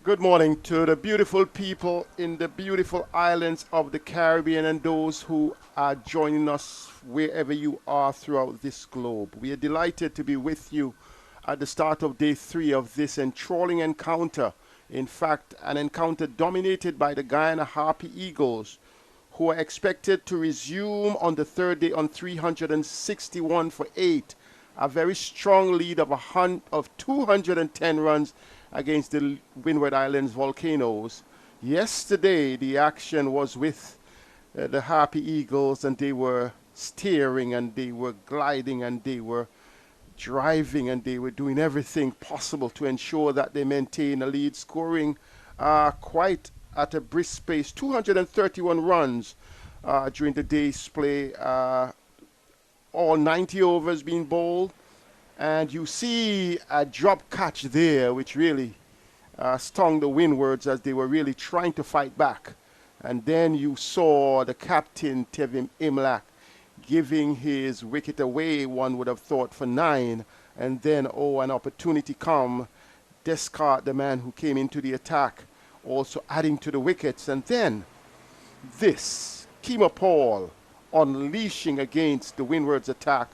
Good morning to the beautiful people in the beautiful islands of the Caribbean and those who are joining us wherever you are throughout this globe. We are delighted to be with you at the start of day 3 of this enthralling encounter. In fact, an encounter dominated by the Guyana Harpy Eagles, who are expected to resume on the third day on 361 for 8. A very strong lead of 210 runs against the Windward Islands Volcanoes. Yesterday, the action was with the Harpy Eagles, and they were steering and they were gliding and they were driving and they were doing everything possible to ensure that they maintain a lead, scoring quite at a brisk pace, 231 runs during the day's play, all 90 overs being bowled. And you see a drop catch there, which really stung the Windwards as they were really trying to fight back. And then you saw the captain, Tevim Imlak, giving his wicket away, one would have thought, for 9. And then, an opportunity come, Descartes, the man who came into the attack, also adding to the wickets. And then this, Pomol, unleashing against the Windwards attack,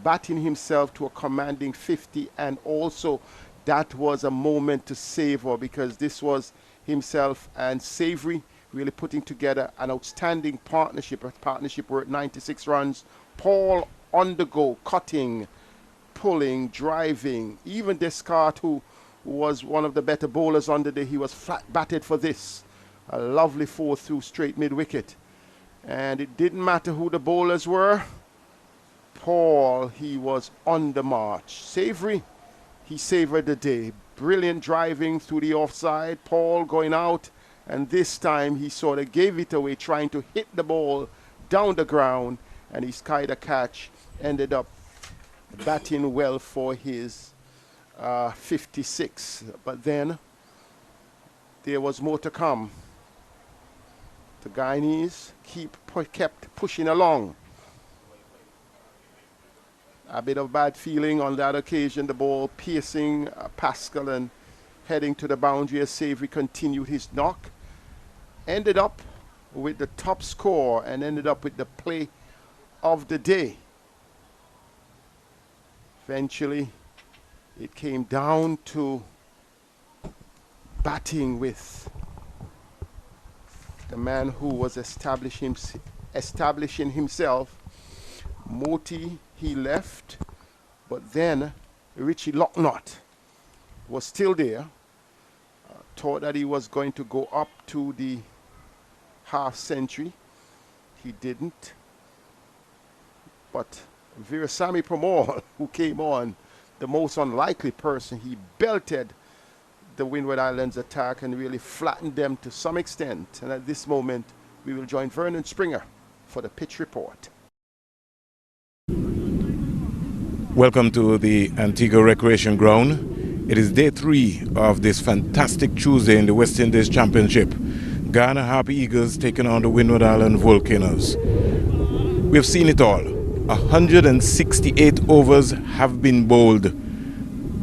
batting himself to a commanding 50, and also that was a moment to savor because this was himself and Savory really putting together an outstanding partnership, a partnership worth 96 runs. Paul on the go, cutting, pulling, driving. Even Descartes, who was one of the better bowlers on the day, he was flat batted for this. A lovely 4 through straight mid-wicket. And it didn't matter who the bowlers were. Paul, he was on the march. Savory, he savored the day. Brilliant driving through the offside. Paul going out, and this time he sort of gave it away, trying to hit the ball down the ground, and he skied a catch, ended up batting well for his 56. But then there was more to come. The Guyanese kept pushing along. A bit of bad feeling on that occasion, the ball piercing Pascal and heading to the boundary as Savory continued his knock. Ended up with the top score and ended up with the play of the day. Eventually, it came down to batting with the man who was establishing himself. Moti, he left, but then Richie Locknott was still there. Thought that he was going to go up to the half century. He didn't. But Virasamy Pomol, who came on, the most unlikely person, he belted the Windward Islands attack and really flattened them to some extent. And at this moment, we will join Vernon Springer for the pitch report. Welcome to the Antigua Recreation Ground. It is day 3 of this fantastic Tuesday in the West Indies Championship. Guyana Harpy Eagles taking on the Windward Island Volcanoes. We've seen it all. 168 overs have been bowled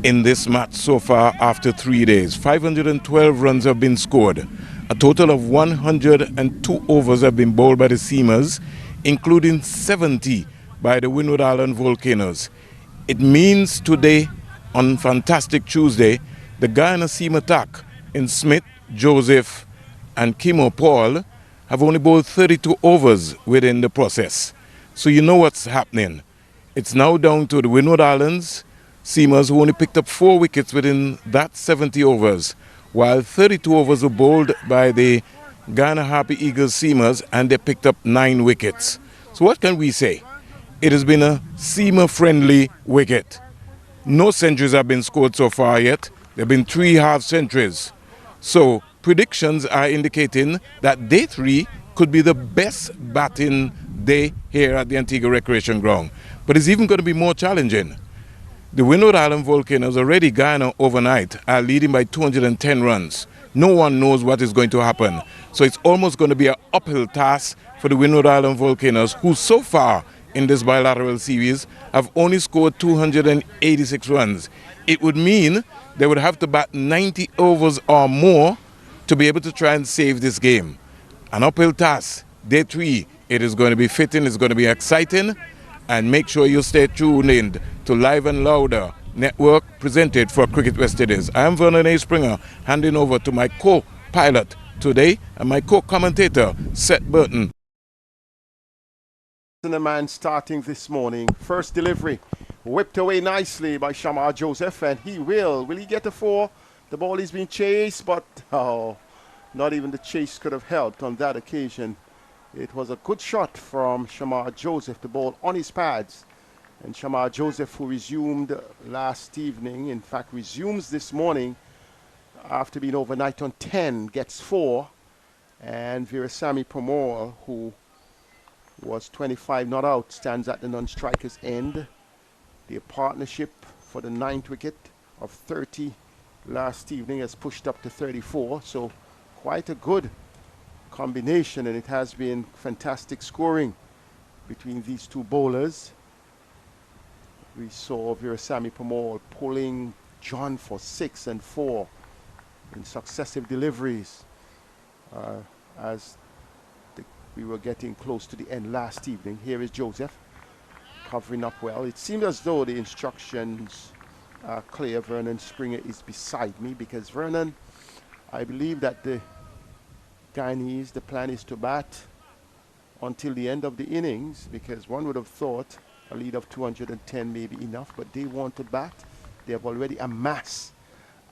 in this match so far after 3 days. 512 runs have been scored. A total of 102 overs have been bowled by the seamers, including 70 by the Windward Island Volcanoes. It means today, on Fantastic Tuesday, the Guyana seam attack in Smith, Joseph and Pomol have only bowled 32 overs within the process. So you know what's happening. It's now down to the Windward Islands seamers who only picked up 4 wickets within that 70 overs, while 32 overs were bowled by the Guyana Harpy Eagles seamers and they picked up 9 wickets. So what can we say? It has been a seamer-friendly wicket. No centuries have been scored so far yet. There have been 3 half centuries. So predictions are indicating that day 3 could be the best batting day here at the Antigua Recreation Ground. But it's even going to be more challenging. The Windward Island Volcanoes, already Guyana overnight, are leading by 210 runs. No one knows what is going to happen. So it's almost going to be an uphill task for the Windward Island Volcanoes, who so far in this bilateral series have only scored 286 runs. It would mean they would have to bat 90 overs or more to be able to try and save this game. An uphill task. Day 3, it is going to be fitting, it's going to be exciting, and make sure you stay tuned in to Live and Louder Network presented for Cricket West Indies. I am Vernon A. Springer, handing over to my co-pilot today and my co-commentator, Seth Burton. The man starting this morning. First delivery whipped away nicely by Shamar Joseph, and will he get a 4? The ball is being chased, but not even the chase could have helped on that occasion. It was a good shot from Shamar Joseph, the ball on his pads, and Shamar Joseph, who resumed last evening, in fact resumes this morning after being overnight on 10, gets 4, and Virasamy Pomol, who was 25 not out, stands at the non-striker's end. Their partnership for the 9th wicket of 30 last evening has pushed up to 34, so quite a good combination, and it has been fantastic scoring between these two bowlers. We saw Virasamy Pomol pulling John for 6 and 4 in successive deliveries as we were getting close to the end last evening. Here is Joseph covering up well. It seems as though the instructions are clear. Vernon Springer is beside me because Vernon, I believe that the Guyanese, the plan is to bat until the end of the innings, because one would have thought a lead of 210 may be enough, but they want to bat. They have already amassed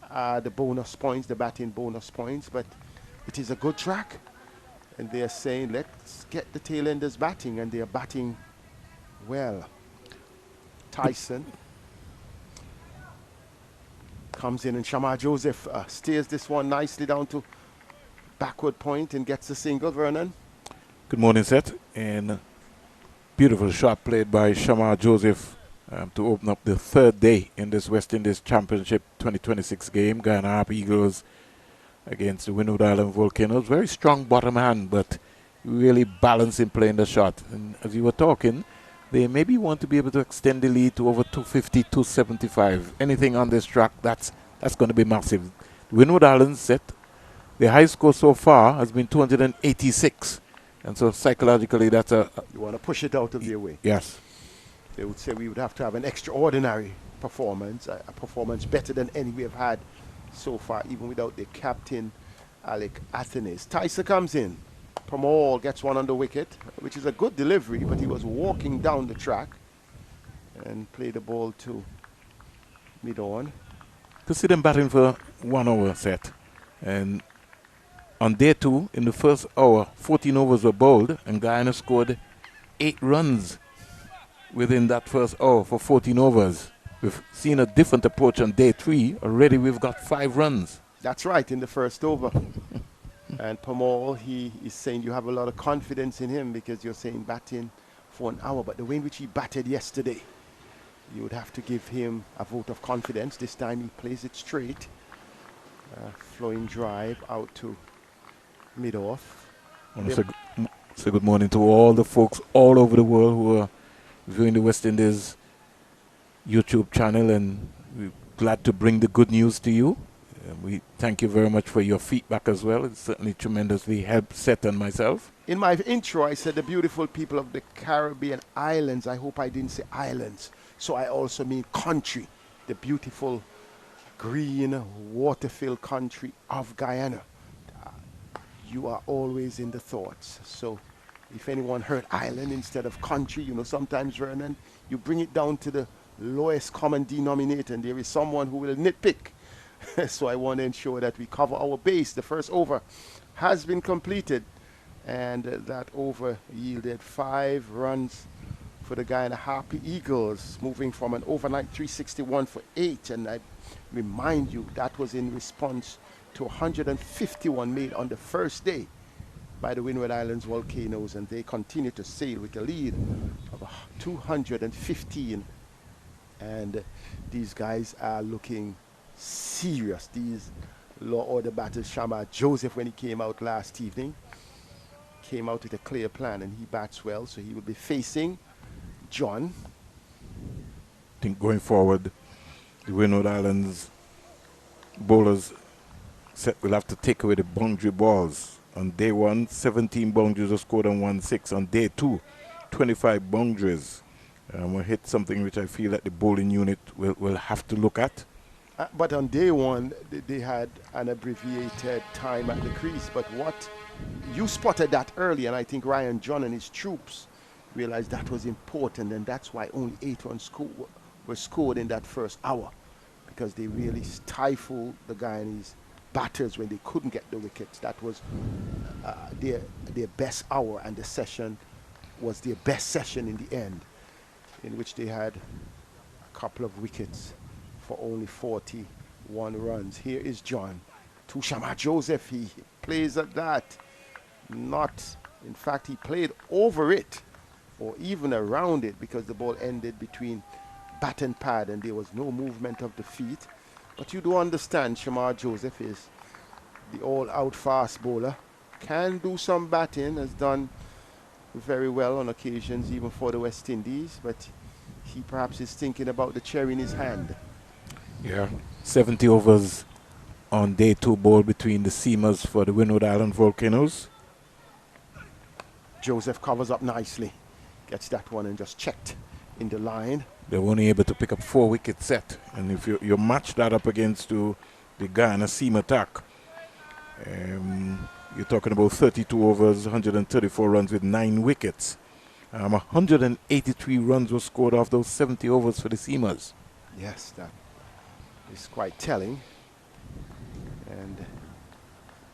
the bonus points, the batting bonus points, but it is a good track. And they are saying, let's get the tail-enders batting, and they are batting well. Tyson comes in, and Shamar Joseph steers this one nicely down to backward point and gets a single. Vernon? Good morning, Seth. And beautiful shot played by Shamar Joseph to open up the 3rd day in this West Indies Championship 2026 game. Guyana Happy Eagles against the Windward Island Volcanoes. Very strong bottom hand, but really balancing playing the shot. And as you were talking, they maybe want to be able to extend the lead to over 250, 275. Anything on this track, that's going to be massive. Windward Island set, the high score so far has been 286. And so psychologically, that's a... You want to push it out of their way. Yes. They would say we would have to have an extraordinary performance, a performance better than any we have had so far, even without the captain, Alec Athenes. Tyson comes in. Pomol gets one on the wicket, which is a good delivery, but he was walking down the track and played the ball to mid-on. To see them batting for 1 hour set. And on day 2, in the first hour, 14 overs were bowled, and Guyana scored 8 runs within that first hour for 14 overs. We've seen a different approach on day 3. Already we've got 5 runs. That's right, in the first over. And Pomol, he is saying you have a lot of confidence in him because you're saying batting for an hour. But the way in which he batted yesterday, you would have to give him a vote of confidence. This time he plays it straight. Flowing drive out to mid-off. Say good morning to all the folks all over the world who are viewing the West Indies YouTube channel, and we're glad to bring the good news to you. We thank you very much for your feedback as well. It's certainly tremendously helped Seth and myself. In my intro, I said the beautiful people of the Caribbean islands. I hope I didn't say islands. So I also mean country. The beautiful green water-filled country of Guyana. You are always in the thoughts. So if anyone heard island instead of country, you know, sometimes, Vernon, you bring it down to the lowest common denominator, and there is someone who will nitpick. So I want to ensure that we cover our base. The first over has been completed, and that over yielded 5 runs for the Guyana Happy Eagles, moving from an overnight 361 for 8. And I remind you, that was in response to 151 made on the first day by the Windward Islands Volcanoes, and they continue to sail with a lead of 215. And these guys are looking serious. These law order batters. Shamar Joseph, when he came out last evening, came out with a clear plan, and he bats well, so he will be facing John. I think going forward, the Windward Islands bowlers will have to take away the boundary balls. On day 1, 17 boundaries were scored on 1-6. On day 2, 25 boundaries. We'll hit something which I feel that the bowling unit will have to look at. But on day 1, they had an abbreviated time at the crease. But what you spotted that early, and I think Ryan John and his troops realized that was important, and that's why only 8 runs were scored in that first hour, because they really stifled the Guyanese batters when they couldn't get the wickets. That was their best hour, and the session was their best session in the end, in which they had a couple of wickets for only 41 runs. Here is John to Shamar Joseph. He plays at that. In fact, he played over it or even around it, because the ball ended between bat and pad and there was no movement of the feet. But you do understand Shamar Joseph is the all-out fast bowler. Can do some batting, has done very well on occasions, even for the West Indies, but he perhaps is thinking about the cherry in his hand. Yeah, 70 overs on day 2 ball between the seamers for the Windward Island Volcanoes. Joseph covers up nicely, gets that one and just checked in the line. They were only able to pick up 4 wicket set, and if you match that up against the Guyana seam attack, you're talking about 32 overs, 134 runs with 9 wickets. 183 runs were scored off those 70 overs for the seamers. Yes, that is quite telling. And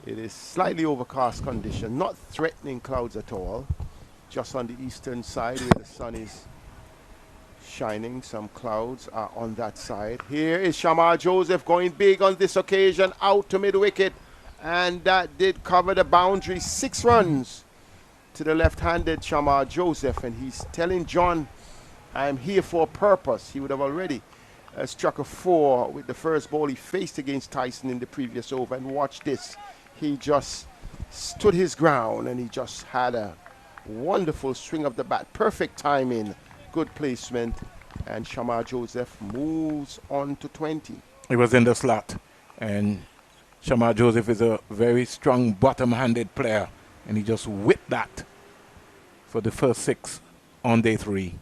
it is slightly overcast condition, not threatening clouds at all. Just on the eastern side where the sun is shining, some clouds are on that side. Here is Shamar Joseph going big on this occasion, out to mid-wicket, and that did cover the boundary. 6 runs to the left-handed Shamar Joseph, and he's telling John, I'm here for a purpose. He would have already struck a 4 with the first ball he faced against Tyson in the previous over, and watch this. He just stood his ground and he just had a wonderful swing of the bat, perfect timing, good placement, and Shamar Joseph moves on to 20. He was in the slot, and Shamar Joseph is a very strong bottom-handed player, and he just whipped that for the first 6 on day 3.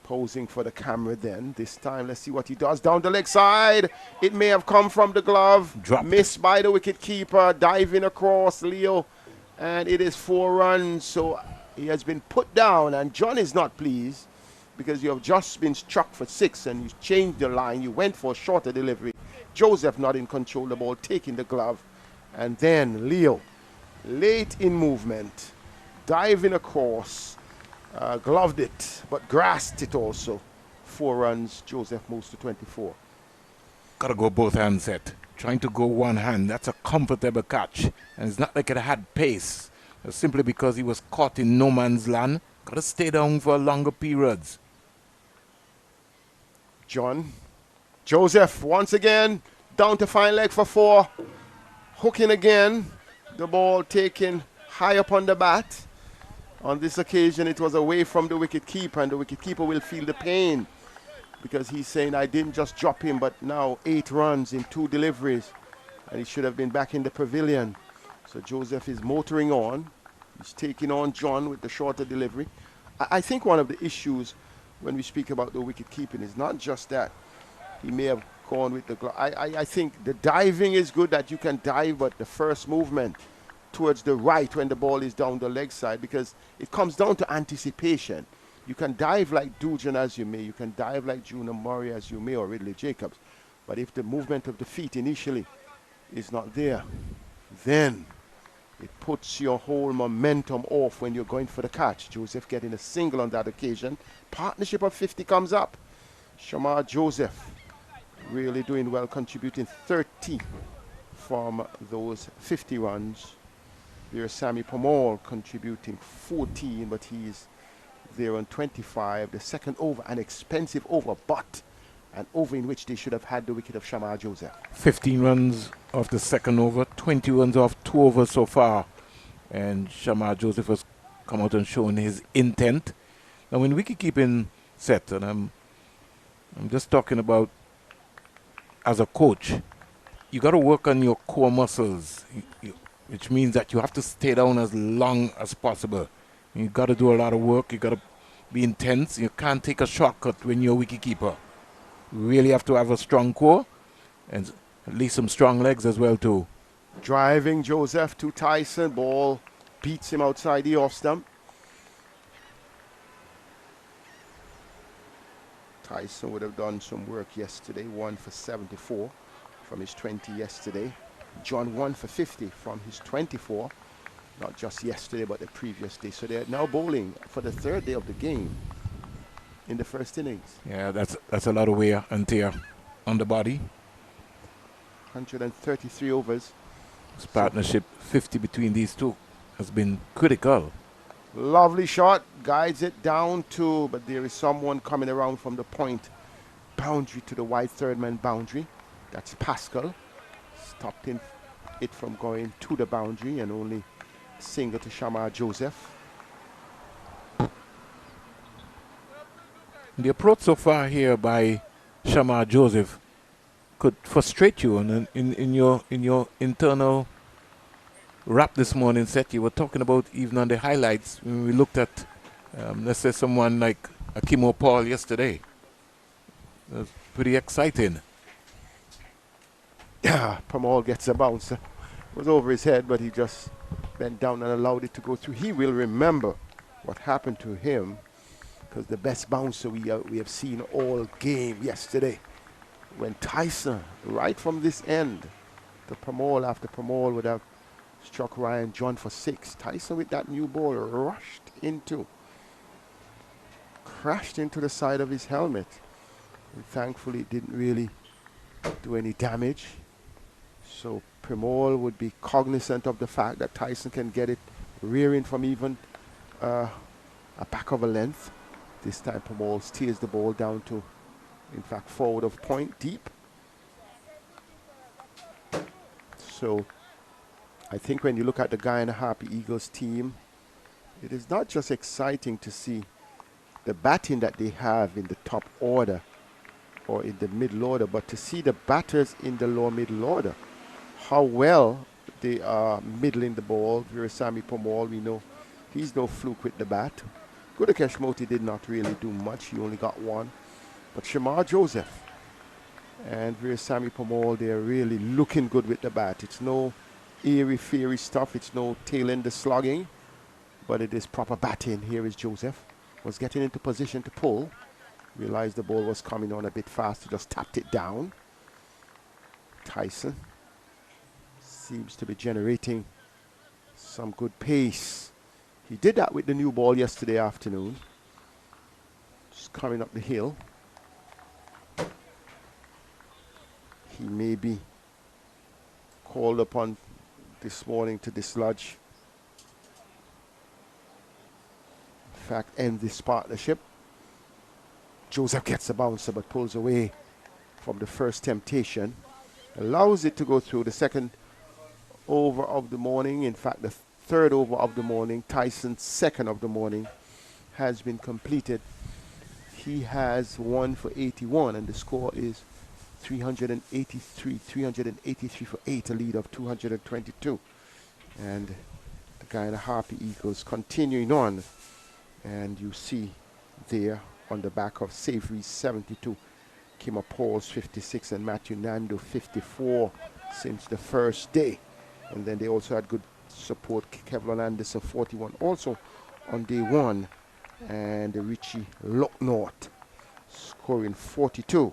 Posing for the camera then. This time, let's see what he does. Down the leg side. It may have come from the glove. Dropped. Missed by the wicket keeper. Diving across, Leo. And it is 4 runs. So he has been put down. And John is not pleased, because you have just been struck for 6 and you changed the line. You went for a shorter delivery. Joseph not in control of the ball, taking the glove. And then Leo, late in movement, diving across. Gloved it, but grasped it also. 4 runs, Joseph moves to 24. Gotta go both hands set. Trying to go one hand, that's a comfortable catch. And it's not like it had pace. Simply because he was caught in no man's land. Gotta stay down for longer periods. John. Joseph once again down to fine leg for 4. Hooking again. The ball taken high up on the bat. On this occasion, it was away from the wicket-keeper, and the wicket-keeper will feel the pain, because he's saying, I didn't just drop him, but now 8 runs in 2 deliveries, and he should have been back in the pavilion. So Joseph is motoring on. He's taking on John with the shorter delivery. I think one of the issues when we speak about the wicket-keeping is not just that he may have gone with the glove. I think the diving is good, that you can dive, but the first movement towards the right when the ball is down the leg side, because it comes down to anticipation. You can dive like Dujan as you may, you can dive like Junior Murray as you may, or Ridley Jacobs, but if the movement of the feet initially is not there, then it puts your whole momentum off when you're going for the catch. Joseph getting a single on that occasion. Partnership of 50 comes up. Shamar Joseph really doing well, contributing 30 from those 50 runs. There's Sammy Pomol contributing 14, but he's there on 25. The second over, an expensive over, but an over in which they should have had the wicket of Shamar Joseph. 15 runs off the second over, 20 runs off 2 overs so far. And Shamar Joseph has come out and shown his intent. Now, in wicket-keeping, set. And I'm just talking about, as a coach, you got to work on your core muscles, which means that you have to stay down as long as possible. You got to do a lot of work. You got to be intense. You can't take a shortcut when you're a wicketkeeper. You really have to have a strong core and at least some strong legs as well too. Driving Joseph to Tyson. Ball beats him outside the off stump. Tyson would have done some work yesterday. 1 for 74 from his 20 yesterday. John 1 for 50 from his 24. Not just yesterday, but the previous day. So they're now bowling for the third day of the game in the first innings. Yeah, that's a lot of wear and tear on the body. 133 overs. This partnership, 50 between these two, has been critical. Lovely shot, guides it down to, but there is someone coming around from the point boundary to the wide third man boundary. That's Pascal. Stopped it from going to the boundary and only single to Shamar Joseph. The approach so far here by Shamar Joseph could frustrate you, and in your internal wrap this morning set, you were talking about, even on the highlights, when we looked at, let's say, someone like Akimo Paul yesterday. It was pretty exciting. Yeah, Pomol gets a bounce. It was over his head, but he just bent down and allowed it to go through. He will remember what happened to him, because the best bouncer we have seen all game yesterday, when Tyson, right from this end, the Pomol after Pomol would have struck Ryan John for 6. Tyson with that new ball crashed into the side of his helmet. And thankfully it didn't really do any damage. So Pomol would be cognizant of the fact that Tyson can get it rearing from even a back of a length. This time Pomol steers the ball down to, in fact, forward of point, deep. So I think when you look at the Guyana Harpy Eagles team, it is not just exciting to see the batting that they have in the top order or in the middle order, but to see the batters in the lower middle order, how well they are middling the ball. Virasamy Pomol, we know he's no fluke with the bat. Gudakesh Moti did not really do much. He only got 1. But Shamar Joseph and Virasamy Pomol, they're really looking good with the bat. It's no airy-fairy stuff. It's no tail-end slugging, but it is proper batting. Here is Joseph. Was getting into position to pull. Realized the ball was coming on a bit fast, just tapped it down. Tyson seems to be generating some good pace. He did that with the new ball yesterday afternoon. Just coming up the hill. He may be called upon this morning to dislodge, in fact, end this partnership. Joseph gets a bouncer but pulls away from the first temptation. Allows it to go through the second over of the morning. In fact, the third over of the morning, Tyson's second of the morning, has been completed. He has 1 for 81 and the score is 383 for 8, a lead of 222. And the Guyana Harpy Eagles continuing on. And you see there on the back of Savory's 72, Kima Paul's 56, and Matthew Nando 54 since the first day. And then they also had good support, Kevlon Anderson 41 also on day 1. And Richie Locknort scoring 42.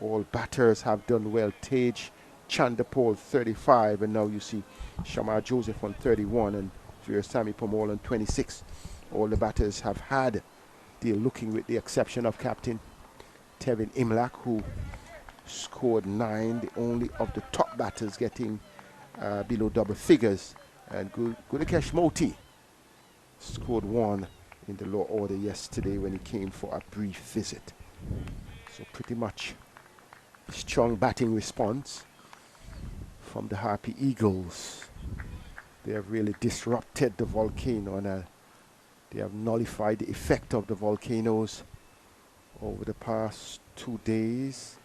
All batters have done well. Tage Chandapol 35, and now you see Shamar Joseph on 31 and Virasamy Pomol on 26. All the batters have had their looking, with the exception of Captain Tevin Imlak, who scored 9, the only of the top batters getting below double figures. And Gudakesh Moti scored 1 in the low order yesterday when he came for a brief visit. So pretty much strong batting response from the Harpy Eagles. They have really disrupted the Volcano, and they have nullified the effect of the Volcanoes over the past 2 days,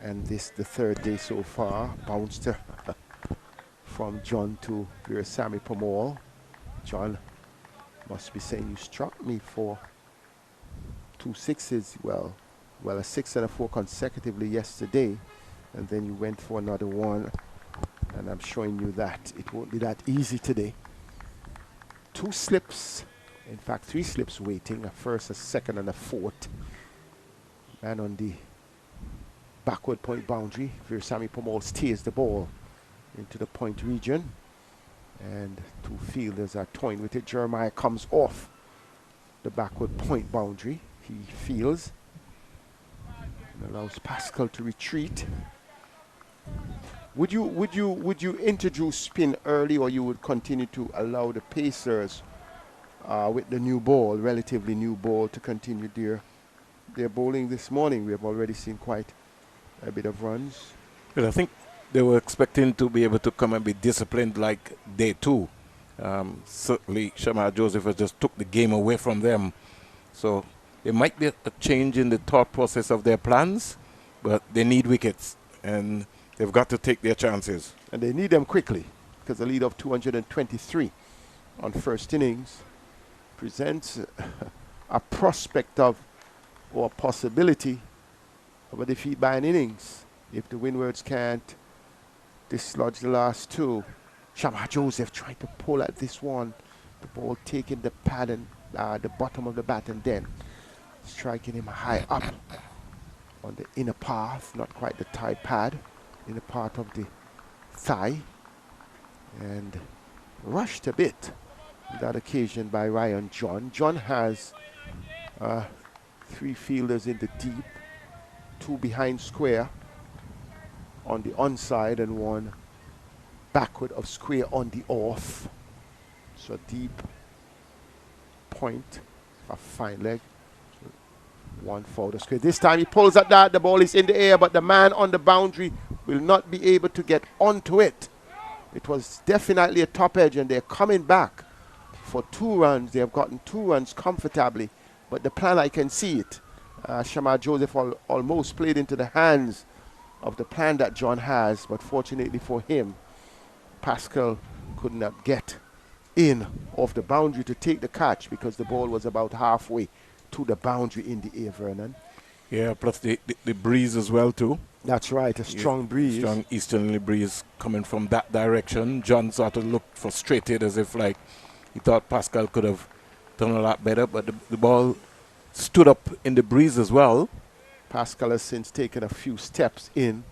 and this the third day so far. Bounced from John to Moti Pomol. John must be saying, you struck me for 2 sixes. Well, a 6 and a 4 consecutively yesterday, and then you went for another one, and I'm showing you that it won't be that easy today. 2 slips, in fact 3 slips waiting, a first, a second, and a fourth. And on the backward point boundary, Moti Pomol steers the ball into the point region, and 2 fielders are toying with it. Jeremiah comes off the backward point boundary. He fields and allows Pascal to retreat. Would you introduce spin early, or you would continue to allow the pacers with the new ball, relatively new ball, to continue their bowling this morning? We have already seen quite a bit of runs. Well, I think they were expecting to be able to come and be disciplined like day 2. Certainly, Shamar Joseph has just took the game away from them. So there might be a change in the thought process of their plans, but they need wickets, and they've got to take their chances. And they need them quickly, because the lead of 223 on first innings presents a prospect of, or a possibility of, a defeat by an innings if the Windwards can't dislodge the last 2. Shamar Joseph trying to pull at this one. The ball taking the pad and the bottom of the bat, and then striking him high up on the inner path, not quite the thigh pad, inner part of the thigh, and rushed a bit on that occasion by Ryan John. John has 3 fielders in the deep, 2 behind square on the onside, and 1 backward of square on the off. So deep point, a fine leg, 1 for the square. This time he pulls at that, the ball is in the air, but the man on the boundary will not be able to get onto it. It was definitely a top edge, and they're coming back for 2 runs. They have gotten 2 runs comfortably, but the plan, I can see it. Shamar Joseph almost played into the hands of the plan that John has, but fortunately for him, Pascal could not get in off the boundary to take the catch, because the ball was about halfway to the boundary in the air, Vernon. Yeah, plus the breeze as well too. That's right, a strong breeze. Strong easterly breeze coming from that direction. John sort of looked frustrated, as if like he thought Pascal could have done a lot better, but the ball stood up in the breeze as well. Pascal has since taken a few steps in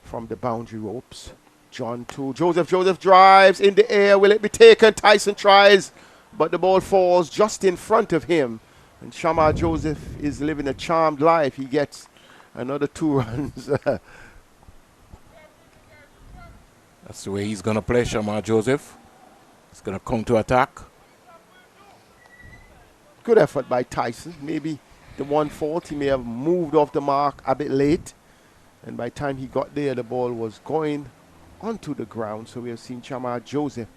from the boundary ropes. John to Joseph drives in the air. Will it be taken? Tyson tries, but the ball falls just in front of him. And Shamar Joseph is living a charmed life. He gets another 2 runs. That's the way he's going to play, Shamar Joseph. He's going to come to attack. Good effort by Tyson. Maybe the one fault, he may have moved off the mark a bit late. And by the time he got there, the ball was going onto the ground. So we have seen Shamar Joseph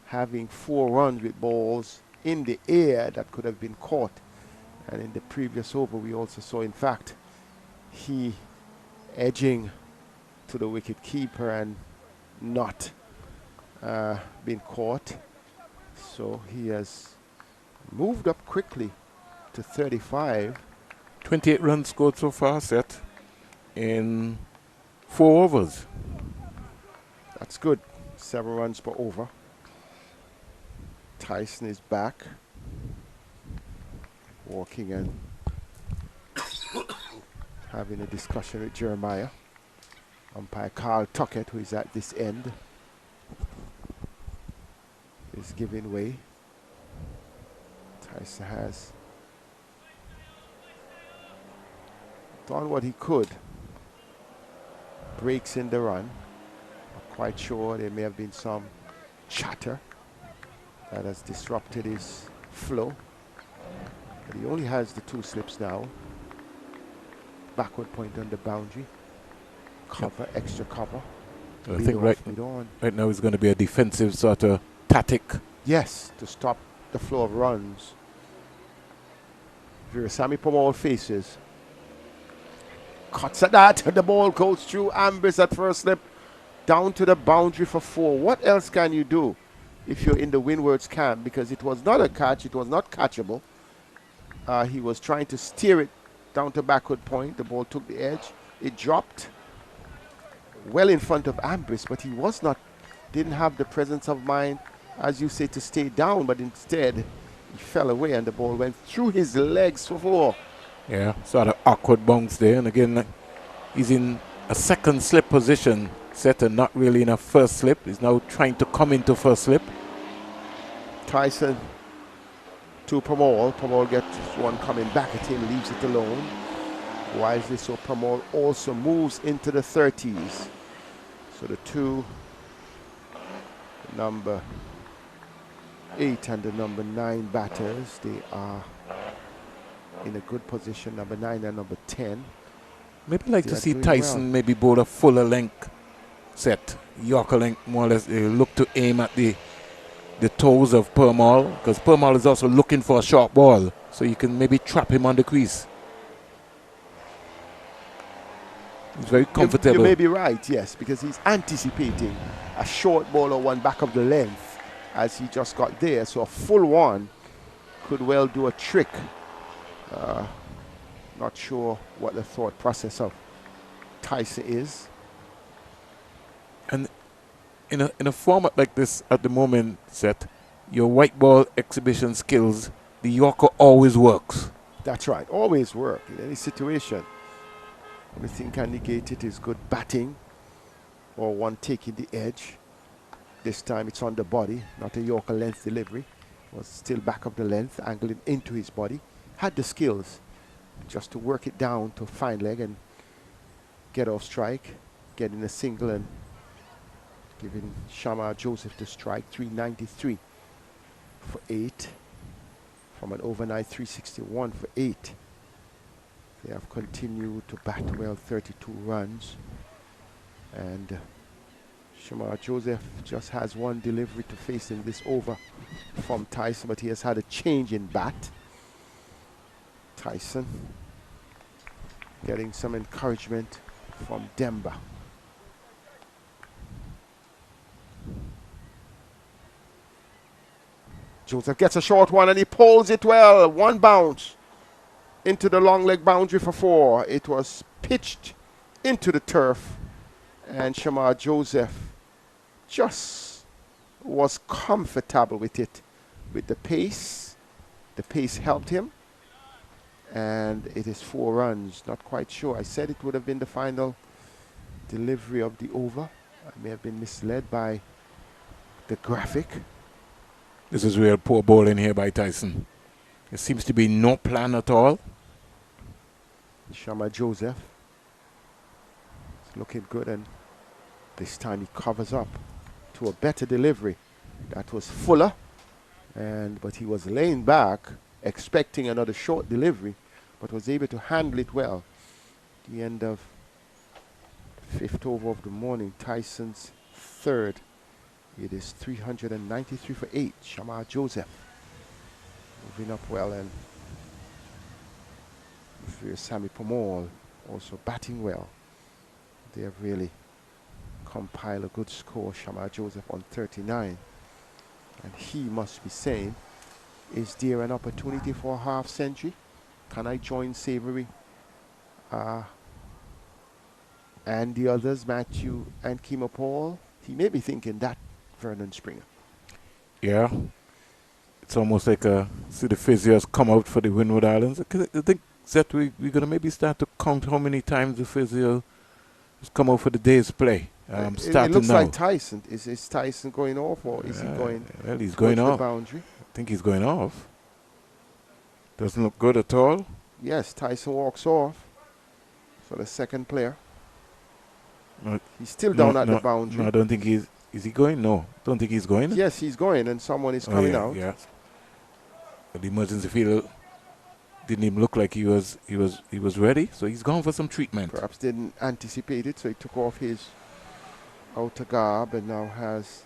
having 4 runs with balls in the air that could have been caught. And in the previous over, we also saw, in fact, he edging to the wicket keeper and not been caught. So he has moved up quickly to 35. 28 runs scored so far, Seth, in 4 overs. That's good. 7 runs per over. Tyson is back, walking and having a discussion with Jeremiah. Umpire Carl Tuckett, who is at this end, is giving way. Tyson has done what he could. Breaks in the run. Not quite sure, there may have been some chatter that has disrupted his flow. But he only has the 2 slips now. Backward point on the boundary. Cover, extra cover. I think right now it's going to be a defensive sort of tactic. Yes, to stop the flow of runs. Sammy Pomol faces. Cuts at that. The ball goes through Ambrose at first slip. Down to the boundary for 4. What else can you do if you're in the Windward's camp? Because it was not a catch. It was not catchable. He was trying to steer it down to backward point. The ball took the edge. It dropped well in front of Ambrose, but he didn't have the presence of mind, as you say, to stay down, but instead he fell away and the ball went through his legs for 4. Yeah, sort of awkward bounce there. And again, he's in a second slip position, set and not really in a first slip. He's now trying to come into first slip. Tyson to Pomol. Pomol gets one coming back at him, leaves it alone. Wisely so, Pomol also moves into the 30s. So the two, number 8 and the number 9 batters, they are in a good position, number 9 and number 10. Maybe like to see Tyson maybe bowl a fuller length set. Yorker length, more or less, look to aim at the toes of Pomol, because Pomol is also looking for a short ball, so you can maybe trap him on the crease. He's very comfortable. You may be right, yes, because he's anticipating a short ball or one back of the length as he just got there. So a full one could well do a trick. Not sure what the thought process of Tyson is. And in a format like this at the moment, Seth, your white ball exhibition skills, the Yorker always works. That's right, always work in any situation. Only thing can negate it is good batting or one taking the edge. This time it's on the body, not a Yorker length delivery. Was still back of the length, angling into his body. Had the skills just to work it down to fine leg and get off strike, getting a single and giving Shamar Joseph the strike. 393 for 8 from an overnight 361 for 8. They have continued to bat well, 32 runs. And Shamar Joseph just has one delivery to face in this over from Tyson, but he has had a change in bat. Tyson getting some encouragement from Demba. Joseph gets a short one and he pulls it well. One bounce into the long leg boundary for 4. It was pitched into the turf and Shamar Joseph just was comfortable with it, with the pace. The pace helped him. And it is 4 runs. Not quite sure. I said it would have been the final delivery of the over. I may have been misled by the graphic. This is real poor bowling here by Tyson. There seems to be no plan at all. Shamar Joseph is looking good, and this time he covers up to a better delivery. That was fuller, but he was laying back, expecting another short delivery, but was able to handle it well. The end of the 5th over of the morning, Tyson's 3rd. It is 393 for 8. Shamar Joseph moving up well, and Sammy Pomol also batting well. They have really compiled a good score. Shamar Joseph on 39, and he must be saying, is there an opportunity for a half century? Can I join Savory and the others, Matthew and Kimo Paul? He may be thinking that, Vernon Springer. Yeah. It's almost like see the physios come out for the Windward Islands. I think that we're going to maybe start to count how many times the physio has come out for the day's play. It looks now like Tyson. Is Tyson going off, or is he going? Well, he's going off. The boundary. I think he's going off. Doesn't look good at all. Yes, Tyson walks off for the second player. He's still down at the boundary. No, I don't think he's. Is he going? No, don't think he's going. Yes, he's going, and someone is coming out. Yeah. But the emergency field didn't even look like he was ready, so he's gone for some treatment. Perhaps didn't anticipate it, so he took off his outer garb and now has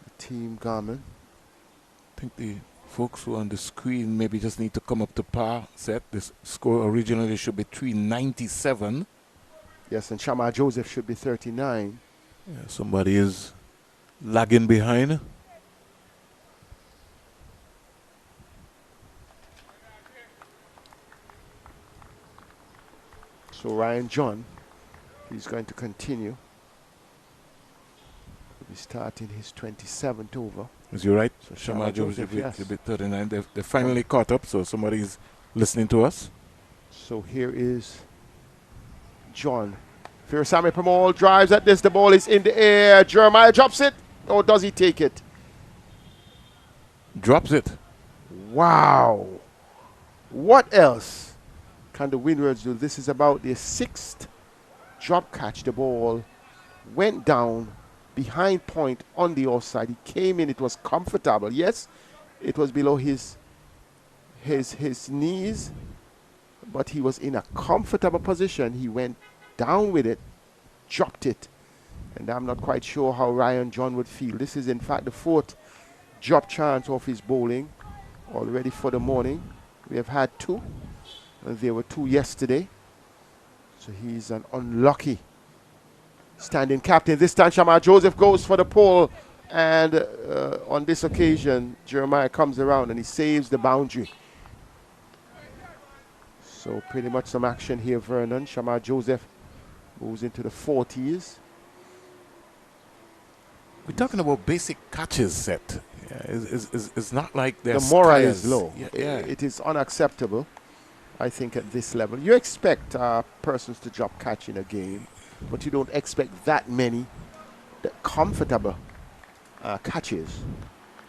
the team garment. I think the Folks who on the screen maybe just need to come up to par set. This score originally should be 397. Yes, and Shama Joseph should be 39. Yeah, somebody is lagging behind. So Ryan John, he's going to continue. He's starting his 27th over. Is you right? So Shama Joseph yes. will be 39. They finally caught up, so somebody's listening to us. So here is John. Sammy Pomol drives at this. The ball is in the air. Jeremiah drops it. Or does he take it? Drops it. Wow. What else can the Windwards do? This is about their 6th drop catch. The ball went down behind point on the offside. He came in. It was comfortable. Yes, it was below his knees, but he was in a comfortable position. He went down with it, dropped it, and I'm not quite sure how Ryan John would feel. This is in fact the 4th drop chance of his bowling already for the morning. We have had 2, and there were 2 yesterday, so he's an unlucky standing captain. This time Shama Joseph goes for the pole, and on this occasion Jeremiah comes around and he saves the boundary. So pretty much some action here, Vernon. Shama Joseph moves into the 40s. We're talking about basic catches set. Yeah, it's not like the morale is low. Yeah. It is unacceptable, I think, at this level. You expect persons to drop catch in a game, but you don't expect that many comfortable catches.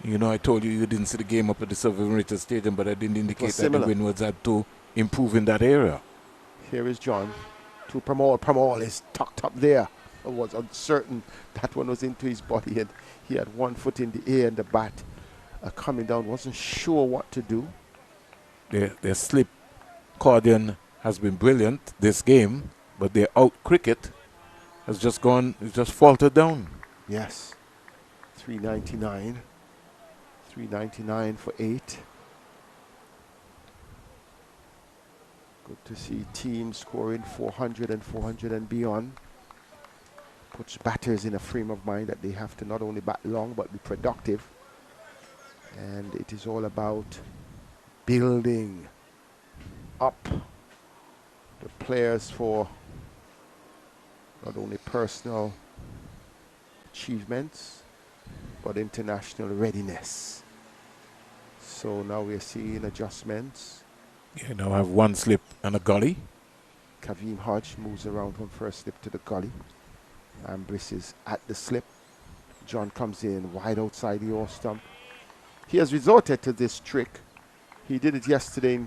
You know, I told you didn't see the game up at the Silver Stadium, but I didn't indicate that the Windwards had to improve in that area. Here is John to Pomol. Pomol is tucked up there. I was uncertain that one was into his body, and he had one foot in the air and the bat coming down. Wasn't sure what to do. Their slip accordion has been brilliant this game, but their out cricket has just faltered down. Yes, 399. 399 for 8. Good to see teams scoring 400 and 400 and beyond. Puts batters in a frame of mind that they have to not only bat long but be productive. And it is all about building up the players for not only personal achievements but international readiness. So now we're seeing adjustments. You now have one slip and a gully. Kavim Hodge moves around from first slip to the gully. Ambrice is at the slip. John comes in wide outside the off stump. He has resorted to this trick. He did it yesterday,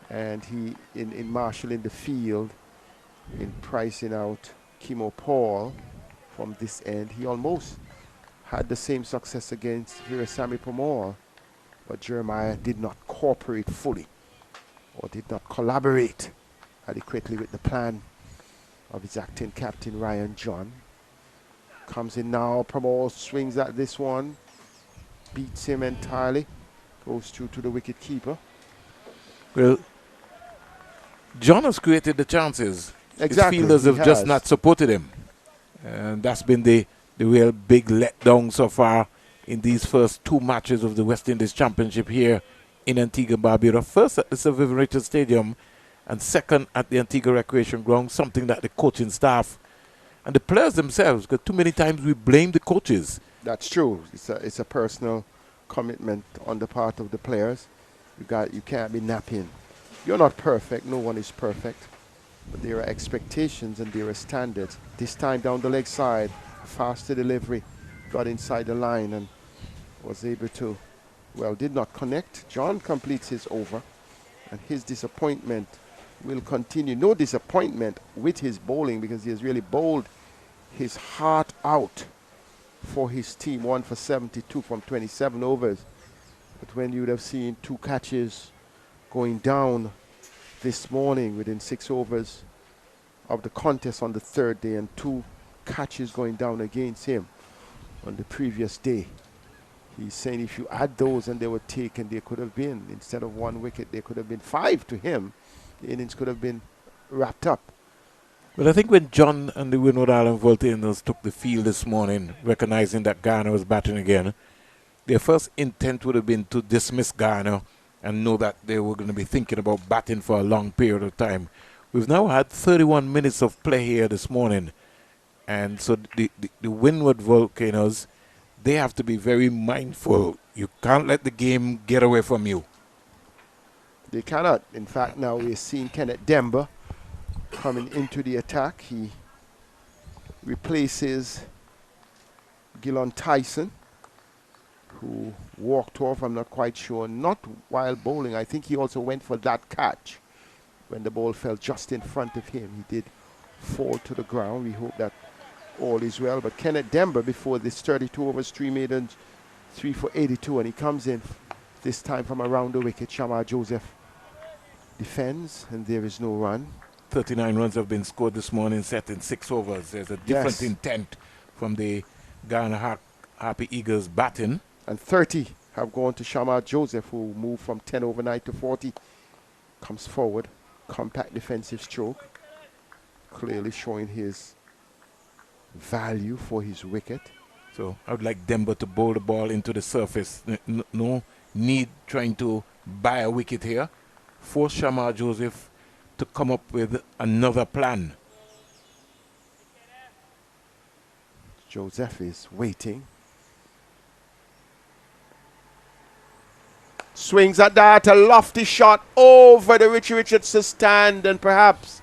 and he in marshalling the field, in pricing out Kimo Paul from this end. He almost had the same success against Sammy Pomol, but Jeremiah did not cooperate fully, or did not collaborate adequately with the plan of his acting captain Ryan John. Comes in now, Pomol swings at this one, beats him entirely, goes through to the wicket keeper. Well, John has created the chances. Exactly, his fielders have just not supported him. And that's been the real big letdown so far in these first 2 matches of the West Indies Championship here in Antigua Barbuda. First at the Sir Vivian Richards Stadium and second at the Antigua Recreation Ground, something that the coaching staff and the players themselves, because too many times we blame the coaches. That's true. It's a personal commitment on the part of the players. You can't be napping. You're not perfect. No one is perfect. But there are expectations and there are standards. This time down the leg side, faster delivery, got inside the line and was able to, did not connect. John completes his over, and his disappointment will continue. No disappointment with his bowling, because he has really bowled his heart out for his team. 1 for 72 from 27 overs. But when you would have seen 2 catches going down this morning within 6 overs of the contest on the 3rd day, and 2 catches going down against him on the previous day, He's saying if you add those and they were taken, there could have been, instead of 1 wicket, there could have been 5 to him. The innings could have been wrapped up. Well, I think when John and the Windward Island Volcanoes took the field this morning, recognizing that Guyana was batting again, their first intent would have been to dismiss Guyana and know that they were going to be thinking about batting for a long period of time. We've now had 31 minutes of play here this morning. And so the Windward Volcanoes, they have to be very mindful. You can't let the game get away from you. They cannot. In fact, now we're seeing Kenneth Demba coming into the attack. He replaces Gillon Tyson, who walked off, I'm not quite sure, not while bowling. I think he also went for that catch when the ball fell just in front of him. He did fall to the ground. We hope that all is well. But Kenneth Demba, before this 32 overs, 3 maidens, 3 for 82, and he comes in this time from around the wicket. Shamar Joseph defends, and there is no run. 39 runs have been scored this morning, set in 6 overs. There's a different intent from the Guyana Happy Eagles batting. And 30 have gone to Shamar Joseph, who moved from 10 overnight to 40. Comes forward, compact defensive stroke, clearly showing his value for his wicket. So I would like Demba to bowl the ball into the surface. No need trying to buy a wicket here. Force Shamar Joseph to come up with another plan. Joseph is waiting. Swings at that, a lofty shot over the Richie Richardson stand and perhaps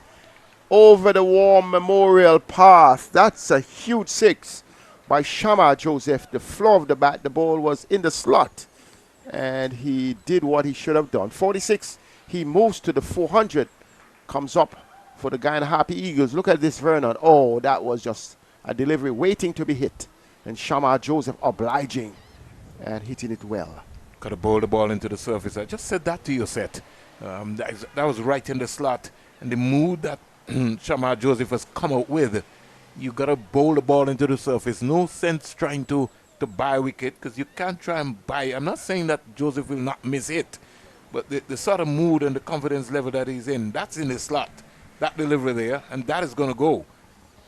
over the War Memorial path. That's a huge 6 by Shamar Joseph. The floor of the bat, the ball was in the slot, and he did what he should have done. 46, he moves to the 400, comes up for the Guyana Happy Eagles. Look at this, Vernon. Oh, that was just a delivery waiting to be hit, and Shamar Joseph obliging and hitting it well. Got to bowl the ball into the surface. I just said that to you, Seth. That was right in the slot. And the mood that Shamar Joseph has come out with, you got to bowl the ball into the surface. No sense trying to buy a wicket, because you can't try and buy. I'm not saying that Joseph will not miss it, but the sort of mood and the confidence level that he's in, that's in the slot. That delivery there, and that is going to go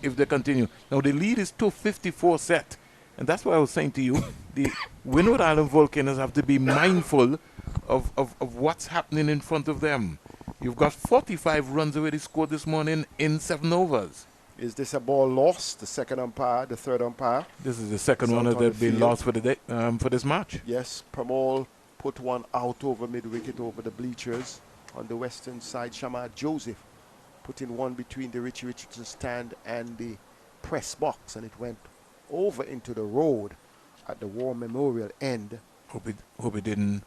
if they continue. Now, the lead is 254 set. And that's why I was saying to you, the Windward Island Volcanoes have to be mindful of what's happening in front of them. You've got 45 runs already scored this morning in 7 overs. Is this a ball lost? The second umpire, the third umpire? This is the second one that has been lost for the day, for this match. Yes, Pomol put one out over mid-wicket over the bleachers on the western side. Shamar Joseph put in one between the Richie Richardson stand and the press box, and it went over into the road at the War Memorial end. Hope it didn't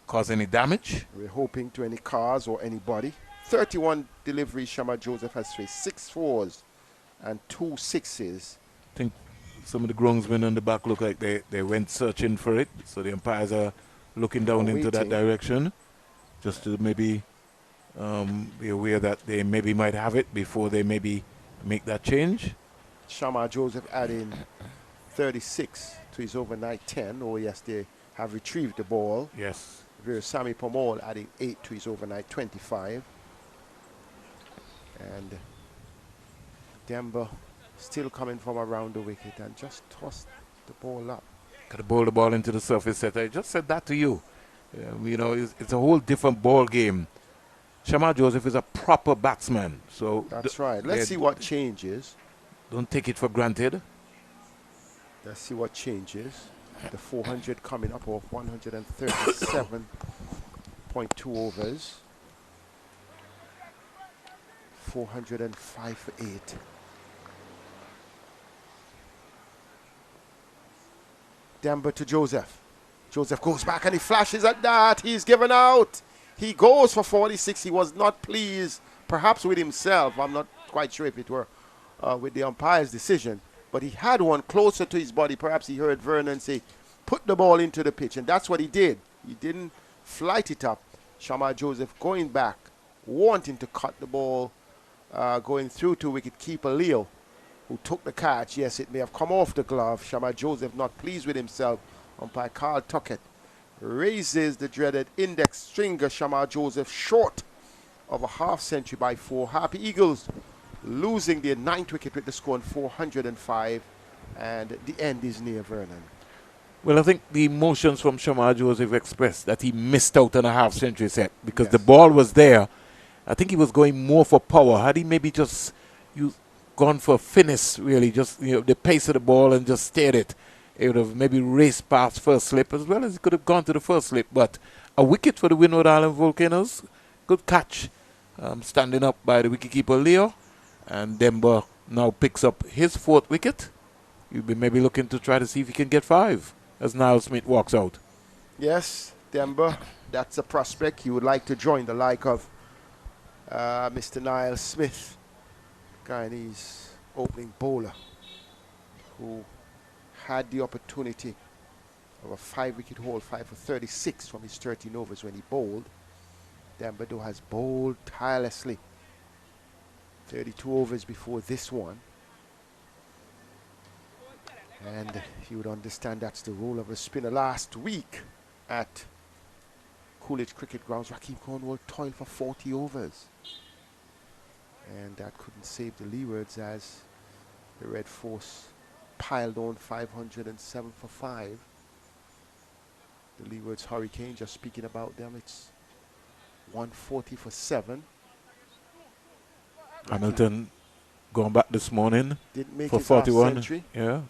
cause any damage. We're hoping to any cars or anybody. 31 deliveries Shamar Joseph has faced, 6 4s and 2 6s. I think some of the groundsmen on the back look like they went searching for it, so the umpires are looking down into that direction, just to maybe be aware that they maybe might have it before they maybe make that change. Shamar Joseph adding 36 to his overnight 10. Oh, yes, they have retrieved the ball. Yes. Sammy Pomol adding 8 to his overnight 25. And Demba still coming from around the wicket and just tossed the ball up. Got to bowl the ball into the surface set. I just said that to you. You know, it's a whole different ball game. Shamar Joseph is a proper batsman. So that's right. Let's see what changes. Don't take it for granted. Let's see what changes. The 400 coming up off 137.2 overs. 405 for 8. Demba to Joseph. Joseph goes back and he flashes at that. He's given out. He goes for 46. He was not pleased, perhaps with himself. I'm not quite sure if it were with the umpire's decision, but he had one closer to his body. Perhaps he heard Vernon say, put the ball into the pitch, and that's what he did. He didn't flight it up. Shamar Joseph going back, wanting to cut the ball, going through to wicketkeeper Leo, who took the catch. Yes, it may have come off the glove. Shamar Joseph not pleased with himself Umpire Carl Tuckett raises the dreaded index stringer Shamar Joseph short of a half century by 4. Happy Eagles losing their 9th wicket with the score on 405, and the end is near, Vernon. Well, I think the emotions from Shamar Joseph expressed that he missed out on a half century set because Yes. the ball was there. I think he was going more for power. Had he maybe just gone for finesse, really, just the pace of the ball and just steered it, it would have maybe raced past first slip as well as he could have gone to the first slip. But a wicket for the Windward Island Volcanoes. Good catch. Standing up by the wicketkeeper Leo. And Demba now picks up his 4th wicket. You'll be maybe looking to try to see if he can get 5 as Niall Smith walks out. Yes, Demba, that's a prospect. He would like to join the like of Mr. Niall Smith, Guyanese opening bowler, who had the opportunity of a 5-wicket haul, 5 for 36 from his 13 overs when he bowled. Demba though has bowled tirelessly 32 overs before this one. And you would understand that's the role of a spinner. Last week at Coolidge Cricket Grounds, Rakeem Cornwall toiled for 40 overs. And that couldn't save the Leewards as the Red Force piled on 507 for 5. The Leewards Hurricane, just speaking about them, it's 140 for 7. Hamilton going back this morning didn't make for his half 41. century. Yeah.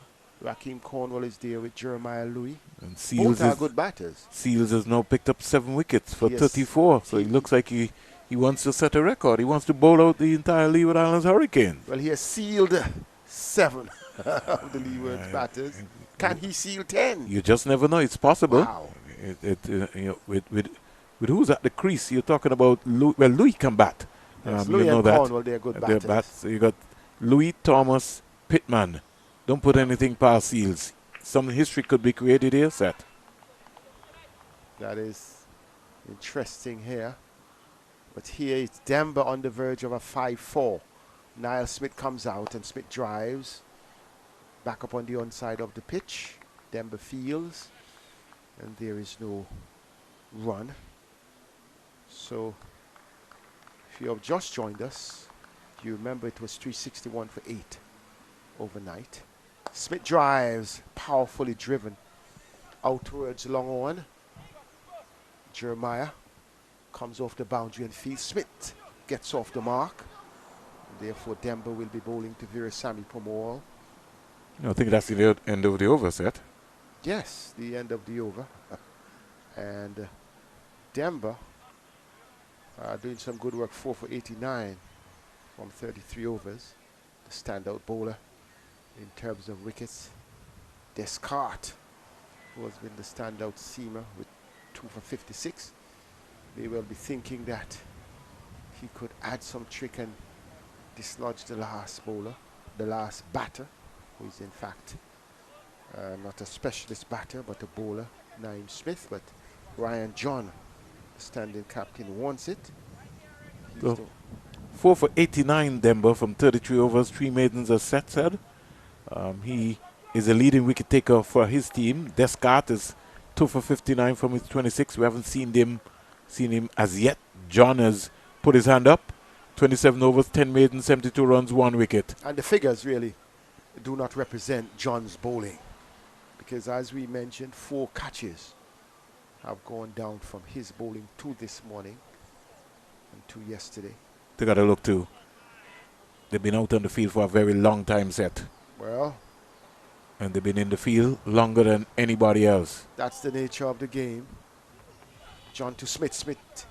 Rakeem Cornwall is there with Jeremiah Louis. And Seals Both are good batters. Seals has now picked up 7 wickets for Yes. 34. So he looks like he wants to set a record. He wants to bowl out the entire Leeward Islands Hurricane. Well, he has sealed 7 of the Leeward batters. Can he seal 10? You just never know. It's possible. Wow. With who's at the crease, you're talking about Louis can bat. Yes, You Louis know and that. Cornwall, they're good batters. So you got Louis, Thomas, Pittman. Don't put anything past Seals. Some history could be created here, Seth. That is interesting here. But here it's Demba on the verge of a 5-4. Niall Smith comes out and Smith drives. Back up on the onside of the pitch. Demba fields. And there is no run. So if you have just joined us, you remember it was 361 for 8 overnight. Smith drives, powerfully driven out towards long on. Jeremiah comes off the boundary and fields. Smith gets off the mark. Therefore, Demba will be bowling to Virasamy Pomol. I think that's the end of the over, Seth. Yes, the end of the over. And Demba doing some good work, 4 for 89 from 33 overs. The standout bowler in terms of wickets. Descartes, who has been the standout seamer with 2 for 56. They will be thinking that he could add some trick and dislodge the last bowler, the last batter, who is in fact not a specialist batter but a bowler, Naeem Smith. But Ryan John, the standing captain, wants it. So 4 for 89 Demba from 33 overs, 3 maidens, as Seth said. He is a leading wicket taker for his team. Descartes is 2 for 59 from his 26. We haven't seen him as yet. John has put his hand up. 27 overs, 10 maidens, 72 runs, 1 wicket. And the figures really do not represent John's bowling, because as we mentioned, 4 catches have gone down from his bowling 2 this morning and 2 yesterday. They got to look too. They've been out on the field for a very long time, Seth. Well, and they've been in the field longer than anybody else. That's the nature of the game. John to Smith. Smith,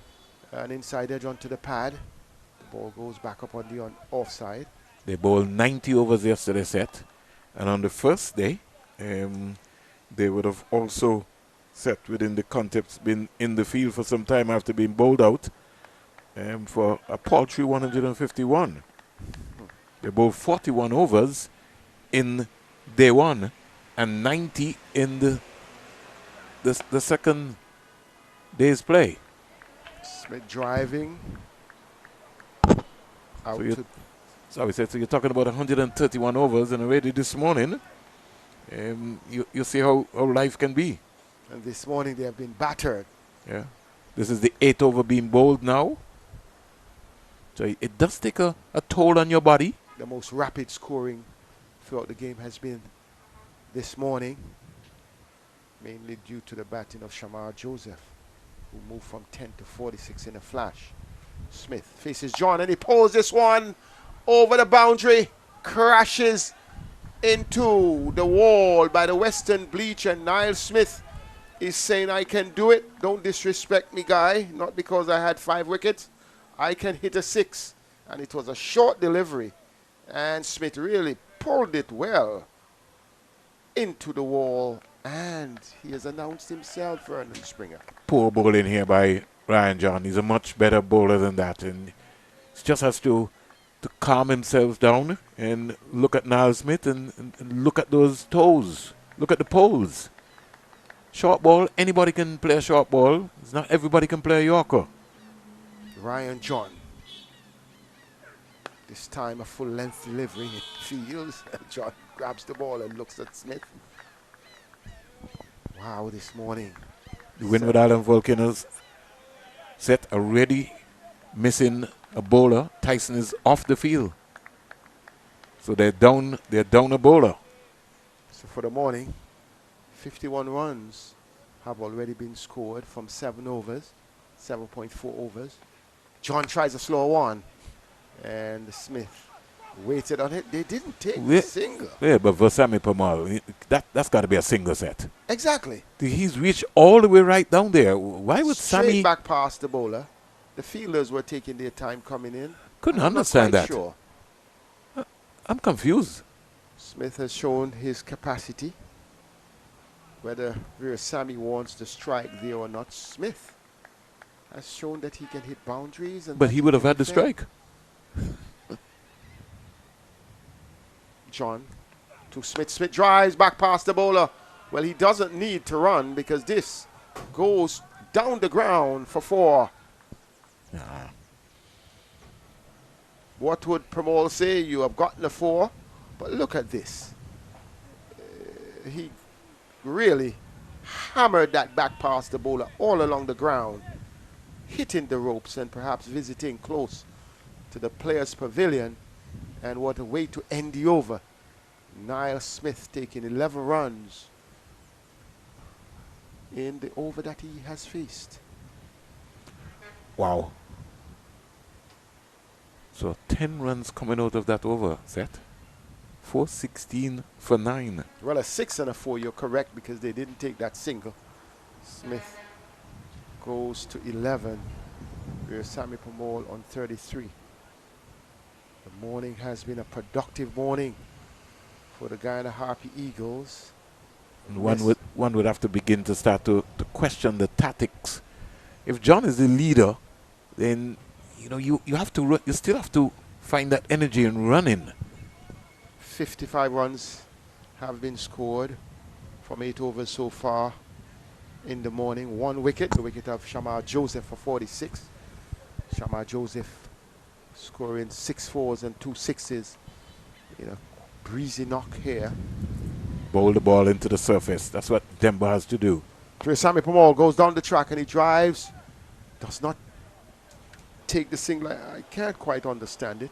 an inside edge onto the pad. The ball goes back up on the offside. They bowled 90 overs yesterday, Seth. And on the first day, they would have also set within the context, been in the field for some time after being bowled out for a paltry 151. They bowled 41 overs in day 1 and 90 in the second day's play. Smith driving. Out So you're talking about 131 overs, and already this morning You see how life can be. And this morning they have been battered. Yeah. This is the 8th over being bowled now. So it does take a toll on your body. The most rapid scoring throughout the game has been this morning, mainly due to the batting of Shamar Joseph, who moved from 10 to 46 in a flash. Smith faces John and he pulls this one over the boundary, crashes into the wall by the western bleach, and Niall Smith is saying, I can do it. Don't disrespect me, guy. Not because I had 5 wickets. I can hit a 6. And it was a short delivery. And Smith really pulled it well into the wall. And he has announced himself, Vernon Springer. Poor bowling here by Ryan John. He's a much better bowler than that. And he just has to calm himself down and look at Niall Smith and look at those toes. Look at the poles. Short ball, anybody can play a short ball. It's not everybody can play a Yorker. Ryan John. This time a full length delivery. It feels. John grabs the ball and looks at Smith. Wow, this morning. The Windward Island Volcanoes set already missing a bowler. Tyson is off the field. So they're down a bowler. So for the morning, 51 runs have already been scored from 7 overs, 7.4 overs. John tries a slow one, and Smith waited on it. They didn't take the single. Yeah, but for Sammy Pomol, that's got to be a single set. Exactly. He's reached all the way right down there. Why would Straight Sammy back past the bowler? The fielders were taking their time coming in. Couldn't I'm understand not that. quite sure. I'm confused. Smith has shown his capacity. Whether Sammy wants to strike there or not, Smith has shown that he can hit boundaries. And But he would have had the strike. John to Smith. Smith drives back past the bowler. Well, he doesn't need to run because this goes down the ground for 4. What would Pomol say? You have gotten a 4. But look at this. He really hammered that back past the bowler all along the ground, hitting the ropes and perhaps visiting close to the players' pavilion. And what a way to end the over. Niall Smith taking 11 runs in the over that he has faced. Wow. So 10 runs coming out of that over set. 416 for 9. Well, a 6 and a 4, you're correct, because they didn't take that single. Smith goes to 11. Where's Sammy Pomol on 33. The morning has been a productive morning for the Guyana Harpy Eagles. And one would have to begin to start to question the tactics. If John is the leader, then you still have to find that energy in running. 55 runs have been scored from 8 overs so far in the morning. 1 wicket, the wicket of Shamar Joseph for 46. Shamar Joseph scoring 6 4s and 2 6s in a breezy knock here. Bowl the ball into the surface. That's what Demba has to do. Sammy Pomol goes down the track and he drives. Does not take the single. I can't quite understand it.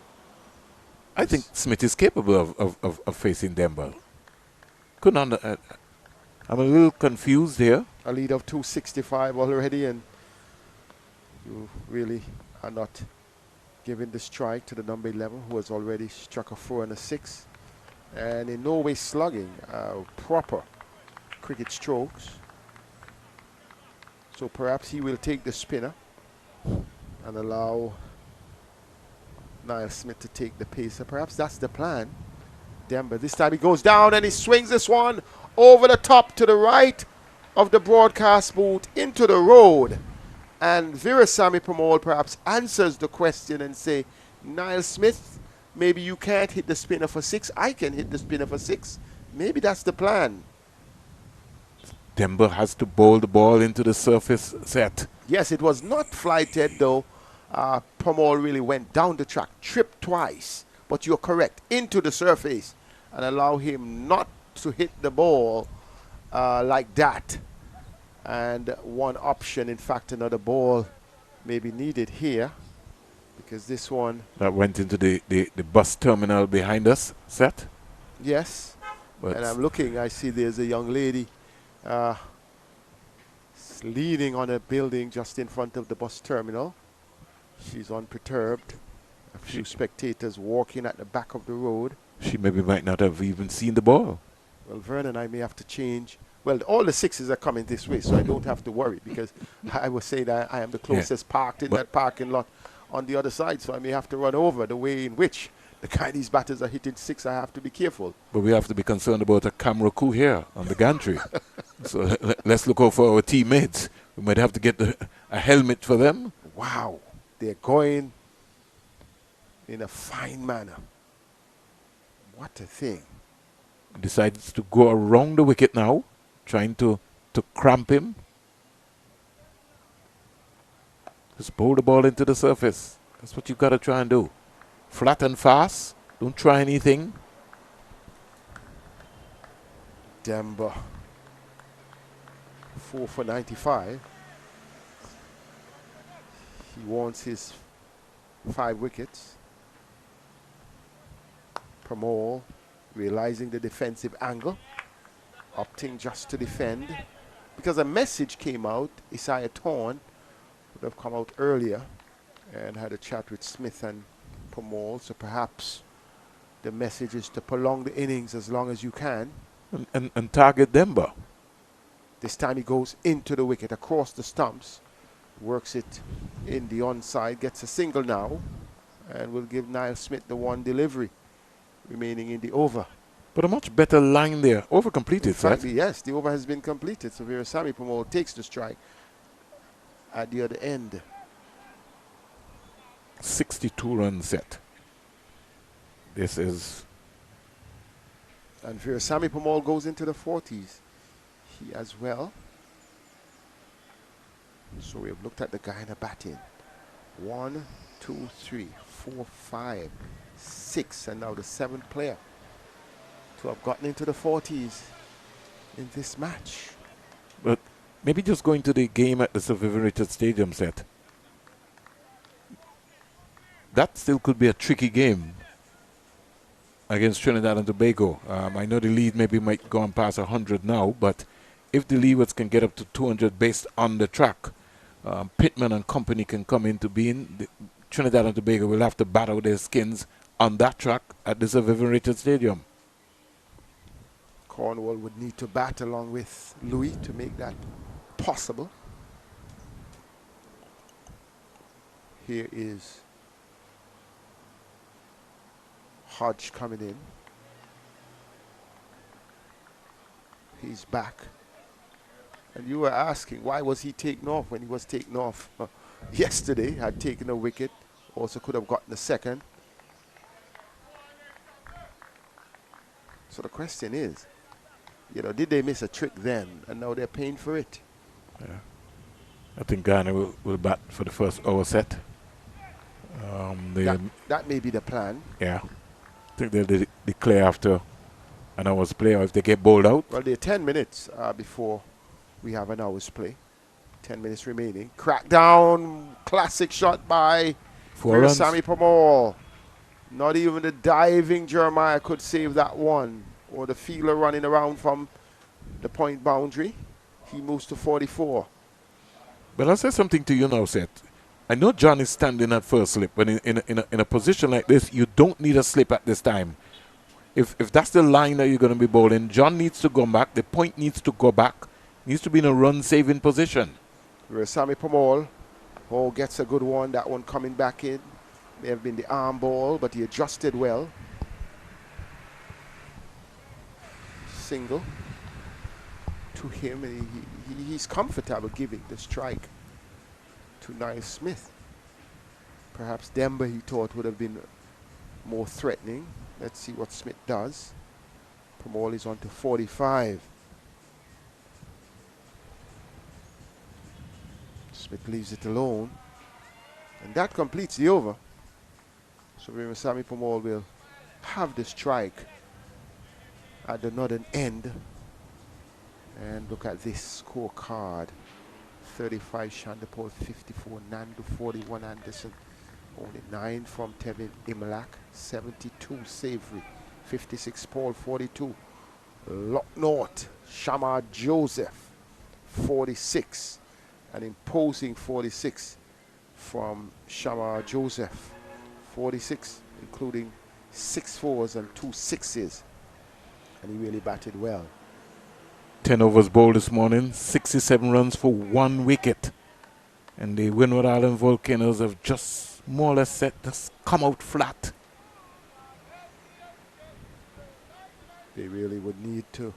I think Smith is capable of facing Demba. I'm a little confused here. A lead of 265 already, and you really are not giving the strike to the number 11, who has already struck a 4 and a 6. And in no way slugging, proper cricket strokes. So perhaps he will take the spinner and allow Niall Smith to take the pacer. Perhaps that's the plan. Demba, this time he goes down and he swings this one over the top to the right of the broadcast booth into the road. And Sammy Pomol perhaps answers the question and say, Niall Smith, maybe you can't hit the spinner for 6. I can hit the spinner for 6. Maybe that's the plan. Demba has to bowl the ball into the surface set. Yes, it was not flighted though. Pomol really went down the track, tripped twice, but you're correct, into the surface, and allow him not to hit the ball like that. And one option, in fact, another ball may be needed here because this one. That went into the bus terminal behind us, set. Yes. But And I'm looking, I see there's a young lady leaning on a building just in front of the bus terminal. She's unperturbed. A few spectators walking at the back of the road. She maybe might not have even seen the ball. Well, Vernon, I may have to change. Well, all the sixes are coming this way, so I don't have to worry because I was saying that I am the closest parked in that parking lot on the other side, so I may have to run over the way in which the kind these batters are hitting six. I have to be careful. But we have to be concerned about a camera crew here on the gantry. So let's look out for our teammates. We might have to get a helmet for them. Wow. They're going in a fine manner. What a thing. Decides to go around the wicket now, trying to cramp him. Just bowl the ball into the surface. That's what you've got to try and do. Flat and fast. Don't try anything. Demba. 4 for 95. He wants his 5 wickets. Pomol realizing the defensive angle, opting just to defend. Because a message came out, Isaiah Torn would have come out earlier and had a chat with Smith and Pomol, so perhaps the message is to prolong the innings as long as you can. And target Demba. This time he goes into the wicket, across the stumps, works it in the onside, gets a single now, and will give Niall Smith the one delivery remaining in the over. But a much better line there. Over completed, right? Yes, the over has been completed. So Virasamy Pomol takes the strike at the other end. 62 run set. This is... And Virasamy Pomol goes into the 40s. He as well. So we have looked at the Guyana batting. 1, 2, 3, 4, 5, 6, and now the 7th player to have gotten into the 40s in this match. But maybe just going to the game at the Sir Vivian Richards Stadium set. That still could be a tricky game against Trinidad and Tobago. I know the lead maybe might go on past 100 now, but if the Leewards can get up to 200 based on the track, Pittman and company can come into being. Trinidad and Tobago will have to battle their skins on that track at the Sir Vivian Richards Stadium. Cornwall would need to bat along with Louis to make that possible. Here is Hodge coming in. He's back. And you were asking, why was he taken off when he was taken off yesterday? Had taken a wicket, also could have gotten a second. So the question is, you know, did they miss a trick then and now they're paying for it? Yeah. I think Ghana will bat for the first hour set. That may be the plan. Yeah. I think they'll declare after an hour's play, or if they get bowled out. Well, they're 10 minutes before we have an hour's play. 10 minutes remaining. Crack down. Classic shot by Virasamy Pomol. Not even the diving Jeremiah could save that one. Or the fielder running around from the point boundary. He moves to 44. But I'll say something to you now, Seth. I know John is standing at first slip, but in a position like this, you don't need a slip at this time. If that's the line that you're going to be bowling, John needs to go back. The point needs to go back. Needs to be in a run-saving position. Virasamy Pomol gets a good one. That one coming back in. May have been the arm ball, but he adjusted well. Single to him, and he's comfortable giving the strike to Niall Smith. Perhaps Demba, he thought, would have been more threatening. Let's see what Smith does. Pomol is on to 45. Smith leaves it alone. And that completes the over. So Virasamy Pomol will have the strike at the northern end. And look at this scorecard. 35 Shandapol, 54 Nandu, 41 Anderson, only 9 from Tevin Imalak, 72 Savory, 56 Paul, 42 Locknort, Shamar Joseph, 46, an imposing 46 from Shamar Joseph, 46, including 6 fours and 2 sixes, and he really batted well. 10 overs bowled this morning, 67 runs for 1 wicket. And the Windward Island Volcanoes have just more or less just come out flat. They really would need to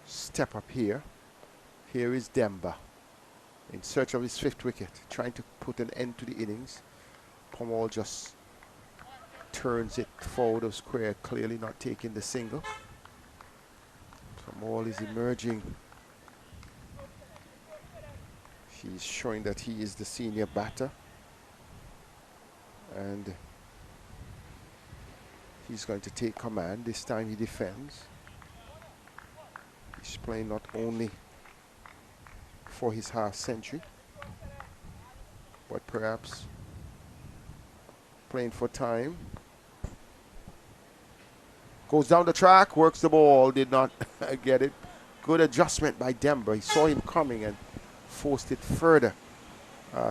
step up here. Here is Demba in search of his 5th wicket, trying to put an end to the innings. Pomol just turns it forward of square, clearly not taking the single. Pomol is emerging. He's showing that he is the senior batter. And he's going to take command. This time he defends. He's playing not only for his half century, but perhaps playing for time. Goes down the track, works the ball, did not get it. Good adjustment by Demba. He saw him coming and forced it further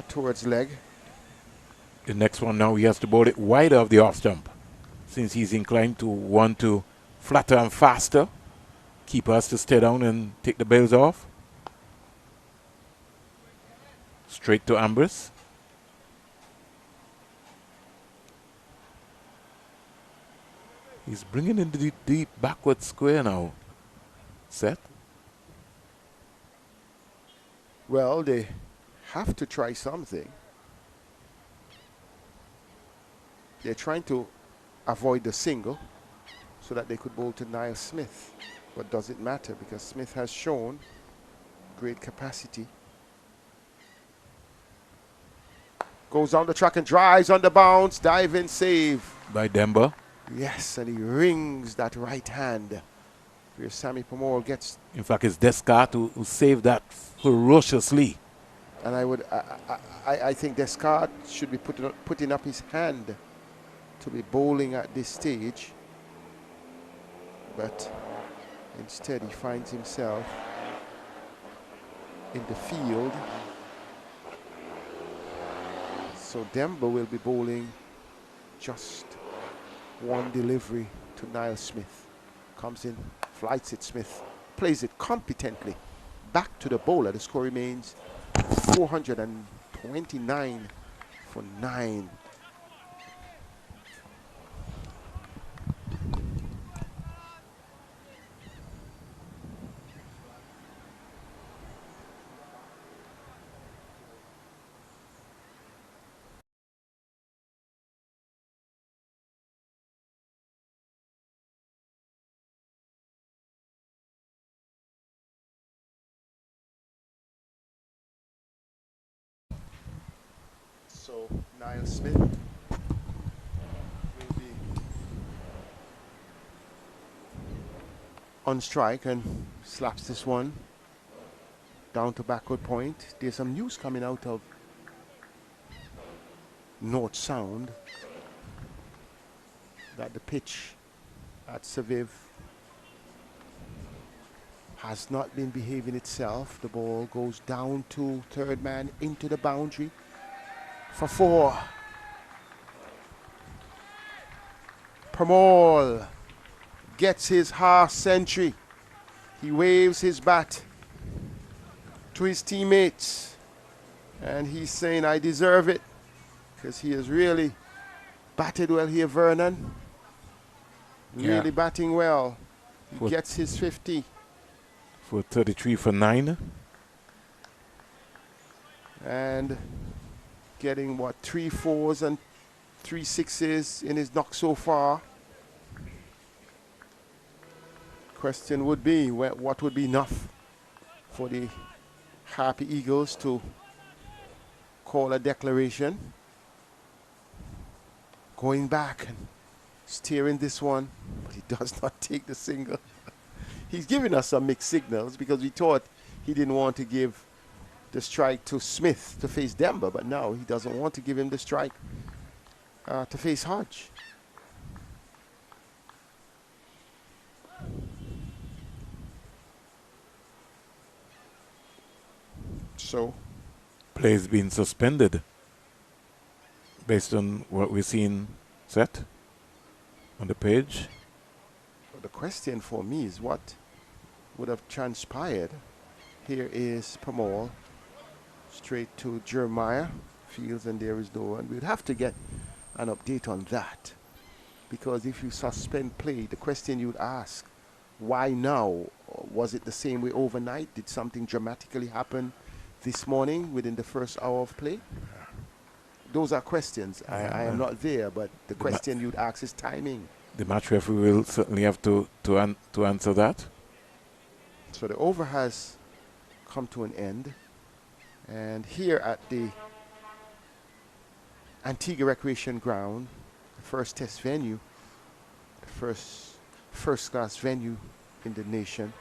towards leg. The next one now, he has to bowl it wider of the off stump, since he's inclined to want to flatter and faster. Keeper has to stay down and take the bails off. Straight to Ambrose. He's bringing in the deep backward square now. Set. Well, they have to try something. They're trying to avoid the single so that they could bowl to Niall Smith. But does it matter? Because Smith has shown great capacity. Goes down the track and drives on the bounce. Dive in save. By Demba. Yes, and he rings that right hand. Where Sammy Pomol gets. In fact, it's Descartes who saved that ferociously. And I think Descartes should be putting up his hand to be bowling at this stage. But instead he finds himself in the field. So Demba will be bowling just one delivery to Niall Smith. Comes in, flights it Smith, plays it competently back to the bowler. The score remains 429 for 9. So Niall Smith will be on strike and slaps this one down to backward point. There's some news coming out of North Sound that the pitch at Seviv has not been behaving itself. The ball goes down to third man into the boundary for 4. Pomol gets his half century. He waves his bat to his teammates and he's saying, I deserve it, because he has really batted well here, Vernon. Really batting well. He gets his 50. For 33 for 9. And getting, what, 3 4s and 3 6s in his knock so far. Question would be, what would be enough for the Happy Eagles to call a declaration? Going back and steering this one, but he does not take the single. He's giving us some mixed signals because we thought he didn't want to give the strike to Smith to face Denver, but now he doesn't want to give him the strike to face Hodge. So, Play's been suspended based on what we've seen set on the page. the question for me is what would have transpired. Here is Pomol straight to Jeremiah Fields, and there is no one. We'd have to get an update on that, because if you suspend play, the question you'd ask, why now? Was it the same way overnight? Did something dramatically happen this morning within the first hour of play? Those are questions. I am not there, but the question you'd ask is timing. The match referee will certainly have to answer that. So the over has come to an end. And here at the Antigua Recreation Ground, the first test venue, the first class venue in the nation,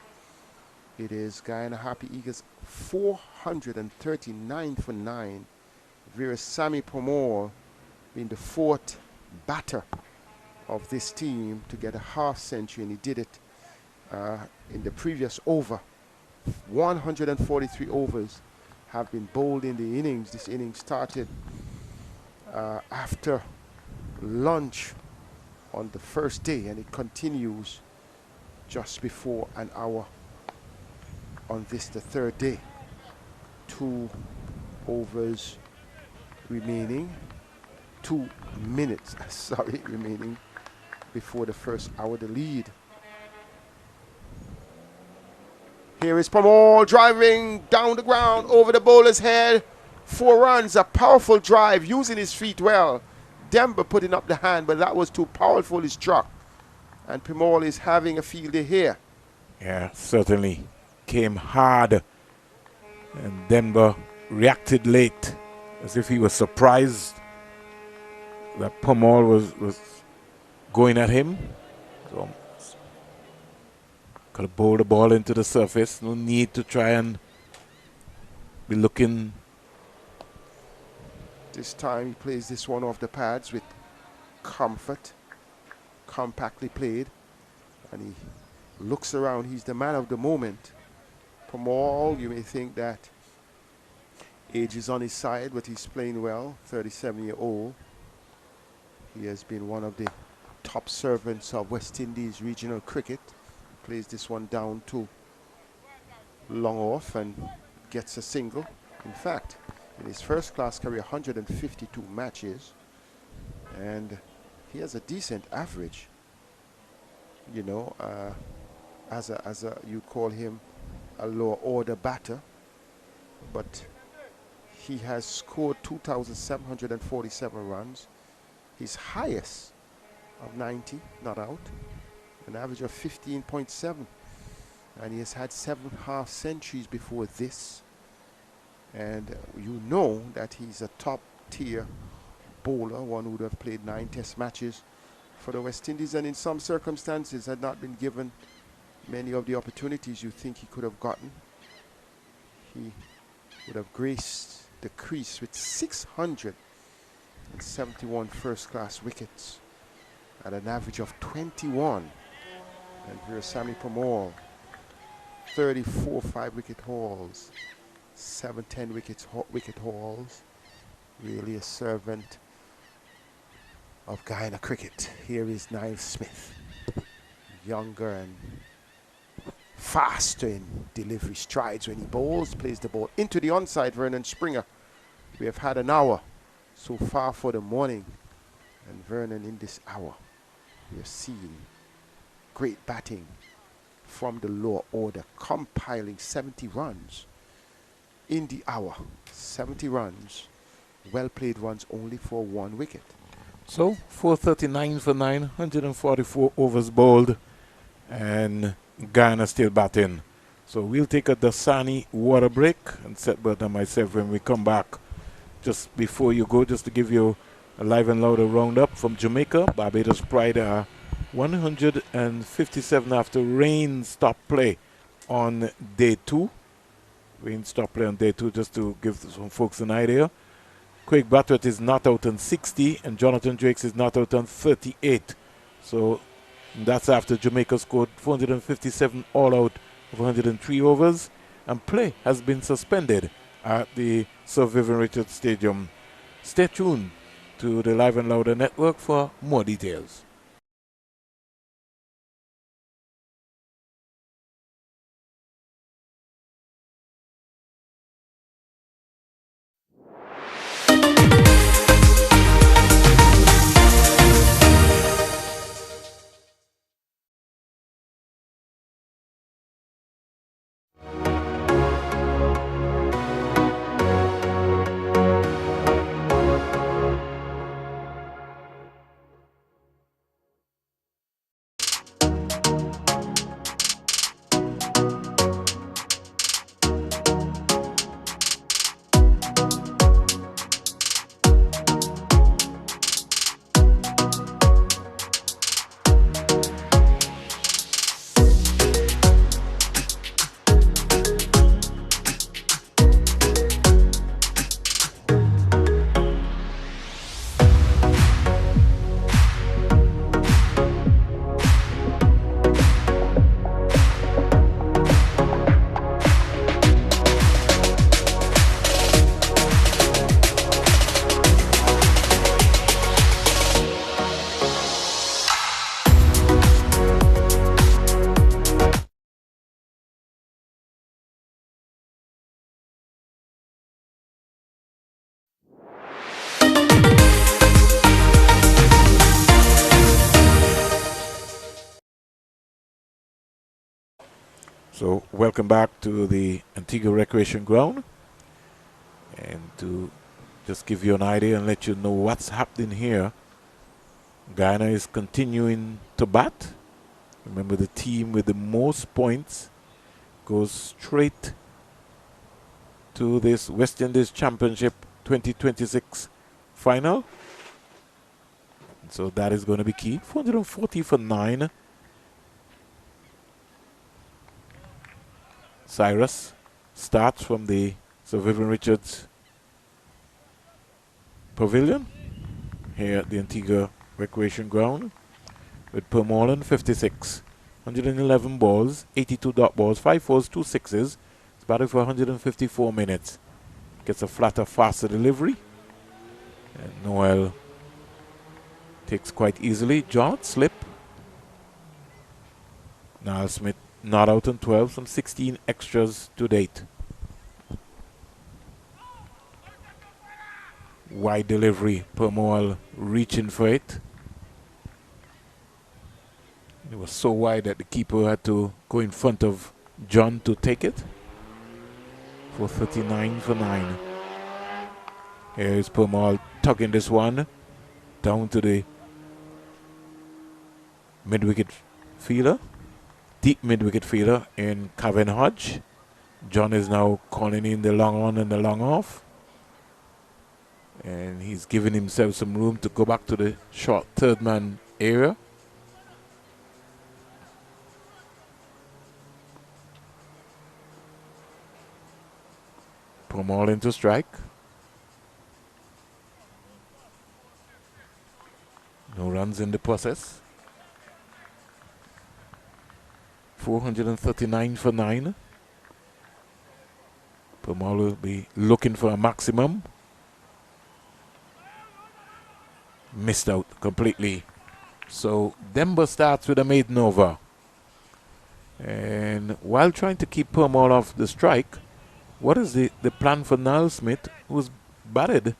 it is Guyana Happy Eagles 439 for 9. Whereas Sammy Pomol being the fourth batter of this team to get a half century, and he did it in the previous over. 143 overs have been bowled in the innings. This inning started after lunch on the first day, and it continues just before an hour on this, the third day. 2 overs remaining, 2 minutes, remaining before the first hour, the lead. Here is Pomol driving down the ground over the bowler's head. 4 runs, a powerful drive, using his feet well. Denver putting up the hand, but that was too powerful, he struck. And Pomol is having a field day here. Yeah, certainly came hard, and Denver reacted late, as if he was surprised that Pomol was going at him. So could have bowled the ball into the surface. No need to try and be looking. This time he plays this one off the pads with comfort, compactly played, and he looks around. He's the man of the moment. Pomol, you may think that age is on his side, but he's playing well, 37-year-old. He has been one of the top servants of West Indies regional cricket. Plays this one down to long off and gets a single. In fact, in his first class career, 152 matches, and he has a decent average. You know, as a you call him a lower order batter, but he has scored 2,747 runs. His highest of 90, not out, an average of 15.7, and he has had 7 half centuries before this. And you know that he's a top tier bowler, one who would have played 9 test matches for the West Indies, and in some circumstances had not been given many of the opportunities you think he could have gotten. He would have graced the crease with 671 first class wickets at an average of 21. And here's Sammy Pomol, 34 5-wicket hauls, 7 10 wicket hauls. Really a servant of Guyana cricket. Here is Niall Smith, younger and faster in delivery strides when he bowls, plays the ball into the onside. Vernon Springer. We have had an hour so far for the morning, and Vernon, in this hour we have seen great batting from the lower order, compiling 70 runs in the hour. 70 runs, well played runs only for 1 wicket. So 439 for 9, 144 overs bowled, and Guyana still batting. So we'll take a Dasani water break, and Seth Burt and myself, when we come back, just before you go, just to give you A live and louder roundup from Jamaica. Barbados Pride are 157 after rain stopped play on day 2. Rain stopped play on day 2 just to give some folks an idea. Craig Bartlett is not out on 60 and Jonathan Drakes is not out on 38. So that's after Jamaica scored 457 all out of 103 overs, and play has been suspended at the Sir Vivian Richards Stadium. Stay tuned to the Live and Louder Network for more details. So welcome back to the Antigua Recreation Ground, and to just give you an idea and let you know what's happening here, Guyana is continuing to bat. Remember, the team with the most points goes straight to this West Indies Championship 2026 final. So that is going to be key. 440 for 9. Cyrus starts from the Sir Vivian Richards Pavilion here at the Antigua Recreation Ground with Pomol on 56. 111 balls, 82 dot balls, 5 fours, 2 sixes. It's batted for 154 minutes. Gets a flatter, faster delivery. And Noel takes quite easily. John slip. Niall Smith not out on 12, some 16 extras to date. Wide delivery, Pomol reaching for it. It was so wide that the keeper had to go in front of John to take it. 439 for 9. Here is Pomol tugging this one down to the mid-wicket fielder. Deep mid-wicket fielder in Kevin Hodge. John is now calling in the long on and the long off. And he's giving himself some room to go back to the short third man area. Pomol into strike. No runs in the process. 439 for 9. Pomol will be looking for a maximum. Missed out completely. So Denver starts with a maiden over. And while trying to keep Pomol off the strike, what is the plan for Niall Smith, who's batted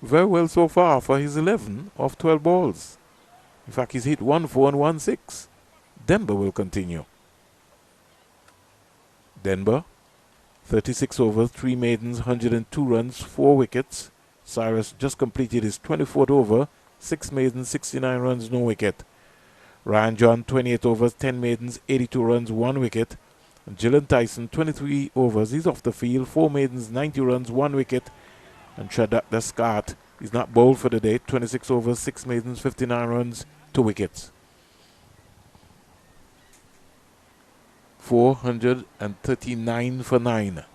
very well so far for his 11 of 12 balls? In fact, he's hit 1-4 and 1-6. Denver will continue. Denver, 36 overs, 3 maidens, 102 runs, 4 wickets. Cyrus just completed his 24th over, 6 maidens, 69 runs, no wicket. Ryan John, 28 overs, 10 maidens, 82 runs, 1 wicket. And Gillen Tyson, 23 overs, he's off the field, 4 maidens, 90 runs, 1 wicket. And Shadak Descart is not bowled for the day. 26 overs, 6 maidens, 59 runs, 2 wickets. 439 for 9.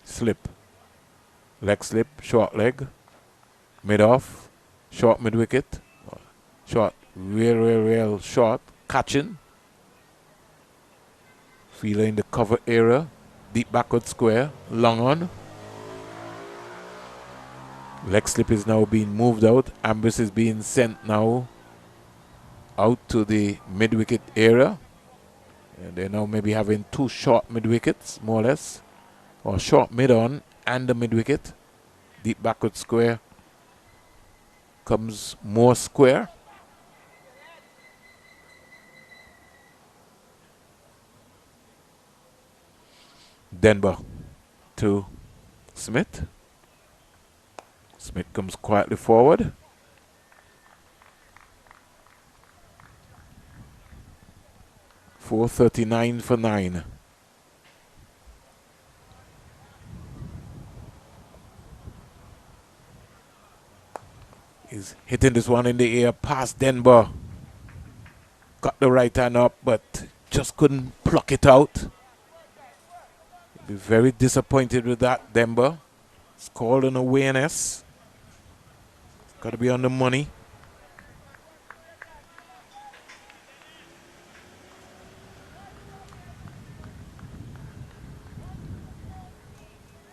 Slip. Leg slip, short leg. Mid off, short mid wicket. Short, real short. Catching. Fielder in the cover area. Deep backward square. Long on. Leg slip is now being moved out. Ambush is being sent now out to the mid wicket area. And they're now maybe having 2 short mid wickets, more or less. Or short mid on and the mid wicket. Deep backward square comes more square. Denver to Smith. Smith comes quietly forward. .439 for 9. He's hitting this one in the air past Denver. Got the right hand up, but just couldn't pluck it out. Be very disappointed with that, Denver. It's called an awareness. Got to be on the money.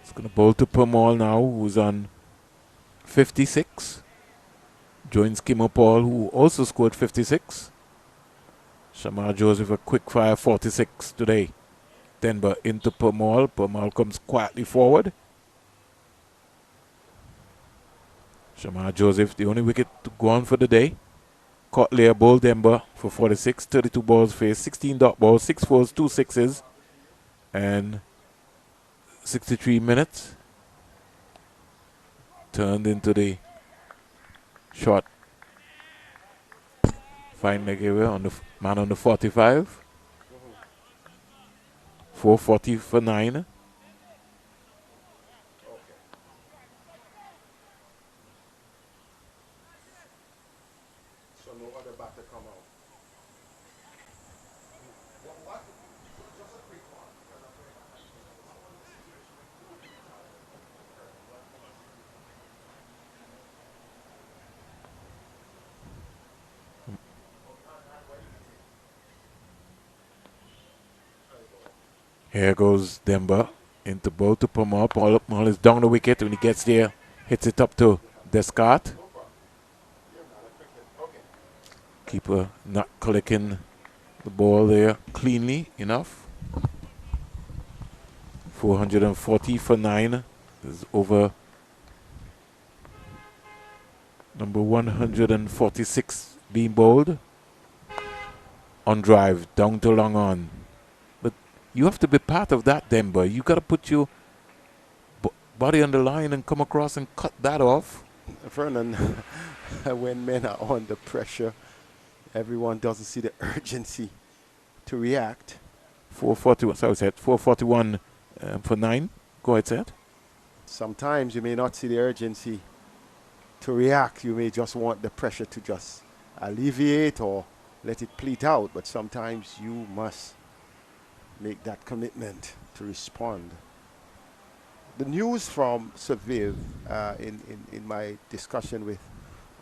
It's going to bowl to Pomol now, who's on 56. Joins Kimo Paul, who also scored 56. Shamar Joseph, a quick fire 46 today. Denver into Pomol. Pomol comes quietly forward. Shamar Joseph, the only wicket to go on for the day. Caught Lear Bull Denver for 46. 32 balls faced, 16 dot balls, 6 fours, 2 sixes, and 63 minutes. Turned into the short fine leg area on the man on the 45. 440 for 9. So no other batter come out. Just a quick one. Here goes Denver into bowl to Pomol. Pomol is down the wicket. When he gets there, hits it up to Descart. Keeper not collecting the ball there cleanly enough. 440 for 9. This is over number 146 being bowled. On drive, down to long on. You have to be part of that, Denver. You got to put your body on the line and come across and cut that off. Vernon, when men are under pressure, everyone doesn't see the urgency to react. 441, sorry, Seth. 441 for 9. Go ahead, Seth. Sometimes you may not see the urgency to react. You may just want the pressure to just alleviate or let it pleat out. But sometimes you must make that commitment to respond. The news from Seviv in my discussion with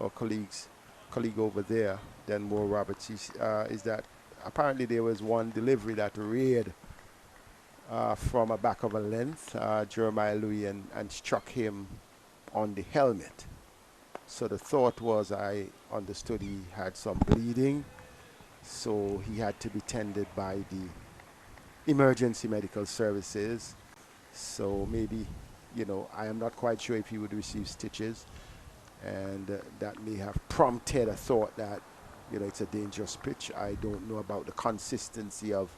our colleague over there, Denmore Roberts, is that apparently there was one delivery that reared from a back of a length, Jeremiah Louis, and struck him on the helmet. So the thought was, I understood he had some bleeding, so he had to be tended by the emergency medical services. So maybe, I am not quite sure if he would receive stitches, and that may have prompted a thought that, it's a dangerous pitch. I don't know about the consistency of,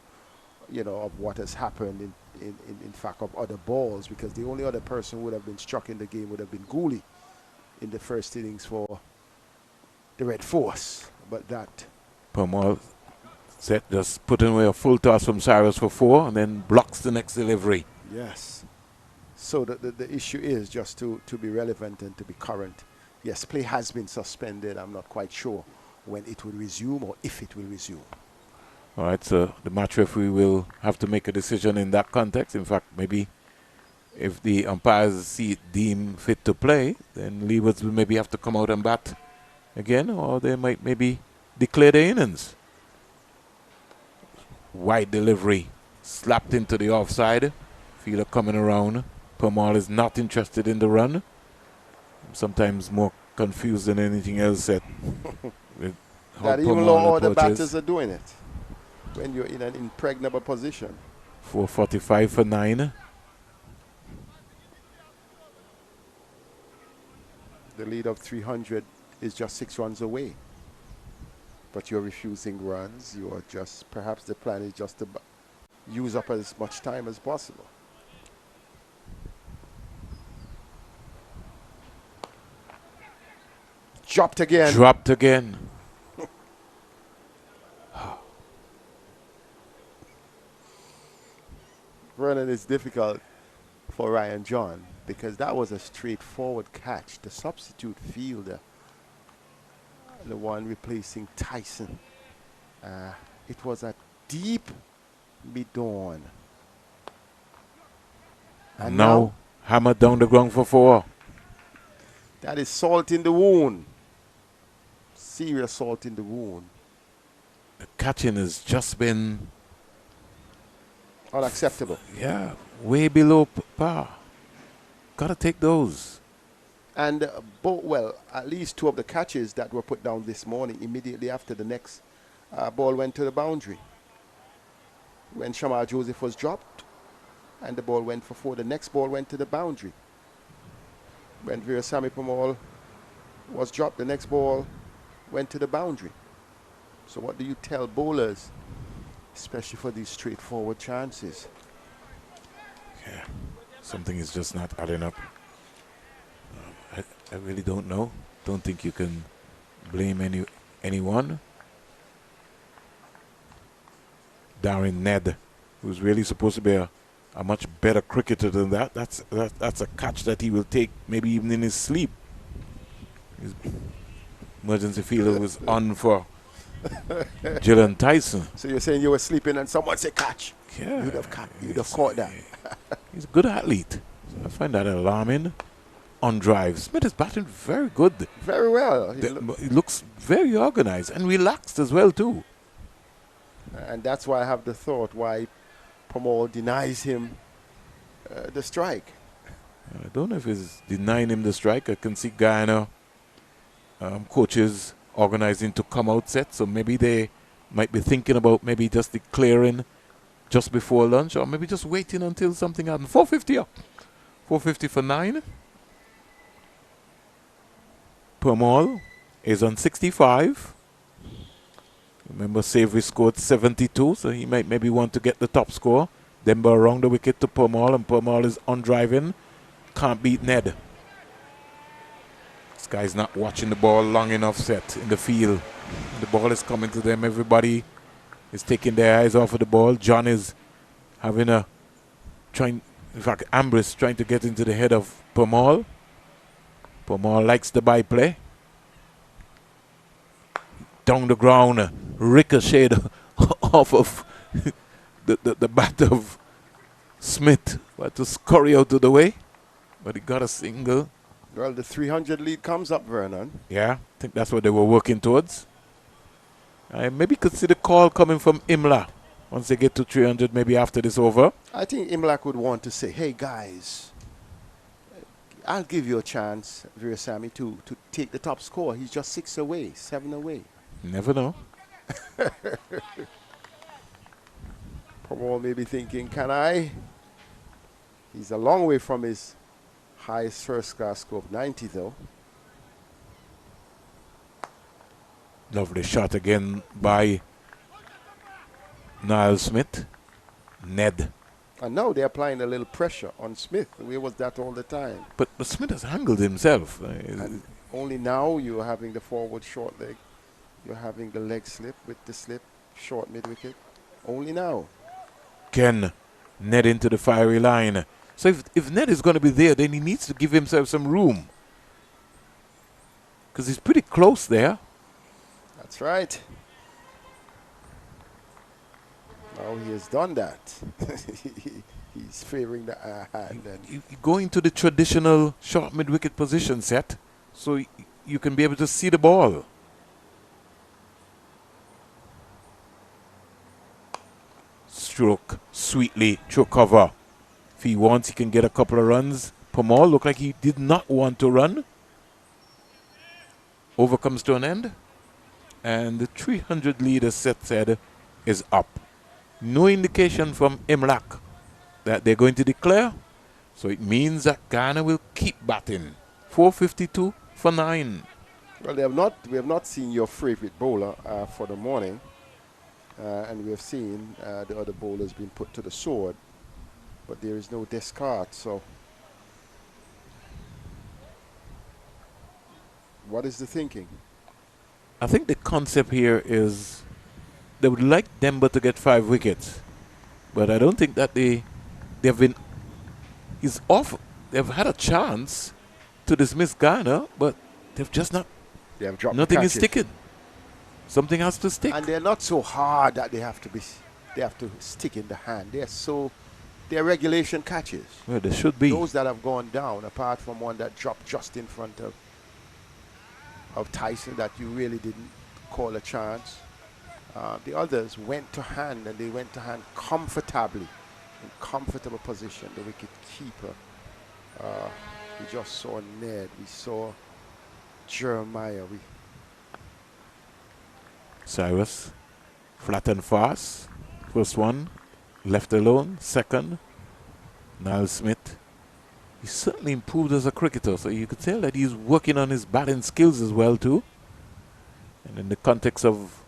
of what has happened in fact of other balls, because the only other person who would have been struck in the game would have been Gooley in the first innings for the Red Force. But that Pomol set just putting away a full toss from Cyrus for 4 and then blocks the next delivery. Yes. So the issue is just to be relevant and to be current. Yes, play has been suspended. I'm not quite sure when it will resume or if it will resume. All right, so the match referee will have to make a decision in that context. In fact, maybe if the umpires see it deem fit to play, then Leewards will maybe have to come out and bat again, or they might maybe declare the innings. Wide delivery, slapped into the offside. Fielder coming around. Pomol is not interested in the run. Sometimes more confused than anything else at how That even Pomol though all the approaches. batters are doing it when you're in an impregnable position. 4:45 for 9. The lead of 300 is just 6 runs away. But you're refusing runs. You are just, perhaps the plan is just to use up as much time as possible. Dropped again. Dropped again. Vernon, is difficult for Ryan John because that was a straightforward catch. The substitute fielder, the one replacing Tyson, it was a deep mid-on. And now hammered down the ground for 4. That is salt in the wound. Serious salt in the wound. The catching has just been, Unacceptable. yeah, way below par. Gotta take those. And well, at least 2 of the catches that were put down this morning immediately after the next ball went to the boundary. When Shamar Joseph was dropped and the ball went for 4, the next ball went to the boundary. When Virasamy Pomol was dropped, the next ball went to the boundary. So what do you tell bowlers, especially for these straightforward chances? Yeah, something is just not adding up. I really don't know. Don't think you can blame anyone. Darren Ned, who's really supposed to be a much better cricketer than that. That's a catch that he will take maybe even in his sleep. His emergency fielder was on for Gillen Tyson. So you're saying you were sleeping and someone said catch? Yeah, You'd have caught that. He's a good athlete. So I find that alarming. On drive, Smith is batting very good. Very well. He looks very organized and relaxed as well too. And that's why I have the thought why Pomol denies him the strike. I don't know if he's denying him the strike. I can see Guyana coaches organizing to come out set, so maybe they might be thinking about maybe just declaring just before lunch, or maybe just waiting until something happens. 450 up. 450 for 9. Pomol is on 65. Remember, Savory scored 72, so he might maybe want to get the top score. Denver around the wicket to Pomol, and Pomol is on driving. Can't beat Ned. This guy's not watching the ball long enough set in the field. The ball is coming to them. Everybody is taking their eyes off of the ball. John is having in fact, Ambrose trying to get into the head of Pomol. Pomol likes the byplay. Down the ground, ricocheted off of the bat of Smith. But to scurry out of the way. But he got a single. Well, the 300 lead comes up, Vernon. Yeah, I think that's what they were working towards. I maybe could see the call coming from Imla once they get to 300, maybe after this over. I think Imlak would want to say, hey, guys, I'll give you a chance, Virasamy, to take the top score. He's just 6 away, 7 away. Never know. Pomol may be thinking, can I? He's a long way from his highest first-class score of 90, though. Lovely shot again by Niall Smith. Ned. And now they're applying a little pressure on Smith. Where was that all the time? But Smith has angled himself. And only now you're having the forward short leg. You're having the leg slip with the slip, short mid-wicket. Only now. Ken Ned into the fiery line. So if Ned is going to be there, then he needs to give himself some room. Because he's pretty close there. That's right. Now he has done that. He's favoring the hand. And You go into the traditional short mid-wicket position set, so you can be able to see the ball. Stroke sweetly through cover. If he wants, he can get a couple of runs. Pomol looked like he did not want to run. Over comes to an end. And the 300 leader set said is up. No indication from Imlak that they're going to declare. So it means that Guyana will keep batting. 452 for 9. well, we have not seen your favorite bowler for the morning. And we have seen the other bowlers being put to the sword. But there is no discard, so what is the thinking? I think the concept here is they would like Demba to get 5 wickets. But I don't think that they've been... He's off. They've had a chance to dismiss Guyana, but they've just not... They have dropped Nothing is catches. sticking. Something has to stick. And they're not so hard that they have to stick in the hand. They're regulation catches. Well, they should be. Those that have gone down, apart from one that dropped just in front of Tyson that you really didn't call a chance. The others went to hand, and they went to hand comfortably, in comfortable position. The wicket keeper. We just saw Ned. We saw Jeremiah. Cyrus, flat and fast. First one, left alone. Second, Niall Smith. He certainly improved as a cricketer, so you could tell that he's working on his batting skills as well too. And in the context of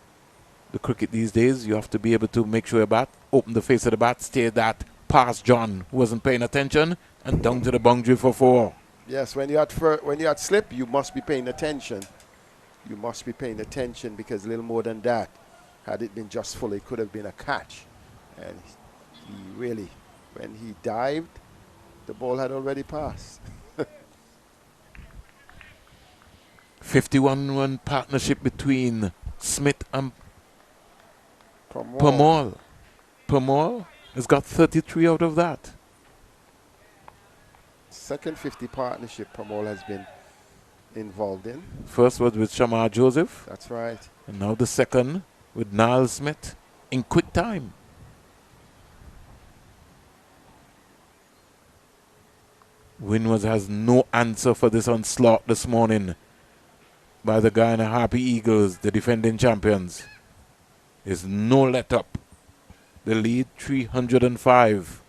the cricket these days, you have to be able to make sure your bat, open the face of the bat, stay that past John, who wasn't paying attention, and down to the boundary for 4. Yes, when you're at slip, you must be paying attention. You must be paying attention, because a little more than that, had it been just full, it could have been a catch. And he really, when he dived, the ball had already passed. 51-run partnership between Smith and Pomol. Pomol. Pomol has got 33 out of that. Second 50 partnership Pomol has been involved in. First was with Shamar Joseph, That's right. and now the second with Niall Smith in quick time. Windward has no answer for this onslaught this morning by the Guyana Harpy Eagles, the defending champions. There's no let up. The lead 305.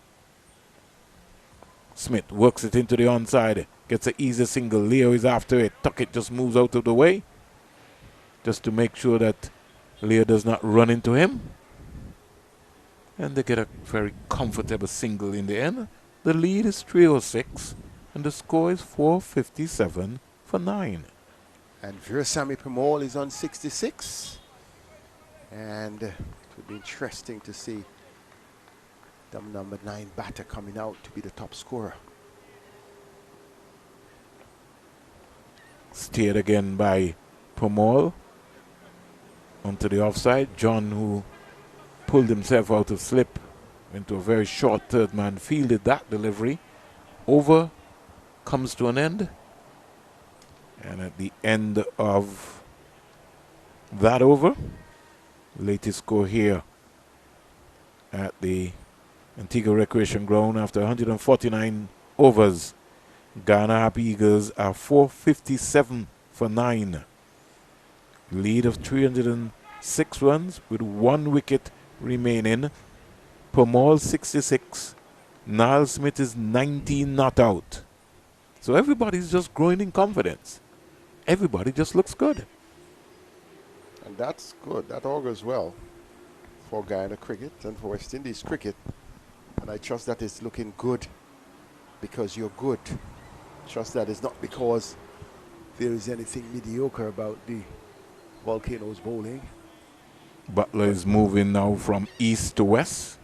Smith works it into the onside, gets an easy single. Leo is after it. Tuckett just moves out of the way just to make sure that Leo does not run into him. And they get a very comfortable single in the end. The lead is 306 and the score is 457 for 9. And Veersamy Pomol is on 66. And it would be interesting to see the number 9 batter coming out to be the top scorer. Steered again by Pomol onto the offside. John, who pulled himself out of slip, went to a very short third man, fielded that delivery. Over comes to an end. And at the end of that over, latest score here at the Antigua Recreation Ground after 149 overs, Guyana Happy Eagles are 457 for 9. Lead of 306 runs with 1 wicket remaining. Pomol 66. Niall Smith is 19 not out. So everybody's just growing in confidence. Everybody just looks good. And that's good. That augurs well for Guyana cricket and for West Indies cricket. And I trust that it's looking good because you're good. Trust that it's not because there is anything mediocre about the Volcanoes bowling. Butler is moving now from east to west.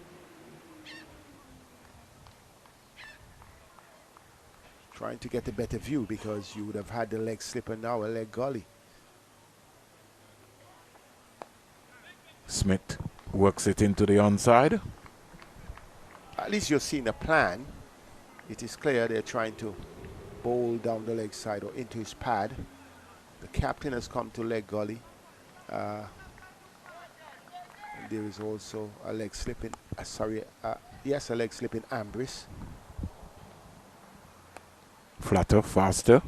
Trying to get a better view because you would have had the leg slip and now a leg gully. Smith works it into the onside. At least you're seeing a plan. It is clear they're trying to bowl down the leg side or into his pad. The captain has come to leg gully. There is also a leg slip in, yes, a leg slip in Ambris. Flatter, faster.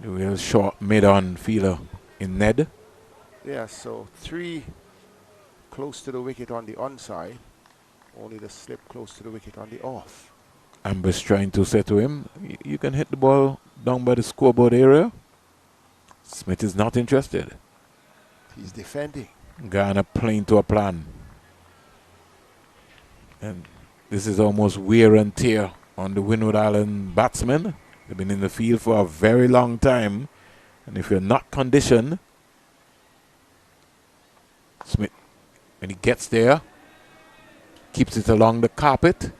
The real short mid-on feeler in Ned. Yeah, so 3 close to the wicket on the onside. Only the slip close to the wicket on the off. Ambris trying to say to him, you can hit the ball down by the scoreboard area. Smith is not interested. He's defending. Guyana playing to a plan. And this is almost wear and tear on the Windward Island batsmen. They've been in the field for a very long time. And if you're not conditioned, Smith, when he gets there, keeps it along the carpet.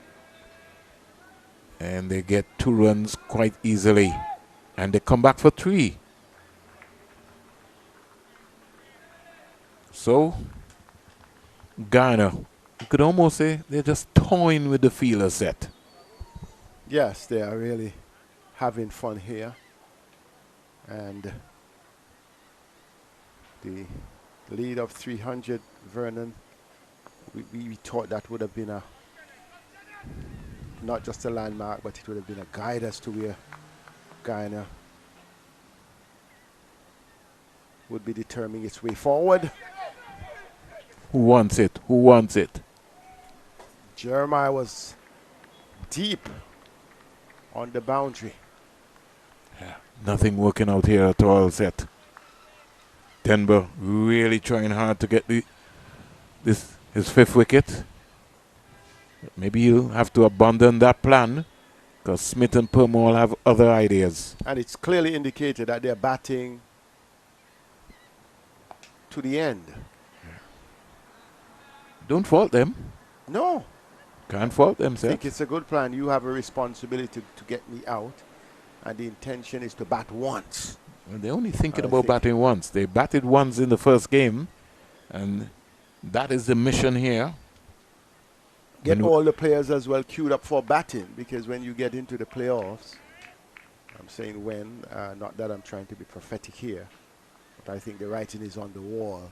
And they get 2 runs quite easily. And they come back for 3. So, Guyana, you could almost say they're just toying with the fielder set. Yes, they are really having fun here. And the lead of 300, Vernon, we thought that would have been a, not just a landmark, but it would have been a guide as to where Guyana would be determining its way forward. Who wants it? Who wants it? Jeremiah was deep on the boundary. Yeah, nothing working out here at all, Set. Denver really trying hard to get his 5th wicket. Maybe he'll have to abandon that plan because Smith and Pomol have other ideas. And it's clearly indicated that they're batting to the end. Don't fault them. No. Can't fault them, I Seth. think it's a good plan. You have a responsibility to get me out. And the intention is to bat once. Well, they're only thinking about batting once. They batted once in the first game. And that is the mission here. Get all the players as well queued up for batting. Because when you get into the playoffs, I'm saying when, not that I'm trying to be prophetic here, but I think the writing is on the wall.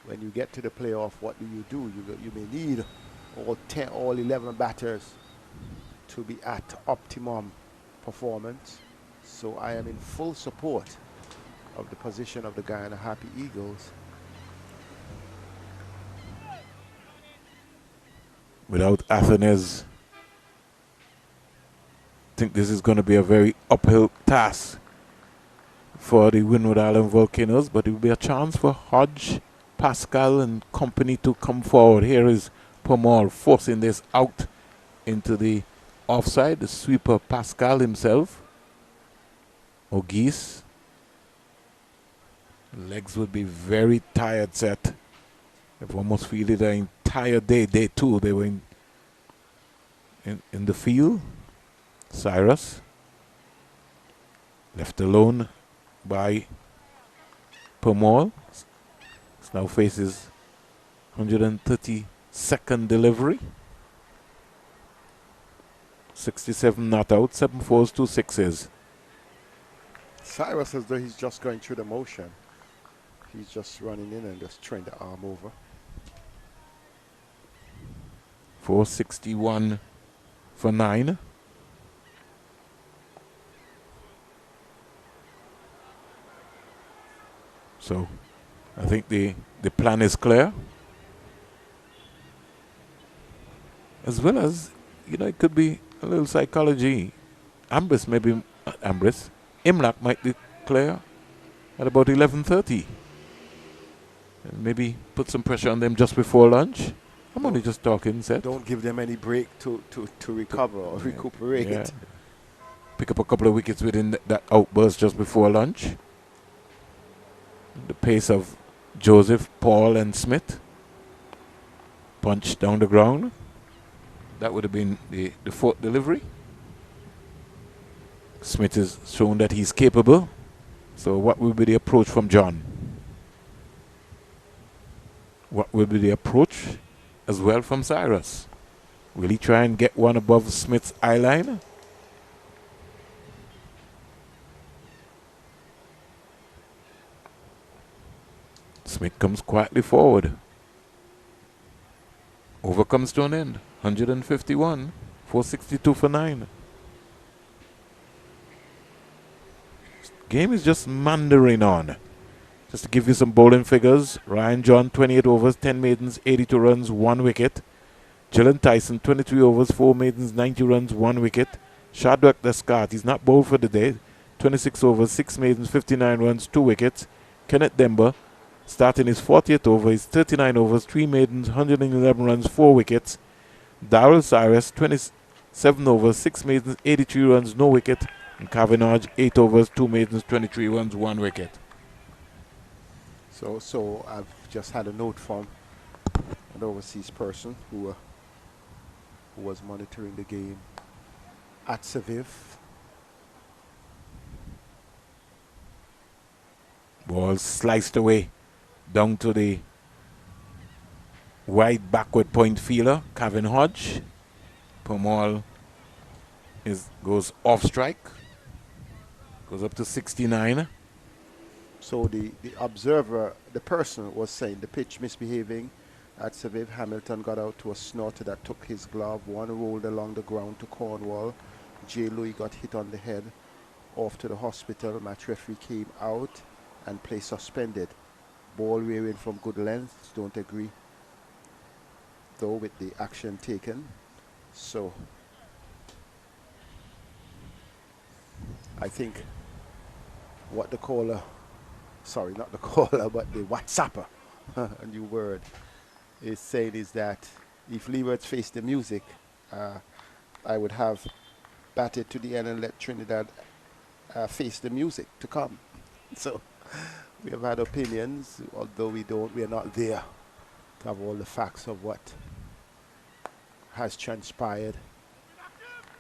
When you get to the playoff, what do? You may need all 11 batters to be at optimum performance. So I am in full support of the position of the Guyana Happy Eagles. Without Athens, I think this is going to be a very uphill task for the Windward Island Volcanoes, but it will be a chance for Hodge, Pascal and company to come forward. Here is Pomol forcing this out into the offside. The sweeper Pascal himself. O'Geese. Legs would be very tired, Set. They've almost fielded the entire day. Day 2 they were in the field. Cyrus. Left alone by Pomol. Now faces 132nd delivery. 67 not out, 7 fours, 2 sixes. Cyrus, as though he's just going through the motion. He's just running in and just throwing the arm over. 461 for 9. So I think the plan is clear. As well as, it could be a little psychology. Imlach might declare at about 11:30. And maybe put some pressure on them just before lunch. I'm only just talking, Seth. Don't give them any break to recover or recuperate. Yeah. Pick up a couple of wickets within that outburst just before lunch. The pace of Joseph, Paul and Smith. Punch down the ground. That would have been the 4th delivery. Smith has shown that he's capable. So what will be the approach from John? What will be the approach as well from Cyrus? Will he try and get one above Smith's eye line? Smith comes quietly forward. Over comes to an end. 151. 462 for 9. Game is just meandering on. Just to give you some bowling figures. Ryan John, 28 overs, 10 maidens, 82 runs, 1 wicket. Gillen Tyson, 23 overs, 4 maidens, 90 runs, 1 wicket. Shadwak Descart, he's not bowled for the day. 26 overs, 6 maidens, 59 runs, 2 wickets. Kenneth Demba, starting his 40th over, his 39 overs, 3 maidens, 111 runs, 4 wickets. Darrell Cyrus, 27 overs, 6 maidens, 83 runs, no wicket. And Cavenagh, 8 overs, 2 maidens, 23 runs, 1 wicket. So I've just had a note from an overseas person who was monitoring the game at Seviv. Ball sliced away down to the wide backward point fielder, Cavenagh. Pomol goes off strike. Goes up to 69. So the observer, the person was saying the pitch misbehaving at Seviv. Hamilton got out to a snorter that took his glove. One rolled along the ground to Cornwall. J. Louis got hit on the head. Off to the hospital. Match referee came out and play suspended. Ball rearing from good length. Don't agree though with the action taken. So I think what the caller, sorry, not the caller, but the WhatsApper, a new word, is saying is that if Leewards faced the music, I would have batted to the end and let Trinidad face the music to come. So we have had opinions, although we are not there to have all the facts of what has transpired.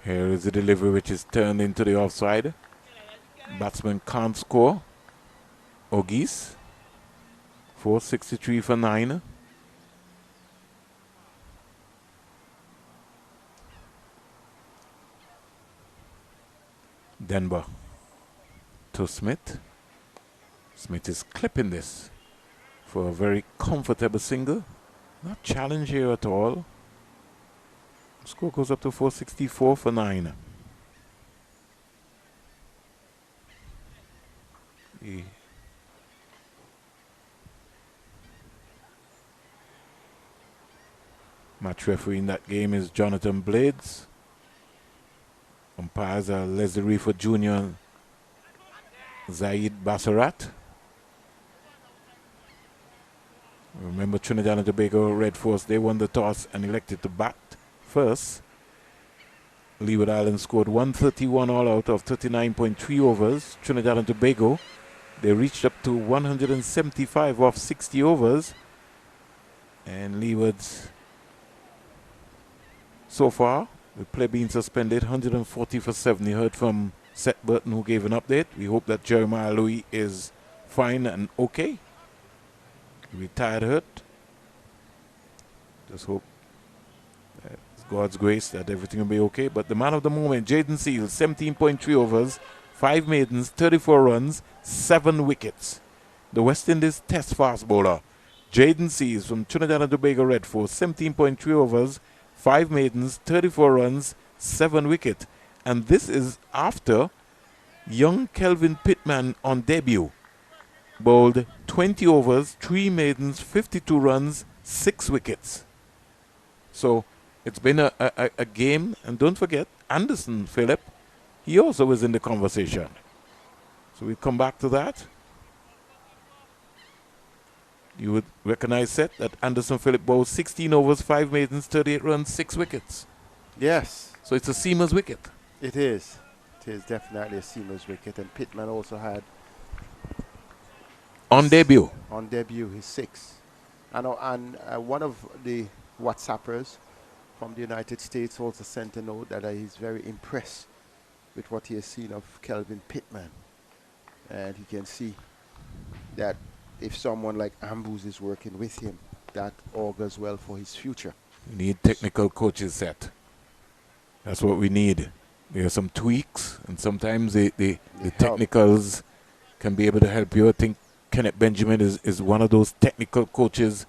Here is the delivery which is turned into the offside. Batsman can't score. Ogis, 463 for 9. Denver to Smith. Smith is clipping this for a very comfortable single. Not challenge here at all. Score goes up to 464 for 9. The match referee in that game is Jonathan Blades. Umpires are Leslie Reefer Jr. and Zaid Bassarat. Remember, Trinidad and Tobago Red Force, they won the toss and elected to bat first. Leeward Islands scored 131 all out of 39.3 overs. Trinidad and Tobago, they reached up to 175 off 60 overs. And Leeward's, so far, the play being suspended, 140 for 7. You heard from Seth Burton, who gave an update. We hope that Jeremiah Louis is fine and okay. Retired hurt. Just hope it's God's grace that everything will be okay. But the man of the moment, Jaden Seals, 17.3 overs, 5 maidens, 34 runs, 7 wickets. The West Indies test fast bowler, Jaden Seals from Trinidad and Tobago Red Force, 17.3 overs, 5 maidens, 34 runs, 7 wicket. And this is after young Kelvin Pittman on debut bowled 20 overs, 3 maidens, 52 runs, 6 wickets. So it's been a game. And don't forget, Anderson Phillip, he also was in the conversation. So we come back to that. You would recognize, Seth, that Anderson Phillip bowled 16 overs, 5 maidens, 38 runs, 6 wickets. Yes. So it's a seamer's wicket. It is. It is definitely a seamer's wicket. And Pittman also had on debut, his 6. And one of the WhatsAppers from the United States also sent a note that he's very impressed with what he has seen of Kelvin Pittman. And he can see that if someone like Ambrose is working with him, that augurs well for his future. We need technical coaches set. That's what we need. There are some tweaks, and sometimes the technicals can be able to help you. I think Kenneth Benjamin is one of those technical coaches,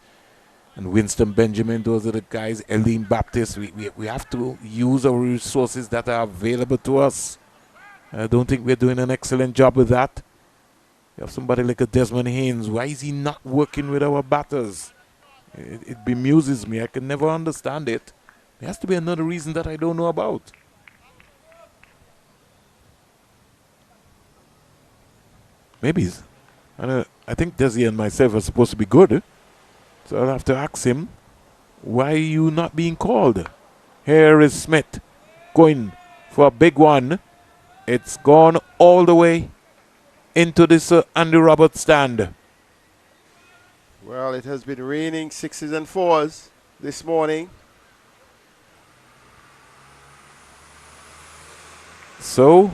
and Winston Benjamin, those are the guys. Eileen Baptist, we have to use our resources that are available to us. I don't think we're doing an excellent job with that. You have somebody like a Desmond Haynes. Why is he not working with our batters? It bemuses me. I can never understand it. There has to be another reason that I don't know about. Maybe. I think Desi and myself are supposed to be good. So I'll have to ask him, why are you not being called? Here is Smith going for a big one. It's gone all the way into this Andy Roberts stand. Well, it has been raining 6s and 4s this morning. So,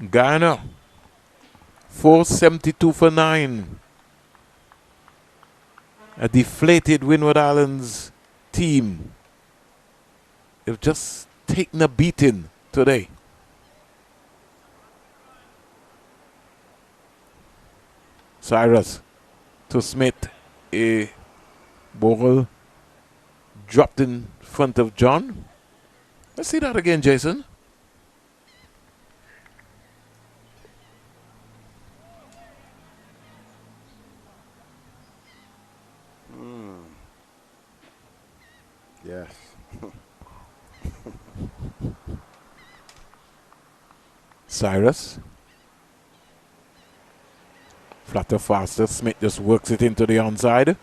Guyana, 472 for 9. A deflated Windward Islands team. They've just taken a beating today. Cyrus to Smith. A ball dropped in front of John. Let's see that again, Jason. Yes. Cyrus. Flatter faster. Smith just works it into the onside.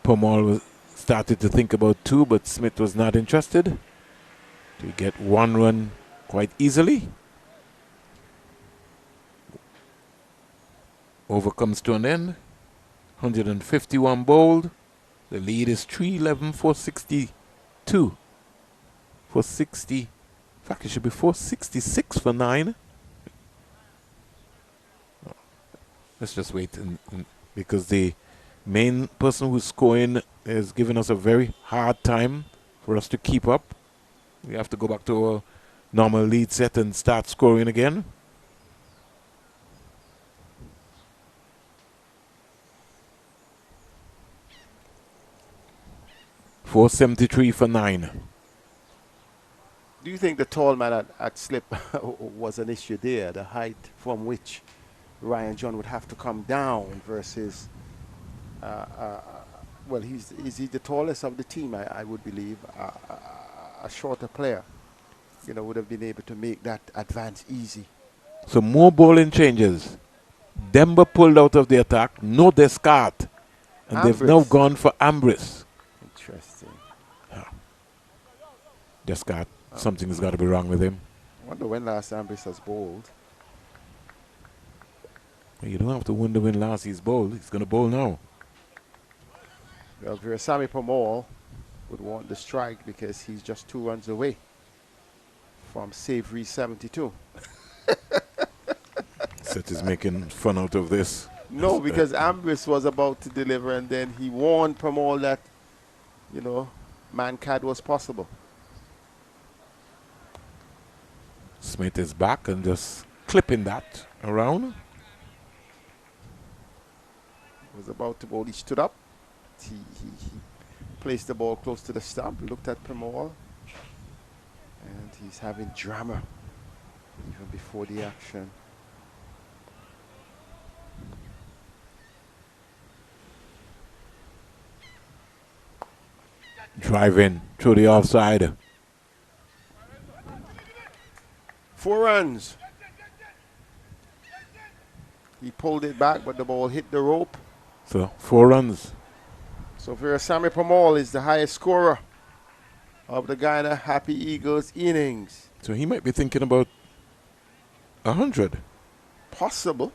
Pomol started to think about 2, but Smith was not interested. To get 1 run quite easily. Over comes to an end. 151 bowled. The lead is 311 for 62. For 60. In fact, it should be 466 for 9. Let's just wait because the main person who's scoring is giving us a very hard time for us to keep up. We have to go back to our normal lead set and start scoring again. .473 for 9. Do you think the tall man at slip was an issue there, the height from which Ryan John would have to come down versus, well, is he the tallest of the team, I would believe. A shorter player, would have been able to make that advance easy. So more bowling changes. Denver pulled out of the attack, no Descartes. And they've now gone for Ambrose. Interesting. Yeah. Descartes, something's got to be wrong with him. I wonder when last Ambrose has bowled. You don't have to wonder when last he's bowled. He's going to bowl now. Well, Virasamy Pomol would want the strike because he's just 2 runs away from Savory 72. Seth is making fun out of this. No, because Ambrose was about to deliver and then he warned Pomol that, Mancad was possible. Smith is back and just clipping that around. Was about to bowl. He stood up. He placed the ball close to the stump, looked at Pomol, and he's having drama even before the action. Drive in through the offside. 4 runs. He pulled it back, but the ball hit the rope. So 4 runs. So Virasamy Pomol is the highest scorer of the Guyana Happy Eagles innings. So he might be thinking about 100. Possible.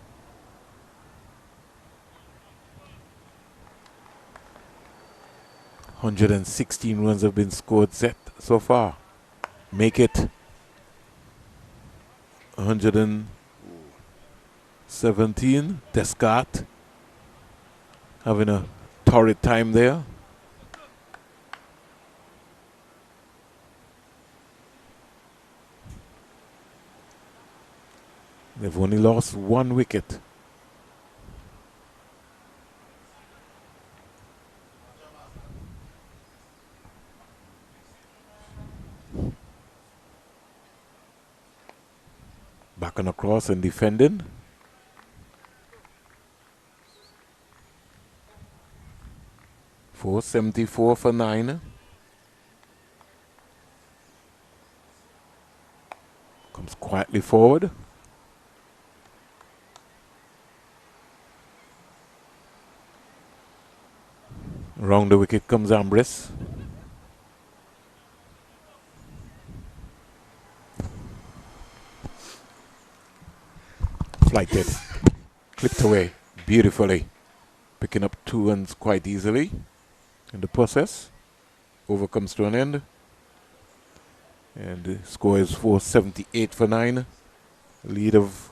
.116 runs have been scored set so far. make it 117. Descartes having a torrid time there. They've only lost 1 wicket. Back and across and defending. .474 for 9. Comes quietly forward. Around the wicket comes Ambrose. Flighted. Clipped away beautifully. Picking up 2 runs quite easily in the process. Over comes to an end. And the score is 478 for 9. A lead of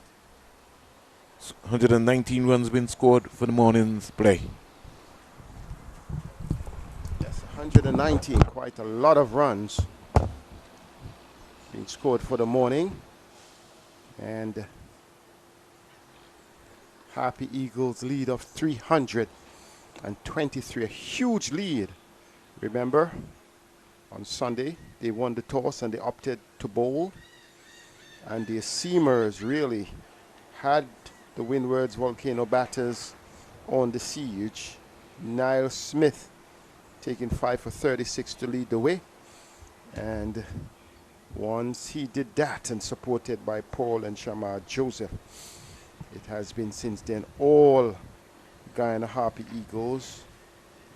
119 runs been scored for the morning's play. 119, quite a lot of runs being scored for the morning. And Happy Eagles lead of 323, a huge lead. Remember, on Sunday, they won the toss and they opted to bowl. And the seamers really had the Windward's Volcano batters on the siege. Niall Smith taking 5 for 36 to lead the way. And once he did that, and supported by Paul and Shamar Joseph, it has been since then all Guyana Harpy Eagles,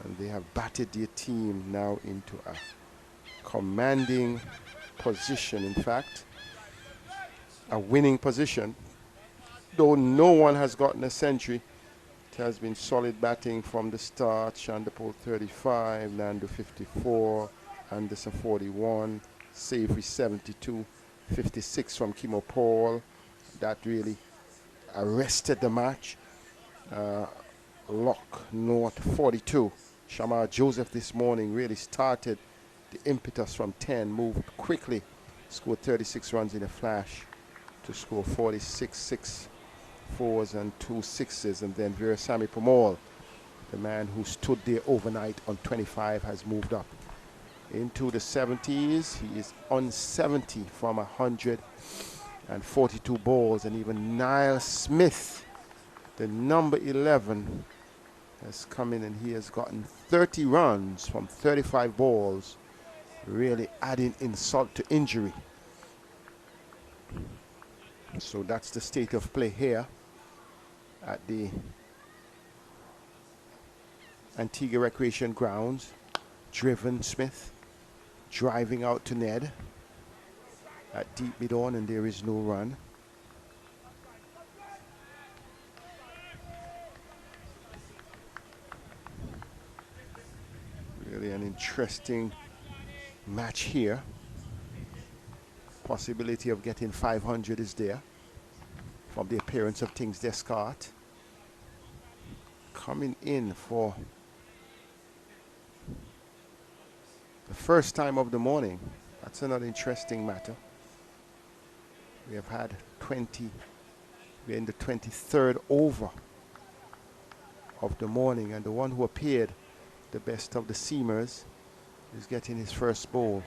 and they have batted their team now into a commanding position. In fact, a winning position. Though no one has gotten a century, it has been solid batting from the start. Shandapol 35, Nando 54, Anderson 41, Savory 72, 56 from Kimo Paul. That really arrested the match. Lock North 42. Shamar Joseph this morning really started the impetus from 10, moved quickly, scored 36 runs in a flash to score 46, 6 fours and 2 sixes. And then Virasamy Pomol, the man who stood there overnight on 25, has moved up into the 70s. He is on 70 from 142 balls. And even Niall Smith, the number 11, has come in and he has gotten 30 runs from 35 balls, really adding insult to injury. So that's the state of play here at the Antigua Recreation Grounds. Driven Smith driving out to Ned at deep mid-on, and there is no run. Really an interesting match here. Possibility of getting 500 is there from the appearance of Things Descartes. Coming in for the first time of the morning. That's another interesting matter. We have had 20, we're in the 23rd over of the morning, and the one who appeared the best of the seamers is getting his first ball.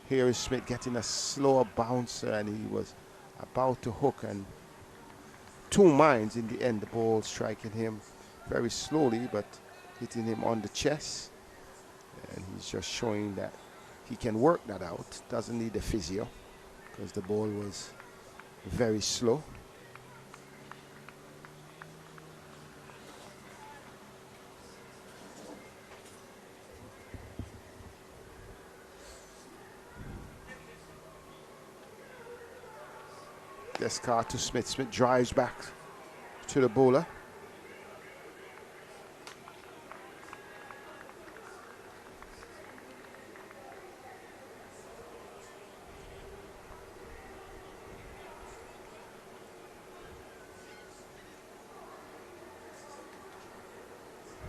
Here is Smith getting a slower bouncer, and he was about to hook, and 2 minds in the end. The ball striking him very slowly, but hitting him on the chest. And he's just showing that he can work that out. Doesn't need a physio, because the ball was very slow. Descartes to Smith. Smith drives back to the bowler.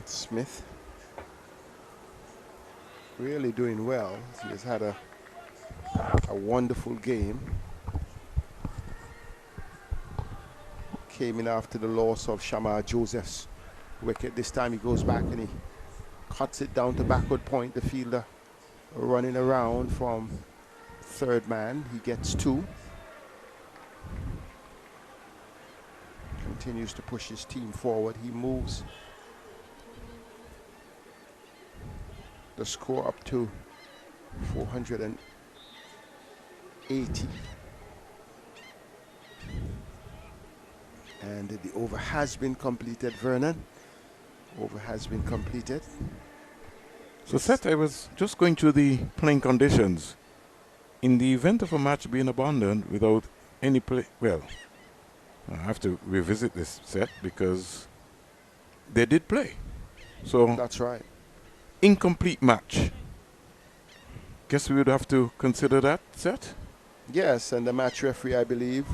Smith really doing well. He has had a wonderful game. Came in after the loss of Shamar Joseph's wicket. This time he goes back and he cuts it down to backward point. The fielder running around from third man. He gets 2. Continues to push his team forward. He moves the score up to 480. And the over has been completed, Vernon. Over has been completed. So, Seth, I was just going through the playing conditions. In the event of a match being abandoned without any play, well, I have to revisit this set because they did play. So that's right. Incomplete match. Guess we would have to consider that set? Yes, and the match referee, I believe,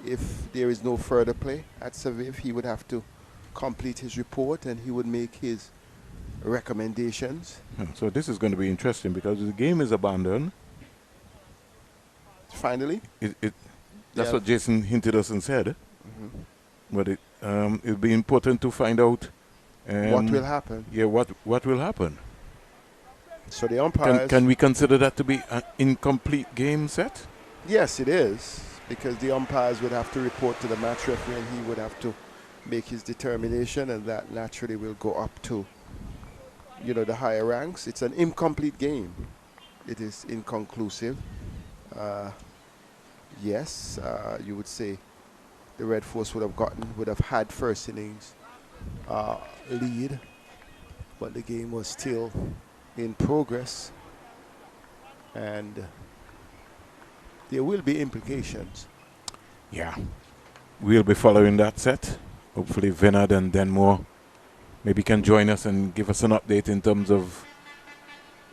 if there is no further play at Saviv, he would have to complete his report and he would make his recommendations. So this is going to be interesting because the game is abandoned. Finally? That's what Jason hinted us and said. But it'll be important to find out what will happen. Yeah, what will happen. So the umpires... Can we consider that to be an incomplete game set? Yes, it is, because the umpires would have to report to the match referee and he would have to make his determination, and that naturally will go up to, you know, the higher ranks. It's an incomplete game. It is inconclusive. Yes, you would say the Red Force would have had first innings lead, but the game was still in progress, and there will be implications. Yeah, we'll be following that set. Hopefully Vinod and Denmore maybe can join us and give us an update in terms of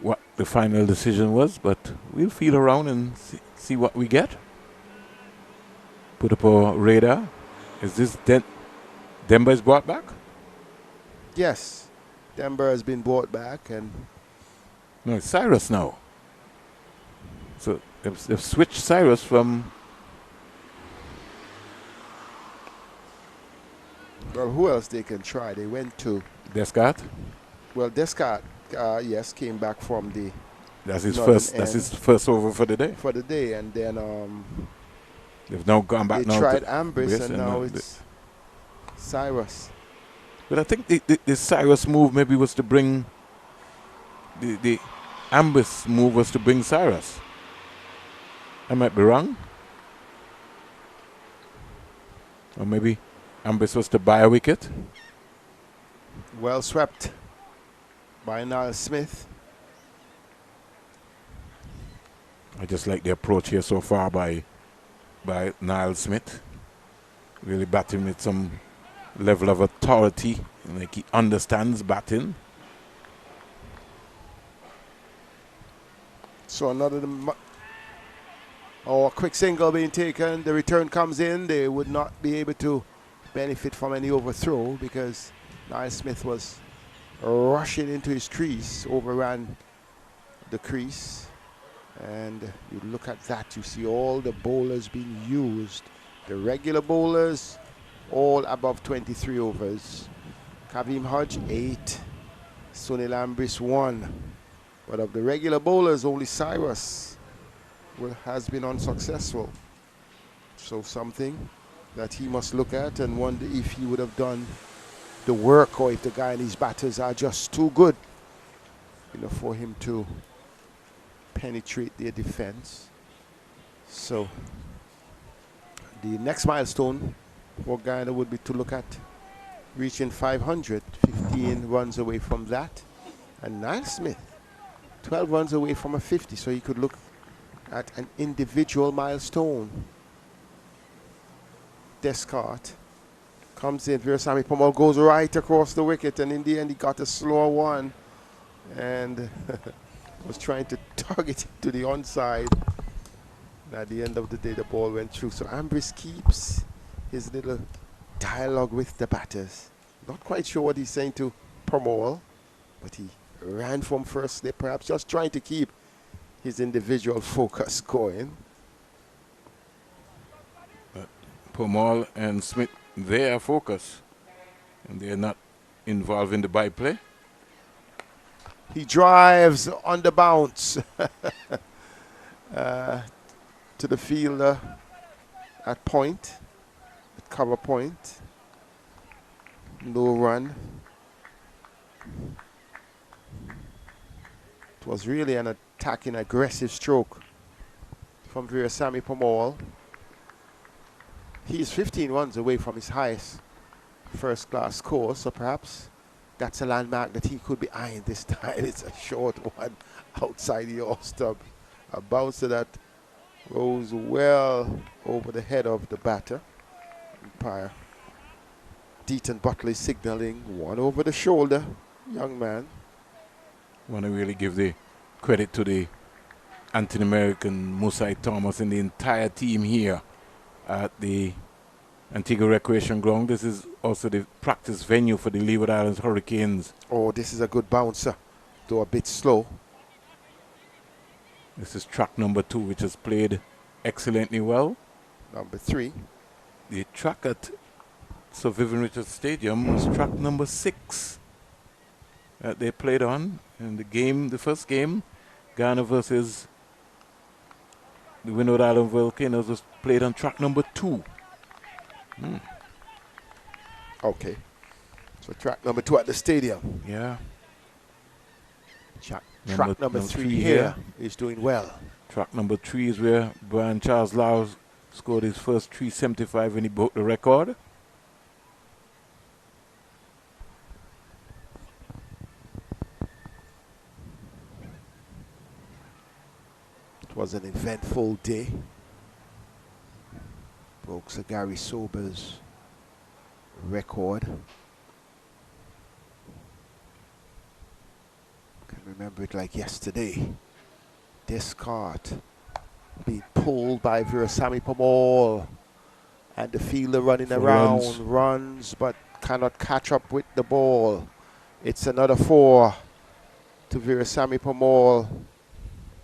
what the final decision was, but we'll feel around and see what we get. Put up our radar. Is this Denver is brought back? Yes, Denver has been brought back, and no, it's Cyrus now. So they've switched Cyrus from... Well, who else they can try? They went to... Descartes? Well, Descartes, yes, came back from the... That's his first over for the day. For the day, and then... they've now gone back now. They tried Ambris, and now it's Cyrus. But I think the Cyrus move maybe was to bring... The Ambris move was to bring Cyrus. I might be wrong. Or maybe Ambris was to buy a wicket. Well swept by Niall Smith. I just like the approach here so far by Niall Smith. Really batting with some level of authority. Like he understands batting. So another... a quick single being taken. The return comes in. They would not be able to benefit from any overthrow because Niall Smith was rushing into his crease, overran the crease. And you look at that, you see all the bowlers being used. The regular bowlers, all above 23 overs. Kavim Hodge, 8. Sunil Ambris, 1. But of the regular bowlers, only Cyrus has been unsuccessful. So something that he must look at and wonder if he would have done the work, or if the Guyanese batters are just too good, you know, for him to penetrate their defense. So the next milestone for Guyana would be to look at reaching 500, 15 runs away from that. And Niall Smith, 12 runs away from a 50, so he could look at an individual milestone. Descartes comes in. Moti and Pomol goes right across the wicket, and in the end he got a slower one and was trying to target it to the onside. And at the end of the day, the ball went through. So Ambris keeps his little dialogue with the batters. Not quite sure what he's saying to Pomol, but he ran from first slip, perhaps just trying to keep his individual focus going. But Pomol and Smith, they are focused, and they are not involved in the byplay. He drives on the bounce to the fielder at point, at cover point. No run. It was really an attacking, aggressive stroke from Virasamy Pomol. He's 15 runs away from his highest first-class score, so perhaps that's a landmark that he could be eyeing this time. It's a short one outside the off-stub. A bouncer that rose well over the head of the batter. Umpire Deaton Butley signaling one over the shoulder, young man. Want to really give the credit to the Anti-American Musai Thomas and the entire team here at the Antigua Recreation Ground. This is also the practice venue for the Leeward Islands Hurricanes. Oh, this is a good bouncer, though a bit slow. This is track number 2, which has played excellently well. Number 3. The track at Sir Vivian Richards Stadium was track number 6 that they played on. And the game, the first game, Guyana versus the Windward Island Volcanoes, was played on track number 2. Okay. So track number 2 at the stadium. Yeah. Track number 3 here is doing well. Track number 3 is where Brian Charles Lau scored his first 375 when he broke the record. It was an eventful day. Broke Sir Gary Sober's record. Can remember it like yesterday. This cart being pulled by Virasamy Pomol, and the fielder running around, runs but cannot catch up with the ball. It's another 4 to Virasamy Pomol.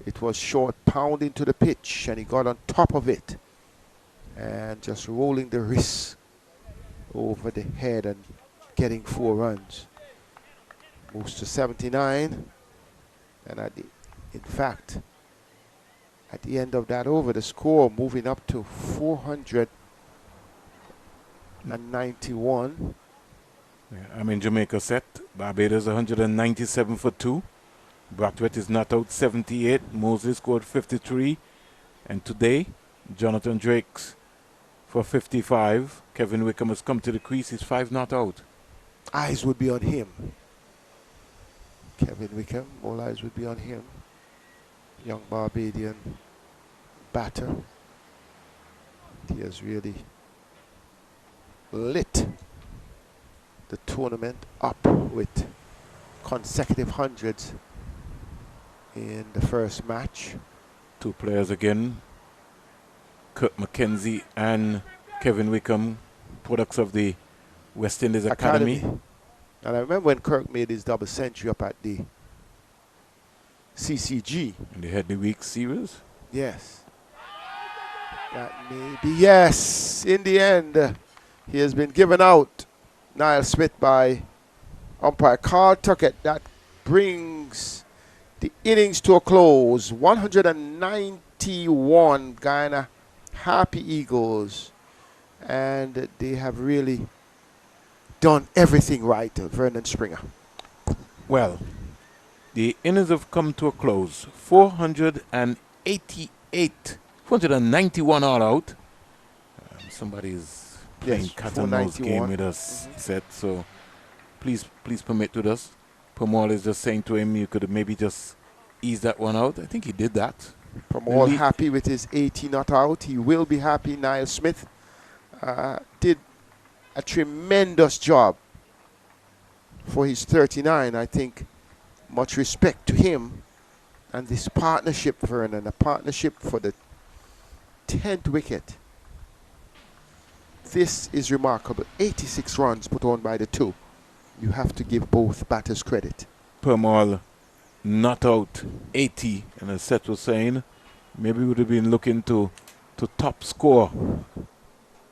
It was short, pounding to the pitch, and he got on top of it and just rolling the wrist over the head and getting 4 runs. Moves to 79, and in fact, at the end of that over, the score moving up to 491. Yeah, I'm in Jamaica set. Barbados 197 for 2. Brathwaite is not out 78. Mosley scored 53. And today, Jonathan Drakes for 55. Kevin Wickham has come to the crease. He's 5 not out. Eyes would be on him. Kevin Wickham, all eyes would be on him. Young Barbadian batter. He has really lit the tournament up with consecutive hundreds in the first match. 2 players again, Kirk McKenzie and Kevin Wickham, products of the West Indies Academy. And I remember when Kirk made his double century up at the CCG. And they had the week series. Yes. That may be, yes. In the end, he has been given out, Niall Smith, by umpire Carl Tuckett. That brings the innings to a close. 191 Guyana Happy Eagles. And they have really done everything right, Vernon Springer. Well, the innings have come to a close. 491 all out. Somebody's playing cat and mouse game with us, said. So please permit to us. Pomol is just saying to him, you could maybe just ease that one out. I think he did that. Pomol happy with his 80 not out. He will be happy. Niall Smith did a tremendous job for his 39. I think much respect to him and this partnership, Vernon, a partnership for the 10th wicket. This is remarkable. 86 runs put on by the 2. You have to give both batters credit. Pomol not out 80, and as Seth was saying, maybe we would have been looking to top score.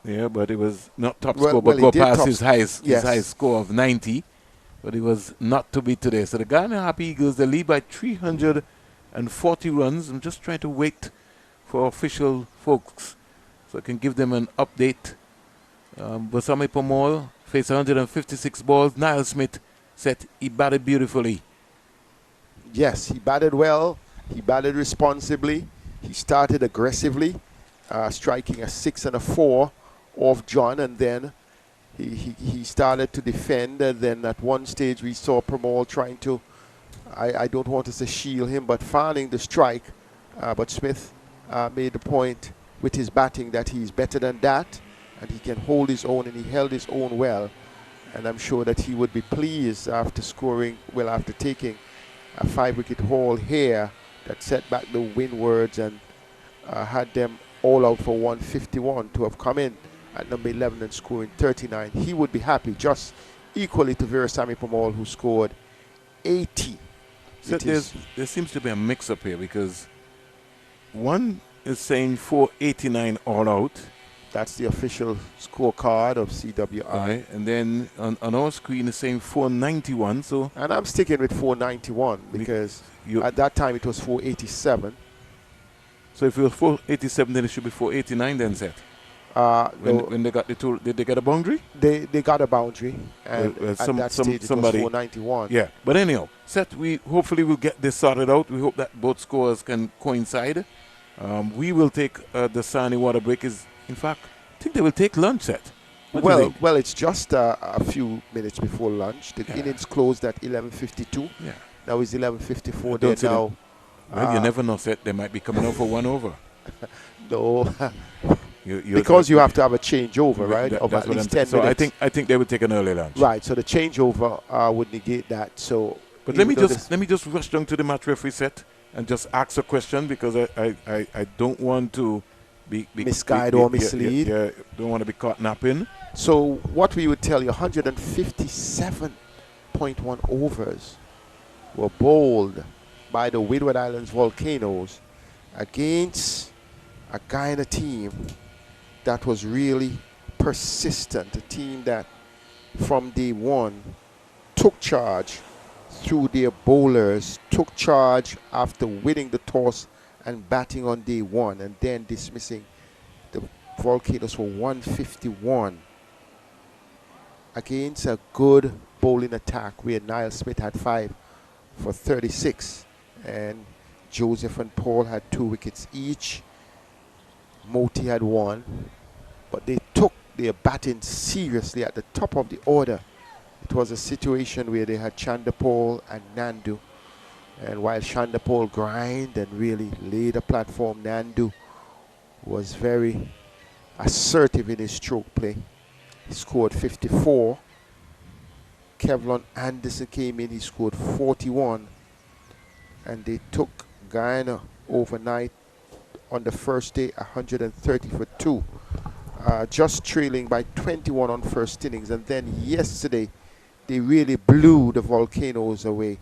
Yeah, but it was not top score, but go past his highest score of 90. But it was not to be today. So the Guyana Happy Eagles, they lead by 340 runs. I'm just trying to wait for official folks so I can give them an update. Basami Pomol faced 156 balls. Niall Smith said he batted beautifully. Yes, he batted well. He batted responsibly. He started aggressively, striking a 6 and a 4 off John, and then he started to defend. And then at one stage we saw Pomol trying to, I don't want to say shield him, but fanning the strike. But Smith made the point with his batting that he's better than that, and he can hold his own, and he held his own well. And I'm sure that he would be pleased after scoring, well, after taking a 5-wicket haul here that set back the Windwards and had them all out for 151 to have come in at number 11 and scoring 39. He would be happy, just equally to Virasamy Pomol, who scored 80. So there seems to be a mix-up here, because one is saying 489 all out. That's the official scorecard of CWI. Right. And then on our screen is saying 491. So, and I'm sticking with 491 because at that time it was 487. So if it was 487, then it should be 489 then, Seth. When they got the tool, did they get a boundary? They got a boundary, and at that stage somebody, it was 491. Yeah, but anyhow, Seth, we hopefully will get this sorted out. We hope that both scores can coincide. We will take the Sani water break. In fact, I think they will take lunch, Seth. Well, it's just a few minutes before lunch. The innings closed at 11:52. Yeah. Now it's 11:54. They're now. Well, you never know, Seth. They might be coming out for 1 over. No. Because you have to have a changeover, right? Of at least 10 minutes. So I think they would take an early lunch. Right. So the changeover would negate that. So, but let me just rush down to the match referee set and just ask a question, because I don't want to be misguide or mislead. Don't want to be caught napping. So what we would tell you, 157.1 overs were bowled by the Windward Islands Volcanoes against a Guyana team that was really persistent, a team that from day one took charge through their bowlers, took charge after winning the toss and batting on day one, and then dismissing the Volcanoes for 151 against a good bowling attack where Niall Smith had 5 for 36 and Joseph and Paul had 2 wickets each. Moti had 1, but they took their batting seriously at the top of the order. It was a situation where they had Chandapol and Nandu, and while Chandapol grind and really laid a platform, Nandu was very assertive in his stroke play. He scored 54. Kevlon Anderson came in, he scored 41, and they took Guyana overnight on the first day 130 for 2, just trailing by 21 on first innings. And then yesterday they really blew the Volcanoes away,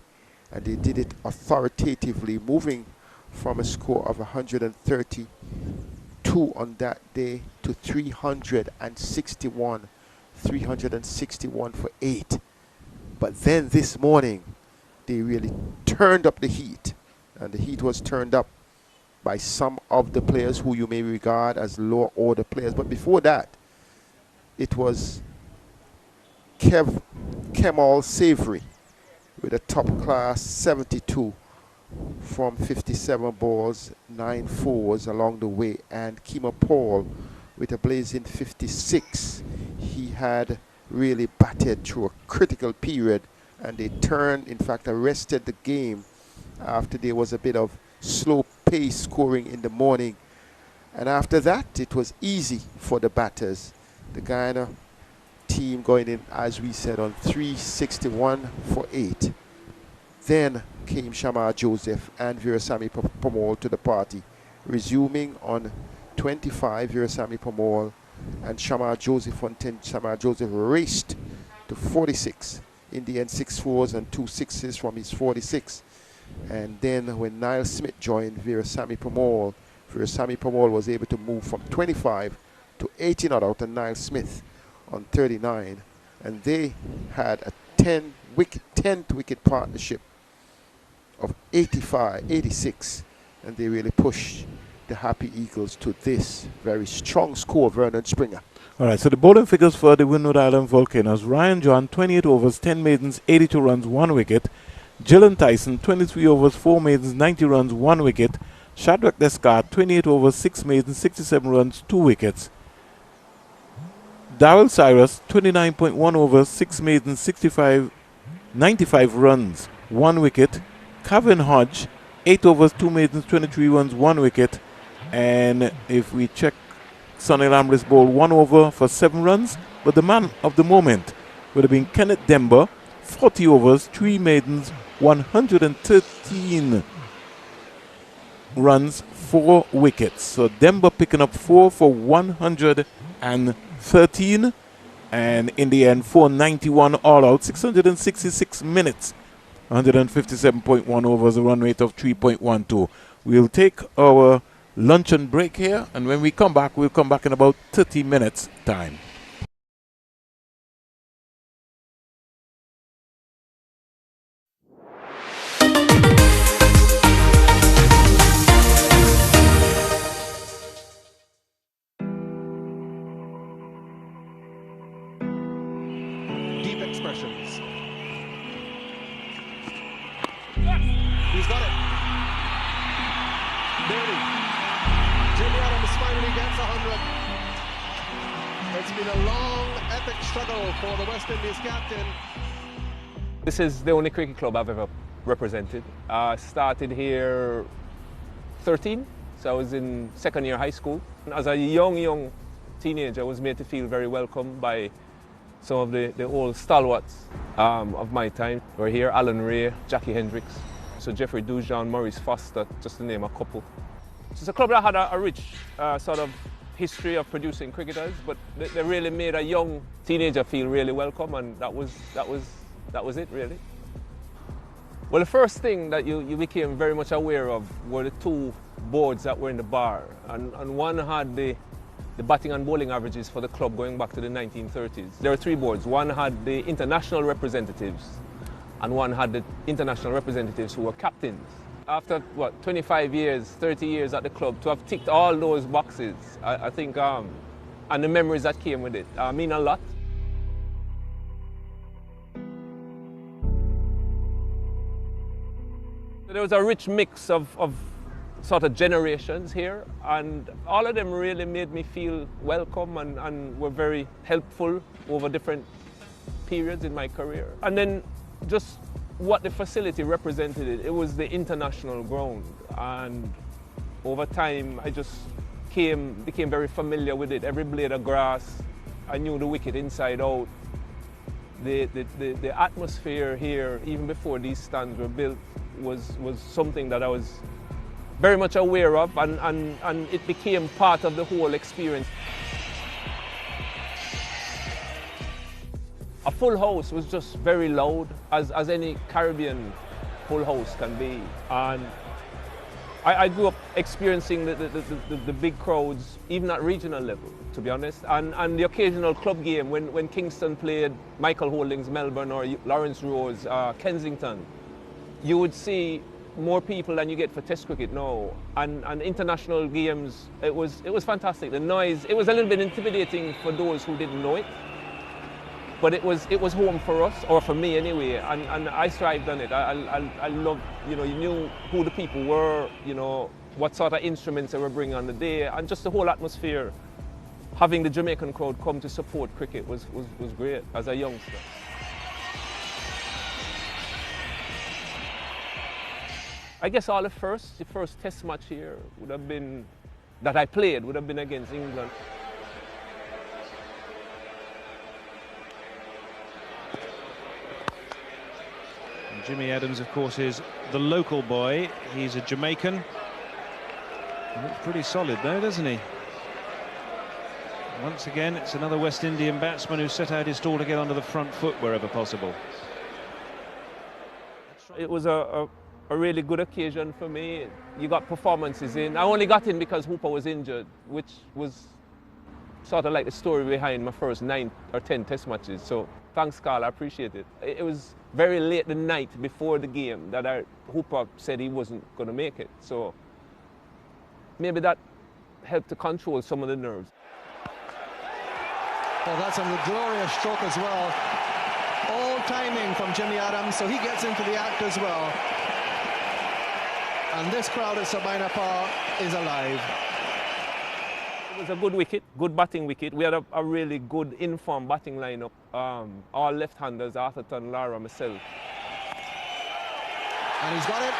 and they did it authoritatively, moving from a score of 132 on that day to 361 for 8. But then this morning they really turned up the heat, and the heat was turned up by some of the players who you may regard as lower order players. But before that, it was Kemal Savory with a top class 72 from 57 balls, 9 fours along the way, and Kima Paul with a blazing 56. He had really batted through a critical period, and they turned, in fact arrested the game after there was a bit of slow pace scoring in the morning, and after that it was easy for the batters. The Guyana team going in, as we said, on 361 for 8. Then came Shamar Joseph and Virasamy Pomol to the party, resuming on 25. Virasamy Pomol and Shamar Joseph on 10. Shamar Joseph raced to 46. in the end 6 fours and 2 sixes from his 46. And then when Niall Smith joined Virasamy Pomol was able to move from 25 to 80 not out, and Niall Smith on 39. And they had a 10th wicket partnership of 86, and they really pushed the Happy Eagles to this very strong score, Vernon Springer. All right, so the bowling figures for the Windward Island Volcanoes: Ryan John, 28 overs, 10 maidens, 82 runs, 1 wicket. Gillen Tyson, 23 overs, 4 maidens, 90 runs, 1 wicket. Shadrach Descart, 28 overs, 6 maidens, 67 runs, 2 wickets. Darrell Cyrus, 29.1 overs, 6 maidens, 95 runs, 1 wicket. Kevin Hodge, 8 overs, 2 maidens, 23 runs, 1 wicket. And if we check Sonny Lambley's bowl, 1 over for 7 runs. But the man of the moment would have been Kenneth Demba, 40 overs, 3 maidens, 113 runs, 4 wickets. So Demba picking up 4 for 113, and in the end 491 all out, 666 minutes, 157.1 overs, a run rate of 3.12. We'll take our luncheon break here, and when we come back, we'll come back in about 30 minutes time. Deep expressions. He's got it. Nearly. Jimmy Adams finally gets 100. It's been a long, epic struggle for the West Indies captain. This is the only cricket club I've ever represented. I started here 13, so I was in second year high school. As a young teenager, I was made to feel very welcome by some of the old stalwarts of my time. We're here: Alan Ray, Jackie Hendricks, so Jeffrey Dujan, Maurice Foster, just to name a couple. So it's a club that had a rich sort of history of producing cricketers, but they really made a young teenager feel really welcome, and that was it really. Well, the first thing that you became very much aware of were the 2 boards that were in the bar, and one had the batting and bowling averages for the club going back to the 1930s. There were 3 boards. One had the international representatives, and one had the international representatives who were captains. After, 25 years, 30 years at the club, to have ticked all those boxes, I think, and the memories that came with it, mean a lot. There was a rich mix of sort of generations here, and all of them really made me feel welcome and were very helpful over different periods in my career. And then just what the facility represented, it was the international ground, and over time I just became very familiar with it. Every blade of grass, I knew the wicket inside out. The atmosphere here, even before these stands were built, was something that I was very much aware of, and it became part of the whole experience. A full house was just very loud, as any Caribbean full house can be. And I grew up experiencing the big crowds, even at regional level, to be honest. And the occasional club game, when Kingston played Michael Holdings Melbourne or Lawrence Rose Kensington, you would see more people than you get for Test cricket now. And international games, it was fantastic. The noise, it was a little bit intimidating for those who didn't know it. But it was home for us, or for me anyway, and I thrived on it. I loved, you knew who the people were, what sort of instruments they were bringing on the day, and just the whole atmosphere. Having the Jamaican crowd come to support cricket was great as a youngster. I guess the first Test match here would have been, that I played, would have been against England. Jimmy Adams, of course, is the local boy. He's a Jamaican. He looks pretty solid, though, doesn't he? Once again, it's another West Indian batsman who set out his stall to get onto the front foot wherever possible. It was a really good occasion for me. You got performances in. I only got in because Hooper was injured, which was sort of like the story behind my first 9 or 10 test matches. So thanks, Carl, I appreciate it. It was very late the night before the game that Hooper said he wasn't going to make it. So maybe that helped to control some of the nerves. Well, that's a glorious stroke as well. All timing from Jimmy Adams, so he gets into the act as well. And this crowd at Sabina Park is alive. It was a good wicket, good batting wicket. We had a really good informed batting lineup. All left-handers, Atherton, Lara, myself. And he's got it.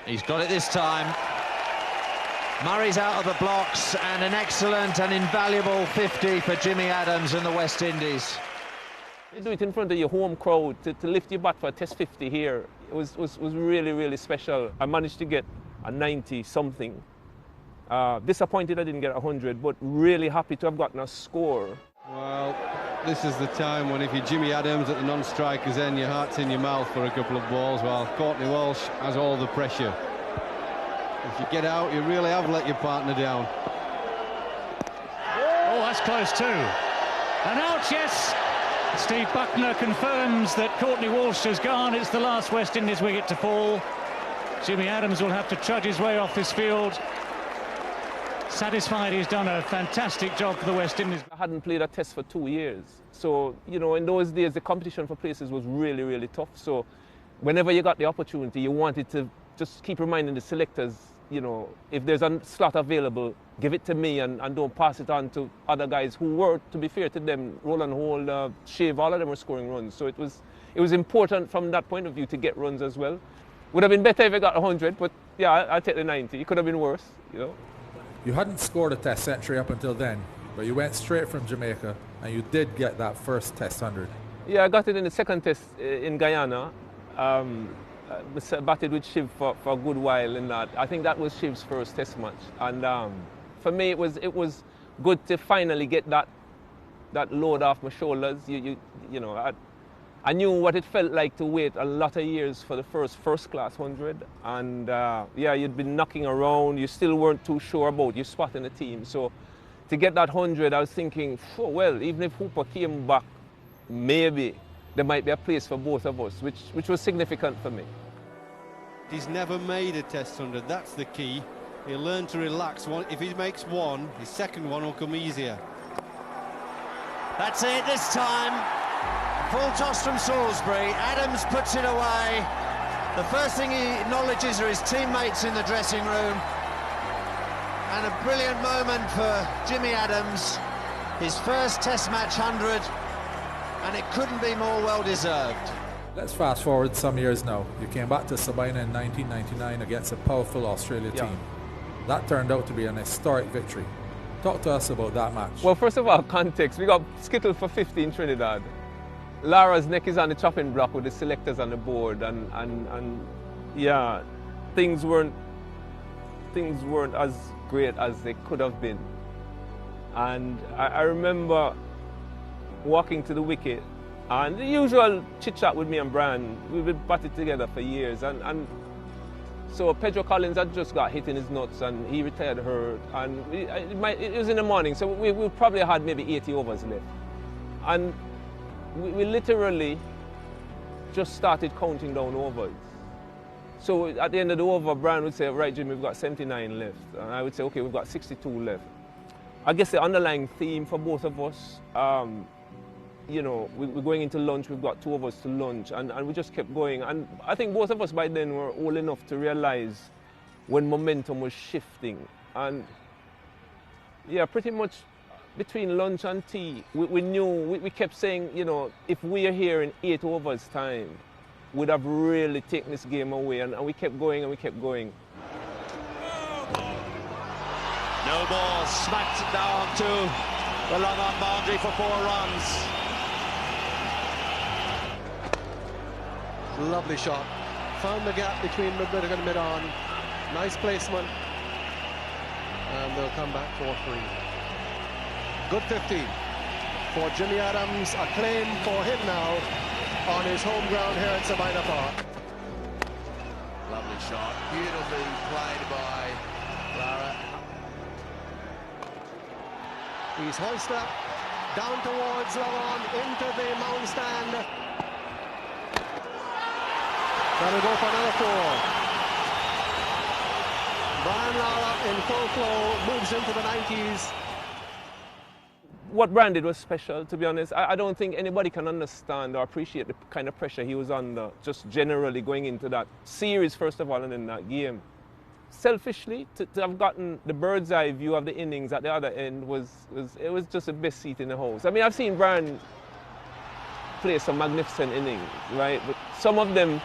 He's got it this time. Murray's out of the blocks, and an excellent and invaluable 50 for Jimmy Adams and the West Indies. You do it in front of your home crowd, to lift your bat for a test 50 here. It was really, really special. I managed to get a 90-something. Disappointed I didn't get 100, but really happy to have gotten a score. Well, this is the time when if you're Jimmy Adams at the non-strikers end, your heart's in your mouth for a couple of balls, while Courtney Walsh has all the pressure. If you get out, you really have let your partner down. Oh, that's close too. And out, yes! Steve Buckner confirms that Courtney Walsh has gone. It's the last West Indies wicket to fall. Jimmy Adams will have to trudge his way off this field. Satisfied he's done a fantastic job for the West Indies. I hadn't played a test for 2 years. So, you know, in those days, the competition for places was really, really tough. So whenever you got the opportunity, you wanted to just keep reminding the selectors, you know, if there's a slot available, give it to me and don't pass it on to other guys who were, to be fair to them, Roland Hall, Shave, all of them were scoring runs. So it was important from that point of view to get runs as well. Would have been better if I got 100, but yeah, I'll take the 90. It could have been worse, you know. You hadn't scored a test century up until then, but you went straight from Jamaica and you did get that first test 100. Yeah, I got it in the second test in Guyana. Batted with Shiv for a good while in that. I think that was Shiv's first test match. And for me, it was good to finally get that load off my shoulders. You know, I knew what it felt like to wait a lot of years for the first class 100. And yeah, you'd been knocking around. You still weren't too sure about your spot in the team. So to get that 100, I was thinking, oh, well, even if Hooper came back, maybe there might be a place for both of us, which was significant for me. He's never made a test 100, that's the key. He'll learn to relax. If he makes one, his second one will come easier. That's it this time. Full toss from Salisbury. Adams puts it away. The first thing he acknowledges are his teammates in the dressing room. And a brilliant moment for Jimmy Adams. His first test match 100. And it couldn't be more well-deserved. Let's fast forward some years now. You came back to Sabina in 1999 against a powerful Australia team. That turned out to be an historic victory. Talk to us about that match. Well, first of all, context. We got skittled for 50 in Trinidad. Lara's neck is on the chopping block with the selectors on the board, and yeah, things weren't as great as they could have been. And I remember walking to the wicket, and the usual chit-chat with me and Brian. We've been batted together for years, and so Pedro Collins had just got hit in his nuts, and he retired hurt, and it was in the morning, so we probably had maybe 80 overs left. And we literally just started counting down overs. So at the end of the over, Brian would say, right, Jimmy, we've got 79 left. And I would say, okay, we've got 62 left. I guess the underlying theme for both of us, you know, we're going into lunch, we've got 2 of us to lunch, and we just kept going. And I think both of us by then were old enough to realize when momentum was shifting. And yeah, pretty much between lunch and tea, we knew, we kept saying, you know, if we are here in 8 overs time, we'd have really taken this game away. And we kept going and we kept going. No ball, smacked down to the long-on boundary for 4 runs. Lovely shot. Found the gap between mid-wicket and mid-on. Nice placement. And they'll come back for 3. Good 15 for Jimmy Adams. A claim for him now on his home ground here at Sabina Park. Lovely shot. Beautifully played by Lara. He's hoisted up, down towards Lavon, into the mound stand. That'll go for another 4. Brian Lara in full flow, moves into the 90s. What Brian did was special, to be honest. I don't think anybody can understand or appreciate the kind of pressure he was under, just generally going into that series, first of all, and then that game. Selfishly, to have gotten the bird's eye view of the innings at the other end was just the best seat in the house. I mean, I've seen Brian play some magnificent innings, right? But some of them,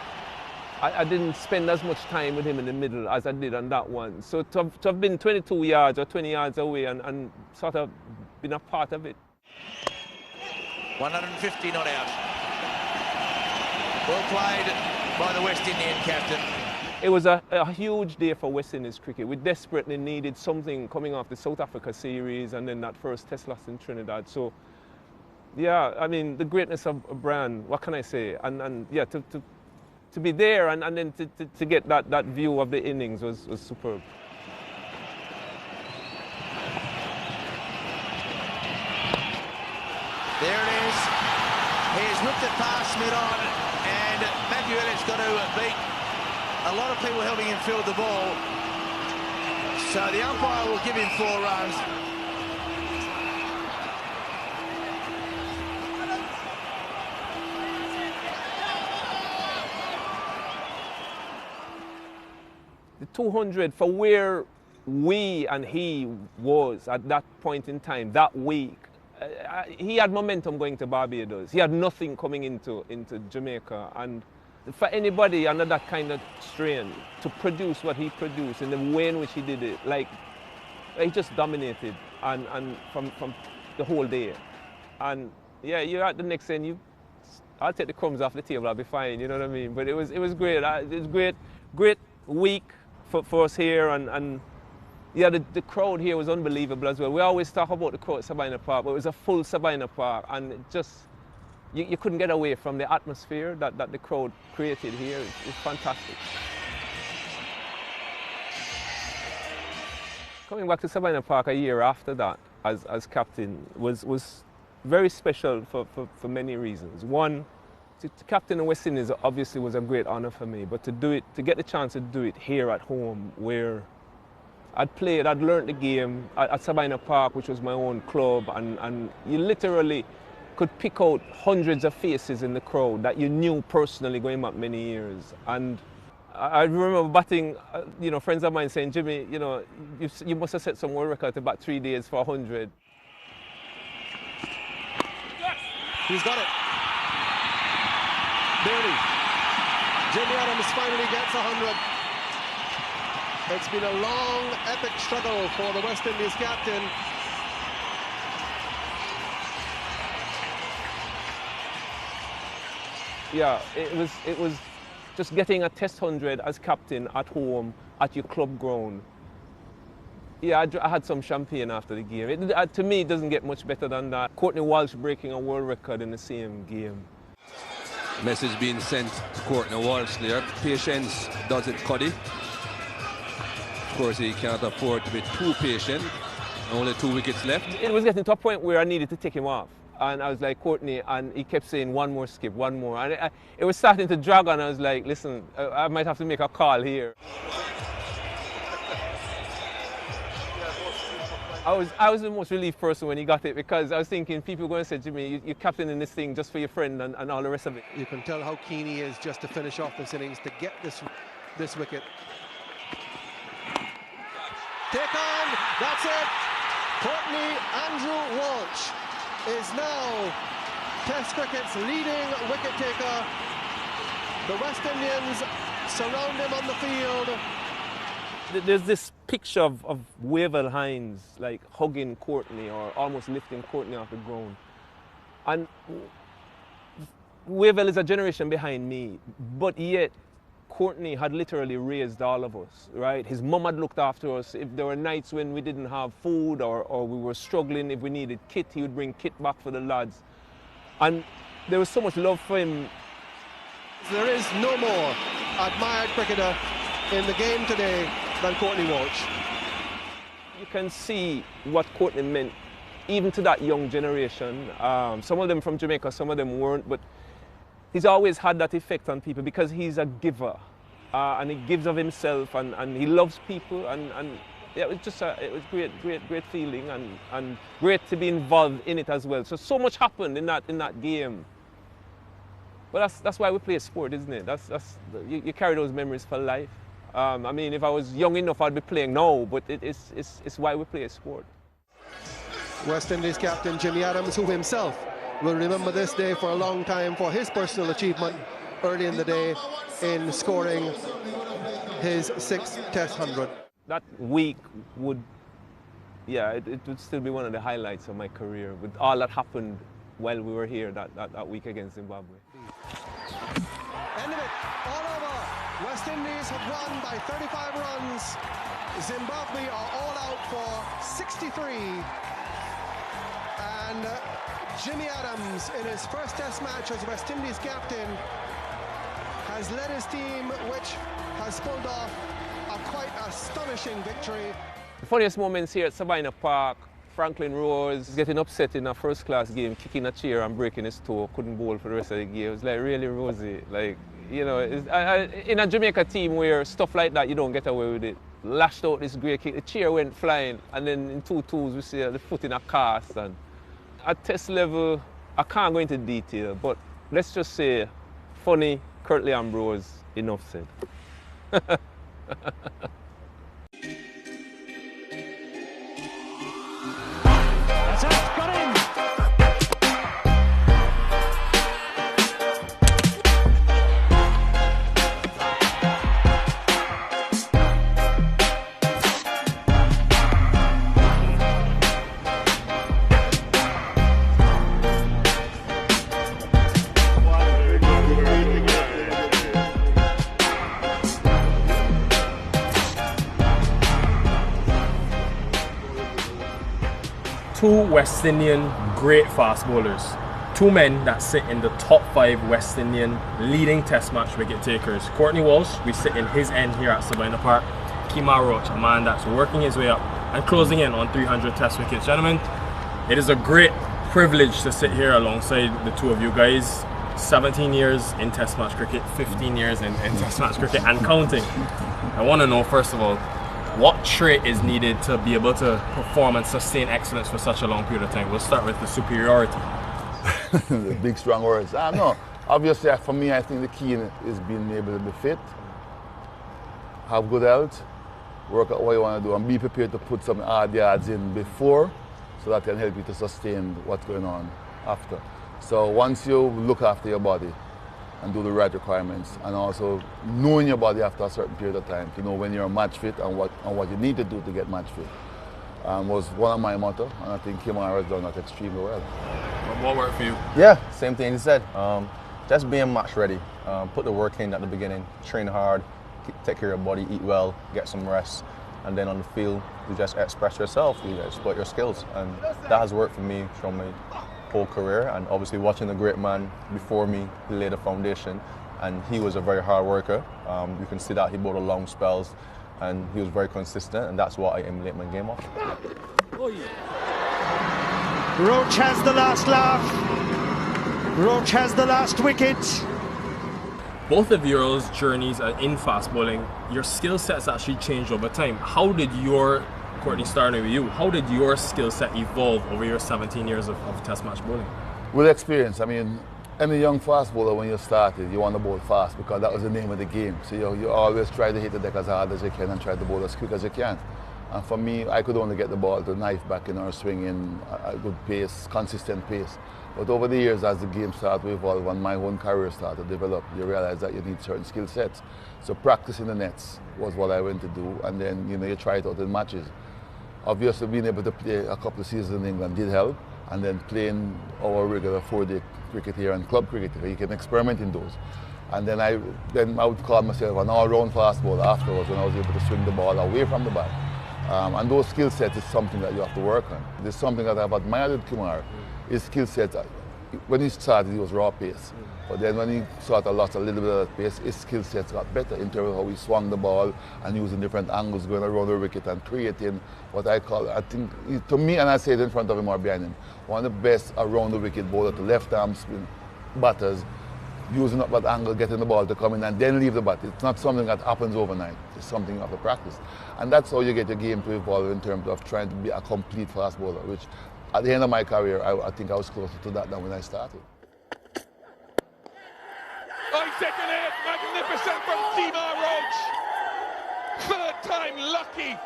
I didn't spend as much time with him in the middle as I did on that one. So to have been 22 yards or 20 yards away and sort of been a part of it. 150 not out. Well played by the West Indian captain. It was a huge day for West Indies cricket. We desperately needed something coming off the South Africa series and then that first test loss in Trinidad. So, yeah, I mean, the greatness of Brian, what can I say? And yeah, to be there and then to get that view of the innings was superb. There it is. He's whipped it past mid-on, and Matthew Elliott's got to beat a lot of people helping him field the ball. So the umpire will give him 4 runs. The 200 for where we and he was at that point in time, that week, he had momentum going to Barbados. He had nothing coming into Jamaica. And for anybody under that kind of strain to produce what he produced in the way in which he did it, like, he just dominated and from the whole day. And yeah, you're at the next end, I'll take the crumbs off the table, I'll be fine, you know what I mean? But it was great. It was great week for us here, and yeah, the crowd here was unbelievable as well. We always talk about the crowd at Sabina Park, but it was a full Sabina Park, and it just, you couldn't get away from the atmosphere that the crowd created here. It's fantastic. Coming back to Sabina Park a year after that as captain was very special for many reasons. One, to captain the West Indies obviously was a great honor for me, but to get the chance to do it here at home, where I'd learned the game at Sabina Park, which was my own club, and you literally could pick out hundreds of faces in the crowd that you knew personally going back many years. And I remember batting, friends of mine saying, Jimmy, you must have set some world record to bat 3 days for 100. He's got it. Barely. Jimmy Adams finally gets 100. It's been a long, epic struggle for the West Indies captain. Yeah, it was just getting a test 100 as captain at home at your club ground. Yeah, I had some champagne after the game. To me, it doesn't get much better than that. Courtney Walsh breaking a world record in the same game. Message being sent to Courtney Walsh there. Patience does it, Cuddy. Of course, he can't afford to be too patient. Only 2 wickets left. It was getting to a point where I needed to take him off. And I was like, Courtney, and he kept saying, one more skip, one more. And it was starting to drag on. I was like, listen, I might have to make a call here. I was the most relieved person when he got it, because I was thinking people were going to say, Jimmy, you're captaining this thing just for your friend and all the rest of it. You can tell how keen he is just to finish off this innings, to get this wicket. Take on, that's it. Courtney Andrew Walsh is now Test cricket's leading wicket taker. The West Indians surround him on the field. There's this picture of Wavell Hines like hugging Courtney or almost lifting Courtney off the ground. And Wavell is a generation behind me, but yet Courtney had literally raised all of us, right? His mum had looked after us. If there were nights when we didn't have food or we were struggling, if we needed kit, he would bring kit back for the lads. And there was so much love for him. There is no more admired cricketer in the game today than Courtney Walsh. You can see what Courtney meant, even to that young generation. Some of them from Jamaica, some of them weren't, but he's always had that effect on people because he's a giver, and he gives of himself, and he loves people, and yeah, it was just it was great feeling, and great to be involved in it as well. So much happened in that game. But that's why we play sport, isn't it? You carry those memories for life. I mean, if I was young enough, I'd be playing now, but it's why we play sport. West Indies captain Jimmy Adams, who himself will remember this day for a long time for his personal achievement early in the day in scoring his 6th Test 100. That week would, yeah, it would still be one of the highlights of my career with all that happened while we were here that week against Zimbabwe. End of it, all over. West Indies have won by 35 runs. Zimbabwe are all out for 63. And Jimmy Adams, in his first Test match as West Indies captain, has led his team, which has pulled off a quite astonishing victory. The funniest moments here at Sabina Park, Franklin Rose getting upset in a first-class game, kicking a chair and breaking his toe, couldn't bowl for the rest of the game. It was like really rosy. Like, you know, in a Jamaica team where stuff like that, you don't get away with it. Lashed out this great kick, the chair went flying, and then in 2-2s we see the foot in a cast. And at Test level, I can't go into detail, but let's just say, funny, Curtly Ambrose, enough said. That's it, got him! Two West Indian great fast bowlers. Two men that sit in the top 5 West Indian leading Test match wicket takers. Courtney Walsh, we sit in his end here at Sabina Park. Kemar Roach, a man that's working his way up and closing in on 300 Test wickets. Gentlemen, it is a great privilege to sit here alongside the two of you guys. 17 years in Test match cricket, 15 years in Test match cricket and counting. I want to know, first of all, what trait is needed to be able to perform and sustain excellence for such a long period of time? We'll start with the superiority. The big strong words. No, obviously for me I think the key is being able to be fit, have good health, work out what you want to do and be prepared to put some hard yards in before so that can help you to sustain what's going on after. So once you look after your body and do the right requirements, and also knowing your body after a certain period of time to know when you're match fit and what you need to do to get match fit, was one of my motto, and I think Kemar has done that extremely well. What worked for you? Yeah, same thing he said. Just being match ready. Put the work in at the beginning, train hard, take care of your body, eat well, get some rest, and then on the field, you just express yourself, you exploit your skills, and that has worked for me from my whole career. And obviously watching the great man before me, he laid the foundation, and he was a very hard worker. You can see that he bowled long spells, and he was very consistent, and that's what I emulate my game off. Roach has the last laugh. Roach has the last wicket. Both of yours journeys in fast bowling, your skill sets actually changed over time. How did your, Courtney, starting with you, how did your skill set evolve over your 17 years of Test match bowling? With experience, I mean, any young fast bowler when you started, you want to bowl fast because that was the name of the game. So you always try to hit the deck as hard as you can and try to bowl as quick as you can. And for me, I could only get the ball to knife back in or swing in a good pace, consistent pace. But over the years, as the game started to evolve and my own career started to develop, you realize that you need certain skill sets. So practicing the nets was what I went to do, and then you try it out in matches. Obviously, being able to play a couple of seasons in England did help, and then playing our regular 4-day cricket here and club cricket, where you can experiment in those. And then I would call myself an all-round fast bowler afterwards when I was able to swing the ball away from the bat. And those skill sets is something that you have to work on. There's something that I've admired with Kimar. His skill set, when he started, he was raw pace. But then when he sort of lost a little bit of that pace, his skill sets got better in terms of how he swung the ball and using different angles, going around the wicket and creating what I call, I think, to me, and I say it in front of him or behind him, one of the best around the wicket bowler to left arm spin batters, using up that angle, getting the ball to come in and then leave the bat. It's not something that happens overnight. It's something you have to practice. And that's how you get your game to evolve in terms of trying to be a complete fast bowler, which at the end of my career, I think I was closer to that than when I started. Second hit, magnificent from Kimar Roach. Third time lucky.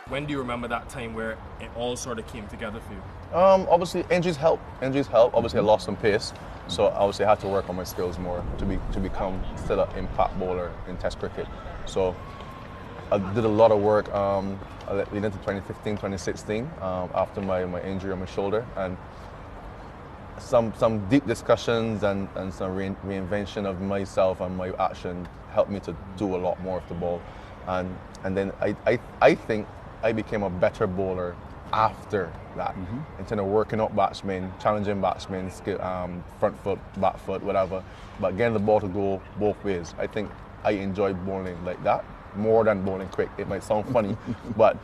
When do you remember that time where it all sort of came together for you? Obviously, injuries help. Obviously, I lost some pace, so obviously I had to work on my skills more to become still an impact bowler in Test cricket. So I did a lot of work leading into 2015, 2016 after my injury on my shoulder, and some deep discussions and some reinvention of myself and my action helped me to do a lot more of the ball, and then I think I became a better bowler after that, instead of working up batsmen, challenging batsmen, front foot, back foot, whatever, but getting the ball to go both ways. I think I enjoy bowling like that more than bowling quick. It might sound funny, but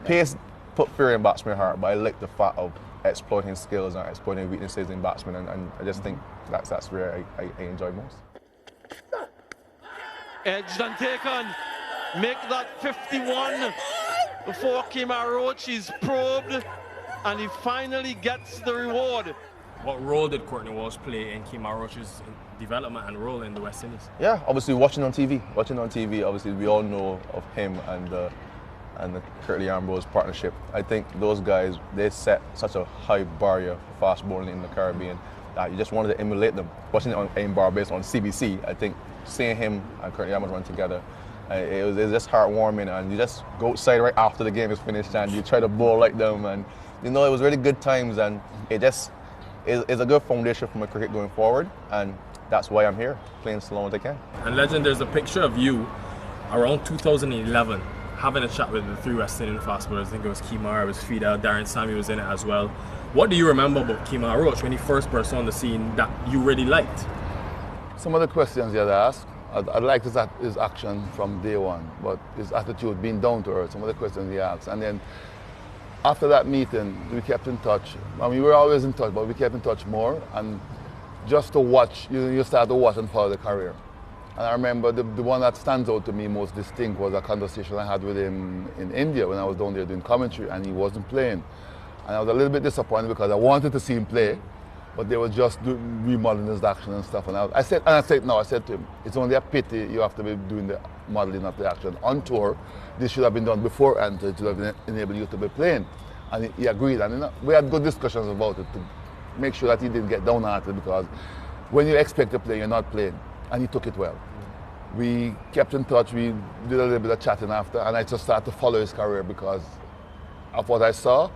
pace put fear in batsmen's heart, but I like the fact of exploiting skills and exploiting weaknesses in batsmen, and I just think that's where I enjoy most. Edged and taken, make that 51 before Kimar Roach is probed, and he finally gets the reward. What role did Courtney Walsh play in Kimar Roach's development and role in the West Indies? Yeah, obviously watching on TV, obviously we all know of him and the Curtly Ambrose partnership. I think those guys, they set such a high barrier for fast bowling in the Caribbean that you just wanted to emulate them. Watching it in Barbados on CBC, I think seeing him and Curtly Ambrose run together, it was just heartwarming, and you just go outside right after the game is finished and you try to bowl like them, and it was really good times, and it just is a good foundation for my cricket going forward, and that's why I'm here, playing so long as I can. And Legend, there's a picture of you around 2011 having a chat with the three West Indian fast bowlers. I think it was Kimar, it was Fida, Darren Sammy was in it as well. What do you remember about Kimar Roach when he first burst on the scene that you really liked? Some of the questions he had asked, I liked his action from day one, but his attitude, being down to earth, some of the questions he asked. And then after that meeting, we kept in touch. I mean, we were always in touch, but we kept in touch more. And just to watch, you start to watch and follow the career. And I remember the one that stands out to me most distinct was a conversation I had with him in India when I was down there doing commentary, and he wasn't playing. And I was a little bit disappointed because I wanted to see him play, but they were just remodeling his action and stuff. And I said to him, it's only a pity you have to be doing the modeling of the action on tour. This should have been done before, and it should have enabled you to be playing. And he agreed, and we had good discussions about it to make sure that he didn't get downhearted, because when you expect to play, you're not playing. And he took it well. We kept in touch, we did a little bit of chatting after, and I just started to follow his career because of what I saw,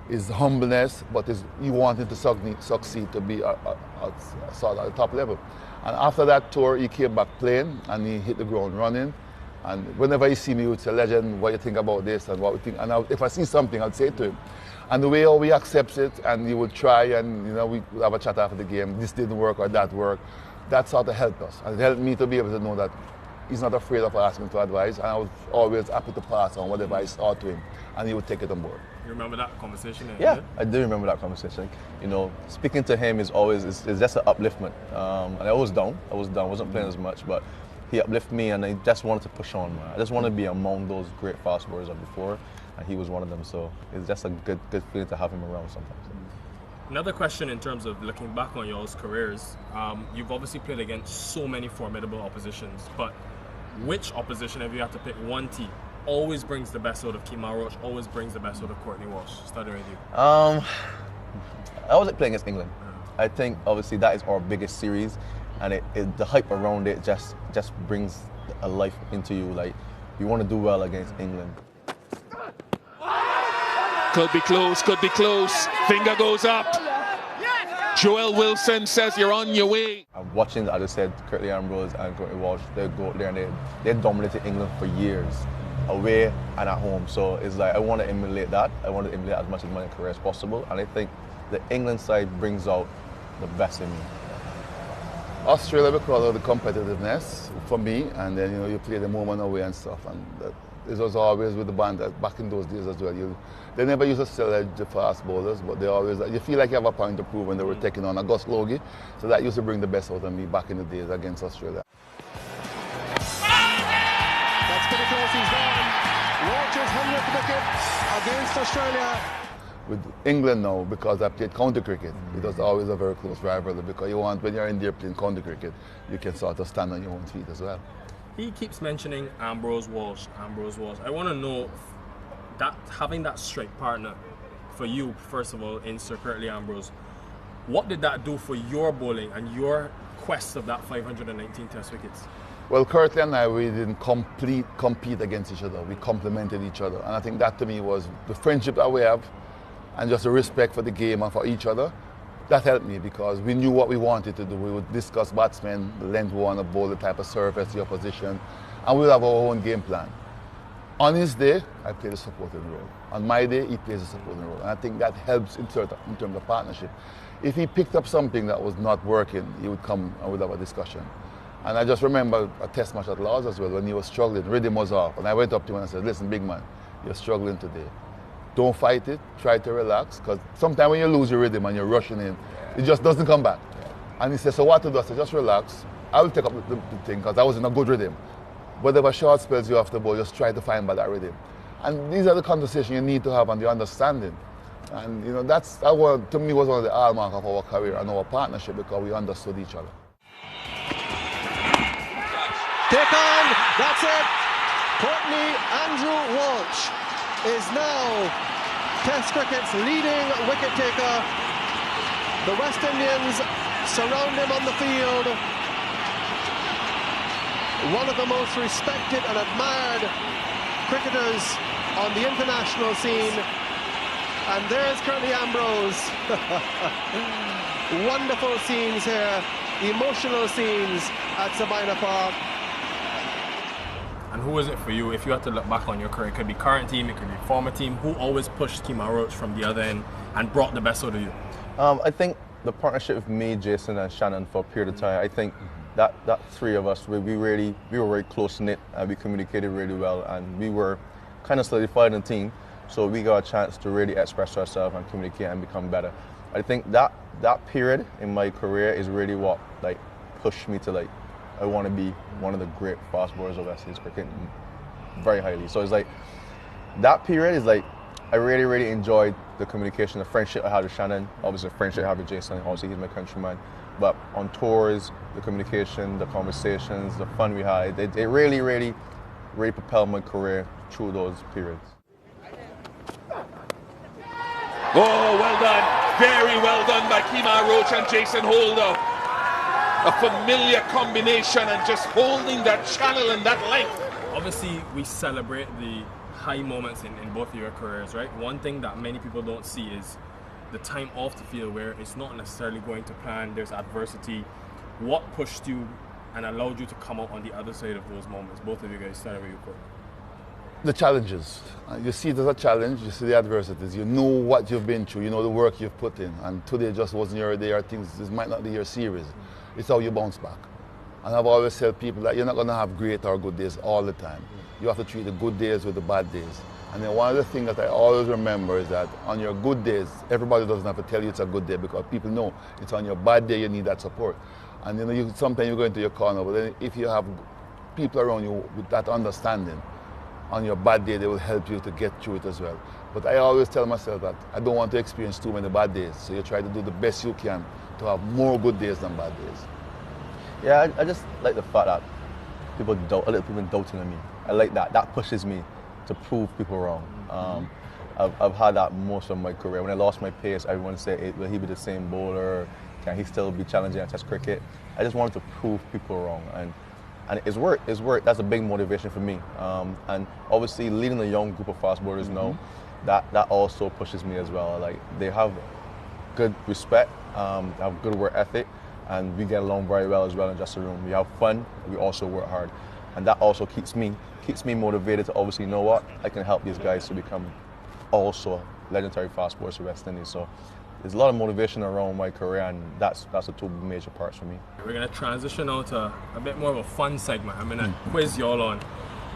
his humbleness, but he wanted to succeed to be at the top level. And after that tour, he came back playing, and he hit the ground running. And whenever he see me, he would say, Legend, what do you think about this, and what we think? And if I see something, I'd say it to him. And the way how he accepts it, and he would try, and we would have a chat after the game, this didn't work or that worked. That sort of helped us, and it helped me to be able to know that he's not afraid of asking for advice, and I was always happy to pass on whatever I saw to him, and he would take it on board. You remember that conversation? Yeah, I do remember that conversation. Speaking to him is just an upliftment. And I was down, wasn't playing as much, but he uplifted me, and I just wanted to push on. I just wanted to be among those great fast bowlers of before, and he was one of them. So it's just a good feeling to have him around sometimes. Another question in terms of looking back on y'all's careers, you've obviously played against so many formidable oppositions, but which opposition, if you had to pick one team, always brings the best out of Kimar Roach, always brings the best out of Courtney Walsh? Starting with you. I always like playing against England. I think obviously that is our biggest series, and the hype around it just brings a life into you. Like, you want to do well against England. Could be close, finger goes up. Joel Wilson says you're on your way. I'm watching, as I said, Curtly Ambrose and Courtney Walsh, they go there and they dominated England for years, away and at home. So it's like, I want to emulate that. I want to emulate as much of my career as possible. And I think the England side brings out the best in me. Australia, because of the competitiveness for me, and then you play the moment away and stuff, and this was always with the band back in those days as well. They never used to sell the fast bowlers, but they always, you feel like you have a point to prove when they were taking on August Logie, so that used to bring the best out of me back in the days against Australia. That's pretty close, he's gone. Walsh's 100th wicket against Australia. With England now, because I played county cricket, it was always a very close rivalry, because you want, when you're in there playing county cricket, you can sort of stand on your own feet as well. He keeps mentioning Ambrose Walsh, Ambrose Walsh. I want to know that having that strike partner for you, first of all, in Sir Curtly Ambrose, what did that do for your bowling and your quest of that 519 Test wickets? Well, Curtly and I, we didn't compete against each other. We complemented each other. And I think that to me was the friendship that we have and just the respect for the game and for each other. That helped me because we knew what we wanted to do. We would discuss batsmen, the length we want to bowl, the type of surface, the opposition, and we'll have our own game plan. On his day, I played a supporting role. On my day, he plays a supporting role. And I think that helps in terms of partnership. If he picked up something that was not working, he would come and we'd have a discussion. And I just remember a test match at Lords as well when he was struggling, rhythm was off. And I went up to him and I said, listen, big man, you're struggling today. Don't fight it, try to relax, because sometimes when you lose your rhythm and you're rushing in, it just doesn't come back. And he said, so what to do? I said, just relax. I will take up the thing, because I was in a good rhythm. Whatever short spells you have to bowl, just try to find by that rhythm. And these are the conversations you need to have and the understanding. And that to me was one of the hallmarks of our career and our partnership, because we understood each other. Take on, that's it. Courtney Andrew Walsh is now Test cricket's leading wicket taker. The West Indians surround him on the field. One of the most respected and admired cricketers on the international scene. And there's Curtly Ambrose. Wonderful scenes here, emotional scenes at Sabina Park. And who is it for you, if you had to look back on your career? It could be current team, it could be former team. Who always pushed Kemar Roach from the other end and brought the best out of you? I think the partnership with me, Jason, and Shannon for a period of time, I think that three of us, we were very close-knit and we communicated really well, and we were kind of solidified in the team, so we got a chance to really express ourselves and communicate and become better. I think that period in my career is really what pushed me to I want to be one of the great fast bowlers of West Indies cricket very highly. So it's that period is I really, really enjoyed the communication, the friendship I had with Shannon, obviously the friendship I have with Jason, obviously he's my countryman. But on tours, the communication, the conversations, the fun we had, it really, really, really propelled my career through those periods. Oh, well done. Very well done by Kemar Roach and Jason Holder. A familiar combination and just holding that channel and that length. Obviously, we celebrate the high moments in both of your careers, right? One thing that many people don't see is the time off the field where it's not necessarily going to plan, there's adversity. What pushed you and allowed you to come out on the other side of those moments? Both of you guys started with your court. The challenges. You see it as a challenge, you see the adversities, you know what you've been through, you know the work you've put in, and today just wasn't your day, or this might not be your series. It's how you bounce back. And I've always tell people that you're not going to have great or good days all the time. You have to treat the good days with the bad days. And then one of the things that I always remember is that on your good days, everybody doesn't have to tell you it's a good day, because people know it's on your bad day you need that support. And sometimes you go into your corner, but then if you have people around you with that understanding, on your bad day they will help you to get through it as well. But I always tell myself that I don't want to experience too many bad days, so you try to do the best you can to have more good days than bad days. Yeah, I just like the fact that people doubting on me. I like that. That pushes me to prove people wrong. I've had that most of my career. When I lost my pace, everyone said, will he be the same bowler? Can he still be challenging at Test cricket? I just wanted to prove people wrong. And it's worked. It's worked. That's a big motivation for me. And obviously, leading a young group of fast bowlers now, that also pushes me as well. They have good respect they have good work ethic, and we get along very well as well in the dressing room. We have fun, we also work hard. And that also keeps me motivated to obviously know what I can help these guys to become also legendary fast bowlers for West Indies. So there's a lot of motivation around my career, and that's the two major parts for me. We're gonna transition now to a bit more of a fun segment. I'm gonna quiz you all on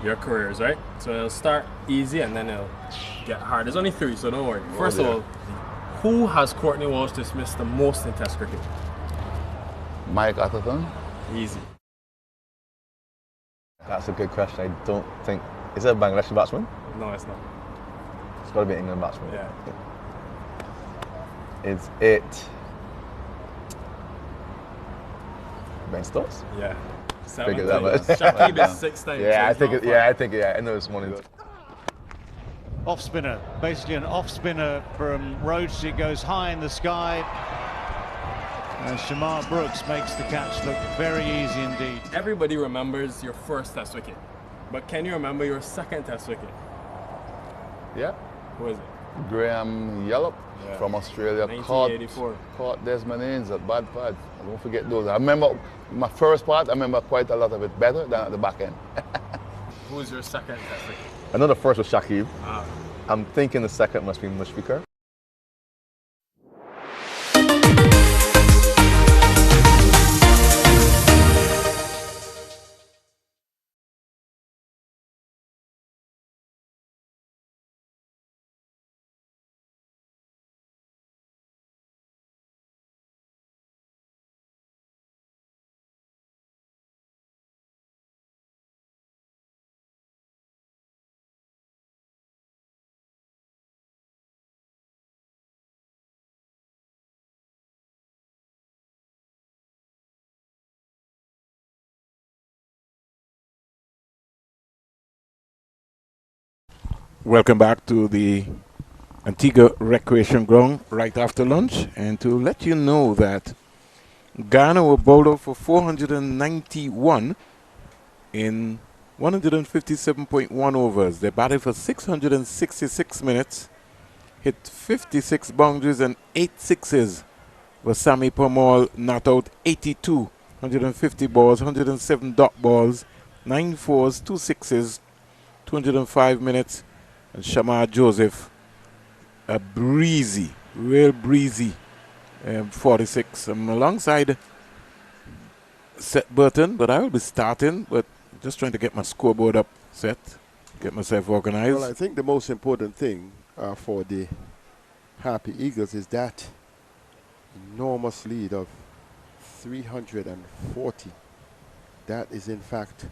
your careers, right? So it'll start easy and then it'll get hard. There's only 3, so don't worry. First of all, who has Courtney Walsh dismissed the most in Test cricket? Mike Atherton. Easy. That's a good question. I don't think... Is it a Bangladeshi batsman? No, it's not. It's got to be an England batsman. Yeah. Is it... Ben Stokes? Yeah. Figured that much. Shakib is 6 times. Yeah, I think I know it's one of those. Off spinner, basically an off spinner from Rhodes. It goes high in the sky. And Shamar Brooks makes the catch look very easy indeed. Everybody remembers your first Test wicket, but can you remember your second Test wicket? Yeah. Who is it? Graham Yallop from Australia. 1984. Caught Desmond Haynes at bad pad. I don't forget those. I remember my first part, I remember quite a lot of it better than at the back end. Who was your second Test wicket? I know the first was Shakib. Ah. I'm thinking the second must be Mushfiqur. Welcome back to the Antigua Recreation Ground right after lunch, and to let you know that Guyana were bowled out for 491 in 157.1 overs. They batted for 666 minutes, hit 56 boundaries and 8 sixes. Moti Pomol not out 82, 150 balls, 107 dot balls, 9 fours, 2 sixes, 205 minutes. And Shamar Joseph, a real breezy 46. I'm alongside Seth Burton, but I will be starting, but just trying to get my scoreboard up set, get myself organized. Well, I think the most important thing for the Happy Eagles is that enormous lead of 340. That is, in fact,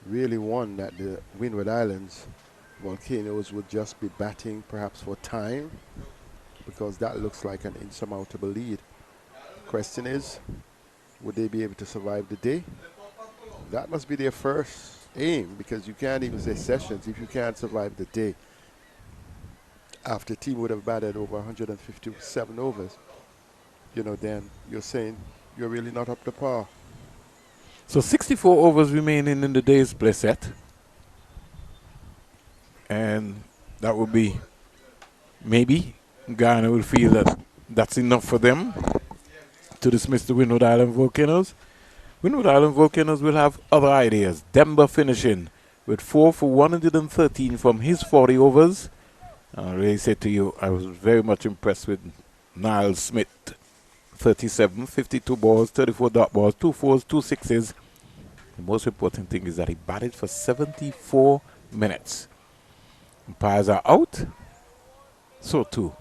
really one that the Windward Islands Volcanoes would just be batting perhaps for time, because that looks like an insurmountable lead. Question is, would they be able to survive the day? That must be their first aim, because you can't even say sessions if you can't survive the day. After team would have batted over 157 overs, you know, then you're saying you're really not up to par. So 64 overs remaining in the day's play set. And that would be, maybe Guyana will feel that that's enough for them to dismiss the Windward Island Volcanoes. Windward Island Volcanoes will have other ideas. Demba finishing with 4 for 113 from his 40 overs. I really said to you, I was very much impressed with Niall Smith. 37, 52 balls, 34 dot balls, 2 fours, 2 sixes. The most important thing is that he batted for 74 minutes. Umpires are out. So too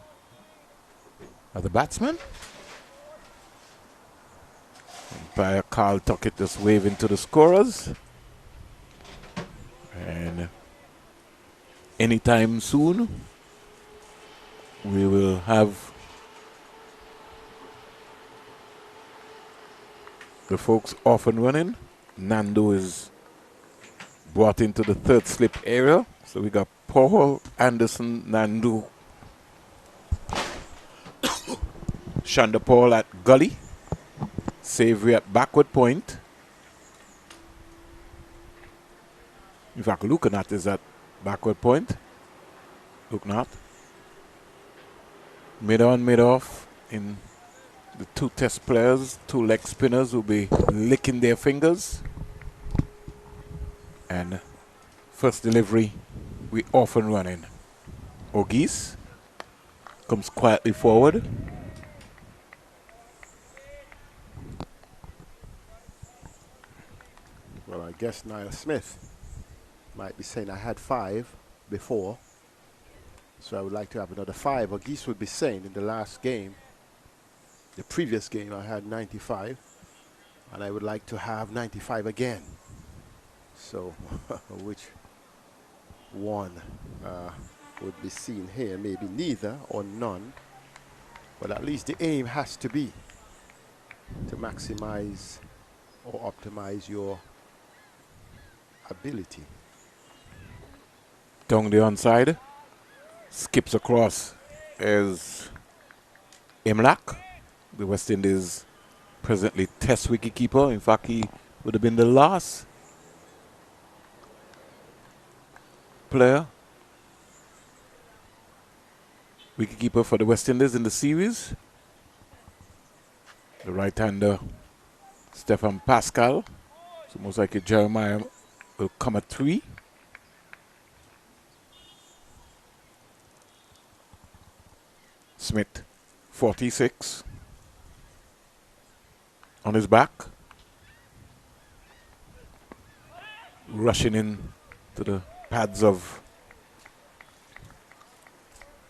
are the batsmen. Umpire Carl Tuckett just waving to the scorers. And anytime soon, we will have the folks off and running. Nando is brought into the third slip area. So we got Paul, Anderson, Nandu, Shanda Paul at gully, Savory at backward point. In fact, Lukanat is at backward point. Look not. Mid on, mid off in The two test players, two leg spinners will be licking their fingers. And first delivery, we off and running. O'Geese comes quietly forward. Well, I guess Niall Smith might be saying I had 5 before, so I would like to have another 5. Or Geese would be saying in the last game, the previous game, I had 95, and I would like to have 95 again. So, which one would be seen here? Maybe neither or none, but at least the aim has to be to maximize or optimize your ability. Down the onside, skips across is Imlak, the West Indies presently test wicketkeeper. In fact, he would have been the last player wicketkeeper for the West Indies in the series. The right-hander Stefan Pascal. So most likely Jeremiah will come at 3. Smith, 46. On his back. Rushing in to the pads of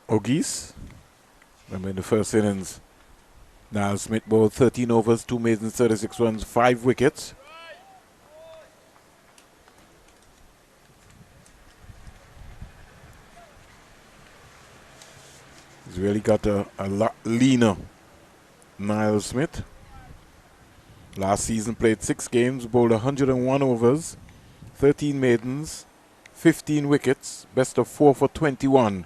O'Geese. Remember in the first innings, Niall Smith bowled 13 overs, 2 maidens, 36 runs, 5 wickets. He's really got a lot leaner, Niall Smith. Last season played 6 games, bowled 101 overs, 13 maidens, 15 wickets, best of 4 for 21.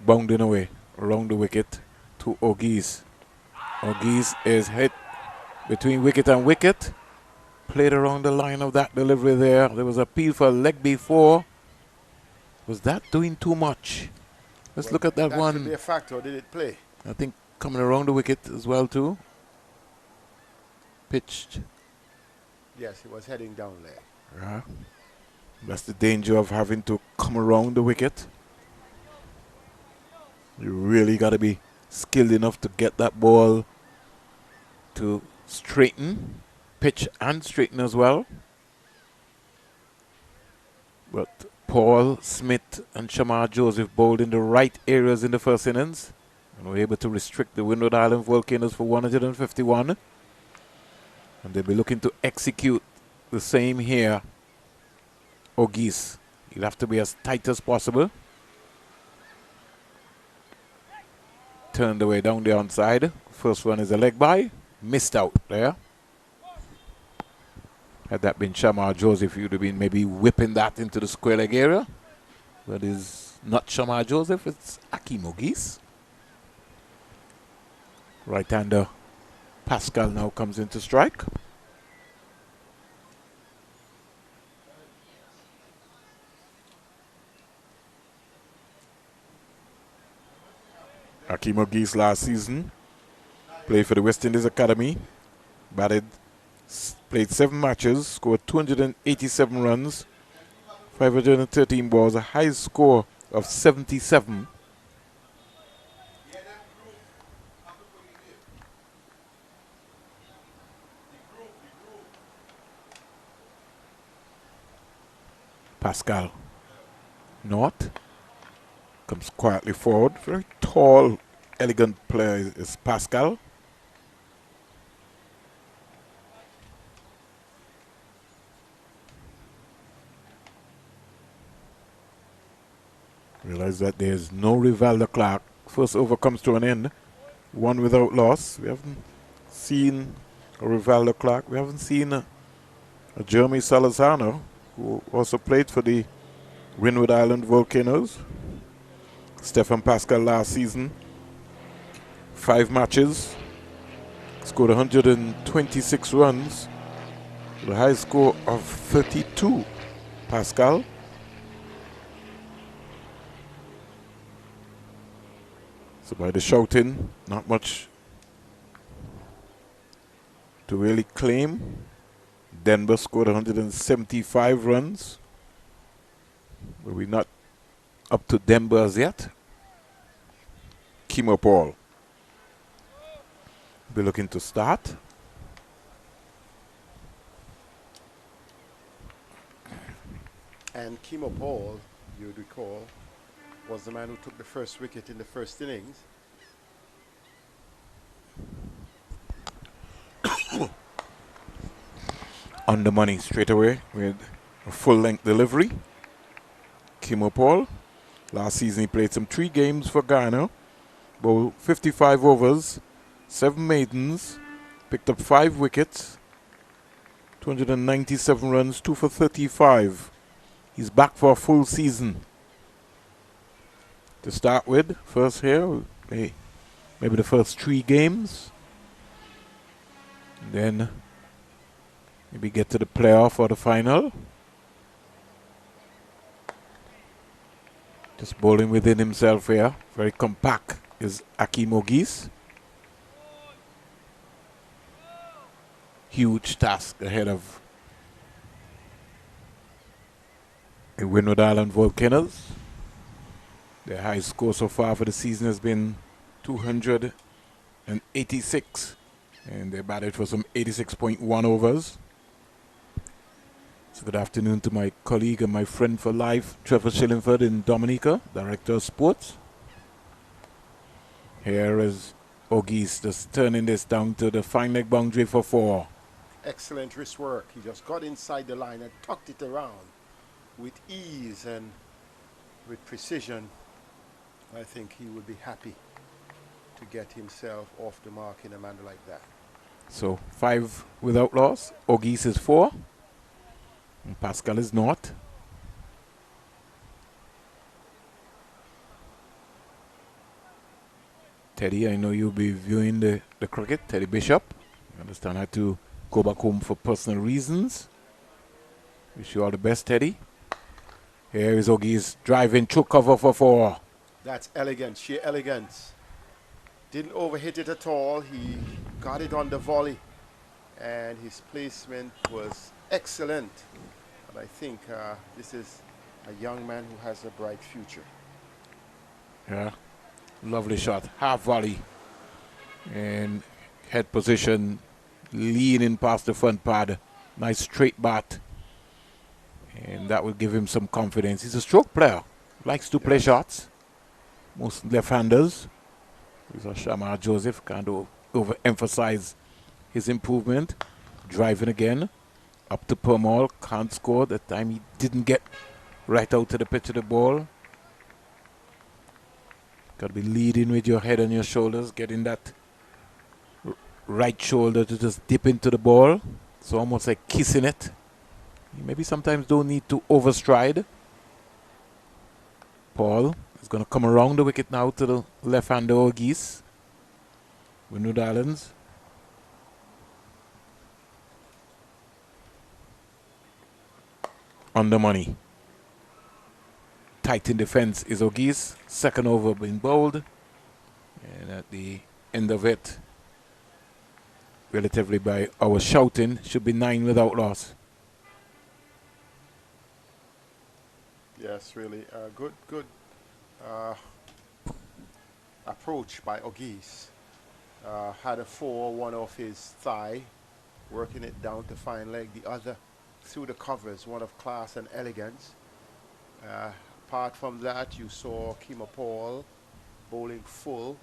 Bounding away around the wicket to O'Geese. O'Geese is hit between wicket and wicket. Played around the line of that delivery there. There was a appeal for a leg before. Was that doing too much? Let's look at that one. That could be a factor. Did it play? I think coming around the wicket as well too. Pitched. Yes, he was heading down there. Yeah. That's the danger of having to come around the wicket. You really got to be skilled enough to get that ball to straighten, pitch and straighten as well. But Paul, Smith and Shamar Joseph bowled in the right areas in the first innings and were able to restrict the Windward Island Volcanoes for 151. And they'll be looking to execute the same here. O'Geese, you'll have to be as tight as possible. Turned away down the onside. First one is a leg by. Missed out there. Had that been Shamar Joseph, you'd have been maybe whipping that into the square leg area. But it's not Shamar Joseph, it's Akeem O'Geese. Right-hander Pascal now comes into strike. Akeem O'Geese last season played for the West Indies Academy, played 7 matches, scored 287 runs, 513 balls, a high score of 77. Pascal North comes quietly forward. Very tall, elegant player is Pascal. Realize that there's no Rivaldo Clark. First over comes to an end. 1 without loss. We haven't seen a Rivaldo Clark. We haven't seen a Jeremy Salazano, who also played for the Windward Island Volcanoes. Stefan Pascal last season, 5 matches, scored 126 runs, with a high score of 32. Pascal. So by the shouting, not much to really claim. Denver scored 175 runs. But we're not up to Denver as yet. Kimo Paul be looking to start. And Kimo Paul, you would recall, was the man who took the first wicket in the first innings. On the money straight away with a full-length delivery. Kimo Paul, last season he played some 3 games for Guyana, bowled 55 overs, 7 maidens, picked up 5 wickets, 297 runs, 2 for 35. He's back for a full season. To start with, first here, maybe the first 3 games. Then maybe get to the playoff or the final. Just bowling within himself here. Very compact is Akeem Ogis. Huge task ahead of the Windward Island Volcanoes. Their high score so far for the season has been 286. And they batted for some 86.1 overs. So good afternoon to my colleague and my friend for life, Trevor Shillingford in Dominica, Director of Sports. Here is Ogis just turning this down to the fine leg boundary for 4. Excellent wrist work. He just got inside the line and tucked it around with ease and with precision. I think he would be happy to get himself off the mark in a manner like that. So 5 without loss. Ogis is 4. And Pascal is not. Teddy, I know you'll be viewing the cricket. Teddy Bishop. I understand I had to go back home for personal reasons. Wish you all the best, Teddy. Here is Ogis driving through cover for 4. That's elegance, sheer elegance. Didn't overhit it at all. He got it on the volley. And his placement was excellent. And I think this is a young man who has a bright future. Yeah, lovely shot. Half volley. And head position, leaning past the front pad. Nice straight bat. And that will give him some confidence. He's a stroke player. Likes to play shots. Most left-handers. Shamar Joseph can't overemphasize his improvement. Driving again. Up to Pomol. Can't score. That time he didn't get right out to the pitch of the ball. Got to be leading with your head on your shoulders. Getting that right shoulder to just dip into the ball. It's almost like kissing it. You maybe sometimes don't need to overstride. Paul is going to come around the wicket now to the left-hander Ogis. Windward Islands. On the money. Tight in defense is Ogis. Second over being bowled. And at the end of it, relatively by our shouting, should be 9 without loss. Yes, really good approach by Ogis. Had a 4, one off his thigh, working it down to fine leg. The other through the covers, one of class and elegance. Apart from that, you saw Kimo Paul bowling full,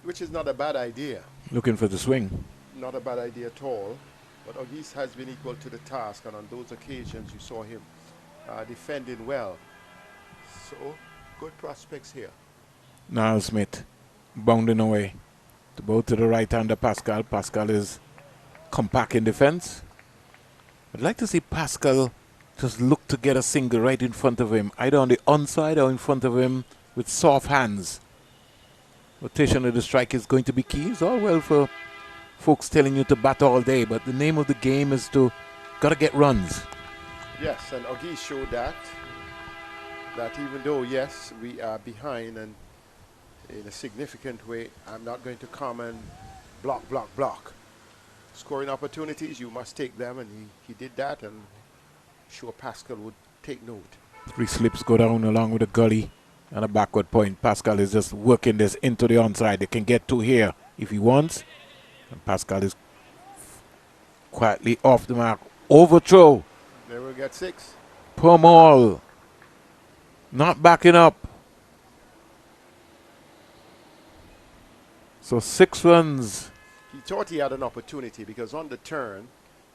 which is not a bad idea. Looking for the swing. Not a bad idea at all. But Ogis has been equal to the task, and on those occasions you saw him defending well. So, good prospects here. Niall Smith bounding away to bow to the right-hander Pascal. Pascal is compact in defense. I'd like to see Pascal just look to get a single right in front of him, either on the onside or in front of him with soft hands. Rotation of the strike is going to be key. It's all well for folks telling you to bat all day, but the name of the game is to gotta get runs. Yes, and Ogis showed that even though, yes, we are behind and in a significant way. I'm not going to come and block. Scoring opportunities, you must take them, and he did that, and I'm sure Pascal would take note. 3 slips go down along with a gully and a backward point. Pascal is just working this into the onside. They can get to here if he wants. And Pascal is quietly off the mark. Overthrow. They will get 6. Pomol not backing up. So 6 runs. He thought he had an opportunity because on the turn,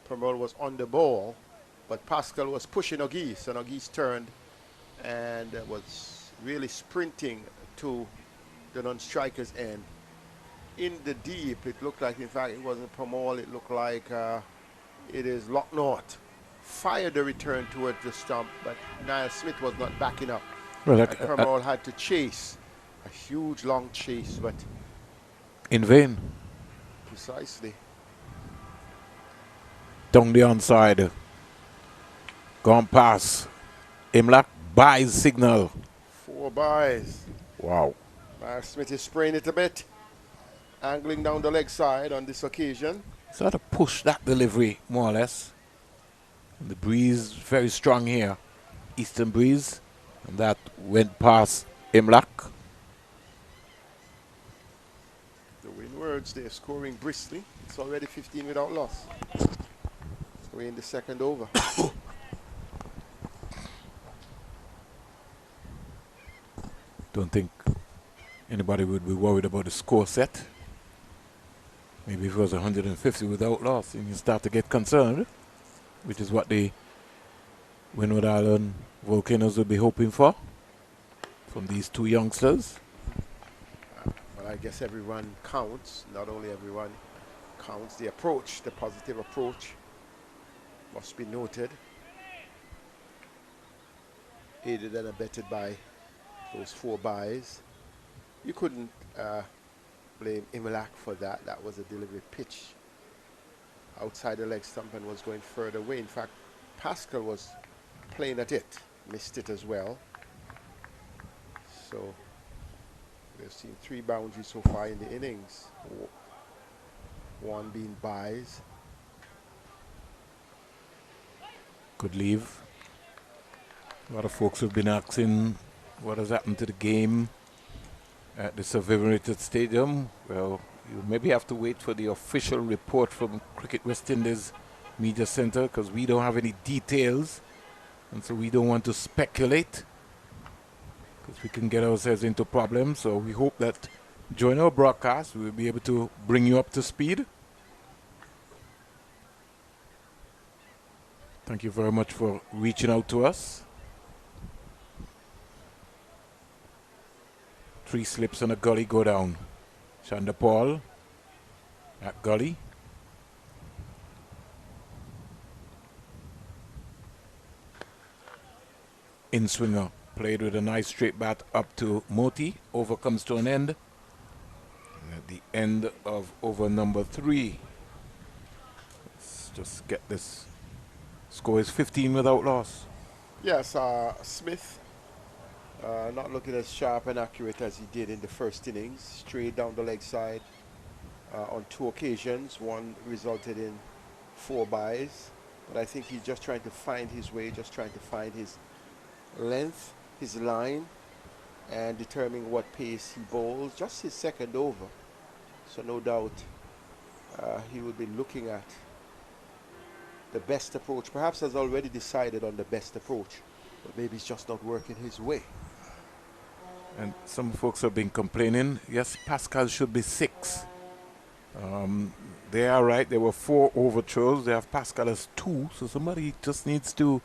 Pomol was on the ball, but Pascal was pushing Auguste, and Auguste turned and was really sprinting to the non-striker's end. In the deep, it looked like, in fact, it wasn't Pomol, it looked like it is Locknort. Fired the return towards the stump, but Niall Smith was not backing up. Well, and Pomol had to chase, a huge long chase, but in vain. Precisely. Down the onside. Gone past. Imlach buys signal. 4 buys. Wow. Niall Smith is spraying it a bit. Angling down the leg side on this occasion. Sort of push that delivery, more or less. And the breeze very strong here. Eastern breeze. And that went past Imlach. The Windwards, they're scoring briskly. It's already 15 without loss. We're in the second over. Don't think anybody would be worried about the score set. Maybe if it was 150 without loss, and you start to get concerned, which is what the Windward Island Volcanoes will be hoping for from these 2 youngsters. Well, I guess every run counts. Not only every run counts, the approach, the positive approach must be noted. Aided and abetted by those 4 buys. You couldn't blame Imlach for that. That was a deliberate pitch outside the leg stump and was going further away. In fact, Pascal was playing at it, missed it as well. So we've seen 3 boundaries so far in the innings. 1 being buys. Good leave. A lot of folks have been asking what has happened to the game at the Survivoriated Stadium. Well, you maybe have to wait for the official report from Cricket West Indies Media Center, because we don't have any details, and so we don't want to speculate, because we can get ourselves into problems. So we hope that during our broadcast we'll be able to bring you up to speed. Thank you very much for reaching out to us. 3 slips and a gully go down. Shanda Paul at gully. In swinger played with a nice straight bat up to Moti. Over comes to an end. And at the end of over number 3. Let's just get this. Score is 15 without loss. Yes, Smith not looking as sharp and accurate as he did in the first innings. Straight down the leg side on 2 occasions. 1 resulted in 4 buys. But I think he's just trying to find his way, just trying to find his length, his line, and determine what pace he bowls. Just his second over. So no doubt he will be looking at the best approach. Perhaps has already decided on the best approach, but maybe it's just not working his way. And some folks have been complaining. Yes, Pascal should be 6. They are right. There were 4 overthrows. They have Pascal as 2. So somebody just needs to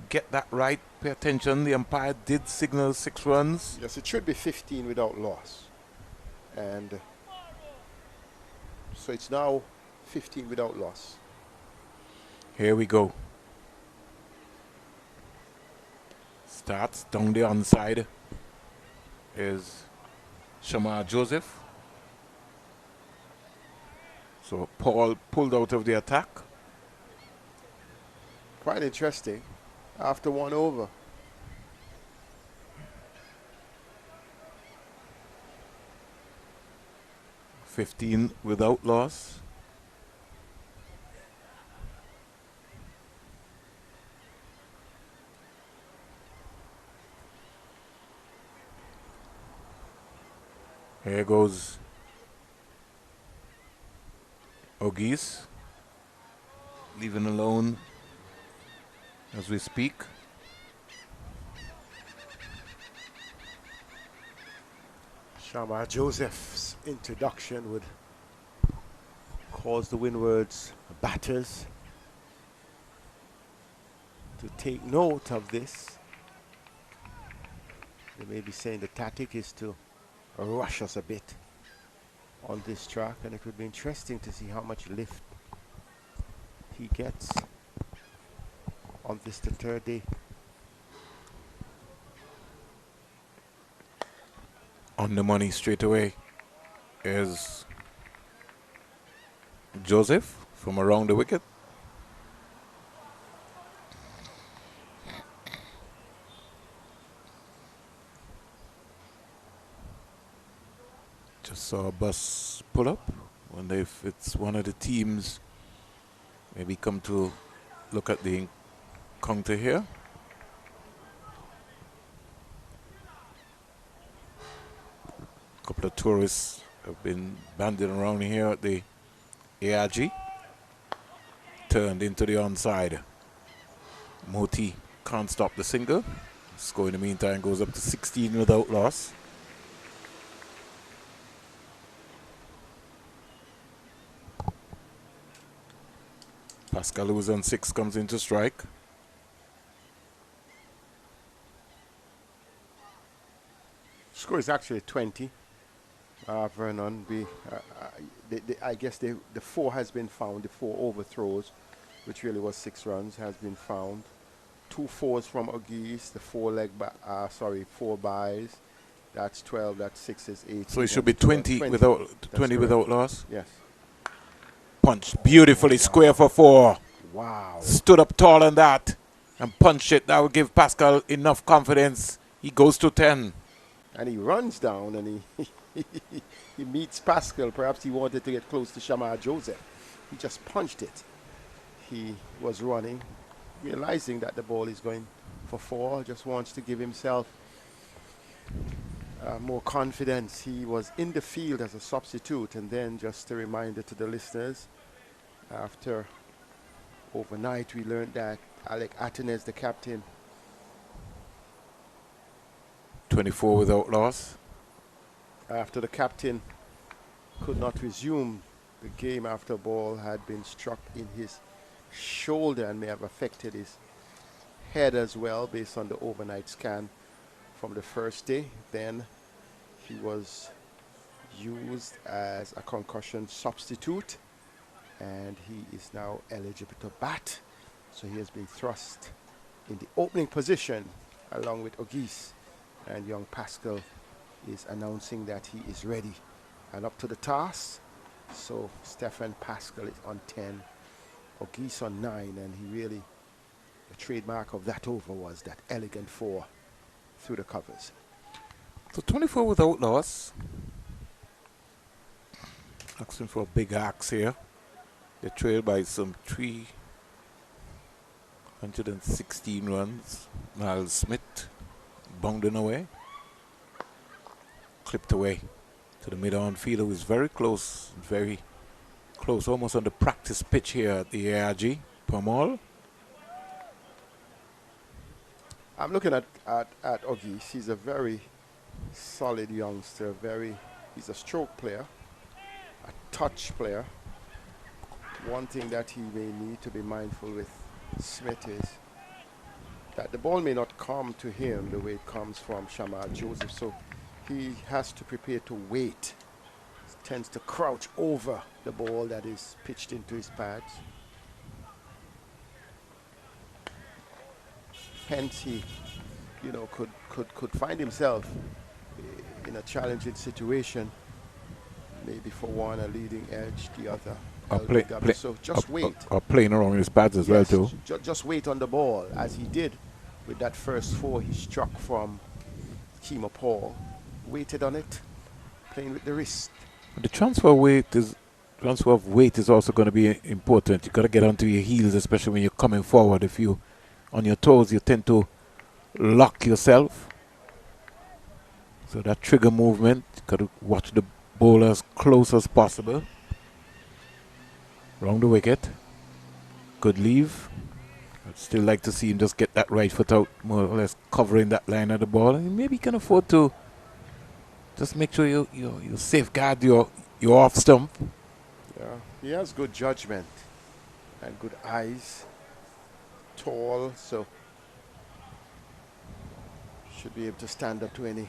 get that right. Pay attention. The umpire did signal 6 runs. Yes, it should be 15 without loss. And so it's now 15 without loss. Here we go. Starts down the onside is Shamar Joseph. So Paul pulled out of the attack. Quite interesting. After 1 over. 15 without loss. Here goes O'Geese, leaving alone as we speak. Shamar Joseph's introduction would cause the Windward's batters to take note of this. They may be saying the tactic is to rush us a bit on this track, and it would be interesting to see how much lift he gets on this, the third day. On the money straight away is Joseph from around the wicket. Just saw a bus pull up. Wonder if it's one of the teams maybe come to look at the counter here. A couple of tourists have been banding around here at the ARG. Turned into the onside. Moti can't stop the single. Score in the meantime goes up to 16 without loss. Pascal, who's on 6, comes into strike. Score is actually 20. Vernon, I guess the 4 has been found. The 4 overthrows, which really was 6 runs, has been found. 2 4s from O'Geese. The 4 buys. That's 12. That's 6 is 8. So it should be 20 without loss. Yes. Punched beautifully, square for 4. Wow. Stood up tall on that and punched it. That would give Pascal enough confidence. He goes to 10. And he runs down and he meets Pascal. Perhaps he wanted to get close to Shamar Joseph. He just punched it. He was running, realizing that the ball is going for 4. Just wants to give himself more confidence. He was in the field as a substitute. And then just a reminder to the listeners, after overnight we learned that Alec Atenes, the captain, 24 without loss. After the captain could not resume the game after a ball had been struck in his shoulder and may have affected his head as well, based on the overnight scan from the first day. Then he was used as a concussion substitute, and he is now eligible to bat. So he has been thrust in the opening position along with O'Geese, and young Pascal is announcing that he is ready and up to the task. So Stefan Pascal is on 10, O'Geese on 9, and he really, the trademark of that over was that elegant 4 through the covers. So 24 without loss. Asking for a big axe here. They trail by some 316 runs. Miles Smith bounding away. Clipped away to the mid-on fielder, who is very close, almost on the practice pitch here at the ARG. Pomol. I'm looking at O'Geese. He's a very solid youngster. He's a stroke player, a touch player. One thing that he may need to be mindful with Smith is that the ball may not come to him the way it comes from Shamar Joseph. So he has to prepare to wait. He tends to crouch over the ball that is pitched into his pads. Hence he, could find himself in a challenging situation. Maybe for one a leading edge, the other LBW. So just wait. Or playing around his pads as well too. Just wait on the ball, as he did with that first 4 he struck from Kemo Paul. Waited on it, playing with the wrist. The transfer of weight is also going to be important. You got to get onto your heels, especially when you're coming forward. If you on your toes, you tend to lock yourself. So that trigger movement, you got to watch the ball as close as possible. Round the wicket. Good leave. I'd still like to see him just get that right foot out, more or less covering that line of the ball. And maybe he can afford to just make sure you safeguard your off stump. Yeah, he has good judgment and good eyes. Tall, so should be able to stand up to any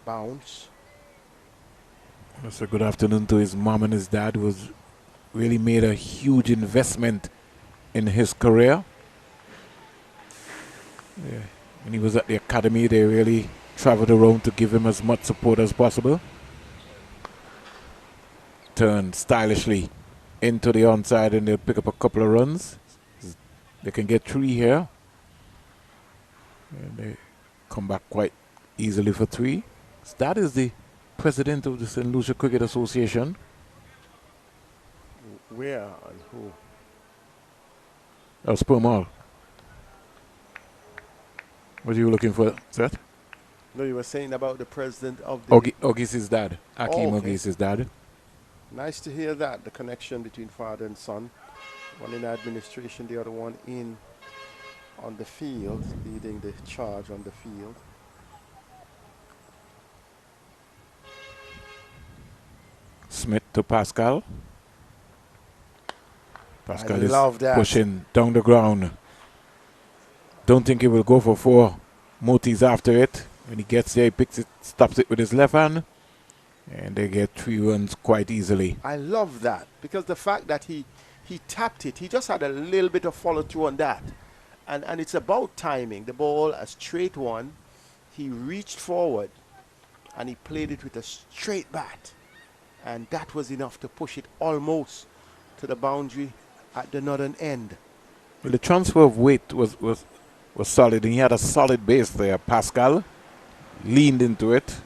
bounce. So good afternoon to his mom and his dad, who has really made a huge investment in his career. Yeah. When he was at the academy, they really traveled around to give him as much support as possible. Turn stylishly into the onside and they'll pick up a couple of runs. They can get 3 here. And they come back quite easily for 3. So that is the president of the St. Lucia Cricket Association. Where and who? That's Pomol. What are you looking for, Seth? No, you were saying about the president of the... Oggy's his dad. Akeem Oggy's his dad. Nice to hear that, the connection between father and son. One in administration, the other one on the field, leading the charge on the field. Smith to Pascal. Pascal is pushing down the ground. Don't think he will go for 4. Moti's after it. When he gets there, he picks it, stops it with his left hand. And they get 3 runs quite easily. I love that, because the fact that he tapped it, he just had a little bit of follow through on that. And it's about timing. The ball, a straight one, he reached forward and he played it with a straight bat. And that was enough to push it almost to the boundary at the northern end. Well, the transfer of weight was solid, and he had a solid base there. Pascal leaned into it.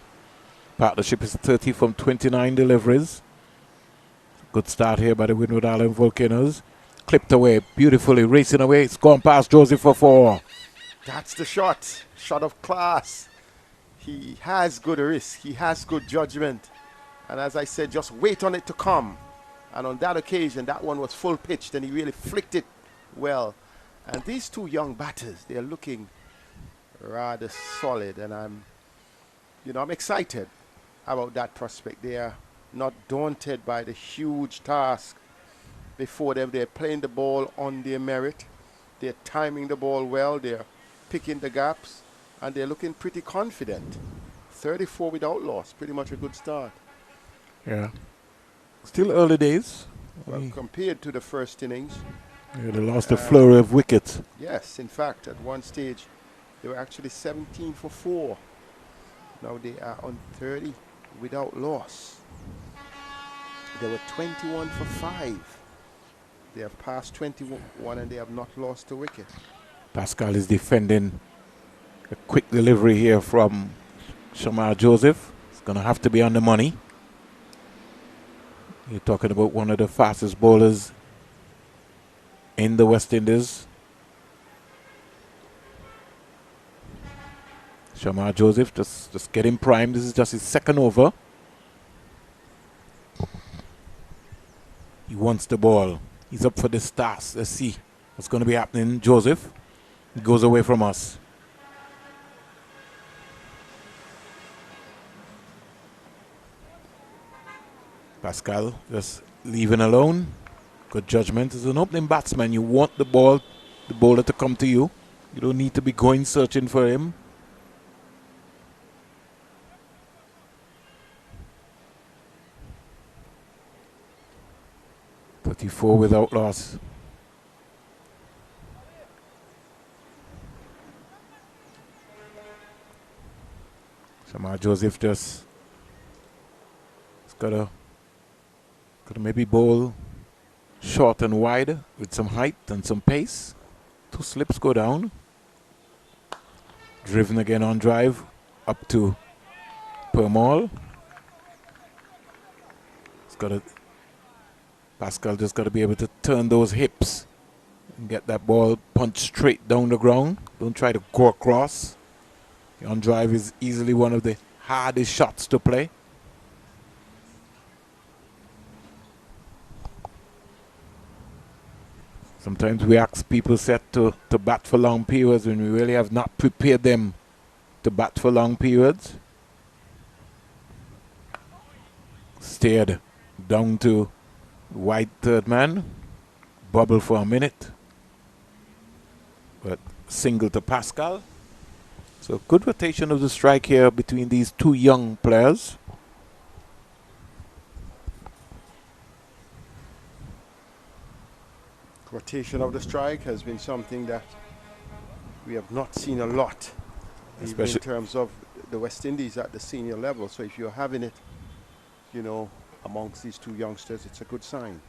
Partnership is 30 from 29 deliveries. Good start here by the Windward Island Volcanoes. Clipped away beautifully, racing away. It's gone past Joseph for 4. That's the shot. Shot of class. He has good risk. He has good judgment. And as I said, just wait on it to come. And on that occasion, that one was full pitched and he really flicked it well. And these 2 young batters, they're looking rather solid. And I'm excited about that prospect. They are not daunted by the huge task before them. They're playing the ball on their merit. They're timing the ball well. They're picking the gaps. And they're looking pretty confident. 34 without loss. Pretty much a good start. Yeah. Still early days. Well, compared to the first innings. Yeah, they lost a flurry of wickets. Yes, in fact, at one stage, they were actually 17 for 4. Now they are on 30 without loss. They were 21 for 5. They have passed 21 and they have not lost a wicket. Pascal is defending. A quick delivery here from Shamar Joseph. It's going to have to be on the money. You're talking about one of the fastest bowlers in the West Indies. Shamar Joseph just getting primed. This is just his 2nd over. He wants the ball. He's up for the stars. Let's see what's going to be happening. Joseph, he goes away from us. Pascal just leaving alone. Good judgment. As an opening batsman, you want the bowler to come to you. You don't need to be going searching for him. .34 without loss. Shamar Joseph just got to maybe bowl short and wide with some height and some pace. 2 slips go down. Driven again on drive up to Pomol. Pascal just got to be able to turn those hips and get that ball punched straight down the ground. Don't try to go across. On drive is easily one of the hardest shots to play. Sometimes we ask people set to bat for long periods when we really have not prepared them to bat for long periods. Steered down to wide third man. Bubble for a minute. But single to Pascal. So good rotation of the strike here between these two young players. Rotation of the strike has been something that we have not seen a lot, especially in terms of the West Indies at the senior level. So if you're having it, you know, amongst these two youngsters, it's a good sign.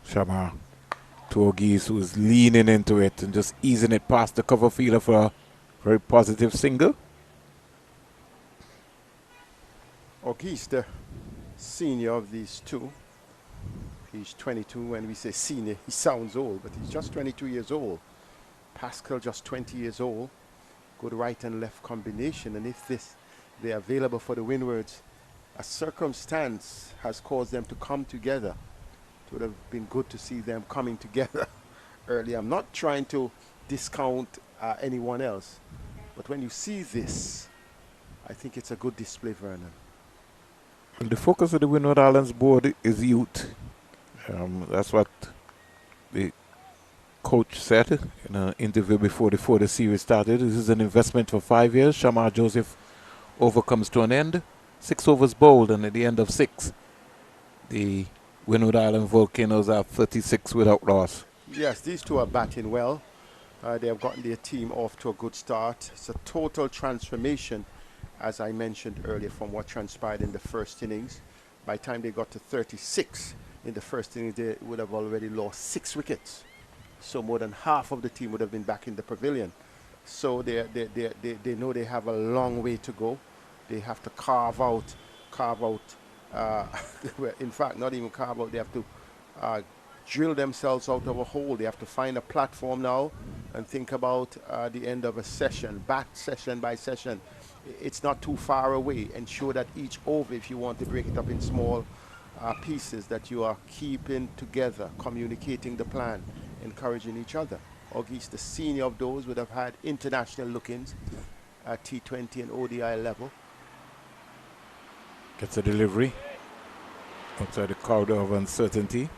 Shamar Torgis, who's leaning into it and just easing it past the cover fielder for a very positive single. He's the senior of these two. He's 22. When we say senior, he sounds old, but he's just 22 years old. Pascal just 20 years old. Good right and left combination. And if they're available for the Windwards, a circumstance has caused them to come together. It would have been good to see them coming together early. I'm not trying to discount anyone else, but when you see this, I think it's a good display, Vernon. The focus of the Windward Islands board is youth. That's what the coach said in an interview before the series started. This is an investment for 5 years. Shamar Joseph over comes to an end. 6 overs bowled, and at the end of 6, the Windward Island Volcanoes are 36 without loss. Yes, these two are batting well. They have gotten their team off to a good start. It's a total transformation, as I mentioned earlier, from what transpired in the first innings. By the time they got to 36 in the first innings, they would have already lost 6 wickets. So more than half of the team would have been back in the pavilion. So they know they have a long way to go. They have to carve out, in fact, not even carve out, they have to drill themselves out of a hole. They have to find a platform now and think about the end of a session, bat session by session. It's not too far away. Ensure that each over, if you want to break it up in small pieces, that you are keeping together, communicating the plan, encouraging each other. Auguste, the senior of those, would have had international look-ins at T20 and ODI level. Gets a delivery outside the corridor of uncertainty.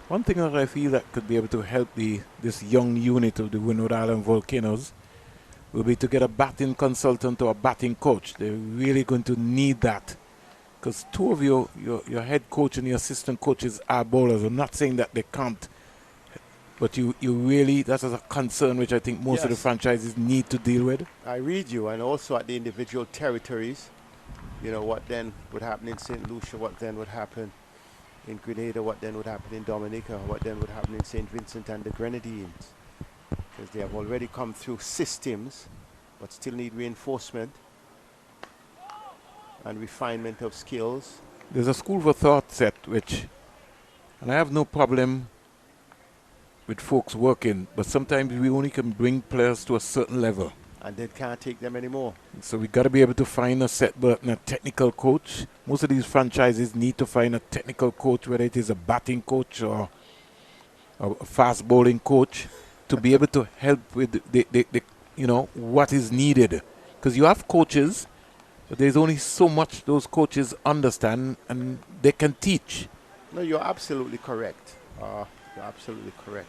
One thing that I feel that could be able to help this young unit of the Windward Island Volcanoes will be to get a batting consultant or a batting coach. They're really going to need that, because two of your head coach and your assistant coaches are bowlers. I'm not saying that they can't, but you really, that is a concern which I think most of the franchises need to deal with. I read you, and also at the individual territories, you know, what then would happen in St. Lucia, what then would happen in Grenada, what then would happen in Dominica, what then would happen in St. Vincent and the Grenadines. Because they have already come through systems, but still need reinforcement and refinement of skills. There's a school of thought set which, and I have no problem with folks working, but sometimes we only can bring players to a certain level. And they can't take them anymore. So we got to be able to find a set button, a technical coach. Most of these franchises need to find a technical coach, whether it is a batting coach or a fast bowling coach, to be able to help with the you know, what is needed. Because you have coaches, but there's only so much those coaches understand and they can teach. No, you're absolutely correct. You're absolutely correct,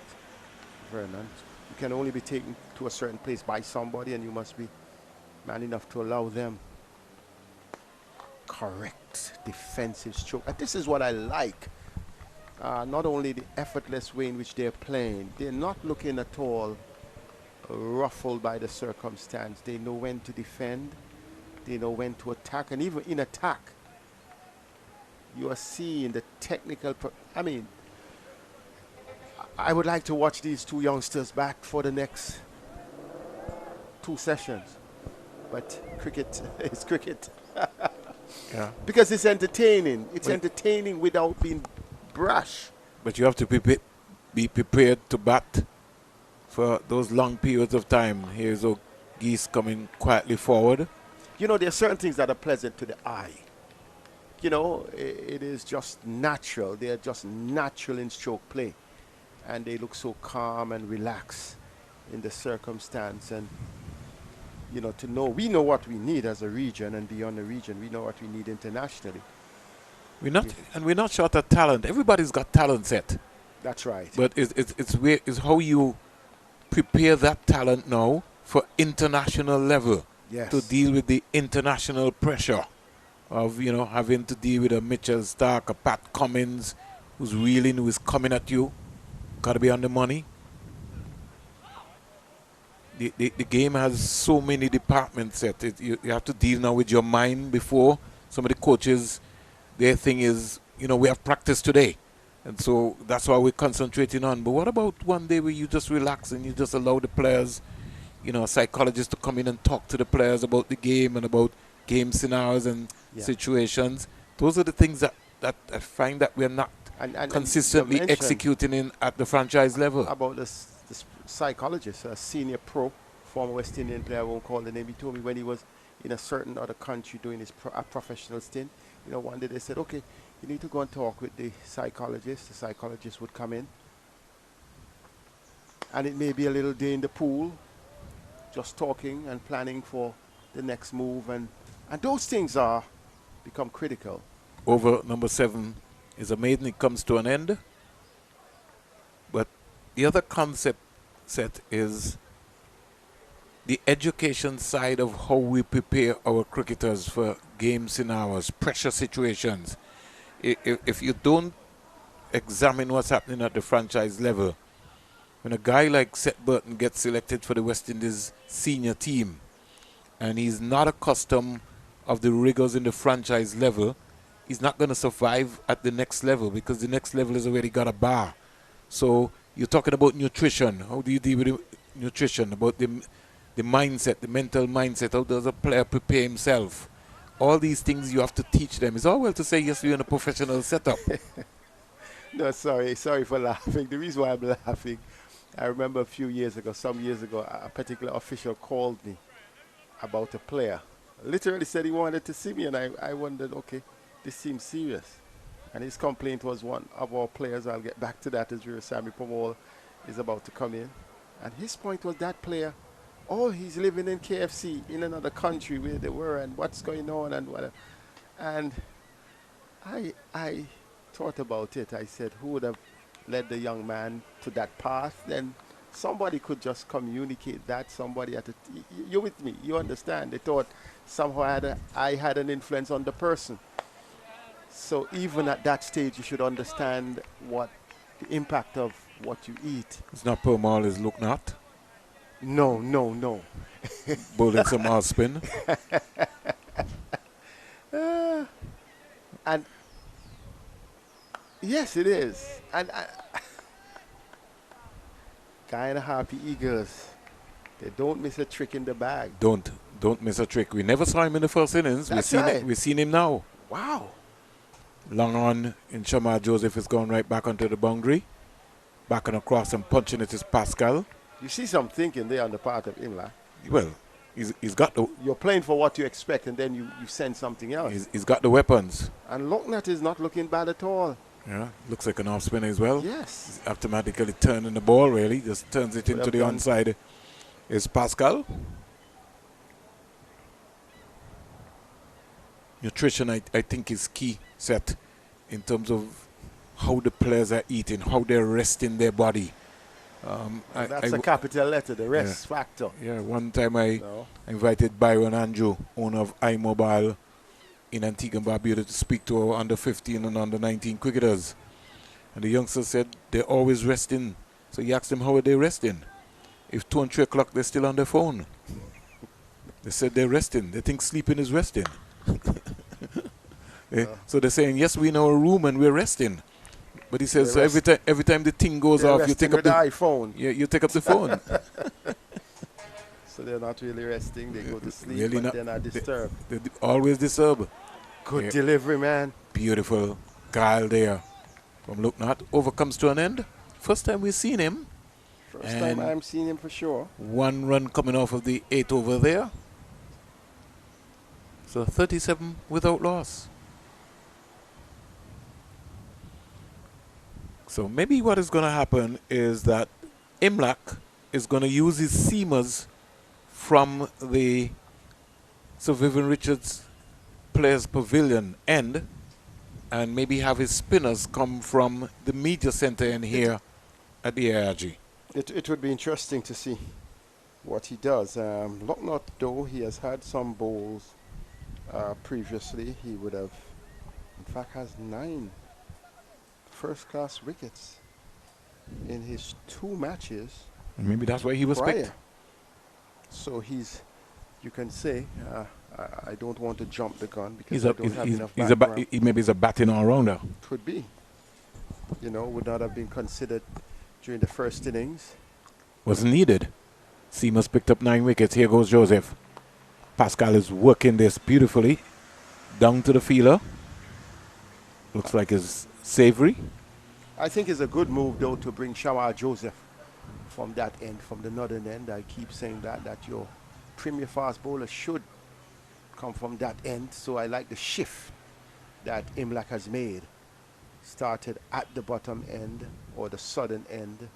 Vernon. You can only be taken to a certain place by somebody, and you must be man enough to allow them. Correct defensive stroke. And this is what I like. Not only the effortless way in which they're playing, they're not looking at all ruffled by the circumstance. They know when to defend, they know when to attack, and even in attack, you are seeing the technical. I mean, I would like to watch these two youngsters back for the next 2 sessions. But cricket is cricket. Yeah. Because it's entertaining. It's entertaining without being brash. But you have to be prepared to bat for those long periods of time. Here's Geese coming quietly forward. You know, there are certain things that are pleasant to the eye. You know, it is just natural. They are just natural in stroke play. And they look so calm and relaxed in the circumstance. And, you know, we know what we need as a region and beyond the region. We know what we need internationally. We're not short of talent. Everybody's got talent set. That's right. But it's how you prepare that talent now for international level. Yes. To deal with the international pressure of, you know, having to deal with a Mitchell Stark, a Pat Cummins, who's reeling, who's coming at you. Got to be on the money. The game has so many departments set. You have to deal now with your mind before. Some of the coaches, their thing is, you know, we have practice today. And so that's why we're concentrating on. But what about one day where you just relax and you just allow the players, you know, psychologists to come in and talk to the players about the game and about game scenarios and situations? Those are the things that I find that we're not consistently executing at the franchise level. About this psychologist, a senior pro, former West Indian player, I won't call the name, he told me when he was in a certain other country doing his professional stint, you know, one day they said, okay, you need to go and talk with the psychologist. The psychologist would come in. And it may be a little day in the pool, just talking and planning for the next move. And those things become critical. Over number 7 is a maiden. It comes to an end. But the other concept set is the education side of how we prepare our cricketers for game scenarios, pressure situations. If you don't examine what's happening at the franchise level, when a guy like Seth Burton gets selected for the West Indies senior team and he's not accustomed of the rigors in the franchise level, he's not going to survive at the next level because the next level has already got a bar. So you're talking about nutrition. How do you deal with nutrition? About the mindset, the mental mindset. How does a player prepare himself? All these things you have to teach them. It's all well to say, yes, we're in a professional setup. No, sorry for laughing. The reason why I'm laughing, I remember some years ago, a particular official called me about a player. Literally said he wanted to see me, and I wondered, okay, this seems serious. And his complaint was one of our players, I'll get back to that as Sammy Pomol is about to come in. And his point was that player, he's living in KFC in another country where they were and what's going on and whatever. And I thought about it. I said, who would have led the young man to that path? Then somebody could just communicate that. Somebody you're with me. You understand. They thought somehow I had an influence on the person. So even at that stage, you should understand what the impact of what you eat. It's not Pomol, it's look not. No. Bowling some off spin. And yes, it is. And Guyana Happy Eagles, they don't miss a trick in the bag. Don't miss a trick. We never saw him in the first innings. We've seen him now. Wow. Long on in Shamar Joseph is going right back onto the boundary. Back and across and punching it is Pascal. You see some thinking there on the part of Imla. Well, he's got the... You're playing for what you expect and then you send something else. He's got the weapons. And Locknett is not looking bad at all. Yeah, looks like an off spinner as well. Yes. He's automatically turning the ball, really. Just turns it into the onside. Is Pascal. Nutrition, I think, is key set in terms of how the players are eating, how they're resting their body. That's a capital letter, the rest factor. Yeah, one time I invited Byron Andrew, owner of iMobile in Antigua and Barbuda, to speak to our under 15 and under 19 cricketers. And the youngster said they're always resting. So he asked them, how are they resting? If 2 and 3 o'clock, they're still on their phone. They said they're resting. They think sleeping is resting. So they're saying, yes, we're in our room and we're resting. But he says, so every time the thing goes off, you take up the iPhone. Yeah, you take up the phone. So they're not really resting. They go to sleep, Really but not, they're not disturbed. They always disturb. Good delivery, man. Beautiful guile there from Looknot. Over comes to an end. First time we've seen him. First time I'm seeing him for sure. 1 run coming off of the 8 over there. So 37 without loss. So maybe what is going to happen is that Imlach is going to use his seamers from the Sir Vivian Richards Players Pavilion end and maybe have his spinners come from the media center in here at the ARG. It would be interesting to see what he does. Locknot, though, he has had some bowls previously. He would have, in fact, has 9 first-class wickets in his 2 matches. Maybe that's why he was picked. So he's, you can say, I don't want to jump the gun because I don't have enough background. Maybe he's a batting all-rounder. Could be. You know, would not have been considered during the first innings. Wasn't needed. Seamus picked up 9 wickets. Here goes Joseph. Pascal is working this beautifully. Down to the fielder. Looks like it's Savory. I think it's a good move, though, to bring Shamar Joseph from that end, from the northern end. I keep saying that your premier fast bowler should come from that end. So I like the shift that Imlach has made. Started at the bottom end or the southern end,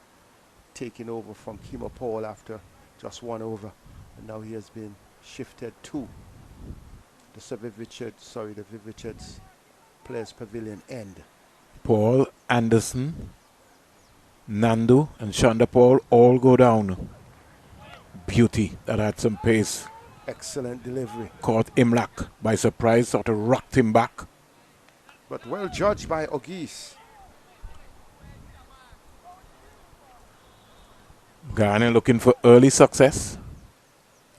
taking over from Kimo Paul after just 1 over. And now he has been shifted to the Viv Richards Players Pavilion end. Paul, Anderson, Nandu and Shonda Paul all go down. Beauty that had some pace. Excellent delivery. Caught Imlach by surprise, sort of rocked him back. But well judged by Ogis. Guyana looking for early success.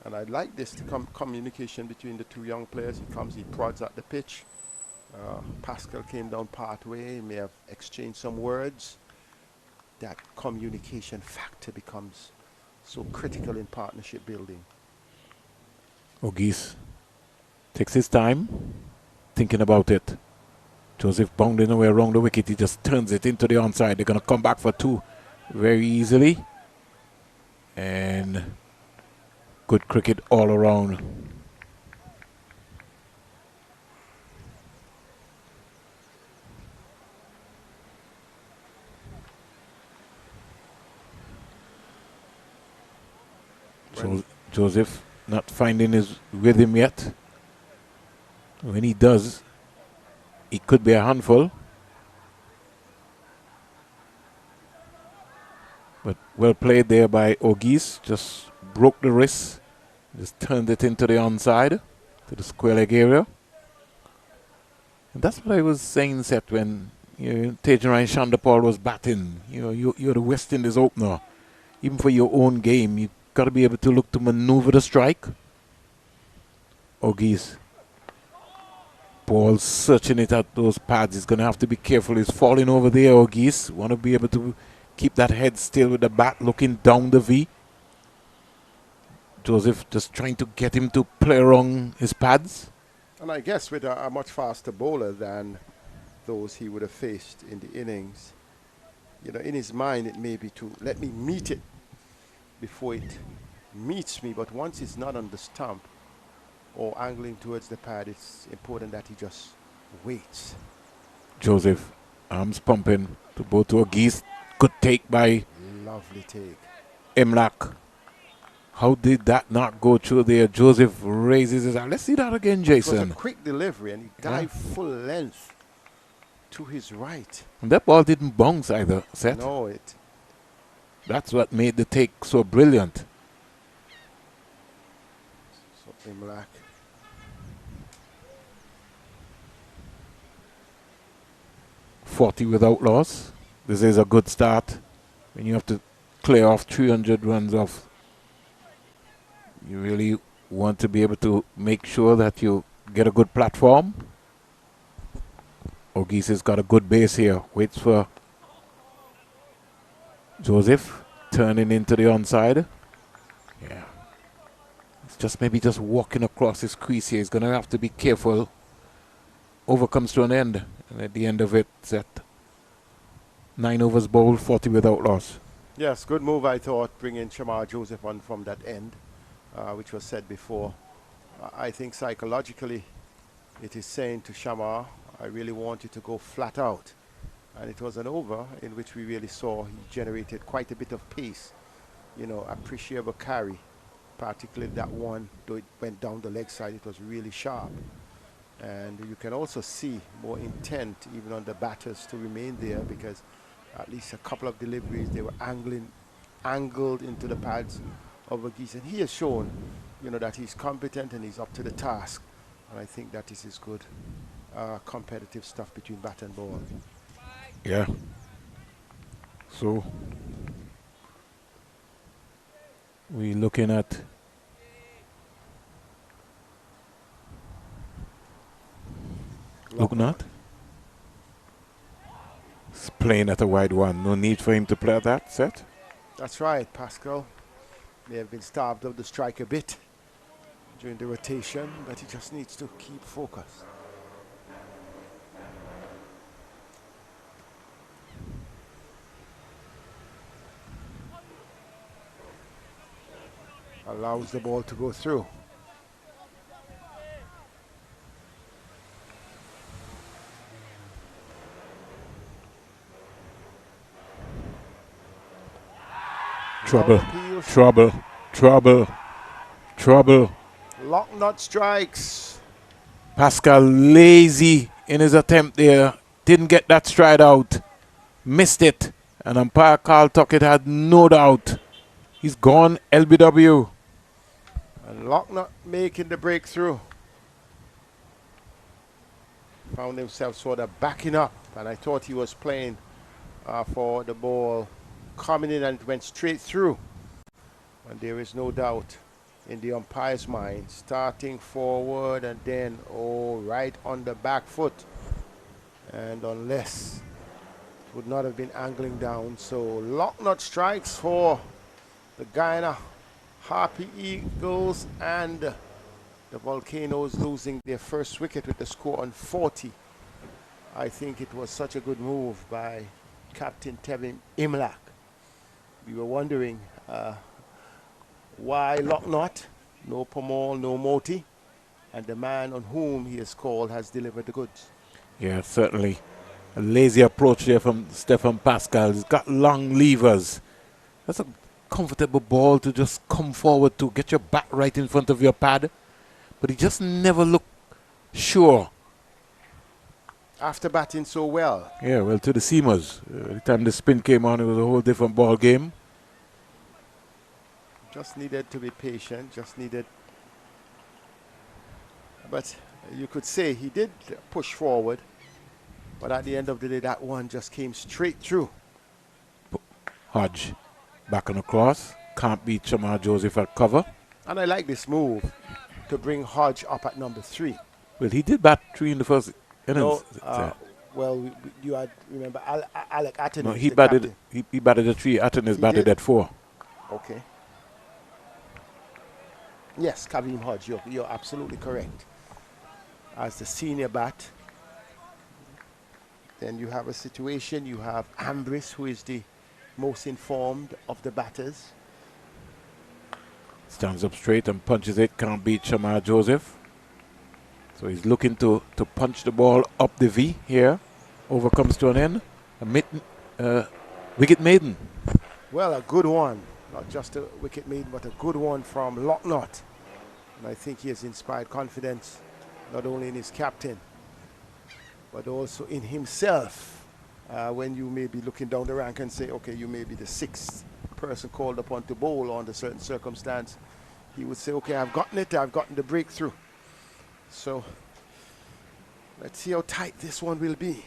And I like this communication between the 2 young players. He comes, he prods at the pitch. Pascal came down partway, may have exchanged some words. That communication factor becomes so critical in partnership building. Ogis takes his time, thinking about it. Joseph bounding away around the wicket, he just turns it into the onside. They're going to come back for 2 very easily. And good cricket all around. Joseph not finding his rhythm yet. When he does, he could be a handful. But well played there by Ogis. Just broke the wrist. Just turned it into the onside, to the square leg area. And that's what I was saying, Seth, when Tejan and Shonda Paul was batting. You're the West Indies opener. Even for your own game, you got to be able to look to maneuver the strike. Ogis. Paul searching it at those pads. He's going to have to be careful. He's falling over there, Ogis. Want to be able to keep that head still with the bat, looking down the V. Joseph just trying to get him to play around his pads. And I guess with a much faster bowler than those he would have faced in the innings, in his mind it may be to let me meet it before it meets me. But once it's not on the stump or angling towards the pad, it's important that he just waits. Joseph, arms pumping to both to Ogis. Good take by lovely take. Imlach. How did that not go through there? Joseph raises his arm. Let's see that again, Jason. It was a quick delivery and he dived full length to his right. And that ball didn't bounce either, Seth. No, that's what made the take so brilliant. So Imlach. .40 without loss. This is a good start. When you have to clear off 300 runs off, you really want to be able to make sure that you get a good platform. Ogis has got a good base here. Waits for Joseph. Turning into the onside. Yeah. Just maybe just walking across his crease here. He's going to have to be careful. Over comes to an end. And at the end of it, it's at 9 overs bowled, 40 without loss. Yes, good move, I thought, bringing Shamar Joseph on from that end, which was said before. I think psychologically it is saying to Shamar, I really want you to go flat out. And it was an over in which we really saw he generated quite a bit of pace. You know, appreciable carry, particularly that one, though it went down the leg side, it was really sharp. And you can also see more intent even on the batters to remain there, because at least a couple of deliveries they were angled into the pads of Verghese. And he has shown, you know, that he's competent and he's up to the task. And I think that this is good competitive stuff between bat and ball. Yeah. So we're looking at Looknot. He's playing at a wide one. No need for him to play that set. That's right. Pascal may have been starved of the strike a bit during the rotation, but he just needs to keep focus. Allows the ball to go through. Trouble, trouble, trouble, trouble. Locknut strikes. Pascal lazy in his attempt there. Didn't get that stride out. Missed it. And umpire Carl Tuckett had no doubt. He's gone LBW. And Locknut making the breakthrough. Found himself sort of backing up. And I thought he was playing for the ball coming in, and it went straight through. And there is no doubt in the umpire's mind, starting forward and then right on the back foot, and unless it would not have been angling down. So Locknut strikes for the Guyana Harpy Eagles, and the Volcanoes losing their first wicket with the score on 40. I think it was such a good move by Captain Tevin Imlach. We were wondering why Locknut, no Pomol, no Moti, and the man on whom he is called has delivered the goods. Yeah, certainly. A lazy approach there from Stefan Pascal. He's got long levers. That's a comfortable ball to just come forward to, get your bat right in front of your pad. But he just never looked sure. After batting so well. Yeah, well, to the seamers. The time the spin came on, it was a whole different ball game. Just needed to be patient, just needed. But you could say he did push forward, but at the end of the day, that one just came straight through. Hodge back on the cross. Can't beat Shamar Joseph at cover. And I like this move to bring Hodge up at number 3. Well, he did bat 3 in the first innings. No, well, you had, remember, Alec Atten. No, he batted at 3. Atten is batted at 4. Okay. Yes, Kavim Hodge, you're absolutely correct. As the senior bat, then you have a situation, you have Ambris, who is the most informed of the batters. Stands up straight and punches it, can't beat Shamar Joseph. So he's looking to punch the ball up the V here. Over comes to an end. Wicket maiden. Well, a good one. Not just a wicket maiden, but a good one from Locknut. And I think he has inspired confidence, not only in his captain, but also in himself. When you may be looking down the rank and say, okay, you may be the 6th person called upon to bowl under certain circumstance, he would say, okay, I've gotten it, I've gotten the breakthrough. So let's see how tight this one will be.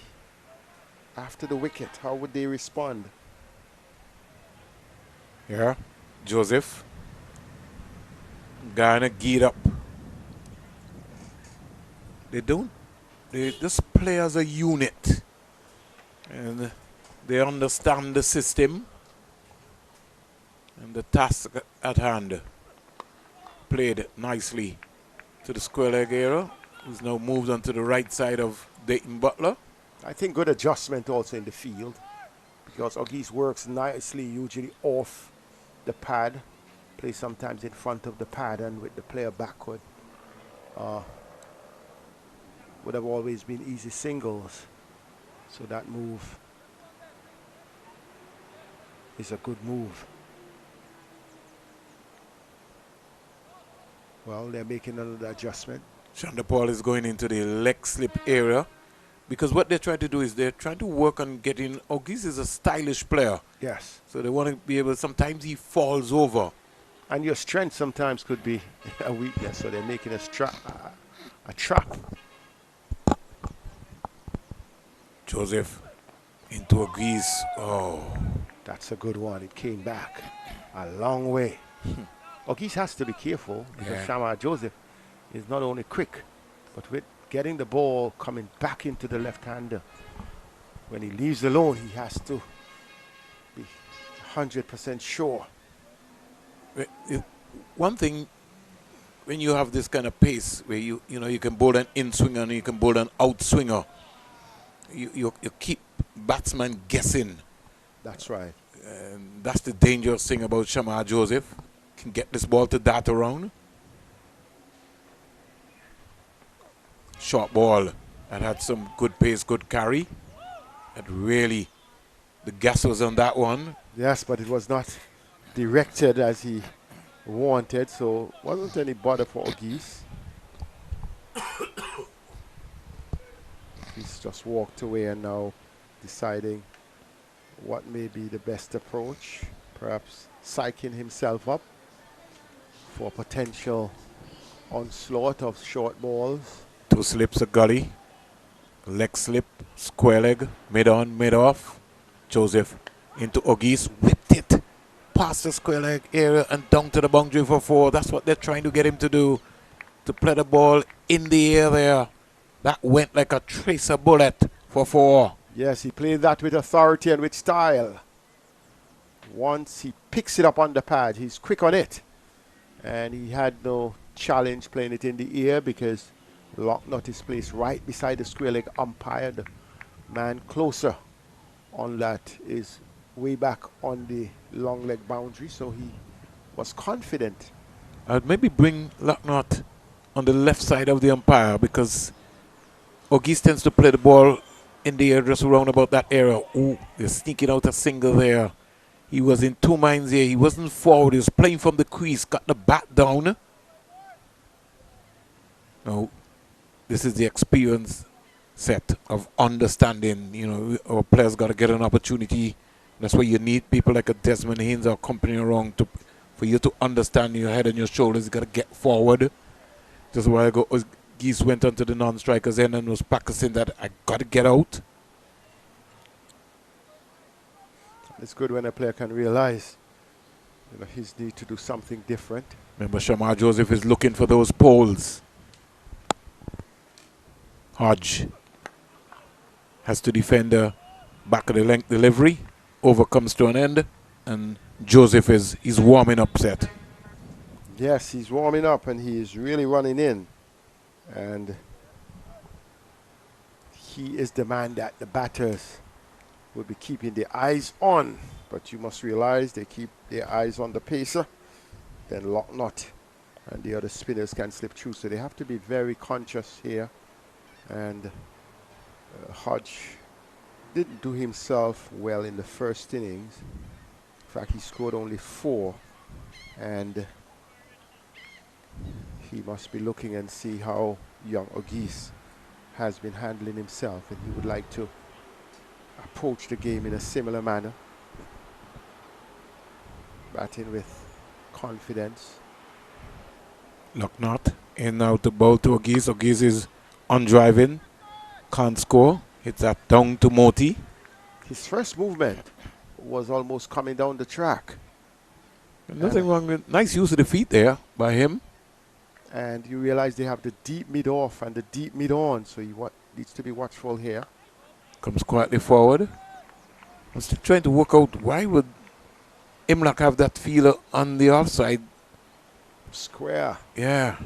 After the wicket, how would they respond? Yeah, Joseph. Guyana geared up. They just play as a unit. And they understand the system and the task at hand. played nicely to the square leg area, who's now moved onto the right side of Dayton Butler. I think good adjustment also in the field, because Auguste works nicely usually off the pad, plays sometimes in front of the pad and with the player backward. Would have always been easy singles. So that move is a good move. Well, they're making another adjustment. Shonda Paul is going into the leg slip area, because what they're trying to do is they're trying to work on getting, Auguste is a stylish player. Yes. So they want to be able, sometimes he falls over. And your strength sometimes could be a weakness, so they're making a trap. Joseph into Auguste. Oh. That's a good one. It came back a long way. Auguste has to be careful, because Shamar Joseph is not only quick, but with getting the ball coming back into the left-hander. When he leaves alone, he has to be 100% sure. One thing, when you have this kind of pace where you can bowl an in-swinger and you can bowl an out-swinger, you keep batsmen guessing. That's right. And that's the dangerous thing about Shamar Joseph. Can get this ball to dart around. Short ball that had some good pace, good carry. That really, the gas was on that one. Yes, but it was not directed as he wanted, so wasn't any bother for Auguste. He's just walked away and now deciding what may be the best approach. Perhaps psyching himself up for potential onslaught of short balls. 2 slips a gully. Leg slip, square leg, mid on, mid off. Joseph into Auguste, whipped it past the square leg area and down to the boundary for 4. That's what they're trying to get him to do, to play the ball in the air there. That went like a tracer bullet for 4. Yes, he played that with authority and with style. Once he picks it up on the pad, he's quick on it. And he had no challenge playing it in the air, because Locknott is placed right beside the square leg umpire. The man closer on that is way back on the long leg boundary, so he was confident. I'd maybe bring Locknott on the left side of the umpire, because Auguste tends to play the ball in the air just around about that area. Ooh, they're sneaking out a single there. He was in 2 minds here. He wasn't forward. He was playing from the crease, got the bat down. Now, this is the experience set of understanding. Our players got to get an opportunity. That's why you need people like a Desmond Haynes or company around for you to understand your head and your shoulders. You got to get forward. Just a while ago, Geese went onto the non-strikers end and was practicing that I got to get out. It's good when a player can realize his need to do something different. Remember, Shamar Joseph is looking for those poles. Hodge has to defend the back of the length delivery. Over comes to an end, and Joseph is warming up set. Yes, he's warming up, and he is really running in. And he is the man that the batters will be keeping their eyes on. But you must realize they keep their eyes on the pacer, then Locknott and the other spinners can slip through. So they have to be very conscious here. And Hodge didn't do himself well in the first innings. In fact, he scored only 4. And he must be looking and see how young Auguste has been handling himself, and he would like to approach the game in a similar manner, batting with confidence. Locknott in now to bowl to Auguste. Auguste is on driving, can't score. Hits that down to Moti. His first movement was almost coming down the track. Nothing wrong with nice use of the feet there by him. And you realize they have the deep mid off and the deep mid on, so he needs to be watchful here. Comes quietly forward. I'm still trying to work out why would Imlach have that feeler on the offside Square. Yeah.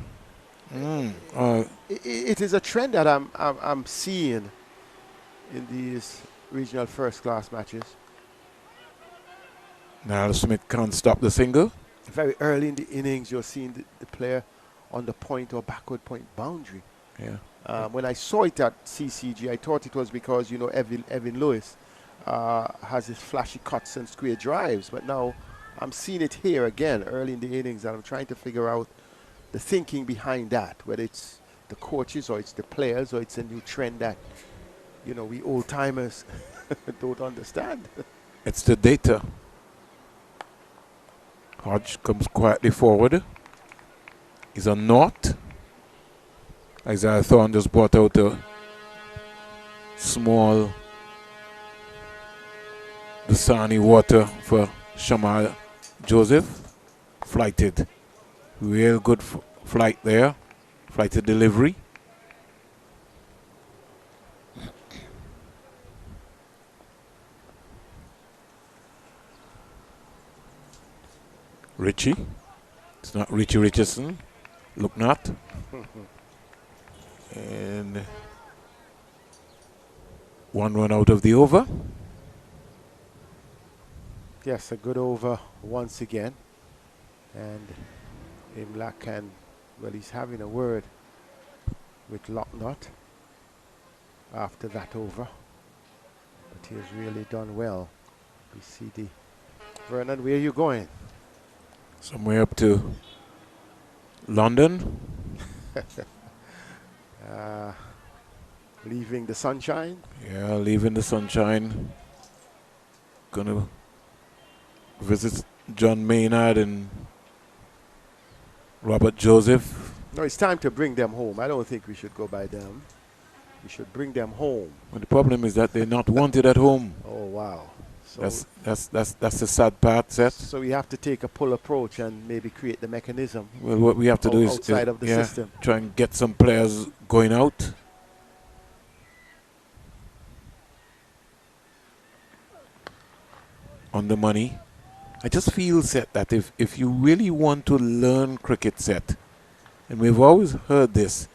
It is a trend that I'm seeing in these regional first-class matches. Now Smith can't stop the single. Very early in the innings, you're seeing the player on the point or backward point boundary. Yeah. When I saw it at CCG, I thought it was because, you know, Evan Lewis has his flashy cuts and square drives. But now I'm seeing it here again early in the innings, and I'm trying to figure out the thinking behind that, whether it's the coaches or it's the players or it's a new trend that, you know, we old-timers don't understand. It's the data. Hodge comes quietly forward. He's a knot. Isaiah Thorne just brought out a small Dasani water for Shamal Joseph. Flighted. Real good flight there. Flighted delivery. Richie. It's not Richie Richardson. Look not. And one run out of the over. Yes, a good over once again. And Imlak can, well, he's having a word with Locknott after that over. But he has really done well. We see the... Vernon, where are you going? Somewhere up to London. Leaving the sunshine? Yeah, leaving the sunshine. Gonna visit John Maynard and Robert Joseph. No, it's time to bring them home. I don't think we should go by them. We should bring them home. But the problem is that they're not wanted at home. Oh, wow. So that's the sad part, Seth. So we have to take a pull approach and maybe create the mechanism. Well, what we have to do is outside of the system. Try and get some players going out. On the money. I just feel, Seth, that if you really want to learn cricket, Seth, and we've always heard this,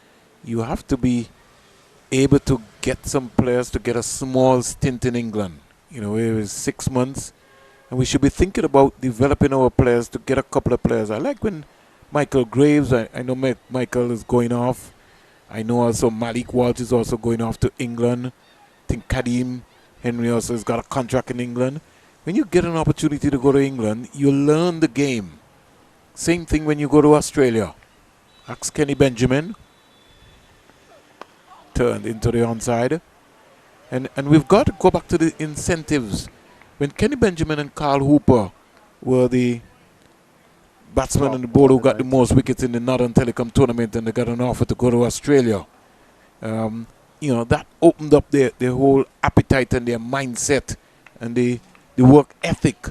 you have to be able to get some players to get a small stint in England. You know, it was 6 months, and we should be thinking about developing our players to get a couple of players. I like when Michael Graves, I know Michael is going off. I know also Malik Walsh is also going off to England. I think Kadeem Henry also has got a contract in England. When you get an opportunity to go to England, you learn the game. Same thing when you go to Australia. Ask Kenny Benjamin. Turned into the onside. And we've got to go back to the incentives. When Kenny Benjamin and Carl Hooper were the batsmen and the bowler who got the most wickets in the Northern Telecom tournament, and they got an offer to go to Australia, you know, that opened up their whole appetite and their mindset and the work ethic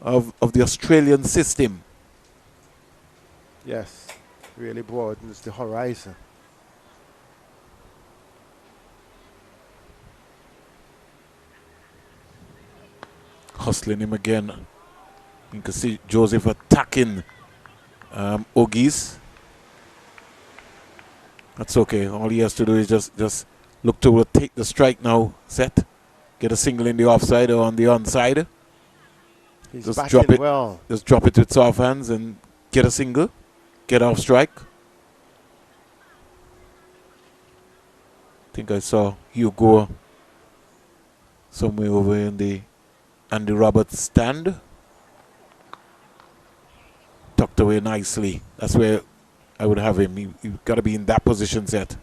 of the Australian system. Yes, really broadens the horizon. Hustling him again. You can see Joseph attacking Ogis. That's okay. All he has to do is just look to take the strike now. Set. Get a single in the offside or on the onside. He's just batting drop it. well. Just drop it with soft hands and get a single. Get off strike. I think I saw Hugo somewhere over in the Andy Roberts stand. Tucked away nicely. That's where I would have him. You've got to be in that position, Set,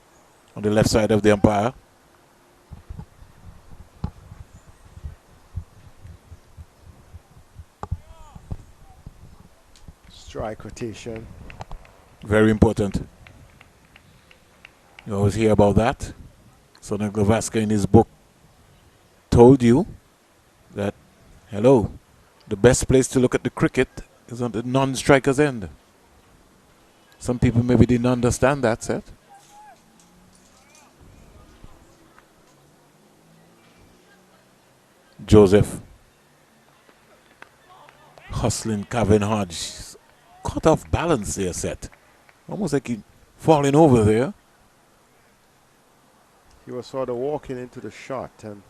on the left side of the umpire. Strike rotation. Very important. You always hear about that. Sonny Glavaska in his book told you that, hello, the best place to look at the cricket is on the non-striker's end. Some people maybe didn't understand that, Seth. Joseph. Hustling Kevin Hodge. lot of balance there, Seth. Almost like he falling over there. He was sort of walking into the shot, and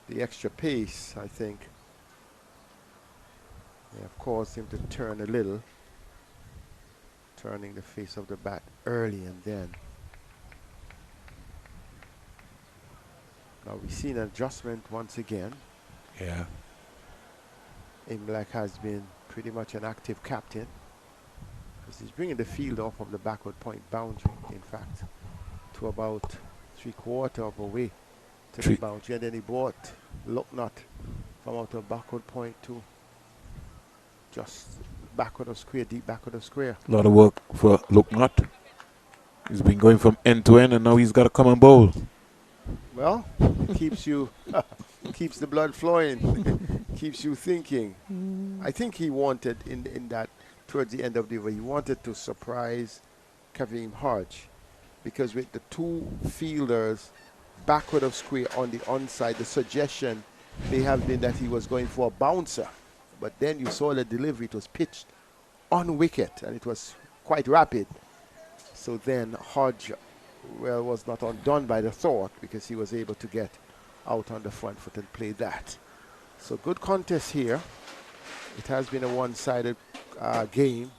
the extra pace, I think, may have caused him to turn a little, turning the face of the bat early and then. Now we've seen an adjustment once again. Yeah. Imlach has been pretty much an active captain, because he's bringing the field off of the backward point boundary, in fact, to about 3/4 of a way to the boundary, and then he brought Lucknott from out of backward point to just backward of square, deep backward of square. A lot of work for Lucknott. He's been going from end to end, and now he's got to come and bowl. Well, it keeps you, keeps the blood flowing, keeps you thinking. I think he wanted in that, towards the end of the over, he wanted to surprise Kareem Hodge, because with the two fielders backward of square on the onside, the suggestion may have been that he was going for a bouncer. But then you saw the delivery, it was pitched on wicket, and it was quite rapid. So then Hodge, well, was not undone by the thought, because he was able to get out on the front foot and play that. So good contest here. It has been a one-sided game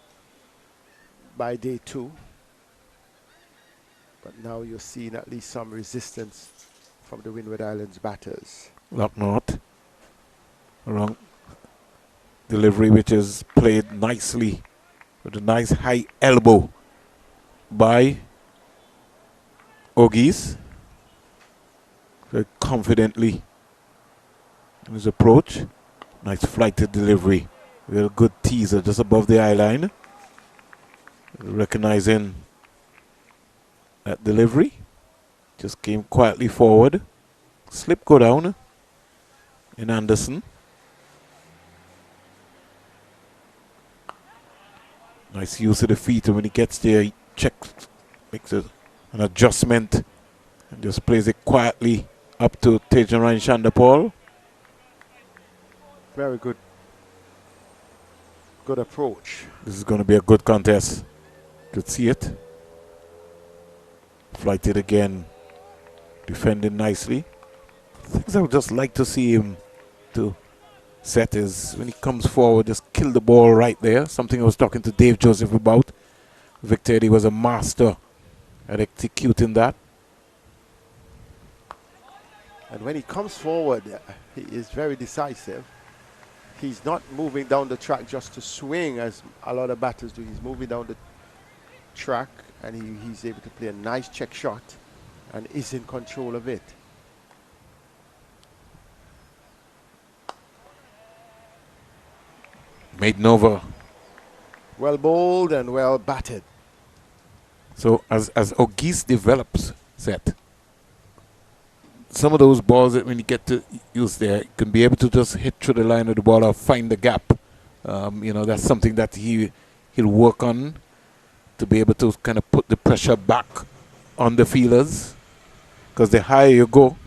by day 2. But now you're seeing at least some resistance from the Windward Islands batters. Lucknott. Wrong delivery, which is played nicely with a nice high elbow by Ogis. Very confidently in his approach. Nice flighted delivery. Real good teaser just above the eye line. Recognizing that delivery. Just came quietly forward. Slip go down in Anderson. Nice use of the feet, and when he gets there, he checks, makes an adjustment, and just plays it quietly up to Tejan Chandapal. Very good. Good approach. This is going to be a good contest. Could see it. Flighted again. Defending nicely. Things I would just like to see him to set is when he comes forward, just kill the ball right there. Something I was talking to Dave Joseph about. Victor Eddy was a master at executing that. And when he comes forward, he is very decisive. He's not moving down the track just to swing as a lot of batters do. He's moving down the track, and he's able to play a nice check shot and is in control of it. Maiden over. Well bowled and well batted. So as Ogis develops, Seth, some of those balls that when you get to use there, you can be able to just hit through the line of the ball or find the gap. You know, that's something that he'll work on to be able to kind of put the pressure back on the fielders. Because the higher you go,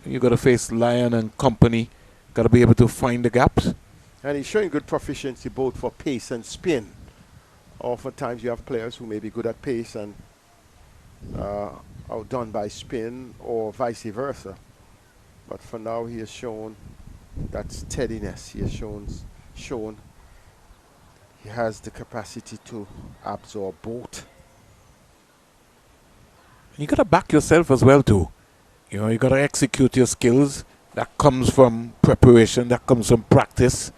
you got to face Lion and company. Got to be able to find the gaps. And he's showing good proficiency both for pace and spin. Oftentimes you have players who may be good at pace and outdone by spin, or vice versa. But for now he has shown that steadiness. He has shown he has the capacity to absorb both. You got to back yourself as well too. You know, you got to execute your skills. That comes from preparation. That comes from practice.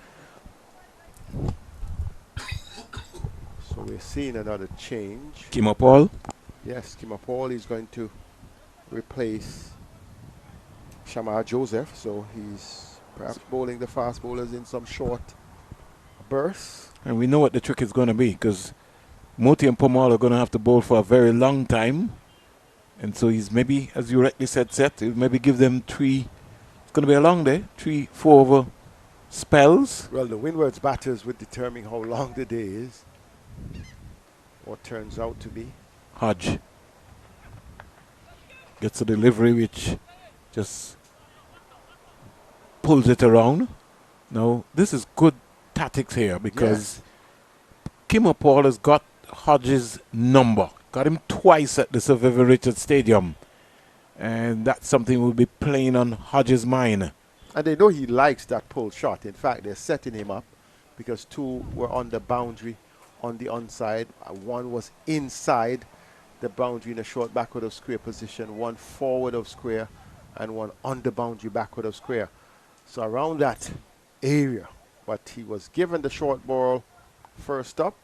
So we're seeing another change. Kimapol? Yes, Kimapol is going to replace Shamar Joseph. So he's perhaps bowling the fast bowlers in some short bursts. And we know what the trick is going to be, because Moti and Pomol are going to have to bowl for a very long time. And so he's maybe, as you rightly said, Seth, he'll maybe give them 3. It's going to be a long day, 3-4 over spells. Well, the Windward's batters would determine how long the day is. What turns out to be. Hodge gets a delivery which just pulls it around. Now, this is good tactics here, because Kim Paul has got Hodges' number. Got him twice at the Sir Vivian Richards Stadium. And that's something will be playing on Hodges' mind. And they know he likes that pull shot. In fact, they're setting him up because two were on the boundary on the onside. One was inside the boundary in a short backward of square position, one forward of square, and one on the boundary backward of square. So around that area, but he was given the short ball first up.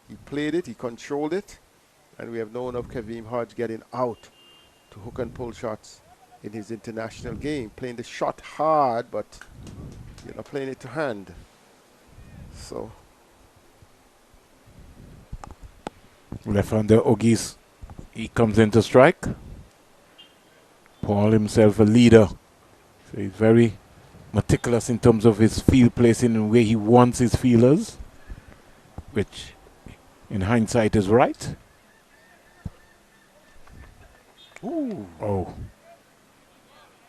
He played it, he controlled it, and we have known of Kavim Hodge getting out to hook and pull shots in his international game, playing the shot hard, but playing it to hand. So left-hander Ogis, he comes in to strike. Paul himself a leader, so he's very meticulous in terms of his field placing and where he wants his fielders, which in hindsight is right. Ooh. Oh.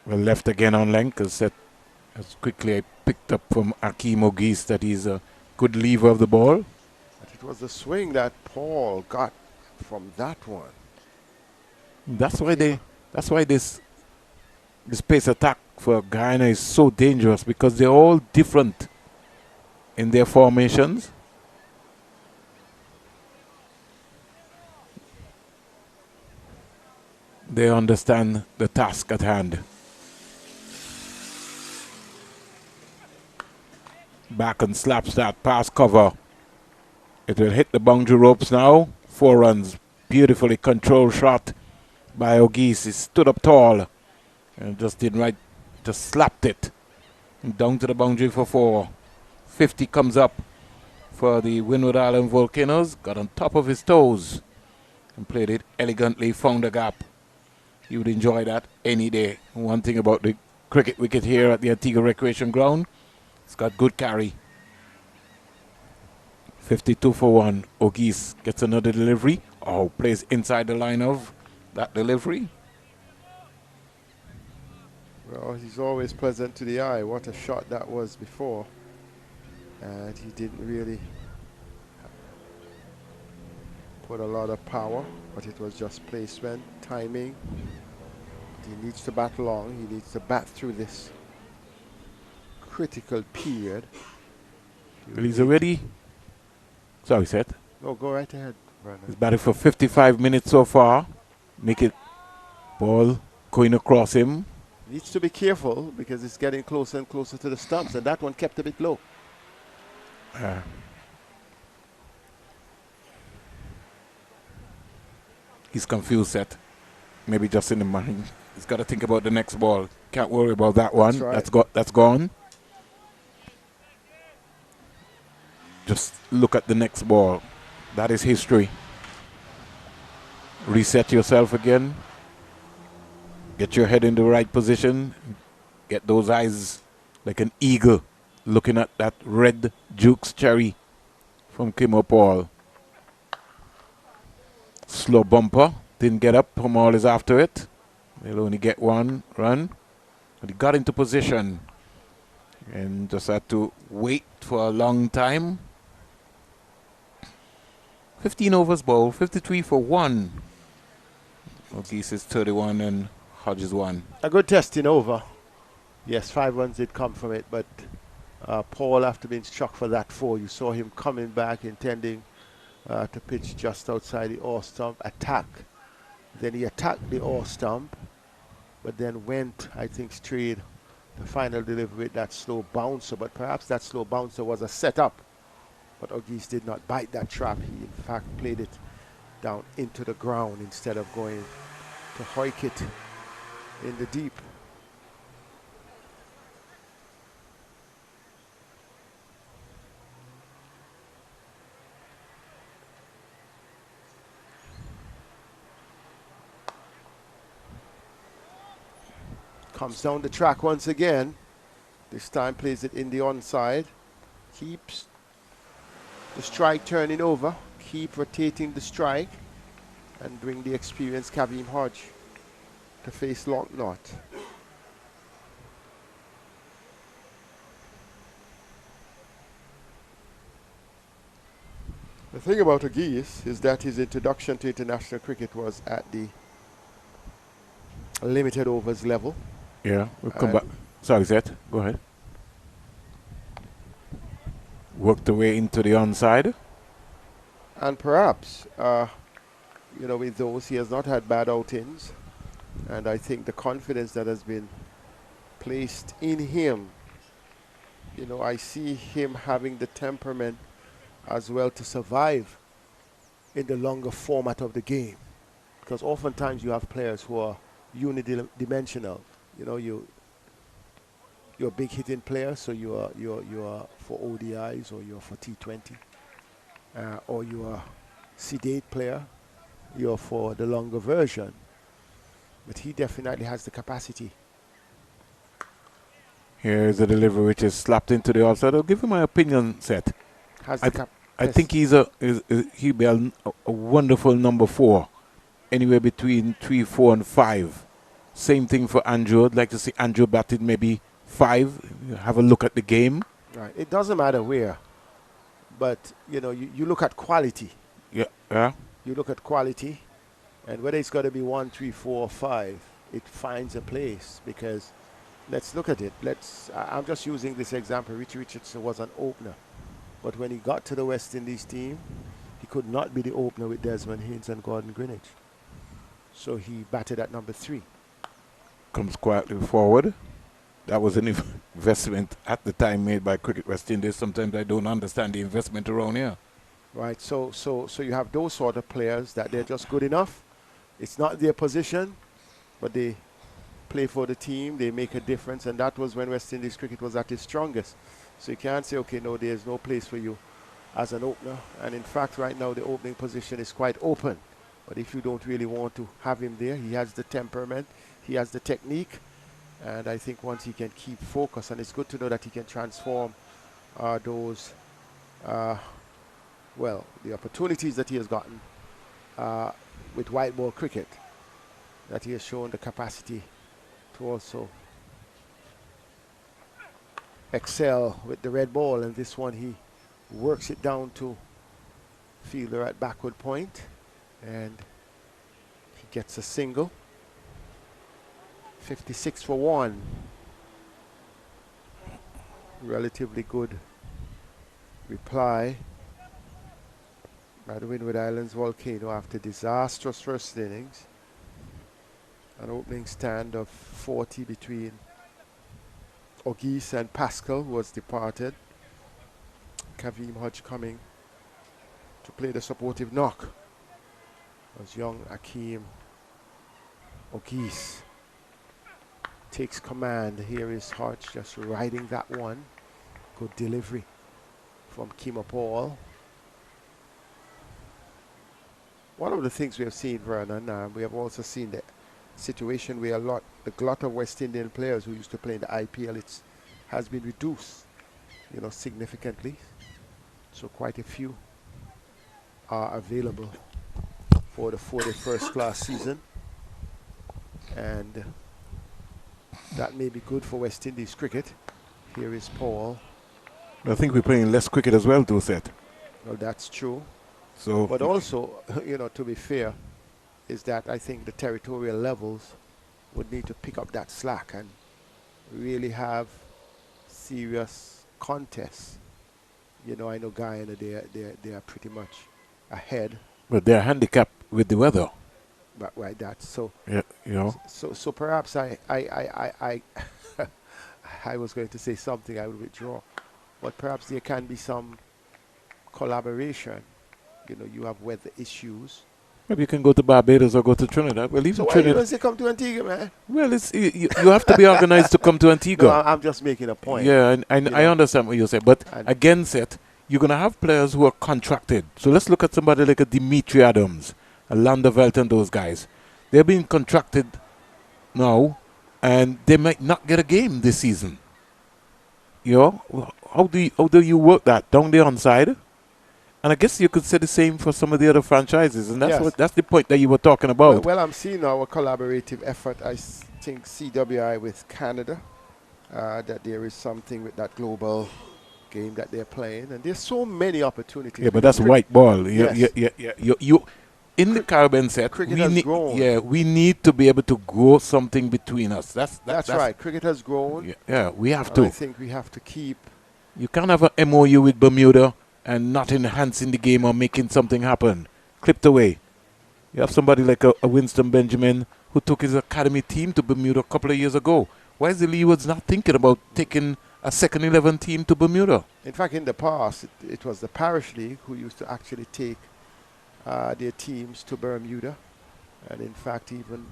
Well, left again on length, as quickly I picked up from Akeem Ogis that he's a good lever of the ball. But it was the swing that Paul got from that one. That's why this pace attack for Guyana is so dangerous, because they're all different in their formations. They understand the task at hand. Back and slaps that pass cover. It will hit the boundary ropes now. 4 runs. Beautifully controlled shot by Ogis. He stood up tall and just did right. Just slapped it. And down to the boundary for 4. 50 comes up for the Windward Island Volcanoes. Got on top of his toes and played it elegantly. Found a gap. You would enjoy that any day. One thing about the cricket wicket here at the Antigua Recreation Ground, it's got good carry. 52 for 1. Ogis gets another delivery. Oh, plays inside the line of that delivery. Well, he's always pleasant to the eye. What a shot that was before. And he didn't really put a lot of power, but it was just placement, timing. He needs to bat long. He needs to bat through this critical period. Well, he's already... Sorry, Seth. No, go right ahead, Brandon. He's batted for 55 minutes so far. Make it ball going across him. Needs to be careful because it's getting closer and closer to the stumps, and that one kept a bit low. He's confused, Seth. Maybe just in the mind. He's got to think about the next ball. Can't worry about that one. That's right. That's gone. Just look at the next ball. That is history. Reset yourself again. Get your head in the right position. Get those eyes like an eagle looking at that red Duke's cherry from Kim Paul. Slow bumper. Didn't get up. Pomol is after it. They'll only get 1 run. But he got into position and just had to wait for a long time. 15 overs bowled, 53 for 1. Ogis is 31 and Hodges 1. A good testing over. Yes, 5 runs did come from it, but Paul, after being struck for that 4, you saw him coming back intending to pitch just outside the off stump, attack. Then he attacked the off stump, but then went, I think, straight the final delivery with that slow bouncer. But perhaps that slow bouncer was a setup. But Ogis did not bite that trap. He, in fact, played it down into the ground instead of going to hoik it in the deep. Comes down the track once again. This time plays it in the onside. Keeps the strike turning over. Keep rotating the strike. And bring the experienced Kavim Hodge to face Locknott. The thing about Agis is that his introduction to international cricket was at the limited overs level. Yeah, we'll come back. Sorry, Zet, go ahead. Worked the way into the onside. And perhaps, with those, he has not had bad outings. And I think the confidence that has been placed in him, I see him having the temperament as well to survive in the longer format of the game. Because oftentimes you have players who are unidimensional. You're a big hitting player, so you are for ODIs, or you're for T20, or you are sedate player, you're for the longer version. But he definitely has the capacity. Here's a delivery which is slapped into the outside. I'll give you my opinion, Seth. I think he'll be a wonderful number 4, anywhere between 3, 4, and 5. Same thing for Andrew. I'd like to see Andrew batted maybe 5. Have a look at the game. Right. It doesn't matter where, but you look at quality. Yeah. You look at quality, and whether it's got to be 1, 3, 4, or 5, it finds a place. Because let's look at it. I'm just using this example. Richie Richardson was an opener, but when he got to the West Indies team, he could not be the opener with Desmond Haynes and Gordon Greenidge. So he batted at number 3. Comes quietly forward. That was an investment at the time made by Cricket West Indies. Sometimes I don't understand the investment around here. Right, so you have those sort of players that they're just good enough. It's not their position, but they play for the team, they make a difference, and that was when West Indies cricket was at its strongest. So you can't say, okay, no, there's no place for you as an opener. And in fact, right now, the opening position is quite open. But if you don't really want to have him there, he has the temperament, he has the technique, and I think once he can keep focus, and it's good to know that he can transform the opportunities that he has gotten with white ball cricket, that he has shown the capacity to also excel with the red ball. And this one, he works it down to fielder at backward point, and he gets a single. 56 for 1. Relatively good reply by the Windward Islands Volcano after disastrous first innings. An opening stand of 40 between Ogis and Pascal was departed. Kavim Hodge coming to play the supportive knock. As young Akeem Ogis takes command. Here is Hodge just riding that one. Good delivery from Kima Paul. One of the things we have seen, Vernon, we have also seen the situation where the glut of West Indian players who used to play in the IPL has been reduced, significantly. So quite a few are available for the 41st class season, and that may be good for West Indies cricket. Here is Paul. I think we're playing less cricket as well, too, Seth. Well, that's true. So, but also, to be fair, is that I think the territorial levels would need to pick up that slack and really have serious contests. I know Guyana, they are pretty much ahead. But they're handicapped with the weather. But right, that's so. Yeah, So perhaps I I was going to say something, I would withdraw, but perhaps there can be some collaboration. You have weather issues. Maybe you can go to Barbados or go to Trinidad. Well, even so why Trinidad. You don't say come to Antigua, man? Well, you have to be organized to come to Antigua. No, I'm just making a point. Yeah, I understand what you say. But again, Seth, you're going to have players who are contracted. So let's look at somebody like a Dimitri Adams, a Landeveld, and those guys. They're being contracted now, and they might not get a game this season. How do you work that down there on side? And I guess you could say the same for some of the other franchises, and that's the point that you were talking about. Well, I'm seeing our collaborative effort. I think CWI with Canada, that there is something with that global game that they're playing, and there's so many opportunities. Yeah, but that's white ball. Yes. You in the Caribbean set, cricket has grown. Yeah, we need to be able to grow something between us. That's right. Cricket has grown. Yeah, we have and to. I think we have to keep. You can't have an MOU with Bermuda and not enhancing the game or making something happen. Clipped away. You have somebody like a Winston Benjamin who took his academy team to Bermuda a couple of years ago. Why is the Leewards not thinking about taking a second 11 team to Bermuda? In fact, in the past, it was the Parish League who used to actually take their teams to Bermuda. And in fact, even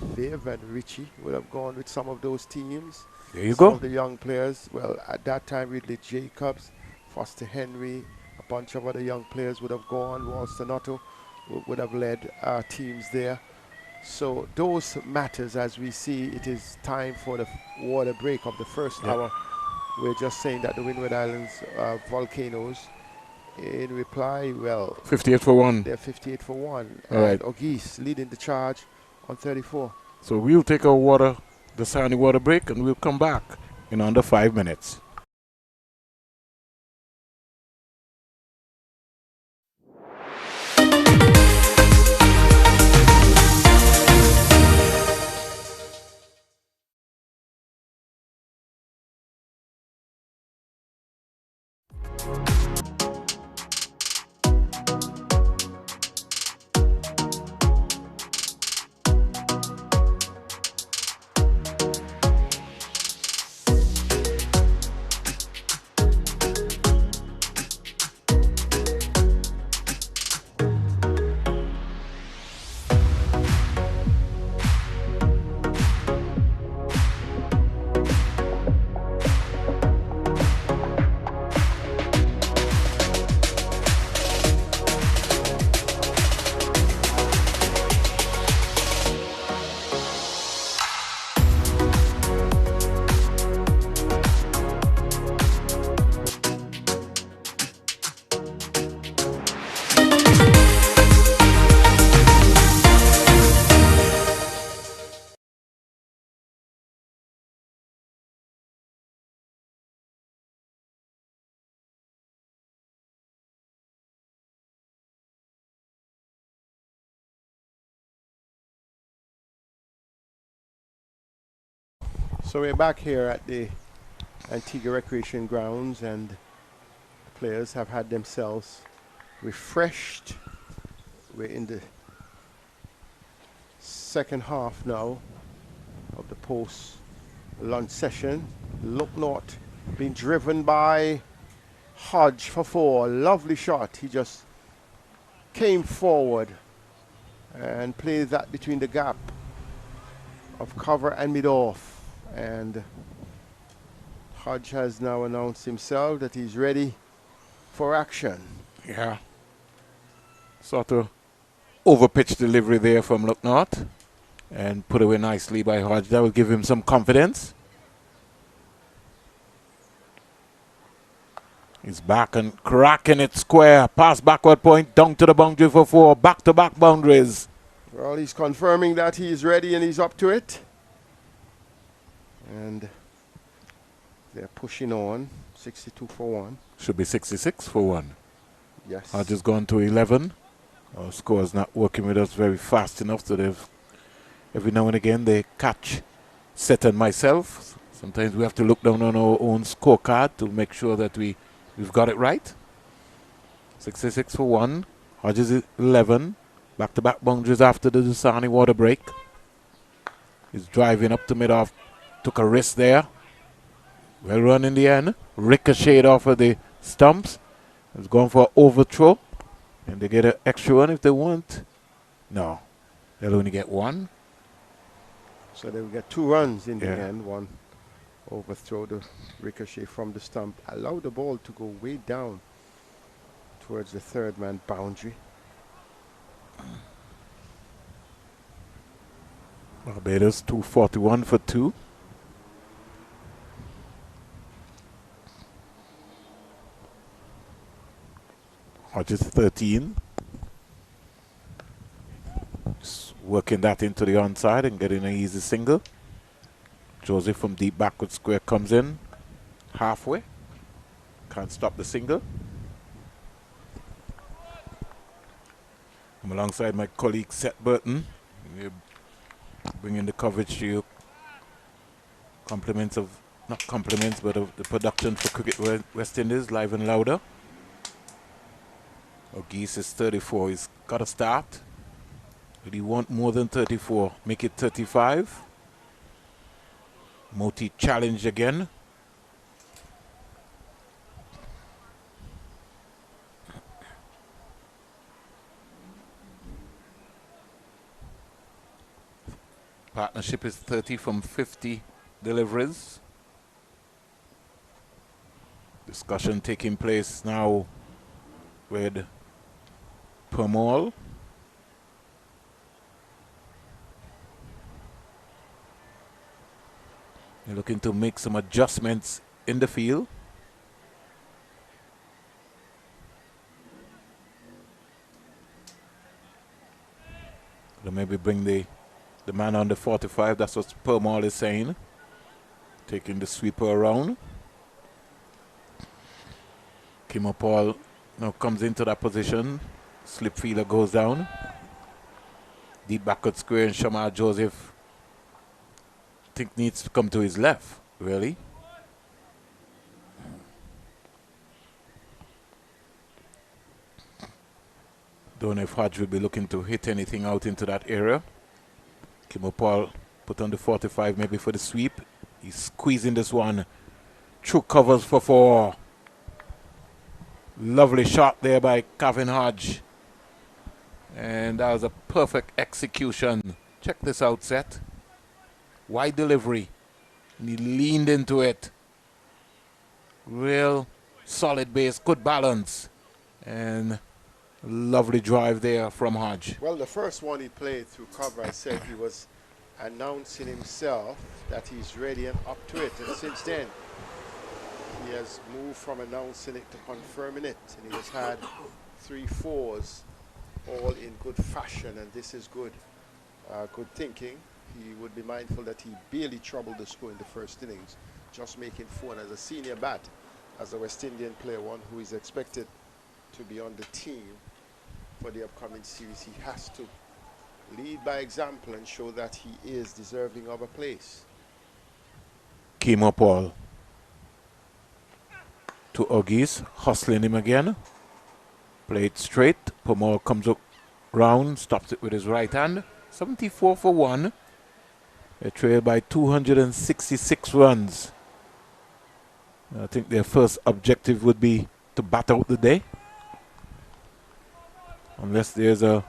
Viv and Richie would have gone with some of those teams. There you some go. of the young players. Well, at that time, Ridley Jacobs, Foster Henry, a bunch of other young players would have gone. Walston Otto would have led our teams there. So those matters, as we see, it is time for the water break of the first hour. We're just saying that the Windward Islands Volcanoes, in reply, well, 58 for 1. They're 58 for 1. All right. O'Geese leading the charge on 34. So we'll take the Sunny water break, and we'll come back in under 5 minutes. So we're back here at the Antigua Recreation Grounds, and the players have had themselves refreshed. We're in the second half now of the post-lunch session. Look North being driven by Hodge for 4. Lovely shot. He just came forward and played that between the gap of cover and mid-off. And Hodge has now announced himself that he's ready for action. Yeah. Sort of over-pitch delivery there from Look North and put away nicely by Hodge. That will give him some confidence. He's back and cracking it square. Pass backward point down to the boundary for 4. Back-to-back boundaries. Well, he's confirming that he's ready and he's up to it. And they're pushing on. 62 for 1. Should be 66 for 1. Yes. Hodge has gone to 11. Our score's not working with us very fast enough, so they've every now and again they catch Seth and myself. Sometimes we have to look down on our own scorecard to make sure that we've got it right. 66 for 1. Hodge is 11. Back-to-back boundaries after the Dasani water break. He's driving up to mid-off. Took a risk there. Well run in the end. Ricocheted off of the stumps. He's gone for an overthrow. And they get an extra one if they want. No. They'll only get 1. So they will get 2 runs in the end. 1 overthrow, the ricochet from the stump. Allow the ball to go way down towards the third man boundary. Barbados 241 for 2. Hodges 13. Just working that into the onside and getting an easy single. Joseph from deep backward square comes in halfway. Can't stop the single. I'm alongside my colleague Seth Burton. We're bringing the coverage to you. Compliments of, not compliments, but of the production for Cricket West Indies, live and louder. O'Geese is 34. He's got to start. But he want more than 34. Make it 35. Moti challenged again. Partnership is 30 from 50 deliveries. Discussion taking place now with Pomol. They're looking to make some adjustments in the field. They'll maybe bring the man on the 45, that's what Pomol is saying. Taking the sweeper around. Kimopol now comes into that position. Slip fielder goes down. Deep backward square, and Shamar Joseph I think needs to come to his left, really. Don't know if Hodge will be looking to hit anything out into that area. Kimopol put on the 45 maybe for the sweep. He's squeezing this one. True covers for 4. Lovely shot there by Kevin Hodge. And that was a perfect execution. Check this out, Seth. Wide delivery. And he leaned into it. Real solid base, good balance. And lovely drive there from Hodge. Well, the first one he played through cover, I said he was announcing himself that he's ready and up to it. And since then, he has moved from announcing it to confirming it. And he has had 3 4s all in good fashion. And this is good. Good thinking. He would be mindful that he barely troubled the score in the first innings, just making 4. And as a senior bat, as a West Indian player, one who is expected to be on the team for the upcoming series, he has to lead by example and show that he is deserving of a place. Kimopol to O'Geese, hustling him again. Played straight. Pomol comes up round, stops it with his right hand. 74 for 1. They trail by 266 runs. I think their first objective would be to bat out the day. Unless there's a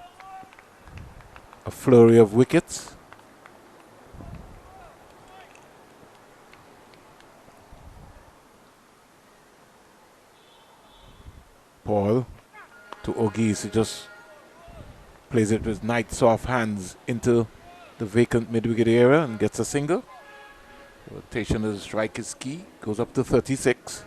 flurry of wickets. Paul to O'Geese. He just plays it with nice soft hands into the vacant mid-wicket area and gets a single. Rotation of the strike is key. Goes up to 36.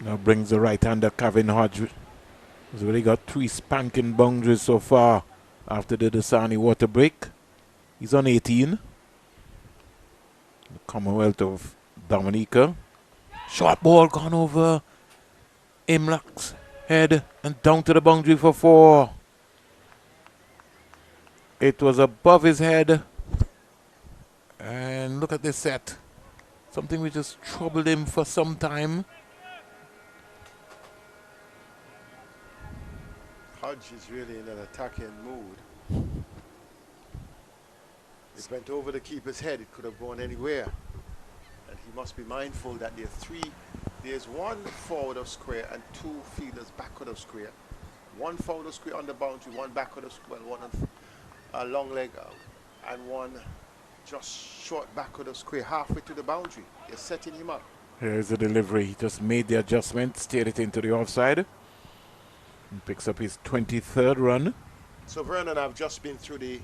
Now brings the right-hander Kevin Hodge. He's already got 3 spanking boundaries so far after the Dasani water break. He's on 18. The Commonwealth of Dominica. Short ball gone over Imlak's head and down to the boundary for 4. It was above his head. And look at this set. Something which has troubled him for some time. Hodge is really in an attacking mood. It went over the keeper's head. It could have gone anywhere. And he must be mindful that there's 1 forward of square and 2 fielders backward of square. 1 forward of square on the boundary, 1 backward of square, 1 on a long leg out, and 1 just short backward of square halfway to the boundary. They're setting him up. Here's the delivery. He just made the adjustment, steered it into the offside. And picks up his 23rd run. So Vernon, I've just been through the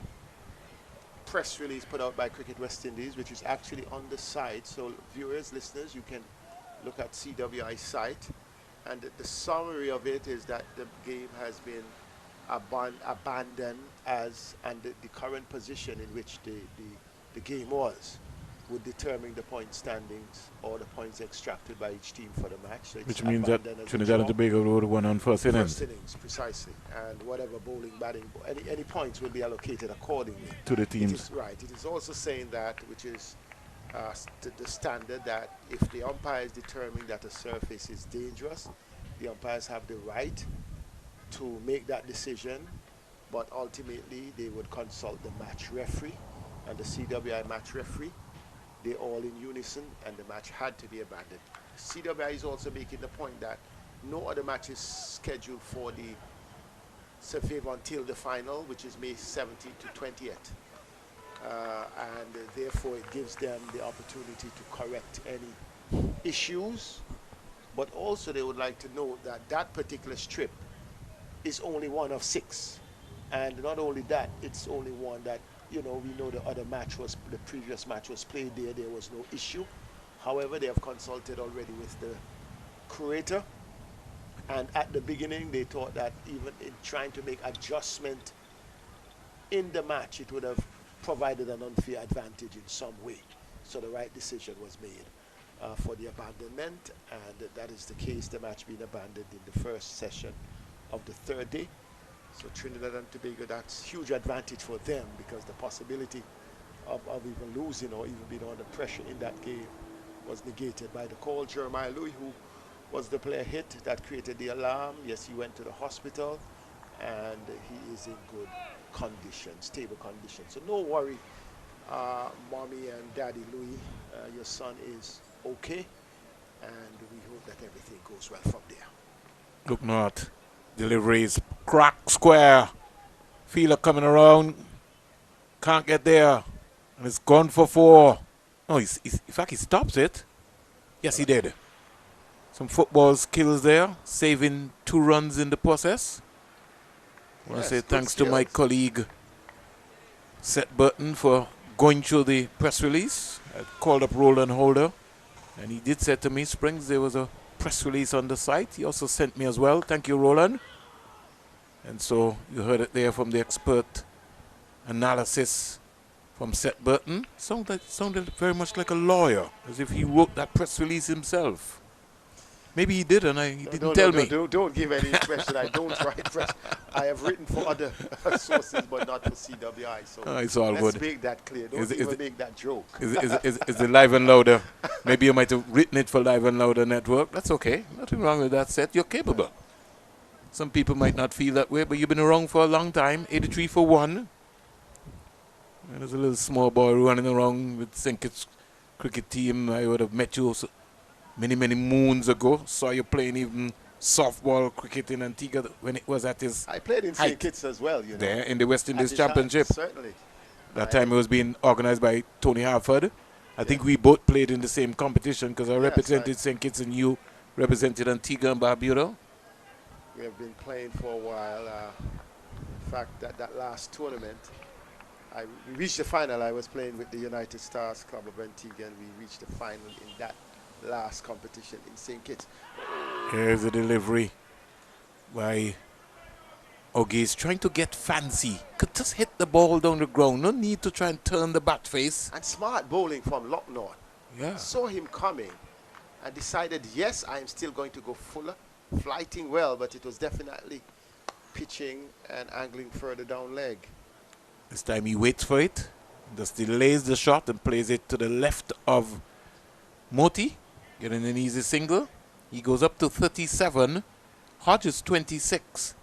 press release put out by Cricket West Indies, which is actually on the site. So viewers, listeners, you can look at CWI's site. And the summary of it is that the game has been abandon as, and the current position in which the game was would determine the point standings or the points extracted by each team for the match. So which means that Trinidad and Tobago would have won on first innings. First innings, precisely. And whatever bowling, batting, any points will be allocated accordingly. To the teams. It is, right. It is also saying that, which is the standard, that if the umpires determine that a surface is dangerous, the umpires have the right to make that decision, but ultimately they would consult the match referee and the CWI match referee. They're all in unison, and the match had to be abandoned. CWI is also making the point that no other match is scheduled for the Survey until the final, which is May 17th to 20th. And therefore it gives them the opportunity to correct any issues, but also they would like to know that that particular strip is only one of 6. And not only that, it's only one that, you know, we know the previous match was played there was no issue. However, they have consulted already with the curator, and at the beginning they thought that even in trying to make adjustment in the match, it would have provided an unfair advantage in some way. So the right decision was made for the abandonment, and that is the case, the match being abandoned in the first session of the 3rd day. So Trinidad and Tobago, that's huge advantage for them, because the possibility of even losing or even being under pressure in that game was negated by the call. Jeremiah Louis, who was the player hit, that created the alarm. Yes, he went to the hospital, and he is in good condition, stable condition. So no worry, Mommy and Daddy Louis, your son is okay, and we hope that everything goes well from there. Look not. Deliveries, crack square. Fielder coming around, can't get there, and it's gone for 4. No, in fact he stops it. Yes, he did. Some football skills there, saving 2 runs in the process. I want to say thanks to my colleague Seth Burton for going through the press release. I called up Roland Holder, and he did say to me, Springs, there was a press release on the site. He also sent me as well. Thank you, Roland. And so you heard it there from the expert analysis from Seth Burton. Sounded very much like a lawyer, as if he wrote that press release himself. Maybe he did, and he didn't tell me. Don't give any impression. I don't write press. I have written for other sources, but not for CWI. So it's all let's good. Make that clear. Don't even make that joke. Is it Live and Louder? Maybe you might have written it for Live and Louder Network. That's okay. Nothing wrong with that, Seth. You're capable. Some people might not feel that way, but you've been around for a long time. 83 for 1. And there's a little small boy running around with St. Kitts cricket team. I would have met you many moons ago. Saw you playing even softball cricket in Antigua when it was at his I played in St. Kitts as well, you know. There in the West Indies Championship. Certainly. That time it was being organized by Tony Harford. I think we both played in the same competition, because I represented St. Kitts and you represented Antigua and Barbuda. We have been playing for a while. In fact, that last tournament, we reached the final. I was playing with the United Stars Club of Antigua, and we reached the final in that last competition in St. Kitts. Here's a delivery by Ogies, trying to get fancy. Could just hit the ball down the ground. No need to try and turn the bat face. And smart bowling from Locknor. Yeah. Saw him coming and decided, yes, I am still going to go fuller. Flighting well, but it was definitely pitching and angling further down leg. This time he waits for it, just delays the shot and plays it to the left of Moti, getting an easy single. He goes up to 37. Hodges 26.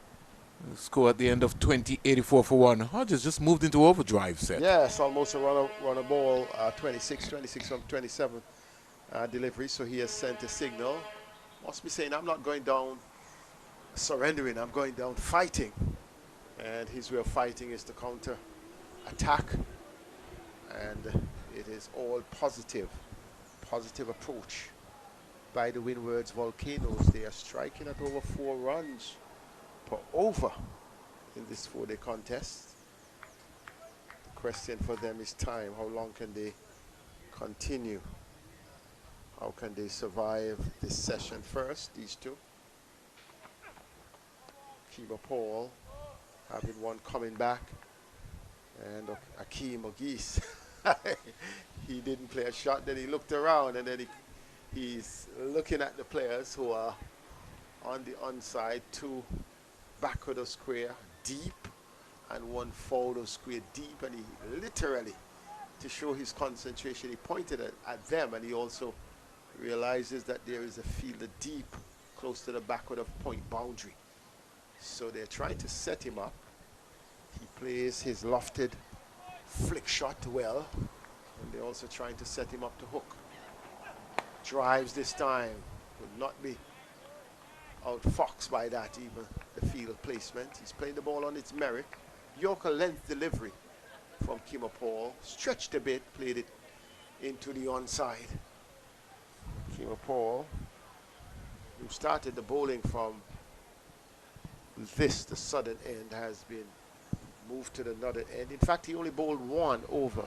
Score at the end of 20, 84 for 1. Hodges just moved into overdrive set. Yes, almost a run a ball, 26 from 27 delivery. So he has sent a signal. Must be saying, I'm not going down surrendering, I'm going down fighting. And his way of fighting is to counter attack. And it is all positive approach by the Windward's Volcanoes. They are striking at over 4 runs per over in this 4-day contest. The question for them is time. How long can they continue? How can they survive this session first, these two? Kiba Paul having one coming back. And Akeem Ogis, he didn't play a shot. Then he looked around, and then he's looking at the players who are on the onside, 2 back of the square deep and 1 forward of square deep, and he literally, to show his concentration, he pointed at them, and he also realizes that there is a fielder deep close to the back of the point boundary. So they're trying to set him up. He plays his lofted flick shot well, and they're also trying to set him up to hook. Drives this time, will not be outfoxed by that, even the field placement. He's playing the ball on its merit. Yorker length delivery from Kima Paul, stretched a bit, played it into the onside. Kima Paul, who started the bowling from the southern end, has been moved to the northern end. In fact, he only bowled 1 over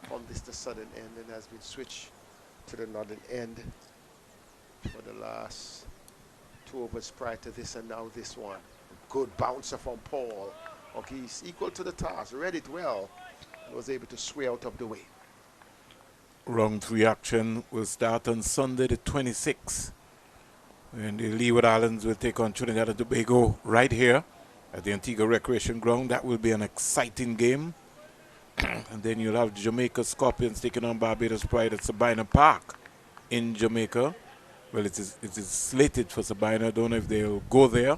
from the southern end and has been switched to the northern end for the last 2 overs prior to this, and now this one. Good bouncer from Paul. Okay, he's equal to the task, read it well, and was able to sway out of the way. Round 3 action will start on Sunday the 26th, and the Leeward Islands will take on Trinidad and Tobago right here at the Antigua Recreation Ground. That will be an exciting game. And then you'll have Jamaica Scorpions taking on Barbados Pride at Sabina Park in Jamaica. Well, it is slated for Sabina. I don't know if they'll go there.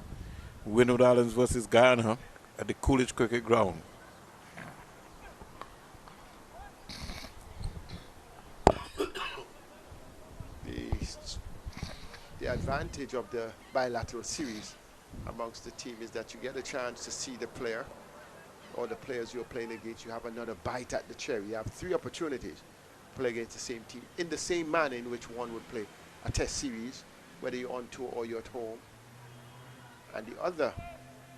Windward Islands versus Guyana at the Coolidge Cricket Ground. The advantage of the bilateral series amongst the team is that you get a chance to see the player or the players you're playing against. You have another bite at the cherry. You have 3 opportunities to play against the same team in the same manner in which one would play a test series, whether you're on tour or you're at home. And the other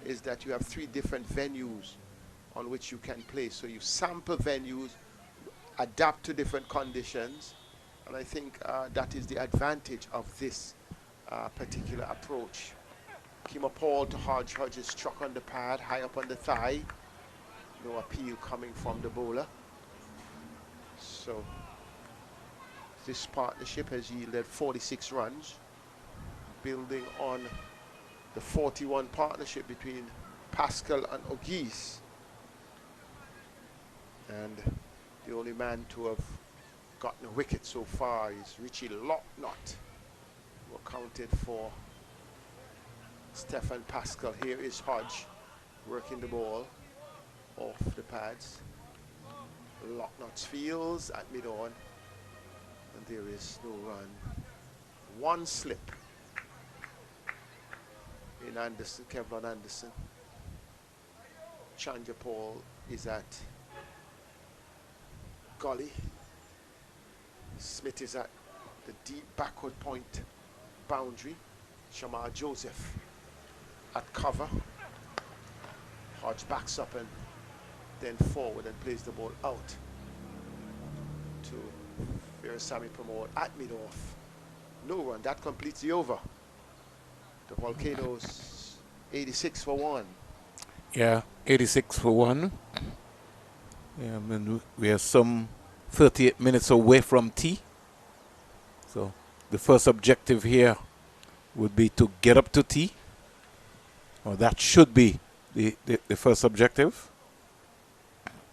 is that you have 3 different venues on which you can play. So you sample venues, adapt to different conditions, and I think that is the advantage of this particular approach. Kima Paul to Hodge. Hodge is struck on the pad, high up on the thigh. No appeal coming from the bowler. So this partnership has yielded 46 runs, building on the 41 partnership between Pascal and Ogis. And the only man to have gotten a wicket so far is Richie Locknott, who accounted for Stefan Pascal. Here is Hodge working the ball off the pads. Locknott's fields at mid-on, and there is no run. 1 slip in Anderson, Kevlon Anderson. Chanja Paul is at Gully. Smith is at the deep backward point boundary. Shamar Joseph at cover. Hodge backs up and then forward and plays the ball out to Veerasamy Pramod at mid-off. No run. That completes the over. The Volcanoes 86 for 1. Yeah, 86 for 1. Yeah, I mean, we are some 38 minutes away from tea. So the first objective here would be to get up to tea. Or that should be the first objective.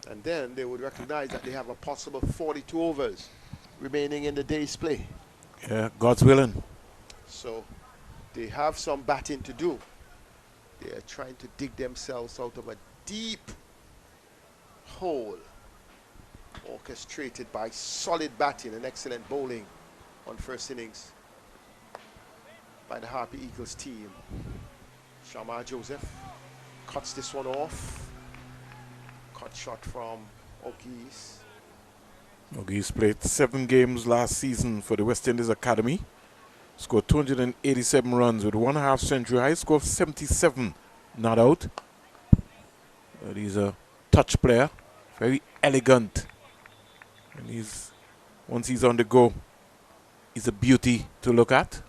And then they would recognize that they have a possible 42 overs remaining in the day's play. Yeah, God's willing. So they have some batting to do. They are trying to dig themselves out of a deep hole orchestrated by solid batting and excellent bowling on first innings by the Harpy Eagles team. Shamar Joseph cuts this one off. Cut shot from Ogis. Ogis played 7 games last season for the West Indies Academy. Scored 287 runs with 1 half century. High score of 77 not out. He's a touch player. Very elegant. And once he's on the go, he's a beauty to look at.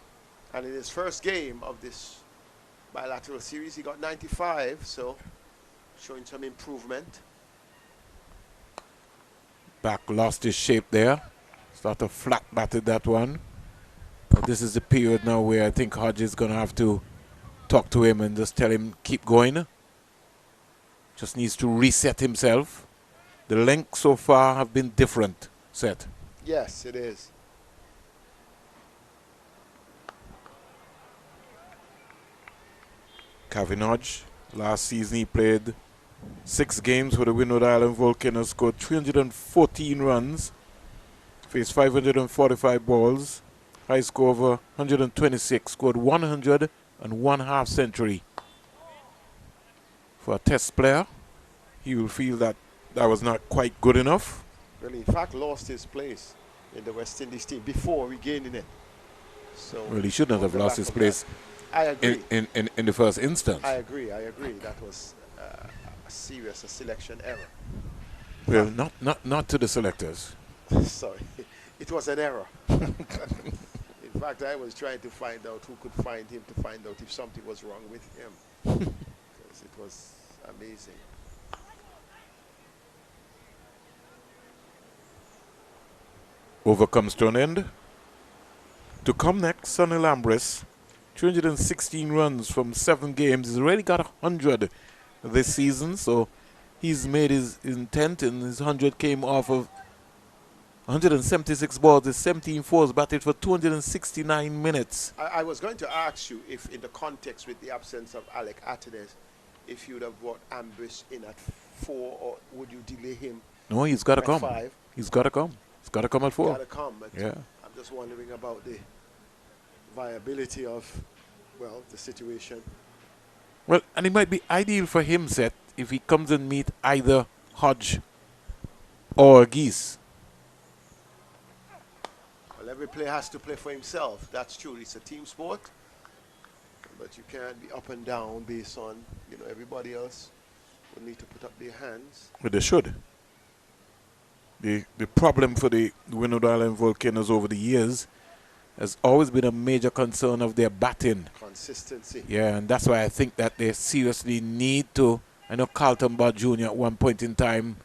And in his first game of this bilateral series, he got 95, so showing some improvement. Back lost his shape there. Started flat batted that one. But this is the period now where I think Hodge is going to have to talk to him and just tell him keep going. Just needs to reset himself. The lengths so far have been different, Seth. Yes, it is. Kevin Hodge, last season he played 6 games for the Windward Island Volcanoes, scored 314 runs, faced 545 balls, high score over 126, scored 101 half century. For a test player, he will feel that that was not quite good enough. Well, in fact, lost his place in the West Indies team before regaining it. So Well, he should not have lost his place I agree. in the first instance. I agree. That was a serious selection error. Well, not to the selectors. Sorry. It was an error. In fact, I was trying to find out who could find him to find out if something was wrong with him. Because it was amazing. Over comes to an end. To come next, Sonny Lambris, 316 runs from 7 games. He's already got 100 this season, so he's made his intent, and his 100 came off of 176 balls. His 17 fours batted for 269 minutes. I was going to ask you if, in the context with the absence of Alec Atenes, if you would have brought Ambush in at 4, or would you delay him? No, he's got to come. 5? He's got to come. He's got to come at 4. Got to come. Yeah. I'm just wondering about the viability of, well, the situation. Well, and it might be ideal for him, Seth, if he comes and meet either Hodge or Geese. Well, every player has to play for himself. That's true. It's a team sport. But you can't be up and down based on, everybody else will need to put up their hands. But they should. The problem for the Windward Island Volcanoes over the years has always been a major concern of their batting. Consistency. Yeah, and that's why I think that they seriously need to. I know Carlton Bard Jr. at one point in time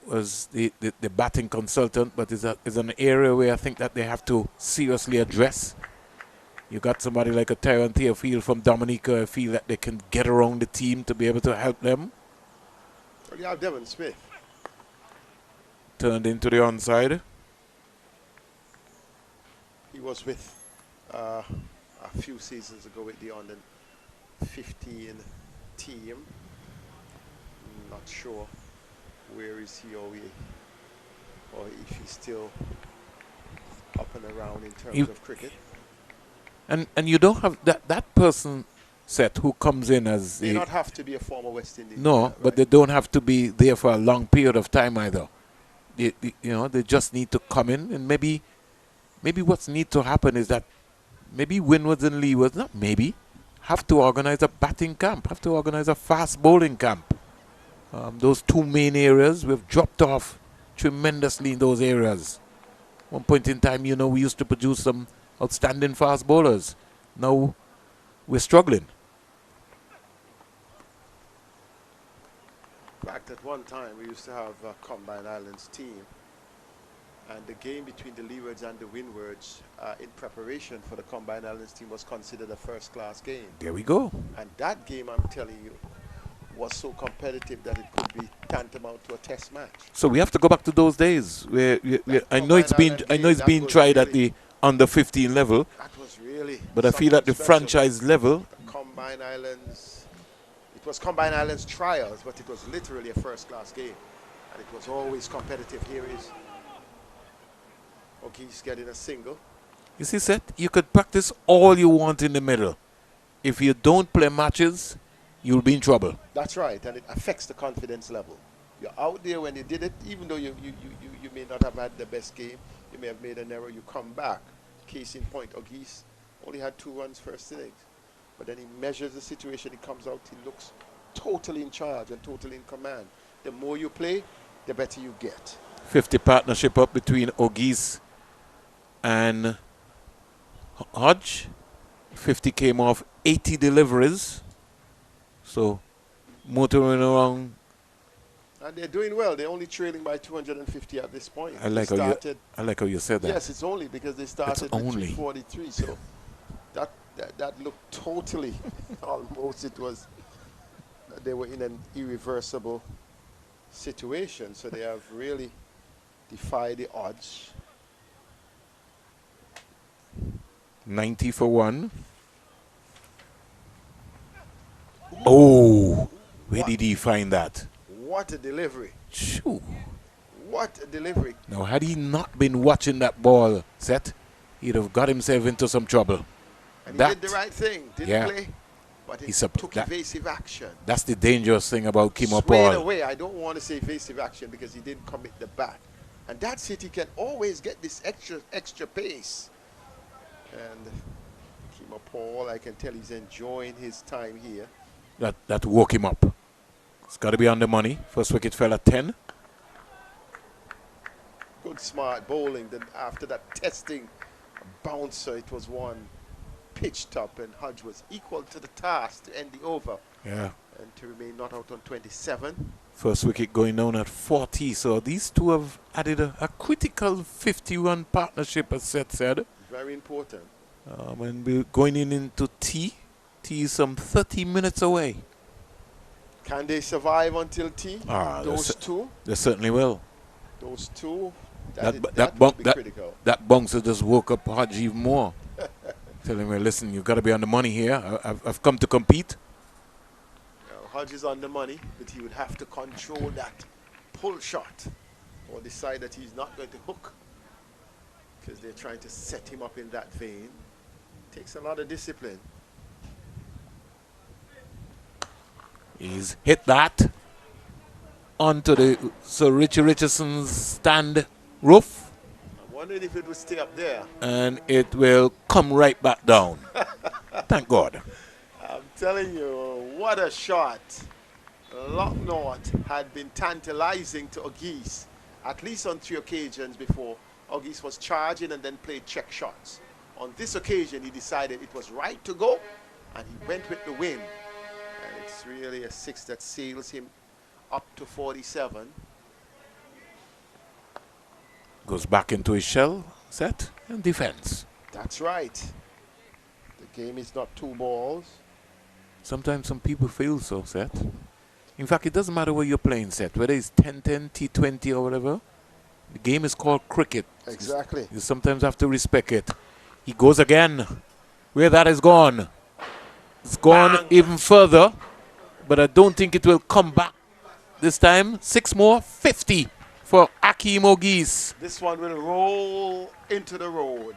was the batting consultant, but is an area where I think that they have to seriously address. You got somebody like a Tyrone Theophile from Dominica. I feel that they can get around the team to be able to help them. Well, you have Devon Smith. Turned into the onside. He was with a few seasons ago with the under 15 team. I'm not sure where is he or if he's still up and around in terms of cricket. And you don't have that person set who comes in as they not have to be a former West Indies. No, player, but they don't have to be there for a long period of time either. They just need to come in, and maybe what's need to happen is that maybe Windwards and Leewards, not maybe, have to organize a batting camp, have to organize a fast bowling camp. Those 2 main areas, we've dropped off tremendously in those areas. One point in time, we used to produce some outstanding fast bowlers. Now we're struggling. In fact, at one time we used to have a Combined Islands team, and the game between the Leewards and the Windwards in preparation for the Combined Islands team was considered a first-class game. There we go. And that game, I'm telling you, was so competitive that it could be tantamount to a test match. So we have to go back to those days where I know it's been tried at the under 15 level. That was really. But I feel at the special. franchise level. The Combined Islands. It was Combined Islands trials, but it was literally a first-class game, and it was always competitive. Here is O'Geese getting a single. You see, Seth, you could practice all you want in the middle. If you don't play matches, you'll be in trouble. That's right, and it affects the confidence level. You're out there when you did it, even though you may not have had the best game, you may have made an error, you come back. Case in point, O'Geese only had 2 runs first innings. But then he measures the situation, he comes out, he looks totally in charge and totally in command. The more you play, the better you get. 50 partnership up between O'Geese and Hodge. 50 came off 80 deliveries. So motoring around. And they're doing well. They're only trailing by 250 at this point. I like how you said that. Yes, it's only because they started with only 243. So that looked totally, almost they were in an irreversible situation. So they have really defied the odds. 90 for 1. Oh, where did he find that? What a delivery. Shoo. What a delivery. Now, had he not been watching that ball set, he'd have got himself into some trouble. And he did the right thing. Didn't play, but he took evasive action. That's the dangerous thing about Kimo Swayed Paul. away. I don't want to say evasive action because he didn't commit the bat. And that's it. He can always get this extra pace. And Kimo Paul, I can tell he's enjoying his time here. That woke him up. It's got to be on the money. First wicket fell at 10. Good smart bowling. Then after that testing bouncer, it was one pitched up, and Hodge was equal to the task to end the over. Yeah. And to remain not out on 27. First wicket going down at 40. So these two have added a critical 50-run partnership, as Seth said. Very important. And we're going into tea. Tea is some 30 minutes away. Can they survive until tea? Those two? They certainly will. Those two? That will be critical. That bouncer just woke up Hodge even more. Telling me, listen, you've got to be on the money here. I've come to compete. Hodge is on the money, but he would have to control that pull shot or decide that he's not going to hook because they're trying to set him up in that vein. Takes a lot of discipline. He's hit that onto the Sir Richie Richardson's stand roof. I'm wondering if it would stay up there. And it will come right back down. Thank God. I'm telling you, what a shot. Locknott had been tantalizing to Ogis, at least on 3 occasions before. Ogis was charging and then played check shots. On this occasion, he decided it was right to go, and he went with the win. And it's really a 6 that sails him up to 47. Goes back into his shell, set, and defense. That's right. The game is not 2 balls. Sometimes some people feel so, set. In fact, it doesn't matter where you're playing, set, whether it's 10-10, T20 or whatever. The game is called cricket. Exactly. You sometimes have to respect it. He goes again. Where that is gone. It's gone even further, but I don't think it will come back this time. 6 more, 50 for Akeem Ogis. This one will roll into the road.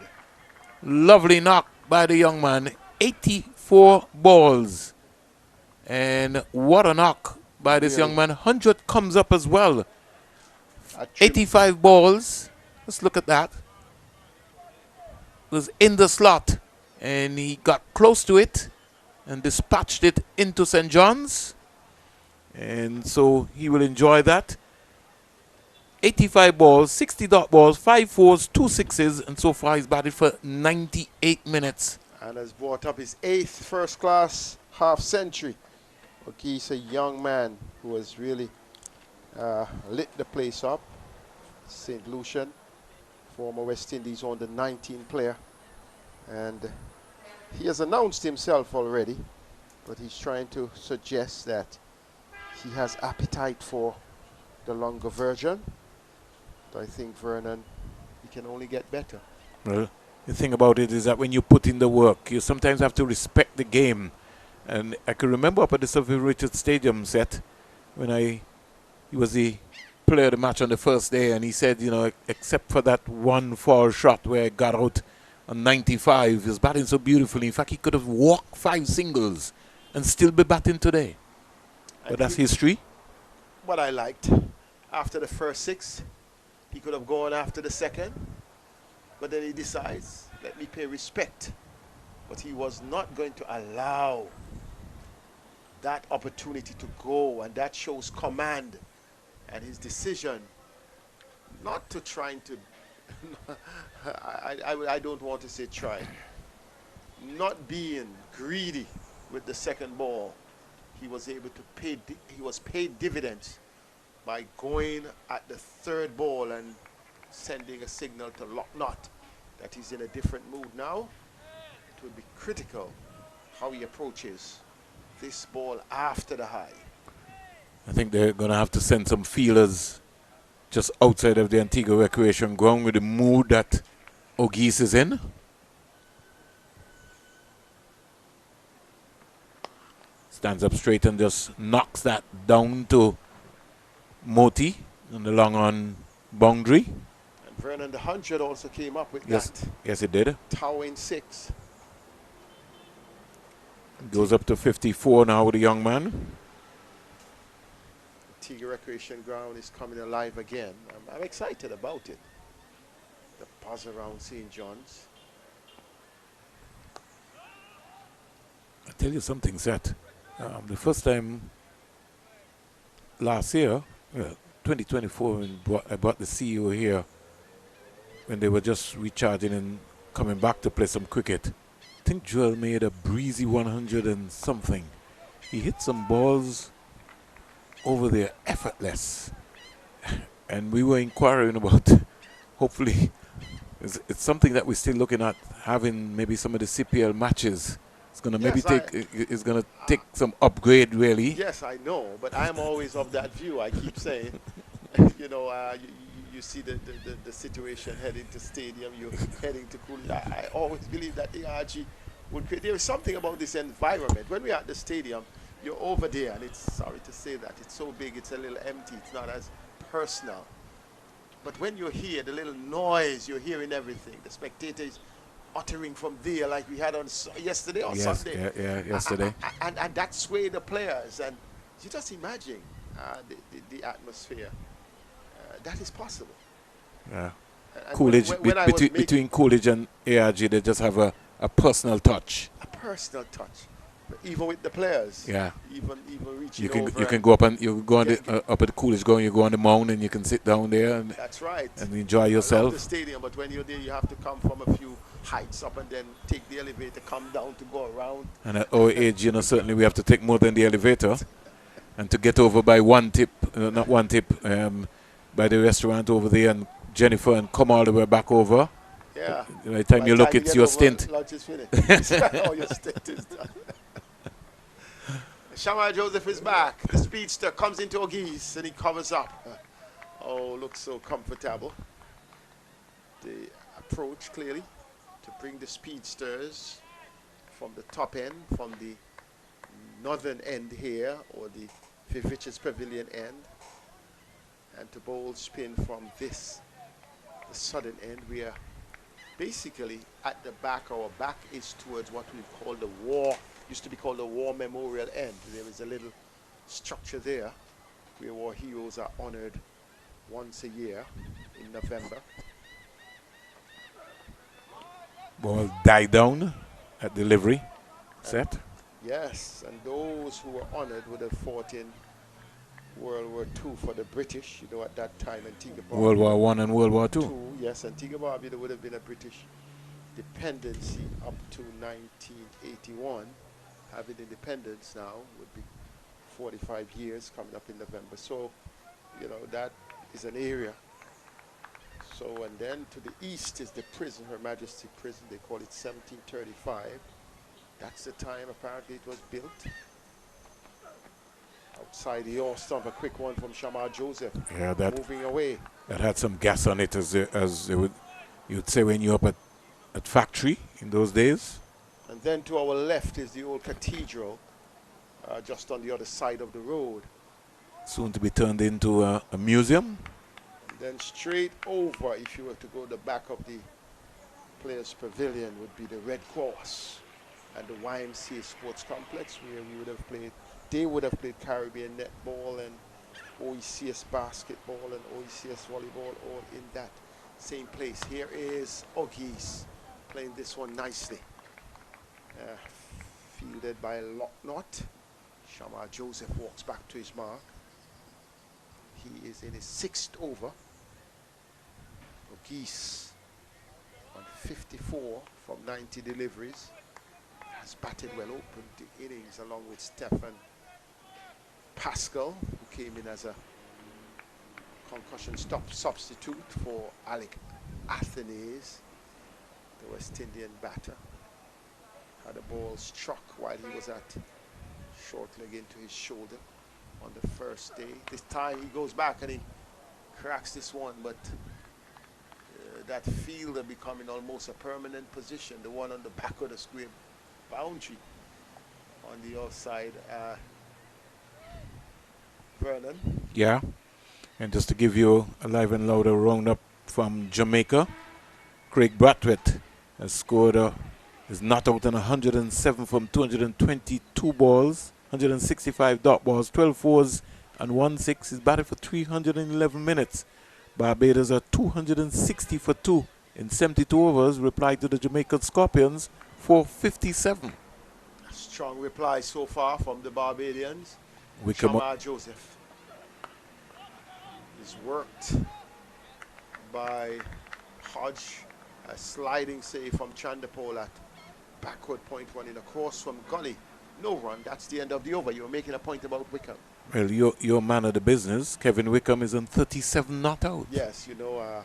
Lovely knock by the young man. 84 balls. And what a knock by this young man. 100 comes up as well. 85 balls. Let's look at that. Was in the slot. And he got close to it and dispatched it into St. John's. And so he will enjoy that. 85 balls, 60 dot balls, 5 fours, 2 sixes, and so far he's batted for 98 minutes. And has brought up his 8th first-class half-century. He's a young man who has really lit the place up. St. Lucian, former West Indies under 19 player. And he has announced himself already, but he's trying to suggest that he has appetite for the longer version. But I think Vernon, he can only get better. Well, the thing about it is that when you put in the work, you sometimes have to respect the game. And I can remember up at the Sir Richard Stadium set when he was the player of the match on the first day, and he said, you know, except for that one foul shot where he got out on 95, he was batting so beautifully. In fact, he could have walked 5 singles and still be batting today. But that's history. What I liked, after the first 6, he could have gone after the second, but then he decides, let me pay respect. But he was not going to allow that opportunity to go, and that shows command. And his decision not to trying to, I don't want to say try, not being greedy with the second ball, he was able to pay, he was paid dividends by going at the third ball and sending a signal to Locknott that he's in a different mood now. It would be critical how he approaches this ball after the high. I think they're going to have to send some feelers just outside of the Antigua Recreation Ground with the mood that O'Geese is in. Stands up straight and just knocks that down to Moti on the long on boundary. And Vernon the 100 also came up with Yes, that. yes, it did. Towing 6. Goes up to 54 now with the young man. Antigua Recreation Ground is coming alive again. I'm excited about it. The buzz around St. John's. I tell you something, Seth. The first time last year, 2024, when I brought the CEO here, when they were just recharging and coming back to play some cricket, I think Joel made a breezy 100 and something. He hit some balls over there effortless. And we were inquiring about, hopefully, it's something that we're still looking at, having maybe some of the CPL matches. It's going to maybe take some upgrade, really. Yes, I know, but I'm always of that view. I keep saying, you know, you see the situation heading to stadium, you're heading to Coolidge. I always believe that ARG would create. There is something about this environment. When we're at the stadium, you're over there, and it's, sorry to say that, it's so big, it's a little empty, it's not as personal. But when you're here, the little noise, you're hearing everything. The spectators uttering from there, like we had on yesterday or Sunday. Yeah, yesterday. And that swayed the players. And you just imagine the atmosphere. That is possible. Yeah. Coolidge, between Coolidge and ARG, they just have a personal touch. A personal touch. But even with the players. Yeah. Even reaching you can go up and you go on up at the Coolidge ground, you go on the mound and you can sit down there and that's right. And enjoy yourself. I love the stadium, but when you're there, you have to come from a few heights up and then take the elevator, come down to go around. And at our age, you know, certainly we have to take more than the elevator. And to get over by by the restaurant over there and Jennifer and come all the way back over. Yeah. By the time you look, it's your stint. Lunch is finished. Oh, your stint is done. Shamar Joseph is back. The speedster comes into O'Geese and he covers up. Oh, looks so comfortable. The approach clearly to bring the speedsters from the top end, from the northern end here, or the Vivich's Pavilion end, and to bowl spin from the southern end. We are basically at the back. Our back is towards what we call the war, used to be called the War Memorial end. There is a little structure there where war heroes are honored once a year in November. Ball died down at delivery. Set. Yes, and those who were honored would have fought in World War II for the British. You know, at that time, Antigua Barbuda. World War I and World War II. Yes, Antigua Barbuda would have been a British dependency up to 1981. Having independence now would be 45 years coming up in November. So, you know, that is an area. So, and then to the east is the prison, Her Majesty Prison. They call it 1735. That's the time apparently it was built. Outside the Yorkstown, a quick one from Shamar Joseph. Yeah, that moving away. That had some gas on it, as you'd say when you're up at factory in those days. And then to our left is the old cathedral, just on the other side of the road. Soon to be turned into a museum. And then straight over, if you were to go the back of the Players Pavilion, would be the Red Cross and the YMCA Sports Complex, where we would have played. They would have played Caribbean netball and OECS basketball and OECS volleyball, all in that same place. Here is O'Geese playing this one nicely. Fielded by Locknott. Shamar Joseph walks back to his mark. He is in his 6th over. O'Geese on 54 from 90 deliveries. Has batted well, opened the innings along with Stefan Pascal, who came in as a concussion substitute for Alec Athenaeus, the West Indian batter. Had a ball struck while he was at short leg into his shoulder on the first day. This time he goes back and he cracks this one, but that fielder becoming almost a permanent position, the one on the back of the square boundary on the outside. Vernon. Yeah, and just to give you a live and louder roundup from Jamaica, Craig Brathwaite has scored is not out on 107 from 222 balls, 165 dot balls, 12 fours and 1 6. He's batted for 311 minutes. Barbados are 260 for 2 in 72 overs, replied to the Jamaican Scorpions for 57. Strong reply so far from the Barbadians. Shamar Joseph is worked by Hodge. A sliding save from Chandapol at backward point one in across from Gully. No run, that's the end of the over. You're making a point about Wickham. Well, your man of the business, Kevin Wickham, is on 37 not out. Yes, you know,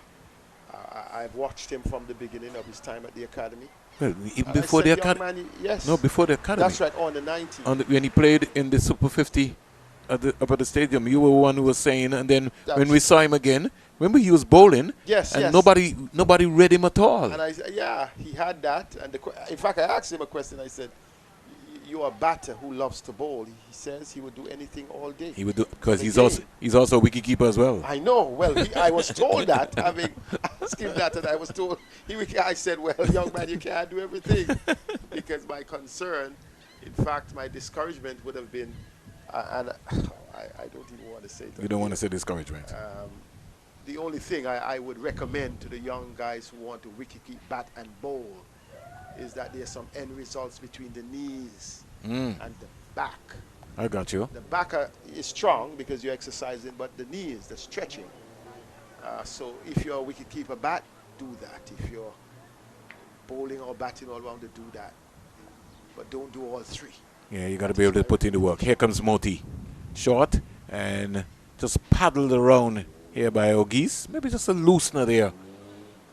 I've watched him from the beginning of his time at the academy. Well, even before the academy. Yes. No, before the academy. That's right, on the 90. When he played in the Super 50 up at the stadium, you were one who was saying, and then when we saw him again, remember he was bowling, yes, and yes. nobody read him at all. And I said, yeah, he had that. And in fact, I asked him a question. I said, "You're a batter who loves to bowl." He says he would do anything all day. He would do because he's also a wicketkeeper as well. I know. Well, I was told that. I mean, asked him that, and I was told. I said, "Well, young man, you can't do everything," because my concern, in fact, my discouragement would have been, and I don't even want to say it. You don't want to say discouragement. The only thing I would recommend to the young guys who want to wicket keep, bat and bowl is that there's some end results between the knees and the back. I got you. The back is strong because you're exercising, but the knees, the stretching. So if you're a wicket keeper bat, do that. If you're bowling or batting all round, do that. But don't do all three. Yeah, you got to be able to put in the work. Here comes Moti. Short and just paddled around here by O'Geese. Maybe just a loosener there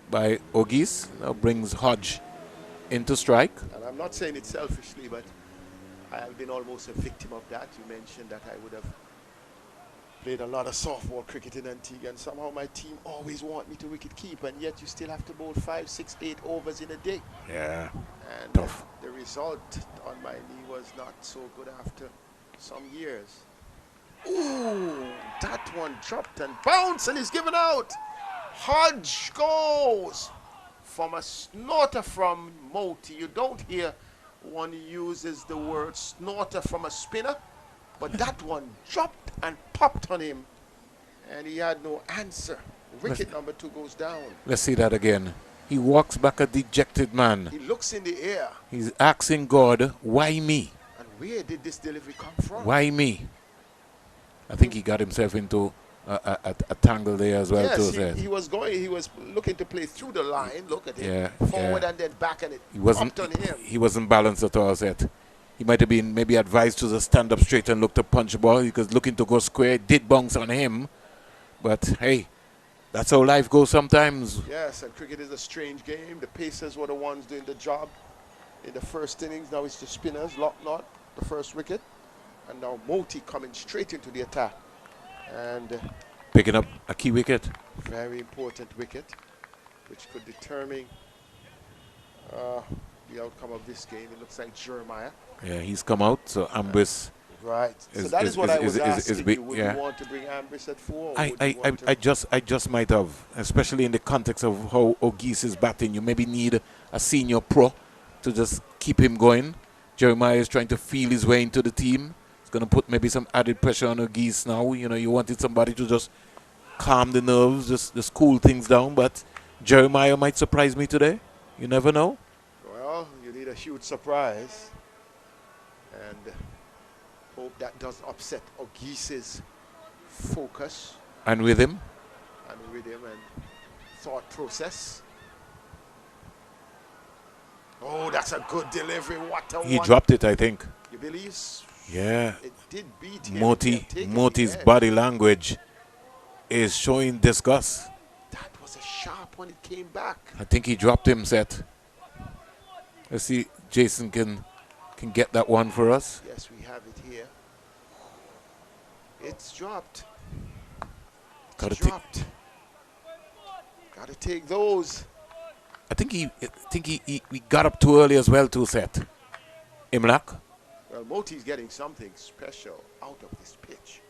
by O'Geese. Now brings Hodge into strike. And I'm not saying it selfishly, but I have been almost a victim of that. You mentioned that I would have played a lot of softball cricket in Antigua, and somehow my team always want me to wicket keep, and yet you still have to bowl 5, 6, 8 overs in a day. Yeah, and tough. The result on my knee was not so good after some years. Ooh, that one dropped and bounced and is given out. Hodge goes from a snorter from Moti. You don't hear one uses the word snorter from a spinner, but that one dropped and popped on him, and he had no answer. Wicket number 2 goes down. Let's see that again. He walks back a dejected man. He looks in the air. He's asking God, why me? And where did this delivery come from? Why me? I think he got himself into a tangle there as well. Yes, too. He was looking to play through the line. Look at him. Forward and then back, and it popped on him. He wasn't balanced at all, Seth. He might have been maybe advised to just stand up straight and look to punch the ball. He was looking to go square. It did bounce on him. But, hey, that's how life goes sometimes. Yes, and cricket is a strange game. The Pacers were the ones doing the job in the first innings. Now it's the spinners, Locknott, the first wicket. And now Moti coming straight into the attack. And picking up a key wicket. Very important wicket, which could determine the outcome of this game. It looks like Jeremiah. Yeah, he's come out, so Ambris. Right. So that is what I was asking you. Would you want to bring Ambris at 4? I just might have, especially in the context of how O'Geese is batting. You maybe need a senior pro to just keep him going. Jeremiah is trying to feel his way into the team. It's going to put maybe some added pressure on O'Geese now. You know, you wanted somebody to just calm the nerves, just cool things down. But Jeremiah might surprise me today. You never know. Well, you need a huge surprise. And hope that doesn't upset O'Geese's focus. And with him? And thought process. Oh, that's a good delivery. What a He dropped it, I think. You believe? Yeah. It did beat him. Moti's body language is showing disgust. That was a sharp one. It came back. I think he dropped him, Seth. Let's see, Jason can get that one for us. Yes, we have it here. It's dropped. It's dropped. Got to take those. I think he got up too early as well, too, Seth. Imlach. Well, Moti's getting something special out of this pitch.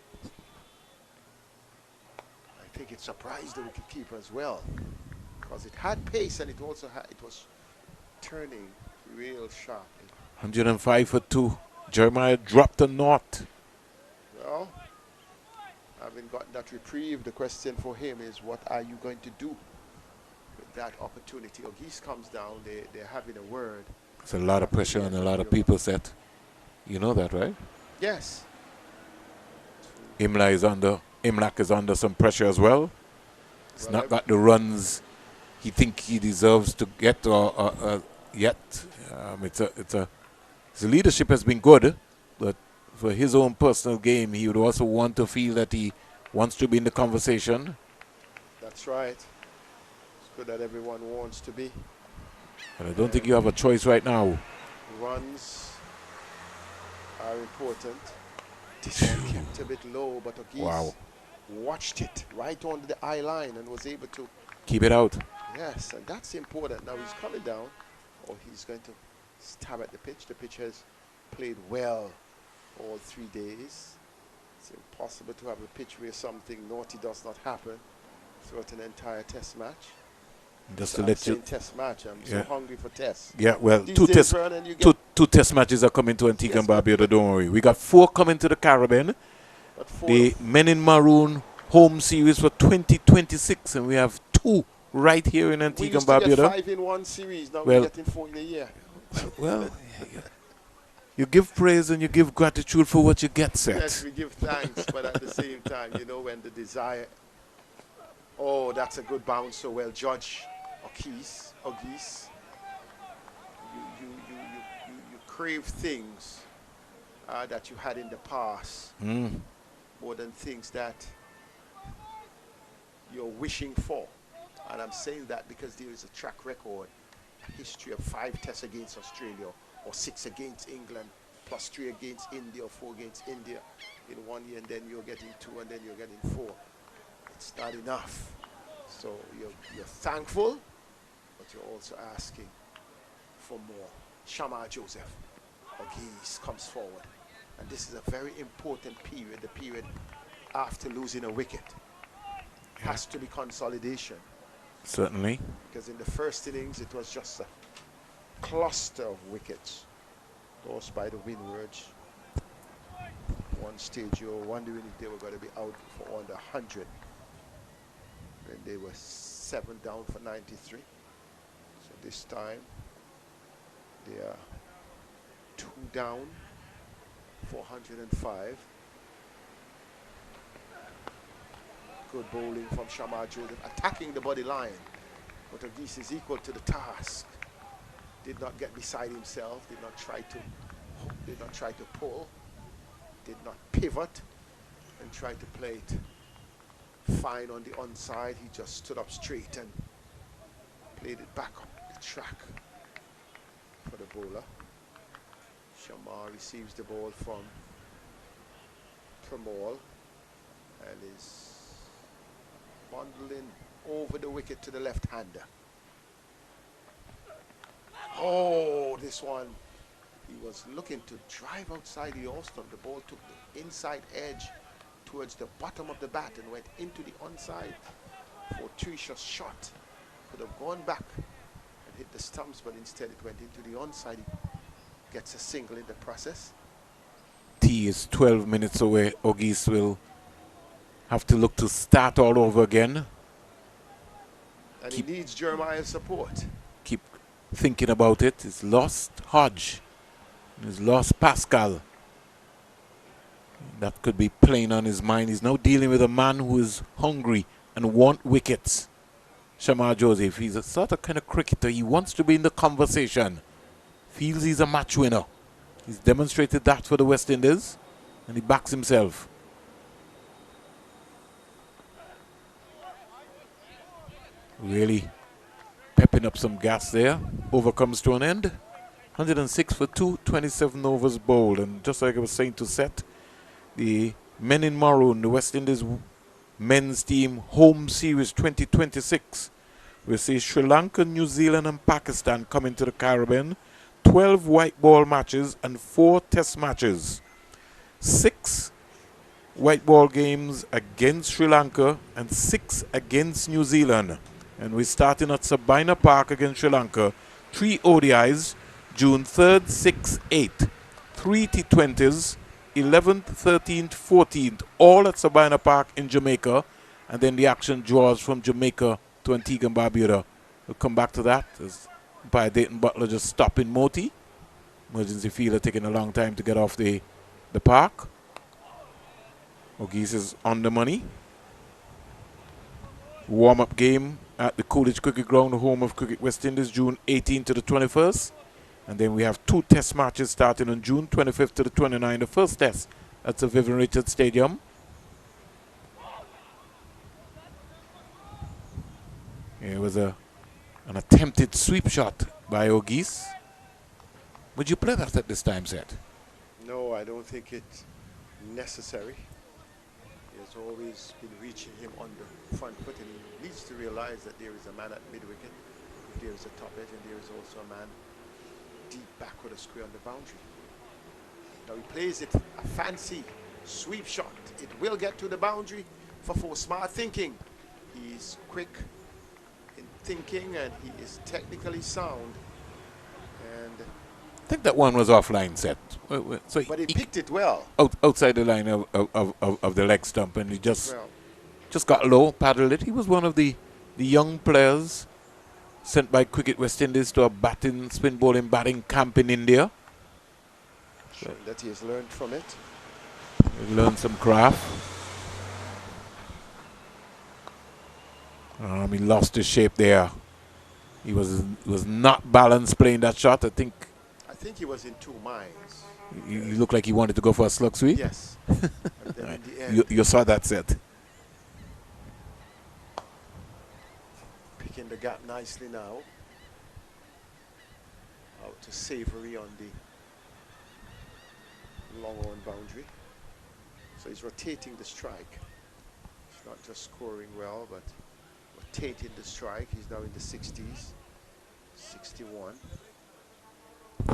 I think it surprised the wicketkeeper as well, because it had pace and it also was turning real sharply. 105 for 2. Jeremiah dropped a knot. Well, having gotten that reprieve, the question for him is, what are you going to do with that opportunity? Ogis comes down, they're having a word. It's a lot of pressure on a lot of people, Seth. You know that, right? Yes. Imlach is under some pressure as well. He's not got the runs he think he deserves to get yet. His leadership has been good, but for his own personal game, he would also want to feel that he wants to be in the conversation. That's right. It's good that everyone wants to be. But I don't think you have a choice right now. Runs are important. This one kept a bit low, but Ogis watched it right on the eye line and was able to keep it out. Yes, and that's important. Now he's coming down, or he's going to stab at the pitch. The pitch has played well all 3 days. It's impossible to have a pitch where something naughty does not happen throughout an entire test match. Just so to let you test match. I'm so hungry for tests. Yeah, well, These two days, Vernon, test matches are coming to Antigua and Barbuda. Don't worry. We got 4 coming to the Caribbean. The Men in Maroon home series for 2026, and we have 2 right here in Antigua and Barbuda. We used to get 5 in one series. Now we're getting 4 in a year. Well, you give praise and you give gratitude for what you get, Seth. Yes, we give thanks, but at the same time, you know, when the desire. Oh, that's a good bounce. So well judged, Ogis. You crave things that you had in the past more than things that you're wishing for. And I'm saying that because there is a track record, a history of 5 tests against Australia, or 6 against England, plus 3 against India, or 4 against India in 1 year, and then you're getting 2, and then you're getting 4. It's not enough. So you're thankful, but you're also asking for more. Shamar Joseph, Ogis comes forward. And this is a very important period, the period after losing a wicket. Has to be consolidation. Certainly. Because in the first innings, it was just a cluster of wickets lost by the Windwards. One stage, you were wondering if they were going to be out for under 100. And they were 7 down for 93. So this time, they are 2 down for 105. Good bowling from Shamar Joseph, attacking the body line. But Ogis is equal to the task. Did not get beside himself, did not try to pull, did not pivot, and try to play it fine on the onside. He just stood up straight and played it back up the track for the bowler. Shamar receives the ball from Pomol and is bundling over the wicket to the left-hander. Oh, this one, he was looking to drive outside the off-stump. The ball took the inside edge towards the bottom of the bat and went into the onside. Fortuitous shot. Could have gone back and hit the stumps, but instead it went into the onside. He gets a single in the process. Tea is 12 minutes away. Ogis will have to look to start all over again. And he needs Jeremiah's support. Keep thinking about it. He's lost Hodge. He's lost Pascal. That could be playing on his mind. He's now dealing with a man who is hungry and want wickets. Shamar Joseph, he's a sort of kind of cricketer. He wants to be in the conversation. Feels he's a match winner. He's demonstrated that for the West Indies, and he backs himself. Really pepping up some gas there. Over comes to an end. 106 for 2, 27 overs bowled. And just like I was saying to Seth, the men in maroon, the West Indies men's team home series 2026. We see Sri Lanka, New Zealand and Pakistan coming to the Caribbean. 12 white ball matches and 4 test matches. 6 white ball games against Sri Lanka and 6 against New Zealand. And we're starting at Sabina Park against Sri Lanka. 3 ODIs, June 3rd, 6th, 8th. 3 T20s, 11th, 13th, 14th, all at Sabina Park in Jamaica. And then the action draws from Jamaica to Antigua and Barbuda. We'll come back to that as by Dayton Butler just stopping Moti. Emergency fielder taking a long time to get off the park. O'Geese is on the money. Warm-up game at the Coolidge Cricket Ground, home of Cricket West Indies, June 18th to the 21st. And then we have 2 test matches starting on June 25th to the 29th. The first test at the Vivian Richards Stadium. It was an attempted sweep shot by O'Geese. Would you play that at this time, Seth? No, I don't think it's necessary. He has always been reaching him on the front foot, and he needs to realize that there is a man at mid-wicket, there is a top edge, and there is also a man deep back with a square on the boundary. Now he plays it a fancy sweep shot. It will get to the boundary for smart thinking. He's quick in thinking and he is technically sound. And I think that one was offline, Seth. So but he picked it well. Outside the line of the leg stump, and he just got low, paddled it. He was one of the young players sent by Cricket West Indies to a spin bowling batting camp in India. Showing that he has learned from it. He learned some craft. He lost his shape there. He was not balanced playing that shot. I think he was in 2 minds. He looked like he wanted to go for a slug sweep. Yes. And then in the end, you saw that, Seth. Picking the gap nicely now. Out to Savory on the long on boundary. So he's rotating the strike. He's not just scoring well, but rotating the strike. He's now in the 60s. 61.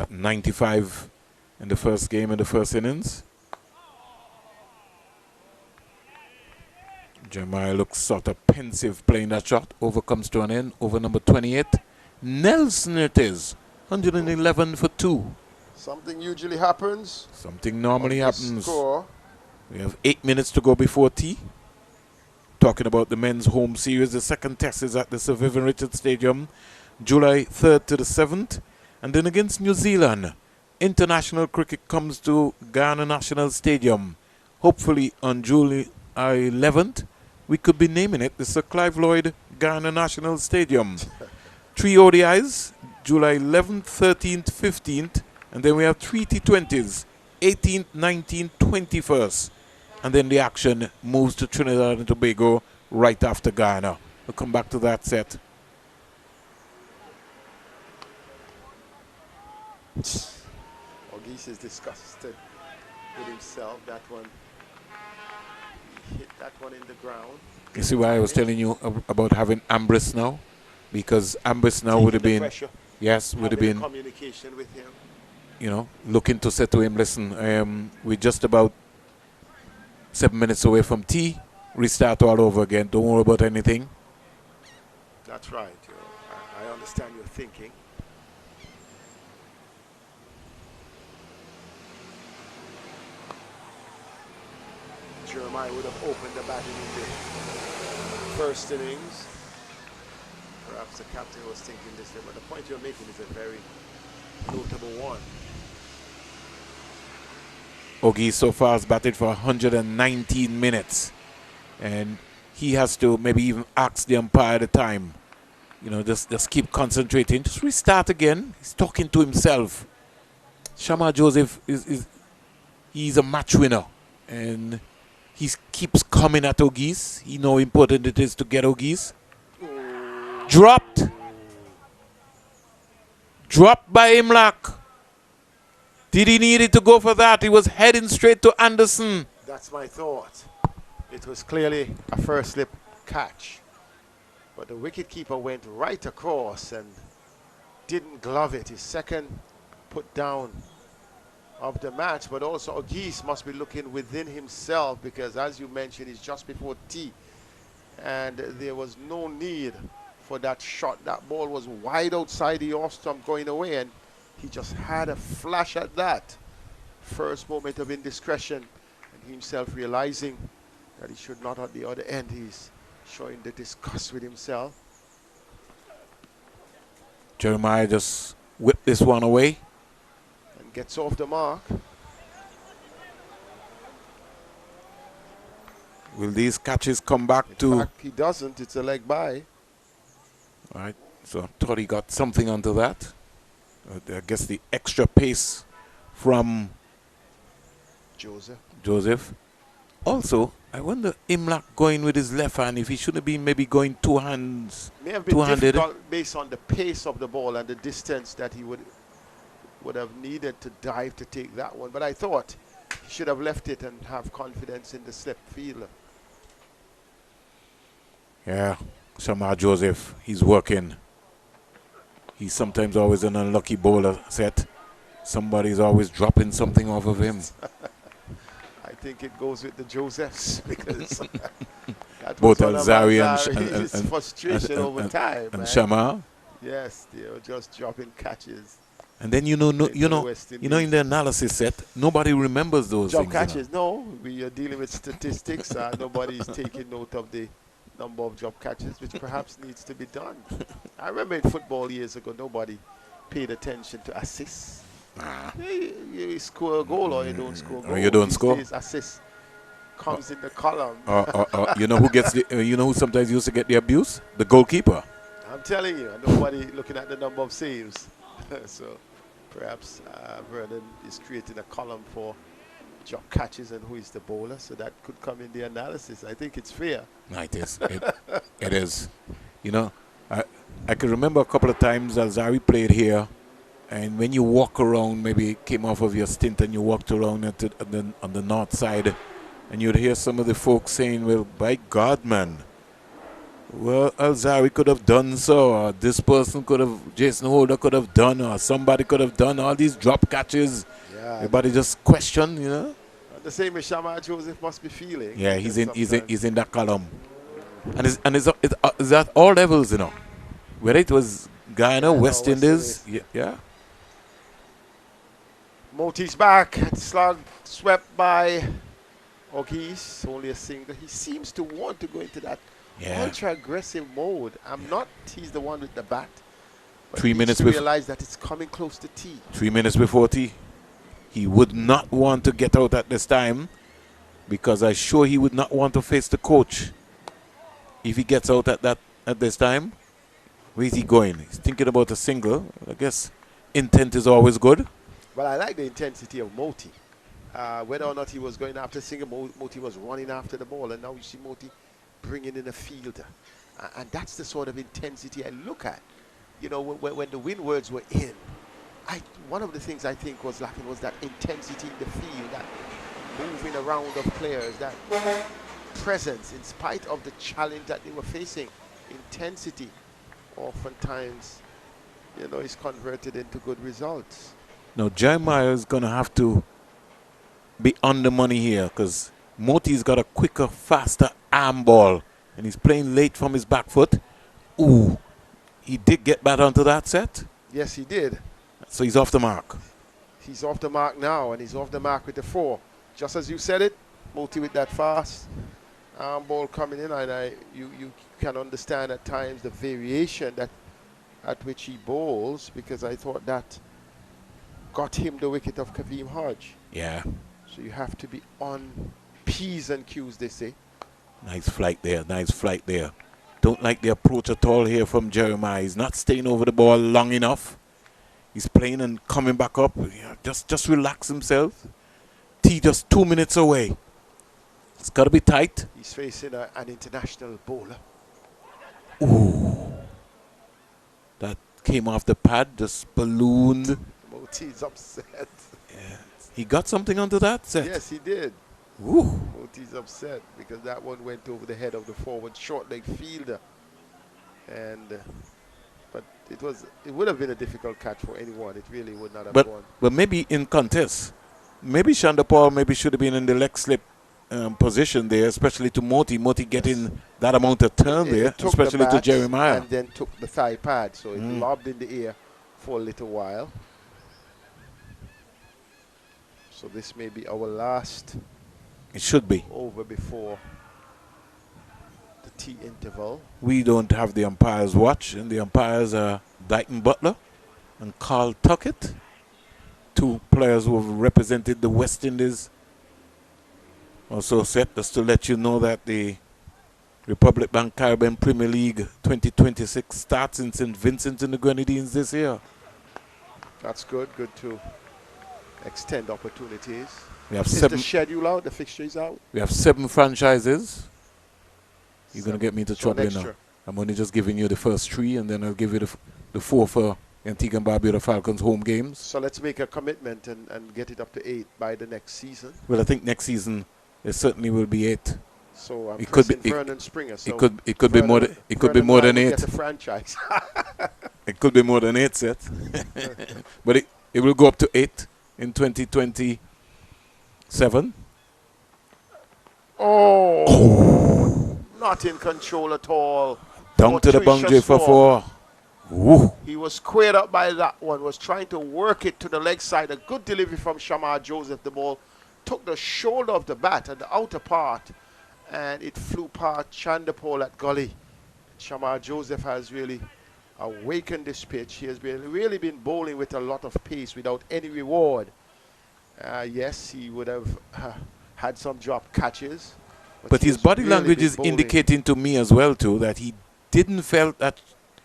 95 in the first game, in the first innings. Jeremiah looks sort of pensive playing that shot. Over comes to an end. Over number 28. Nelson it is. 111 for 2. Something usually happens. Something normally happens. Score. We have 8 minutes to go before tea. Talking about the men's home series. The second test is at the Sir Vivian Richards Stadium, July 3rd to the 7th. And then against New Zealand, international cricket comes to Guyana National Stadium. Hopefully on July 11th, we could be naming it the Sir Clive Lloyd Guyana National Stadium. 3 ODIs, July 11th, 13th, 15th. And then we have 3 T20s, 18th, 19th, 21st. And then the action moves to Trinidad and Tobago right after Guyana. We'll come back to that set. O'Geese is disgusted with himself. That one, he hit that one in the ground. You see why I was telling you about having Ambrose now? Because Ambrose now would have been, yes, would have been communication with him. You know, looking to say to him, listen, we're just about 7 minutes away from tea. Restart all over again. Don't worry about anything. That's right. I understand your thinking. Jeremiah would have opened the batting in the first innings. Perhaps the captain was thinking this way, but the point you're making is a very notable one. O'Geese so far has batted for 119 minutes. And he has to maybe even ask the umpire at the time. You know, just keep concentrating. Just restart again. He's talking to himself. Shamar Joseph he's a match winner, and he keeps coming at O'Geese. He know how important it is to get O'Geese. Dropped by Imlach. Did he need it to go for that? He was heading straight to Anderson. That's my thought. It was clearly a first slip catch, but the wicketkeeper went right across and didn't glove it. His second put down of the match, but also O'Geese must be looking within himself, because as you mentioned, it's just before tea and there was no need for that shot. That ball was wide outside the off stump going away, and he just had a flash at that. First moment of indiscretion, and himself realizing that he should not at the other end. He's showing the disgust with himself. Jeremiah just whipped this one away. And gets off the mark. Will these catches come back In fact, he doesn't. It's a leg by. All right, so I thought he got something onto that. I guess the extra pace from Joseph. Also, I wonder Imlach going with his left hand, if he shouldn't be maybe going two hands, may have been two-handed. difficult based on the pace of the ball and the distance that he would have needed to dive to take that one. But I thought he should have left it and have confidence in the slip fielder. Yeah, Shamar Joseph, he's working. He's sometimes always an unlucky bowler set. Somebody's always dropping something off of him. I think it goes with the Josephs, because that both was Alzari and frustration over time. And Shamar. Yes, they were just dropping catches. And then in the analysis set, nobody remembers those drop things. Catches. No, we are dealing with statistics. Nobody's taking note of the number of drop catches, which perhaps needs to be done. I remember in football years ago, nobody paid attention to assists. You score a goal or you don't score a goal. Or you don't score. Assist comes in the column. You know who gets you know who sometimes used to get the abuse? The goalkeeper. I'm telling you, nobody looking at the number of saves. So perhaps Vernon is creating a column for drop catches and who is the bowler, so that could come in the analysis. I think it's fair. No, it is. It is. You know, I can remember a couple of times Alzari played here, and when you walk around, maybe came off of your stint and you walked around on the north side, and you'd hear some of the folks saying, well, by God, man, well, Alzari could have done so, or this person could have, Jason Holder could have done, or somebody could have done all these drop catches. Yeah. Everybody just question, you know. The same as Shamar Joseph must be feeling. Yeah, he's in that column, and it's at all levels, you know. Whether it was Guyana, West Indies, yeah. Moti's back, slug swept by O'Geese, only a single. He seems to want to go into that ultra-aggressive mode. He's the one with the bat. But 3 minutes to realize that it's coming close to tea. 3 minutes before tea. He would not want to get out at this time, because I'm sure he would not want to face the coach if he gets out at this time. Where is he going? He's thinking about a single. I guess intent is always good. But I like the intensity of Moti. Whether or not he was going after single, Moti was running after the ball, and now you see Moti bringing in a fielder. And that's the sort of intensity I look at. You know, when the Windwards were in, one of the things I think was lacking was that intensity in the field, that moving around of players, that presence in spite of the challenge that they were facing. Intensity oftentimes, you know, is converted into good results. Now, Jeremiah is going to have to be on the money here, because Moti's got a quicker, faster arm ball, and he's playing late from his back foot. Ooh, he did get back onto that set. Yes, he did. So he's off the mark. He's off the mark now, and he's off the mark with the 4. Just as you said it, Moti with that fast arm ball coming in, and you can understand at times the variation at which he bowls, because I thought that got him the wicket of Kaveem Hodge. Yeah. So you have to be on P's and Q's, they say. Nice flight there, nice flight there. Don't like the approach at all here from Jeremiah. He's not staying over the ball long enough. He's playing and coming back up. Yeah, just relax himself. T just 2 minutes away. It's got to be tight. He's facing an international bowler. Ooh. That came off the pad, just ballooned. Moti's upset. Yeah. He got something onto that set. Yes, he did. Ooh. Moti's upset because that one went over the head of the forward short leg fielder. And but it would have been a difficult catch for anyone. It really would not have gone. But maybe in contest, maybe Shanda Paul maybe should have been in the leg slip position there, especially to Moti. Moti getting that amount of turn there, especially to Jeremiah. And then took the thigh pad, so it lobbed in the air for a little while. So this may be our last. It should be. Over before the tea interval. We don't have the umpires watch, and the umpires are Dyton Butler and Carl Tuckett, 2 players who have represented the West Indies. Also set just to let you know that the Republic Bank Caribbean Premier League 2026 starts in St. Vincent and the Grenadines this year. That's good. Good to extend opportunities. We have Is 7. The schedule out? The fixture is out? We have 7 franchises. You're going to get me into trouble now. I'm only just giving you the first 3, and then I'll give you the 4 for Antigua and Barbuda Falcons home games. So let's make a commitment and get it up to 8 by the next season. Well, I think next season it certainly will be 8. So I'm it could be Vernon Springer. So it could be more than it could be more than 8. Get a franchise. It could be more than 8 set. But it will go up to 8 in 2027. Oh. Not in control at all. Down to the boundary for 4. Ooh. He was squared up by that one, was trying to work it to the leg side. A good delivery from Shamar Joseph. The ball took the shoulder of the bat at the outer part, and it flew past Chandapol at gully. Shamar Joseph has really awakened this pitch. He has really been bowling with a lot of pace without any reward. Yes, he would have had some drop catches. But his body language is indicating to me as well, too, that he didn't feel that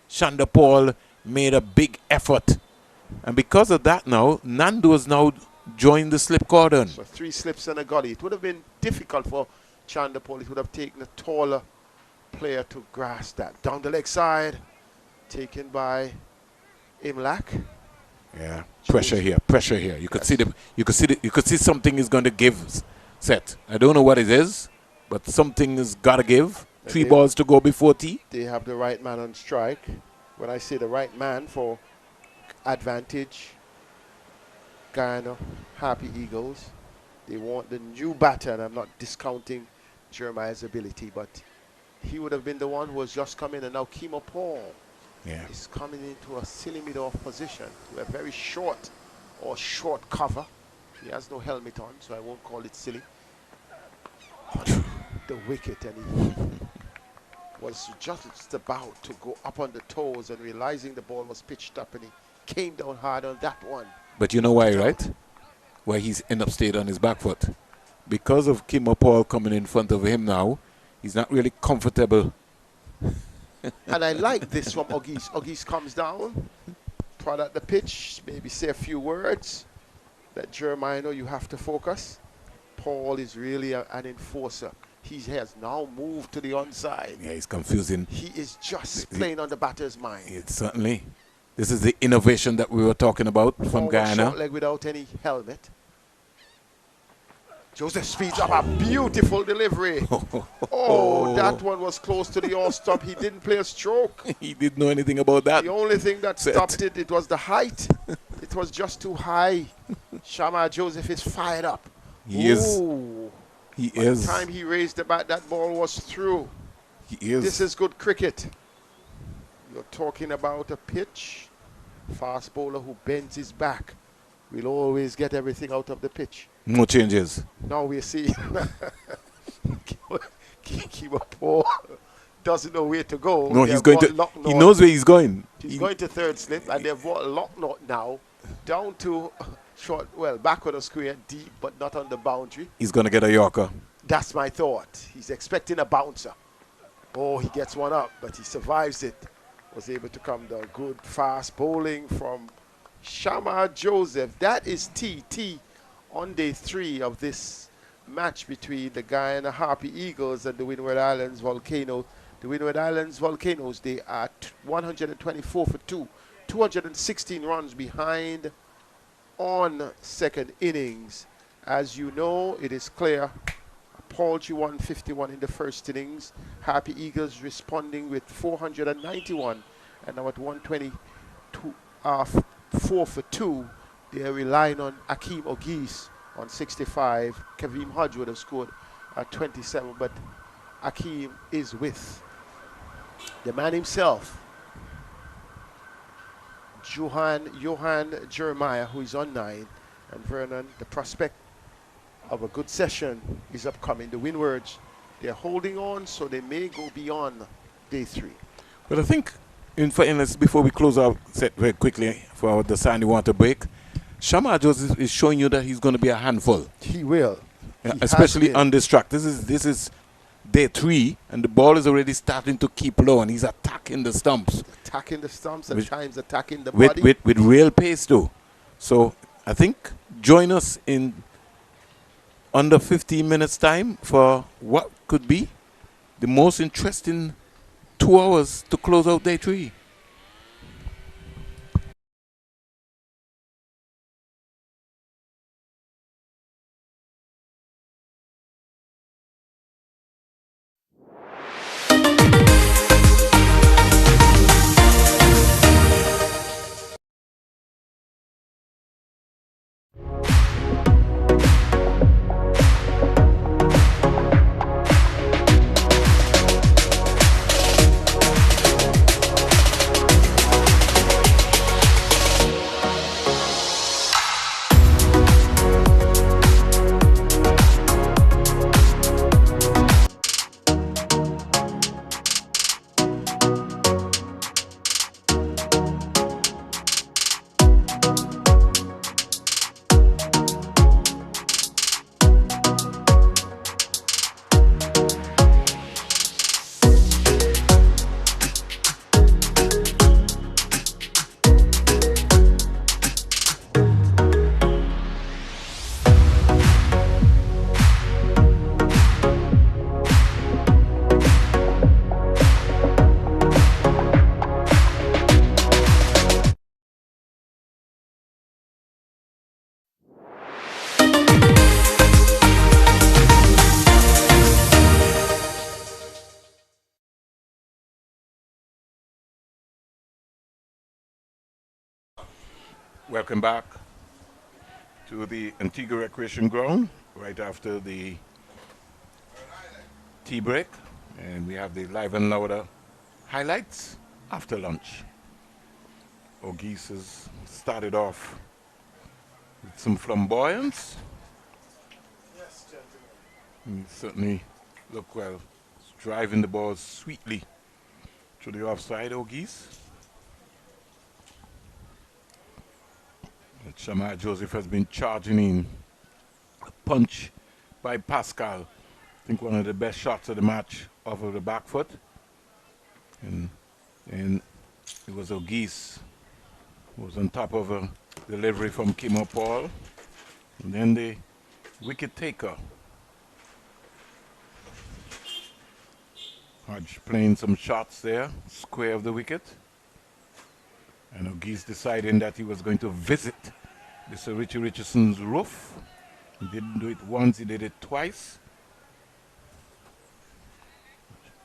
Shanda Paul made a big effort. And because of that now, Nando has now joined the slip cordon. So 3 slips and a gully. It would have been difficult for Shanda Paul. It would have taken a taller player to grasp that. Down the leg side, taken by Imlak. Yeah, pressure here. You could see you could see something is going to give set. I don't know what it is, but something has got to give. 3 balls to go before tea. They have the right man on strike. When I say the right man for advantage, Guyana, Happy Eagles, they want the new batter, and I'm not discounting Jeremiah's ability, but he would have been the one who was just coming, and now Kimo Paul is coming into a silly mid-off position to a very short cover. He has no helmet on, so I won't call it silly. The wicket, and he was just about to go up on the toes, and realizing the ball was pitched up, and he came down hard on that one. But you know why, right? Why he's end up stayed on his back foot. Because of Kimo Paul coming in front of him now, he's not really comfortable. And I like this from Ogis. Ogis comes down, prod at the pitch, maybe say a few words. That Jeremiah, know you have to focus. Paul is really an enforcer. He has now moved to the onside. Yeah, he's confusing. He is just playing on the batter's mind. It's certainly. This is the innovation that we were talking about from Guyana. Short leg without any helmet. Joseph speeds up a beautiful delivery. Oh, that one was close to the off stump. He didn't play a stroke. He didn't know anything about that. The only thing that stopped it was the height. It was just too high. Shamar Joseph is fired up. He is. He is. By the time he raised the bat, that ball was through. He is. This is good cricket. You're talking about a pitch. Fast bowler who bends his back will always get everything out of the pitch. No changes. Now we're seeing Kimo Paul doesn't know where to go. No, he's going to. He knows where he's going. He's going to third slip, and they've brought Locknot now down to short, backward of square, deep, but not on the boundary. He's going to get a Yorker. That's my thought. He's expecting a bouncer. Oh, he gets one up, but he survives it. Was able to come down. Good fast bowling from Shamar Joseph. That is TT on day 3 of this match between the Guyana Harpy Eagles and the Windward Islands Volcanoes. The Windward Islands Volcanoes, they are 124 for 2, 216 runs behind on second innings. As you know, it is clear. Paltry 151 in the first innings. Harpy Eagles responding with 491, and now at 122, 4 for 2. They are relying on Akeem Ogis on 65. Kaveem Hodge would have scored at 27, but Akeem is with the man himself, Johan Jeremiah, who is on 9, and Vernon, the prospect of a good session, is upcoming. The Windwards, they're holding on, so they may go beyond day 3. But I think, in fairness, before we close our set very quickly for the Sandy Water break, Shamar Joseph is showing you that he's going to be a handful. He will. Yeah, especially on this track. This is day 3, and the ball is already starting to keep low, and he's attacking the stumps. Attacking the stumps, at times attacking the body. With real pace, though. So I think join us in under 15 minutes time for what could be the most interesting 2 hours to close out day 3. Welcome back to the Antigua Recreation Ground right after the tea break, and we have the live and louder highlights after lunch. Ogis has started off with some flamboyance. Yes, He gentlemen. certainly look well, driving the ball sweetly to the offside, Ogis. Shamar Joseph has been charging in. A punch by Pascal. I think one of the best shots of the match off of the back foot. And it was Ogis who was on top of a delivery from Kim Paul. And then the wicket taker. Hodge playing some shots there, square of the wicket. And Ogis deciding that he was going to visit Mr. Richie Richardson's roof. He didn't do it once, he did it twice.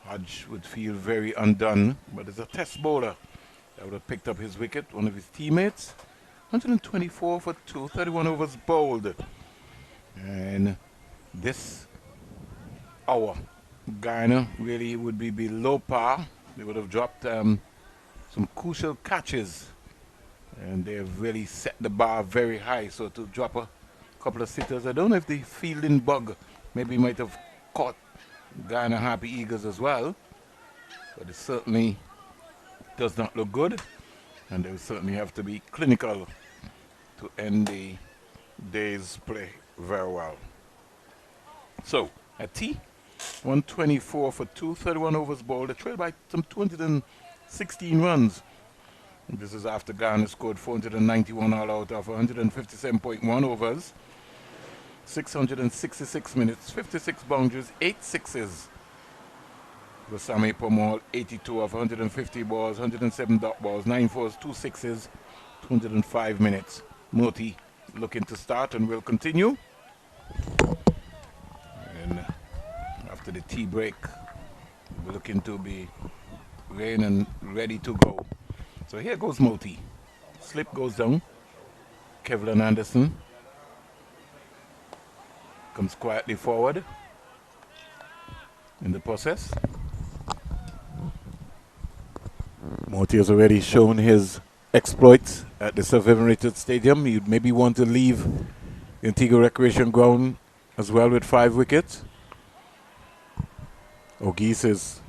Hodge would feel very undone, but as a test bowler that would have picked up his wicket, one of his teammates. 124 for 2, 31 overs bowled. And this hour, Guyana really would be below par. They would have dropped some crucial catches, and they have really set the bar very high. So to drop a couple of sitters, I don't know if the fielding bug maybe might have caught Guyana Harpy Eagles as well, but it certainly does not look good, and they will certainly have to be clinical to end the day's play very well. So at tea, 124 for 2, 31 overs bowled. They trailed by some 216 runs. This is after Guyana scored 491 all out of 157.1 overs, 666 minutes, 56 boundaries, 8 sixes. Moti and Pomol, 82 of 150 balls, 107 dot balls, 9 fours, 2 sixes, 205 minutes. Moti looking to start and will continue. And after the tea break, we're looking to be ready and ready to go. So here goes Moti. Slip goes down. Kevlin Anderson comes quietly forward in the process. Moti has already shown his exploits at the Survivor-rated stadium. You'd maybe want to leave the Antigua Recreation Ground as well with 5 wickets. O'Geese is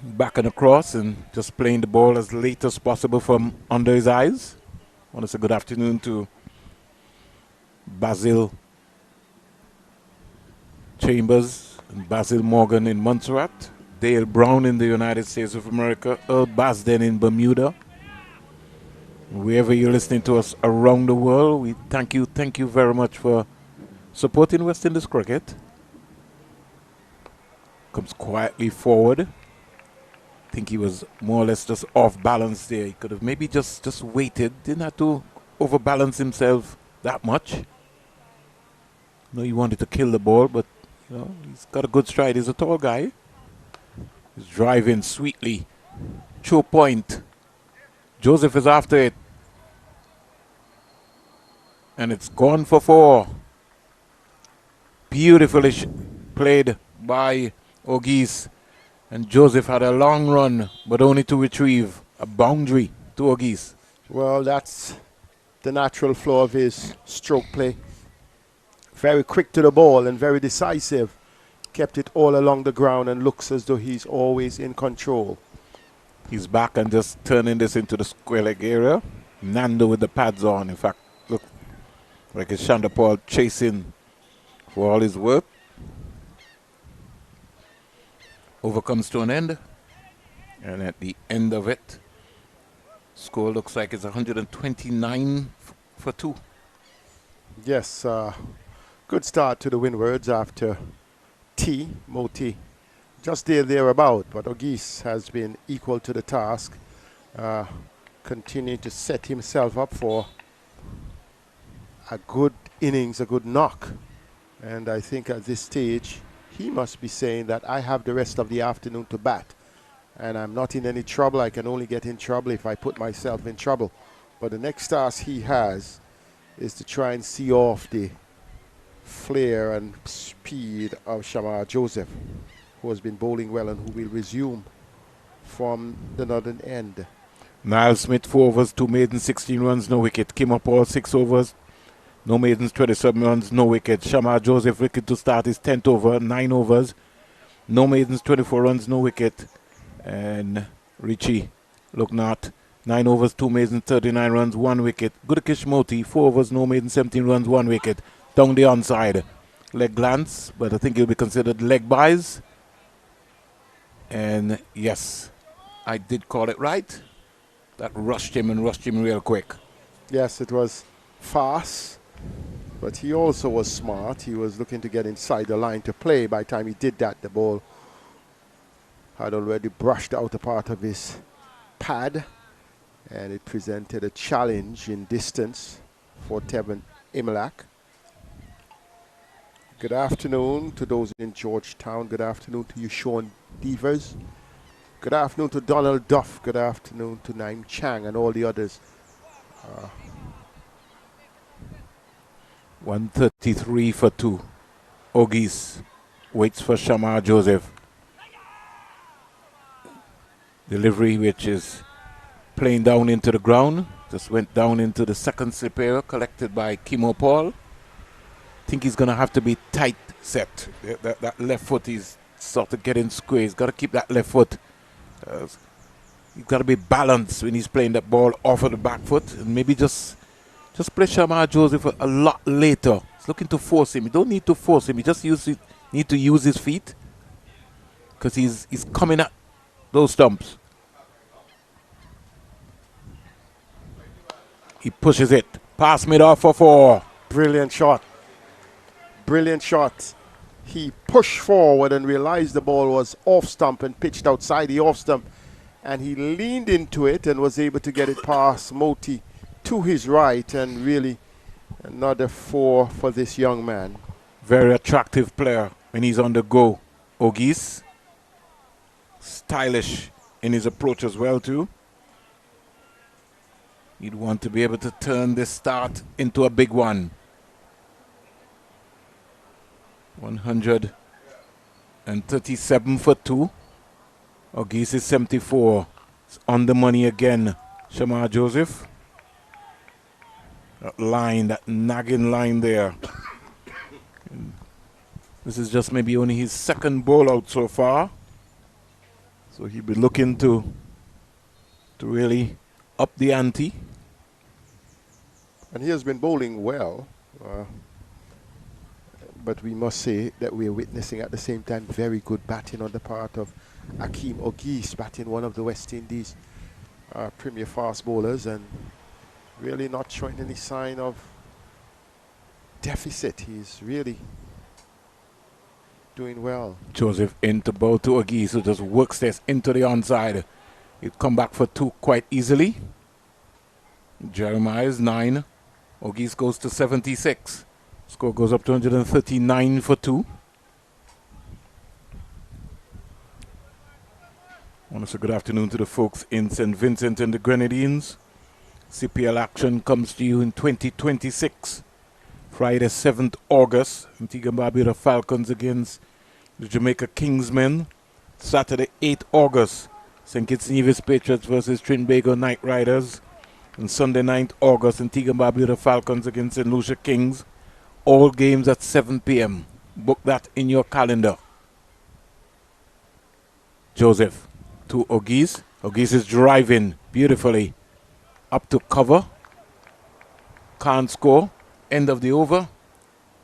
back and across and just playing the ball as late as possible from under his eyes. I want to say good afternoon to Basil Chambers and Basil Morgan in Montserrat, Dale Brown in the United States of America, Earl Basden in Bermuda. Wherever you're listening to us around the world, we thank you very much for supporting West Indies cricket. Comes quietly forward. I think he was more or less just off balance there. He could have maybe just waited. Didn't have to overbalance himself that much. No, he wanted to kill the ball, but you know, he's got a good stride. He's a tall guy. He's driving sweetly. Show point. Joseph is after it. And it's gone for 4. Beautifully played by O'Geese. And Joseph had a long run, but only to retrieve a boundary to O'Geese. Well, that's the natural flow of his stroke play. Very quick to the ball and very decisive. Kept it all along the ground and looks as though he's always in control. He's back and just turning this into the square leg area. Nando with the pads on. In fact, look like it's Chandapal chasing for all his work. Over comes to an end, and at the end of it, score looks like it's 129 for 2. Yes, good start to the Windwards after Moti just thereabout, but O'Geese has been equal to the task, continuing to set himself up for a good innings, a good knock. And I think at this stage, he must be saying that I have the rest of the afternoon to bat and I'm not in any trouble. I can only get in trouble if I put myself in trouble. But the next task he has is to try and see off the flair and speed of Shamar Joseph, who has been bowling well and who will resume from the northern end. Niall Smith, 4 overs, 2 maidens, 16 runs, no wicket. Kim up all 6 overs, no maidens, 27 runs, no wicket. Shamar Joseph, wicket to start his 10th over, 9 overs, no maidens, 24 runs, no wicket. And Richie Lugnat, 9 overs, 2 maidens, 39 runs, 1 wicket. Gudakish Moti, 4 overs, no maidens, 17 runs, 1 wicket. Down the onside. Leg glance, but I think he'll be considered leg buys. And yes, I did call it right. That rushed him real quick. Yes, it was fast, but he also was smart. He was looking to get inside the line to play. By the time he did that, the ball had already brushed out a part of his pad, and it presented a challenge in distance for Tevin Imlach. Good afternoon to those in Georgetown. Good afternoon to you, Sean Devers. Good afternoon to Donald Duff. Good afternoon to Naim Chang and all the others. 133 for 2. O'Geese waits for Shamar Joseph. Delivery which is playing down into the ground. Just went down into the second slip area collected by Kimo Paul. I think he's going to have to be tight set. That left foot is sort of getting square. He's got to keep that left foot. He's got to be balanced when he's playing that ball off of the back foot. And maybe just play Shamar Joseph a lot later. He's looking to force him. You don't need to force him. You just need to use his feet. Because he's coming at those stumps. He pushes it. Pass mid off for 4. Brilliant shot. Brilliant shot. He pushed forward and realized the ball was off stump and pitched outside the off stump. And he leaned into it and was able to get it past Moti to his right. And really another 4 for this young man. Very attractive player when he's on the go. Ogis. Stylish in his approach as well too. He'd want to be able to turn this start into a big one. 137 for 2. Ogis is 74. It's on the money again. Shamar Joseph. That line, that nagging line there. This is just maybe only his second bowl out so far. So he'll be looking to really up the ante. And he has been bowling well. But we must say that we are witnessing at the same time very good batting on the part of Akeem Ogis, batting one of the West Indies premier fast bowlers, and really not showing any sign of deficit. He's really doing well. Joseph into bowl to Ogis, who just works this into the onside. He'd come back for 2 quite easily. Jeremiah is 9. Ogis goes to 76. Score goes up to 139 for 2. I want to say good afternoon to the folks in St. Vincent and the Grenadines. CPL action comes to you in 2026. Friday 7th August, Antigua and Barbuda Falcons against the Jamaica Kingsmen. Saturday 8th August, St. Kitts Nevis Patriots versus Trinbago Knight Riders. And Sunday 9th August, Antigua and Barbuda Falcons against St. Lucia Kings. All games at 7 p.m. Book that in your calendar. Joseph to Ogis. Ogis is driving beautifully up to cover. Can't score. End of the over.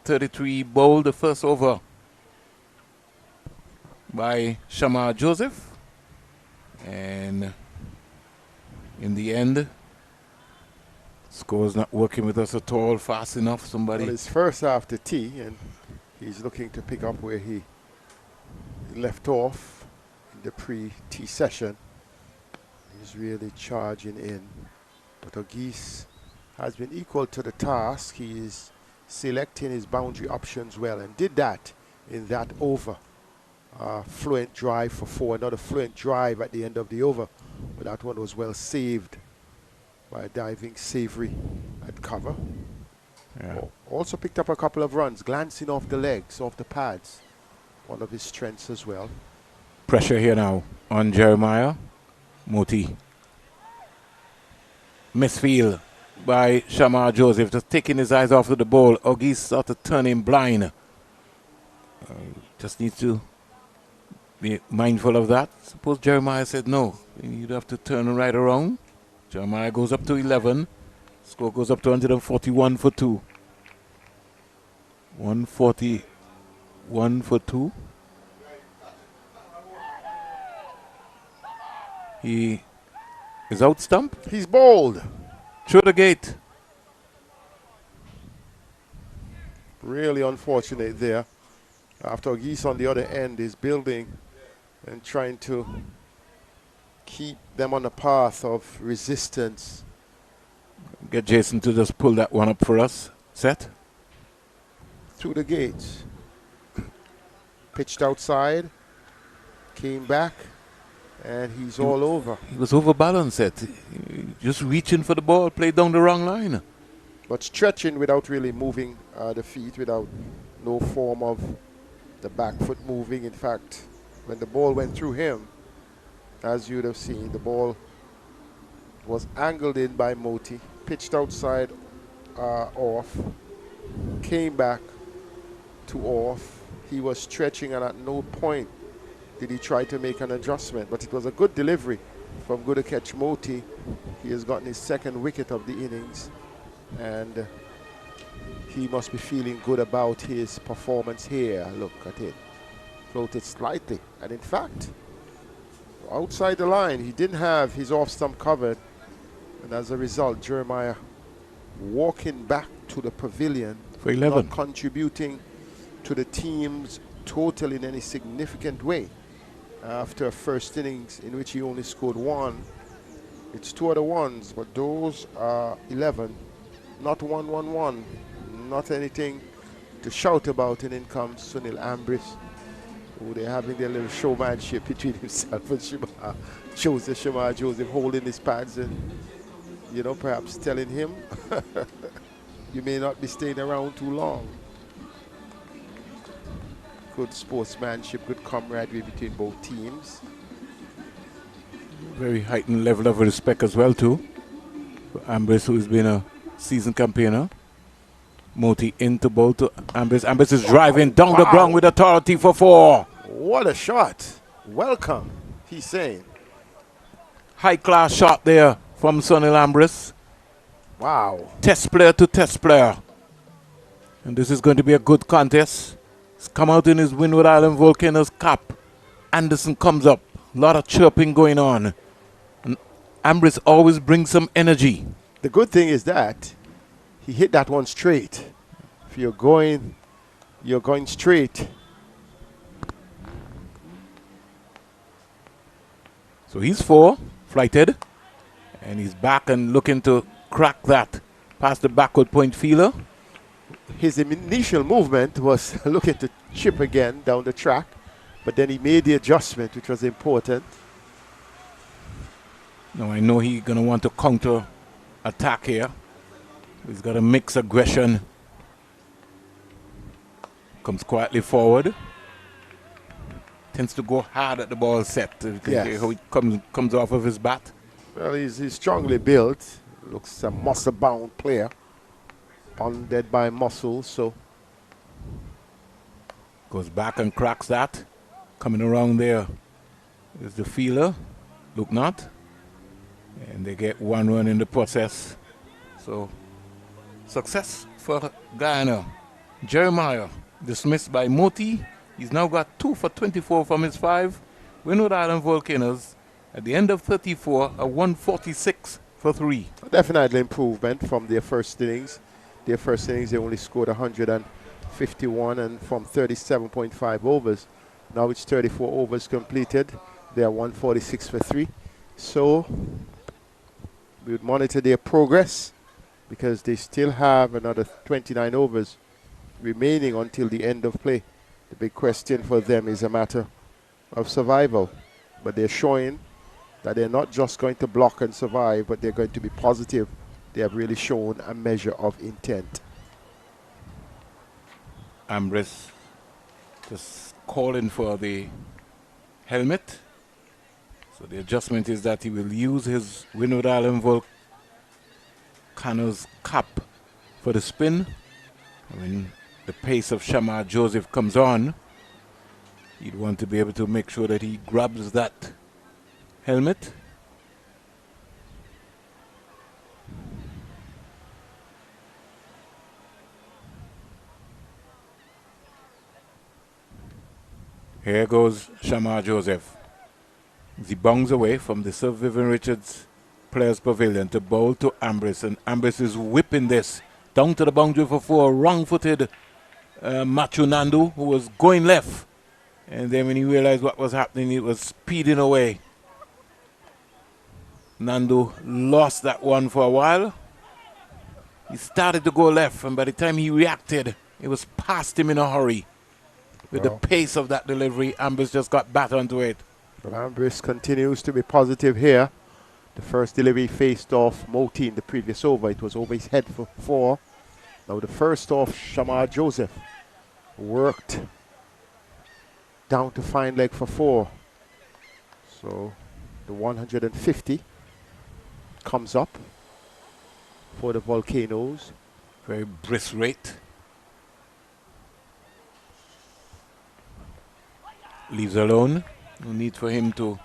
33 bowled the first over by Shamar Joseph. And in the end, score's not working with us at all fast enough. Somebody. Well, it's first after tea, and he's looking to pick up where he left off in the pre-tea session. He's really charging in. But Ogis has been equal to the task. He is selecting his boundary options well, and did that in that over. Fluent drive for 4, another fluent drive at the end of the over. But that one was well saved by diving Savory at cover. Yeah. Also picked up a couple of runs, glancing off the legs, off the pads. One of his strengths as well. Pressure here now on Jeremiah. Moti. Misfield by Shamar Joseph, just taking his eyes off of the ball. Ogis started turning blind. Just needs to be mindful of that. Suppose Jeremiah said no, you'd have to turn right around. Jeremiah goes up to 11. Score goes up to 141 for 2. 141 for 2. He is out stump. He's bowled. Through the gate. Really unfortunate there. After Ogis on the other end is building and trying to keep them on a path of resistance. Get Jason to just pull that one up for us. Set. Through the gates. Pitched outside. Came back. And he's all over. He was overbalanced, Set. Just reaching for the ball, played down the wrong line. But stretching without really moving the feet, without no form of the back foot moving. In fact, when the ball went through him, as you'd have seen, the ball was angled in by Moti, pitched outside off, came back to off. He was stretching, and at no point did he try to make an adjustment. But it was a good delivery from good to catch Moti. He has gotten his second wicket of the innings, and he must be feeling good about his performance here. Look at it. Floated slightly, and in fact, outside the line, he didn't have his off stump covered, and as a result, Jeremiah walking back to the pavilion, for 11. not contributing to the team's total in any significant way. After a first innings in which he only scored 1, it's 2 other ones, but those are 11. Not 1-1-1, not anything to shout about, and in comes Sunil Ambrose, who they're having their little showmanship between himself and Shamar Joseph holding his pads and, you know, perhaps telling him you may not be staying around too long. Good sportsmanship, good camaraderie between both teams. Very heightened level of respect as well too for Ambrose, who has been a seasoned campaigner. Moti into bowl to Ambrose. Ambrose is driving down the ground with authority for 4. What a shot. Welcome, he's saying. High class shot there from Sunil Ambrose. Wow. Test player to test player. And this is going to be a good contest. He's come out in his Windward Island Volcanoes cap. Anderson comes up. A lot of chirping going on. And Ambrose always brings some energy. The good thing is that he hit that one straight. If you're going straight. So he's 4, flighted. And he's back and looking to crack that past the backward point feeler. His initial movement was looking to chip again down the track, but then he made the adjustment, which was important. Now I know he's going to want to counter attack here. He's got to mix aggression. Comes quietly forward. Tends to go hard at the ball set. You can hear how it comes off of his bat. Well, he's strongly built. Looks a muscle-bound player. Bonded by muscle, so. Goes back and cracks that. Coming around there is the feeler. Look not. And they get 1 run in the process. So, success for Guyana. Jeremiah dismissed by Moti. He's now got 2 for 24 from his 5. Windward Island Volcanoes at the end of 34, a 146 for 3. Definitely improvement from their first innings. Their first innings, they only scored 151 and from 37.5 overs. Now it's 34 overs completed. They are 146 for 3. So we would monitor their progress because they still have another 29 overs remaining until the end of play. The big question for them is a matter of survival. But they're showing that they're not just going to block and survive, but they're going to be positive. They have really shown a measure of intent. Ambrose just calling for the helmet. So the adjustment is that he will use his Windward Island Volcanoes cap for the spin. When the pace of Shamar Joseph comes on, he'd want to be able to make sure that he grabs that helmet. Here goes Shamar Joseph. He bounds away from the Sir Vivian Richards Players Pavilion to bowl to Ambrose, and Ambrose is whipping this down to the boundary for 4. Wrong-footed Machu Nandu, who was going left, and then when he realized what was happening, it was speeding away. Nandu lost that one for a while. He started to go left, and by the time he reacted, it was past him in a hurry. With the pace of that delivery, Ambrose just got back onto it. But Ambrose continues to be positive here. The first delivery faced off Moti in the previous over. It was over his head for 4. Now the first off Shamar Joseph worked down to fine leg for 4. So the 150 comes up for the Volcanoes. Very brisk rate. Leaves alone. No need for him to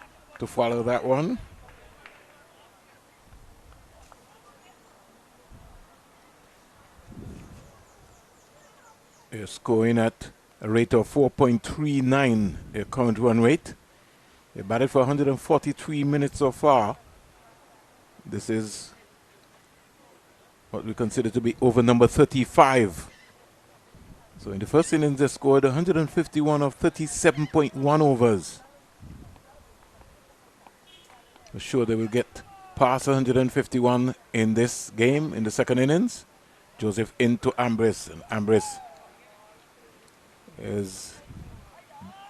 follow that one. They're scoring at a rate of 4.39, their current run rate. They batted for 143 minutes so far. This is what we consider to be over number 35. So in the first innings, they scored 151 of 37.1 overs. For sure they will get past 151 in this game, in the second innings. Joseph into Ambrose, and Ambrose is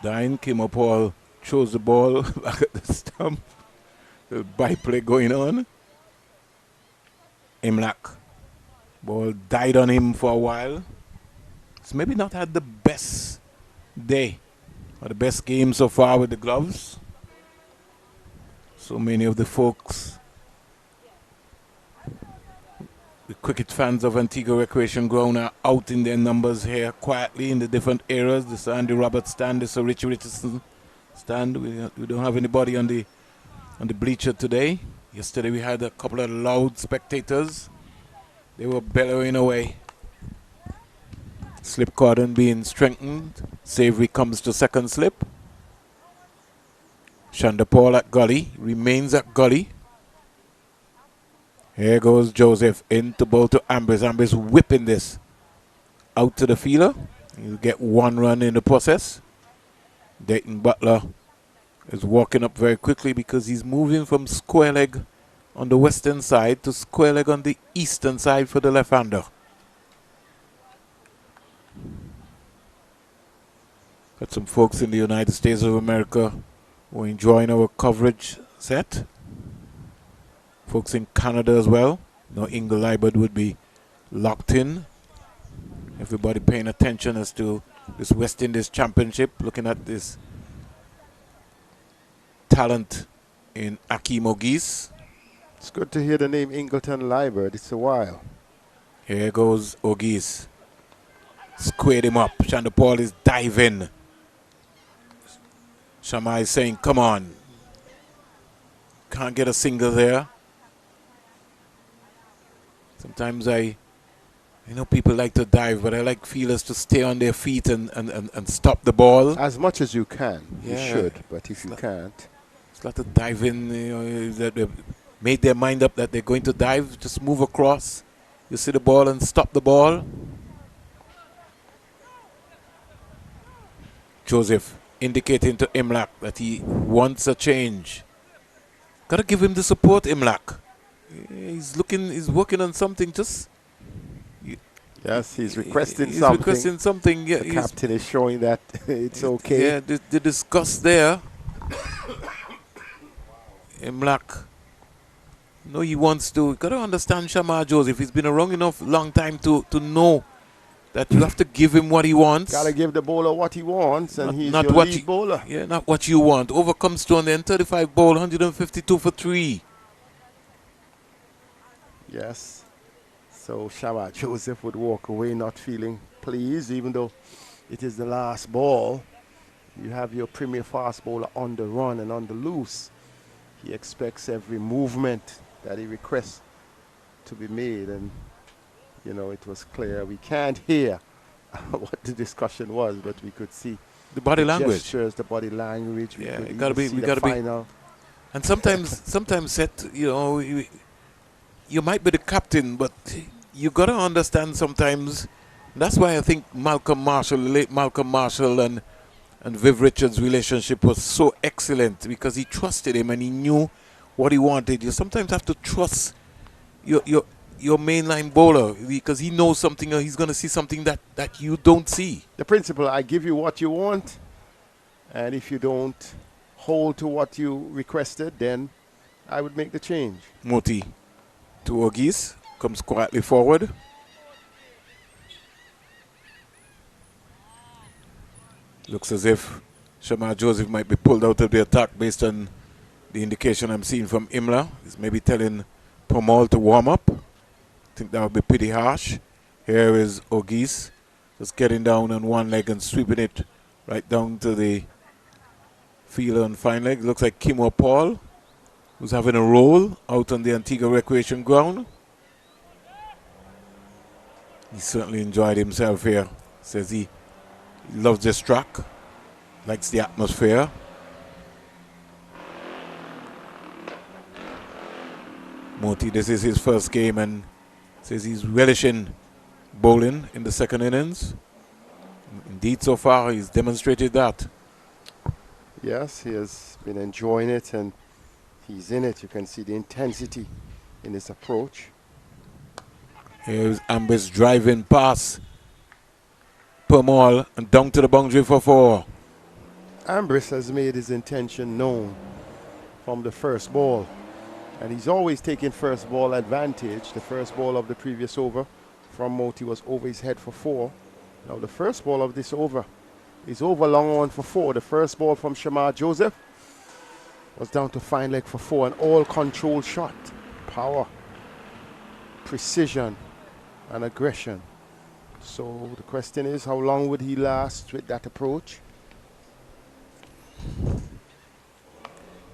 dying. Paul throws the ball back at the stump. The byplay going on. Imlach, ball died on him for a while. He's maybe not had the best day or the best game so far with the gloves. So many of the folks, the cricket fans of Antigua Recreation Ground, are out in their numbers here quietly in the different areas. This is Andy Roberts stand, this is Richie Richardson stand. We don't have anybody on the bleacher today. Yesterday we had a couple of loud spectators. They were bellowing away. Slip cordon being strengthened. Savory comes to second slip. Shanda Paul at gully, remains at gully. Here goes Joseph into bowl to Ambrose. Ambrose whipping this out to the fielder. He'll get one run in the process. Dayton Butler is walking up very quickly because he's moving from square leg on the western side to square leg on the eastern side for the left-hander. Got some folks in the United States of America who are enjoying our coverage set. Folks in Canada as well. Now Ingle Libert would be locked in. Everybody paying attention as to this West Indies Championship, looking at this talent in Akeem Ogis. It's good to hear the name Ingleton Libert. It's a while. Here goes Ogis. Squared him up. Shanda Paul is diving. Shamai is saying, come on. Can't get a single there. Sometimes I know people like to dive, but I like fielders to stay on their feet and stop the ball. As much as you can. Yeah. You should, but if you can't. It's a lot of diving, that they've made their mind up that they're going to dive, just move across. You see the ball and stop the ball. Joseph indicating to Imlach that he wants a change. Gotta give him the support, Imlach. He's working on something. Yes, he's requesting he's something. Requesting something. Yeah, the captain is showing that it's okay. Yeah, the disgust there. Imlach. No, he wants to. Got to understand Shamar Joseph. He's been around enough long time to know that you have to give him what he wants. Got to give the bowler what he wants, and he's not your what lead bowler. Yeah, not what you want. Overcomes to on the 35 ball, 152 for 3. Yes. So Shamar Joseph would walk away not feeling pleased, even though it is the last ball. You have your premier fast bowler on the run and on the loose. He expects every movement that he requests to be made, and you know, it was clear. We can't hear what the discussion was, but we could see the body language, gestures, the body language. We yeah, could it gotta be. We gotta final. be. And sometimes, Seth, you know, you might be the captain, but you gotta understand sometimes. That's why I think Malcolm Marshall, the late Malcolm Marshall, and Viv Richards' relationship was so excellent, because he trusted him and he knew what he wanted. You sometimes have to trust your mainline bowler, because he knows something, or he's going to see something that you don't see. The principle, I give you what you want, and if you don't hold to what you requested, then I would make the change. Moti to Ogis, comes quietly forward. Looks as if Shamar Joseph might be pulled out of the attack based on the indication I'm seeing from Imla. He's maybe telling Pomol to warm up. I think that would be pretty harsh. Here is Ogis just getting down on one leg and sweeping it right down to the fielder on fine leg. Looks like Kimo Paul, who's having a roll out on the Antigua Recreation Ground. He certainly enjoyed himself here. Says he loves this track, likes the atmosphere. Moti, this is his first game, and says he's relishing bowling in the second innings. Indeed, so far he's demonstrated that. Yes, he has been enjoying it and he's in it. You can see the intensity in his approach. Here's Ambris driving past Pomol and down to the boundary for 4. Ambris has made his intention known from the first ball. And he's always taking first ball advantage. The first ball of the previous over from Moti was over his head for 4. Now the first ball of this over is over long on for 4. The first ball from Shamar Joseph was down to fine leg for 4. An all control shot. Power, precision and aggression. So the question is, how long would he last with that approach?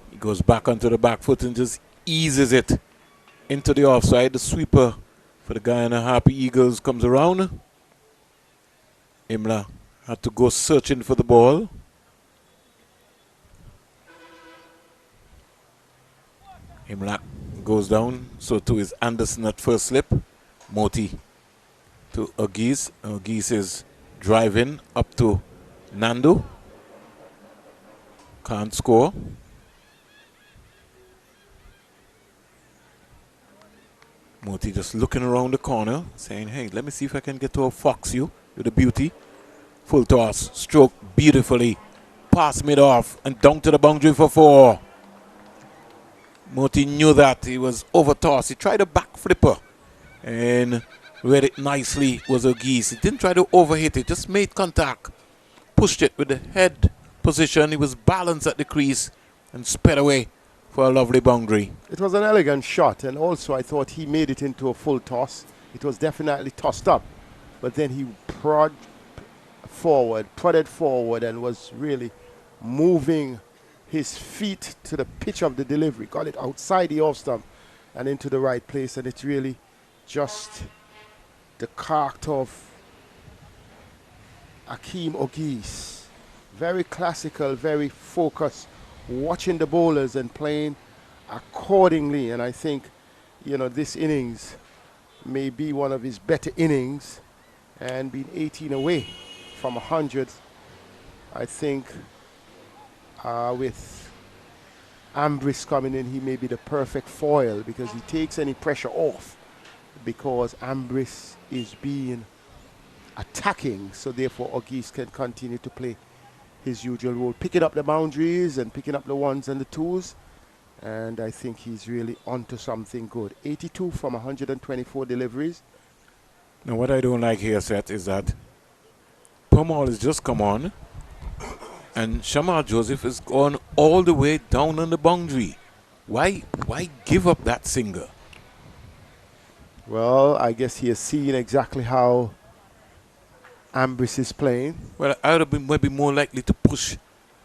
He goes back onto the back foot and just eases it into the offside. The sweeper for the Guyana Happy Eagles comes around. Imla had to go searching for the ball. Imla goes down, so too is Anderson at first slip. Moti to Agis. Agis is driving up to Nando. Can't score. Moti just looking around the corner, saying, hey, let me see if I can get to a fox you with a beauty. Full toss, stroke beautifully. Pass mid off and down to the boundary for 4. Moti knew that. He was over tossed. He tried a back flipper and read it nicely. Was a geese. He didn't try to overhit it, just made contact. Pushed it with the head position. He was balanced at the crease and sped away for a lovely boundary. It was an elegant shot, and also I thought he made it into a full toss. It was definitely tossed up, but then he prodded forward and was really moving his feet to the pitch of the delivery. Got it outside the off stump and into the right place, and it's really just the character of Akeem Ogis. Very classical, very focused, watching the bowlers and playing accordingly. And I think, you know, this innings may be one of his better innings, and being 18 away from 100, I think with Ambris coming in, he may be the perfect foil because he takes any pressure off, because Ambris is being attacking, so therefore Ogis can continue to play his usual role, picking up the boundaries and picking up the ones and the twos, and I think he's really onto something good. 82 from 124 deliveries. Now what I don't like here, Seth, is that Pomol has just come on and Shamar Joseph has gone all the way down on the boundary. Why give up that single? Well, I guess he has seen exactly how Ambris is playing. Well, I would have been maybe more likely to push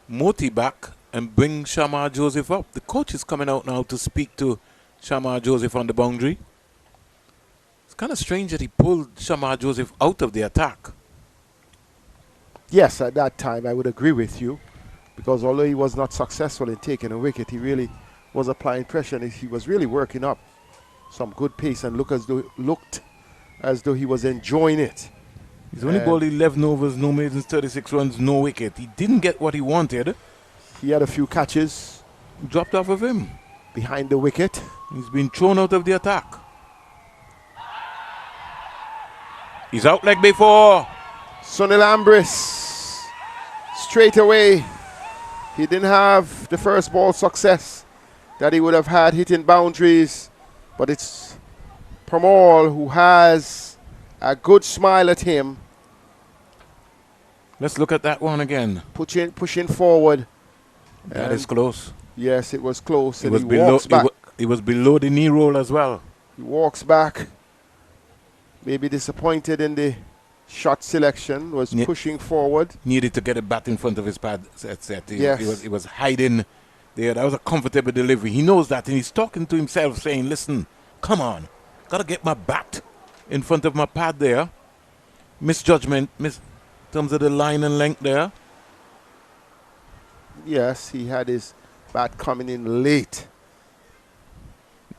Moti back and bring Shamar Joseph up. The coach is coming out now to speak to Shamar Joseph on the boundary. It's kind of strange that he pulled Shamar Joseph out of the attack. Yes, at that time I would agree with you, because although he was not successful in taking a wicket, he really was applying pressure and he was really working up some good pace and looked as though he was enjoying it. He's only bowled 11 overs, no maidens, 36 runs, no wicket. He didn't get what he wanted. He had a few catches. Dropped off of him. Behind the wicket. He's been thrown out of the attack. He's out like before. Sunil Ambris, straight away. He didn't have the first ball success that he would have had hitting boundaries, but it's Pomol who has a good smile at him. Let's look at that one again. Pushing forward. That is close. Yes, it was close. It was below, walks back. It was below the knee roll as well. He walks back. Maybe disappointed in the shot selection. Was pushing forward. Needed to get a bat in front of his pad. Yes. He was hiding there. That was a comfortable delivery. He knows that, and he's talking to himself, saying, listen, come on. Got to get my bat in front of my pad there. Misjudgment in terms of the line and length there. Yes, he had his bat coming in late.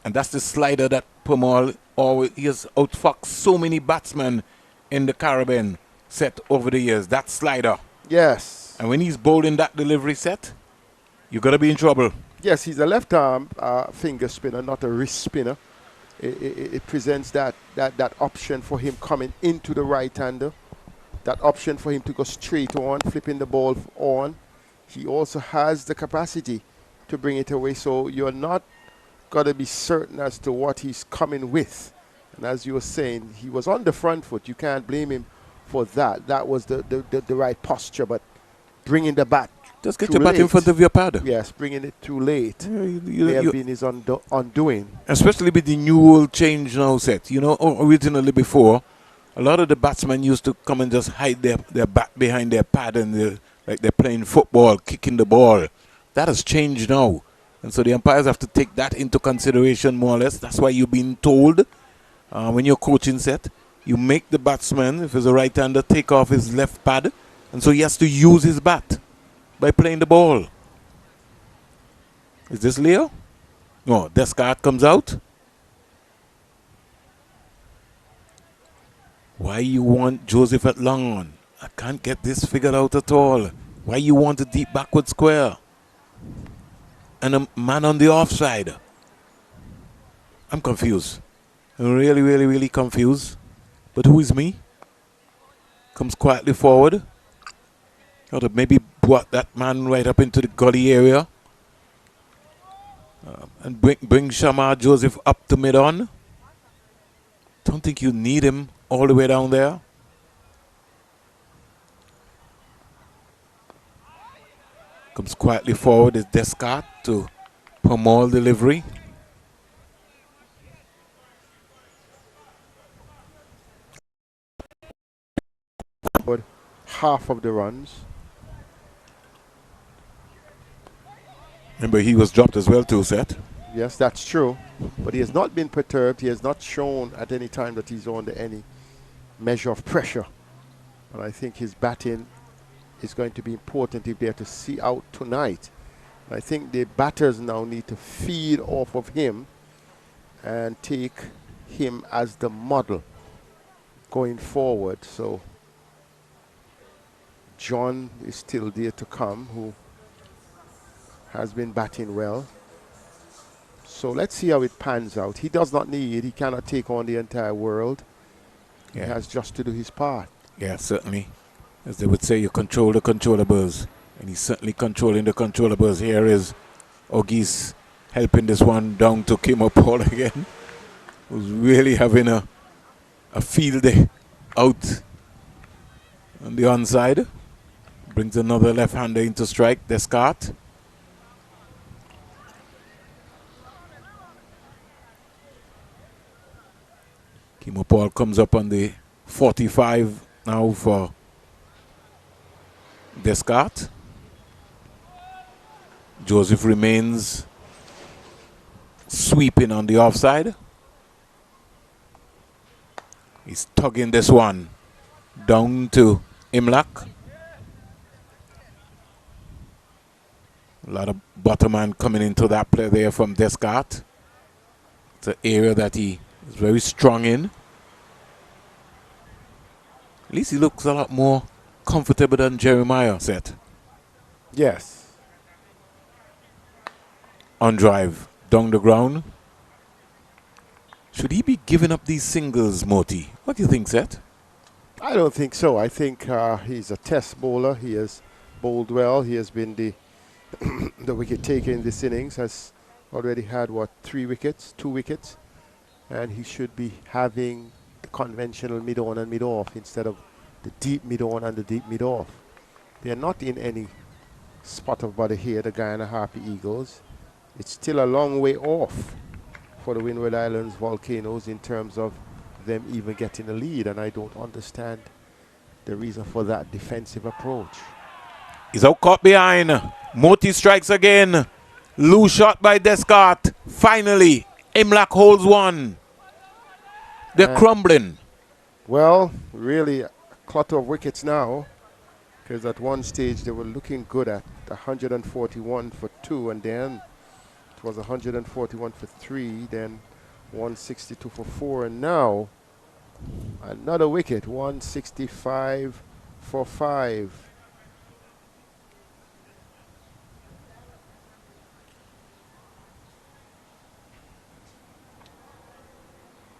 And that's the slider that Pomol always, he has outfoxed so many batsmen in the Caribbean set over the years. That slider. Yes. And when he's bowling that delivery set, you're going to be in trouble. Yes, he's a left arm finger spinner, not a wrist spinner. It presents that option for him coming into the right-hander. That option for him to go straight on, flipping the ball on. He also has the capacity to bring it away, so you're not got to be certain as to what he's coming with. And as you were saying, he was on the front foot. You can't blame him for that. That was the right posture, but bringing the bat just get your bat in front of your pad. Yes, bringing it too late may have been his undoing. Especially with the new rule change now set. You know, originally before, a lot of the batsmen used to come and just hide their bat behind their pad and like they're playing football, kicking the ball. That has changed now. And so the umpires have to take that into consideration more or less. That's why you've been told when you're coaching set, you make the batsman, if he's a right-hander, take off his left pad. And so he has to use his bat by playing the ball. Is this Leo? No, Descartes comes out. Why you want Joseph at long on? I can't get this figured out at all. Why you want a deep backward square? And a man on the offside. I'm confused. I'm really, really, really confused. But who is me? Comes quietly forward. Ought to maybe brought that man right up into the gully area. And bring Shamar Joseph up to mid-on. Don't think you need him all the way down there. Comes quietly forward is Descartes to Pomol delivery. Half of the runs. Remember, he was dropped as well too, Seth. Yes, that's true. But he has not been perturbed. He has not shown at any time that he's under any measure of pressure. But I think his batting is going to be important if they're to see out tonight. I think the batters now need to feed off of him and take him as the model going forward. So John is still there to come, who has been batting well. So let's see how it pans out. He does not need, he cannot take on the entire world. Yeah. He has just to do his part. Yeah, certainly. As they would say, you control the controllables. And he's certainly controlling the controllables. Here is Ogis helping this one down to Kim Paul again, who's really having a field day out on the onside. Brings another left-hander into strike, Descartes. Kim Paul comes up on the 45 now for Descartes. Joseph remains sweeping on the offside. He's tugging this one down to Imlak. A lot of bottom-man coming into that play there from Descartes. It's an area that he is very strong in. At least he looks a lot more comfortable than Jeremiah, Seth. Yes. On drive, down the ground. Should he be giving up these singles, Moti? What do you think, Seth? I don't think so. I think he's a test bowler. He has bowled well. He has been the the wicket taker in this innings. Has already had, what, 2 wickets. And he should be having the conventional mid-on and mid-off instead of the deep mid-on and the deep mid-off. They are not in any spot of bother here, the Guyana Harpy Eagles. It's still a long way off for the Windward Islands Volcanoes in terms of them even getting a lead, and I don't understand the reason for that defensive approach. He's out caught behind. Moti strikes again. Loose shot by Descartes. Finally, Imlak holds one. They're crumbling. Well, really a clutter of wickets now, because at one stage they were looking good at 141 for 2, and then It was 141 for 3, then 162 for 4, and now another wicket, 165 for 5.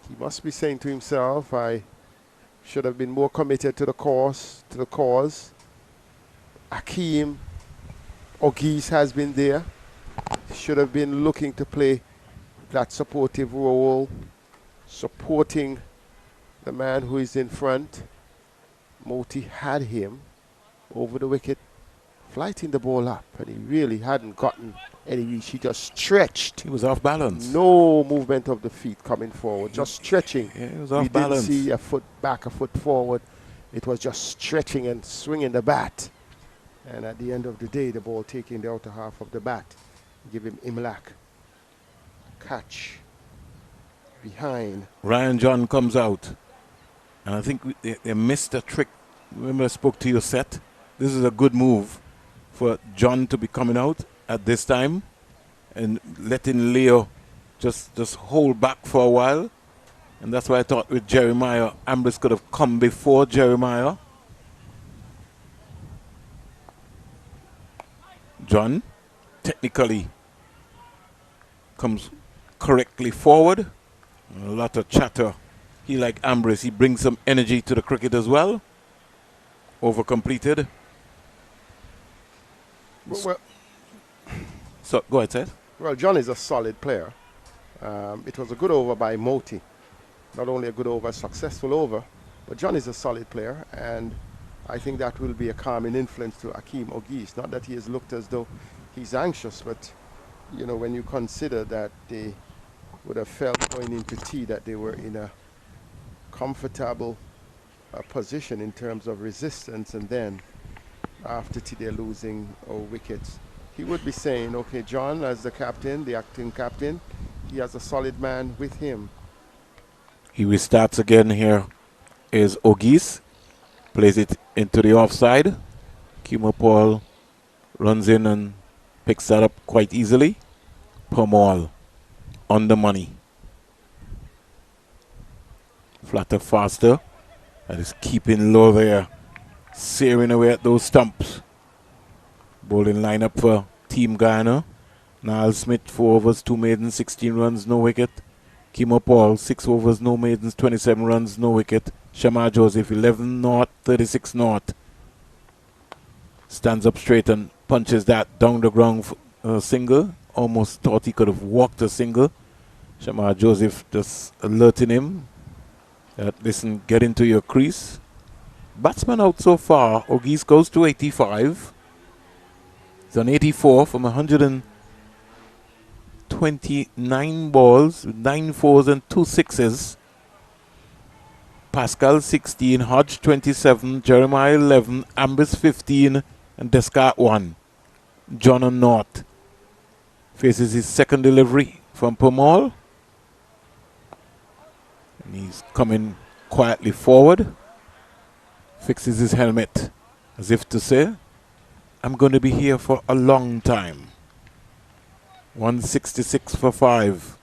He must be saying to himself, I should have been more committed to the cause. Akeem Ogis has been there. Should have been looking to play that supportive role, supporting the man who is in front. Moti had him over the wicket, flighting the ball up, and he really hadn't gotten any reach. He just stretched. He was off balance. No movement of the feet coming forward, just stretching. Yeah, he was off balance. Didn't see a foot back, a foot forward. It was just stretching and swinging the bat. And at the end of the day, the ball taking the outer half of the bat. Give him Imlak. Catch. Behind. Ryan John comes out. And I think they missed a trick. Remember I spoke to your set? This is a good move for John to be coming out at this time and letting Leo just hold back for a while. And that's why I thought with Jeremiah, Ambrose could have come before Jeremiah. John technically comes correctly forward. A lot of chatter. He, like Ambrose, he brings some energy to the cricket as well. Over completed. Well, so go ahead, Seth. Well, John is a solid player. It was a good over by Moti. Not only a good over, a successful over, but John is a solid player, and I think that will be a calming influence to Akeem Ogis. Not that he has looked as though he's anxious, but you know, when you consider that they would have felt going into tea that they were in a comfortable position in terms of resistance, and then after tea they're losing wickets. He would be saying, okay, John as the captain, the acting captain, he has a solid man with him. He restarts again here is Ogis. Plays it into the offside. Pomol runs in and picks that up quite easily. Pomol on the money. Flatter faster. That is keeping low there. Searing away at those stumps. Bowling lineup for Team Guyana. Niall Smith, 4 overs, 2 maidens, 16 runs, no wicket. Pomol, 6 overs, no maidens, 27 runs, no wicket. Shamar Joseph, 11 naught, 36 naught. Stands up straight and punches that down the ground single. Almost thought he could have walked a single. Shamar Joseph just alerting him that, listen, get into your crease. Batsman out so far. Ogis goes to 85. He's on 84 from 129 balls, 9 fours and 2 sixes. Pascal 16, Hodge 27, Jeremiah 11, Ambis 15, and Descartes 1. John on North faces his second delivery from Pomol. And he's coming quietly forward. Fixes his helmet as if to say, I'm going to be here for a long time. 166 for 5.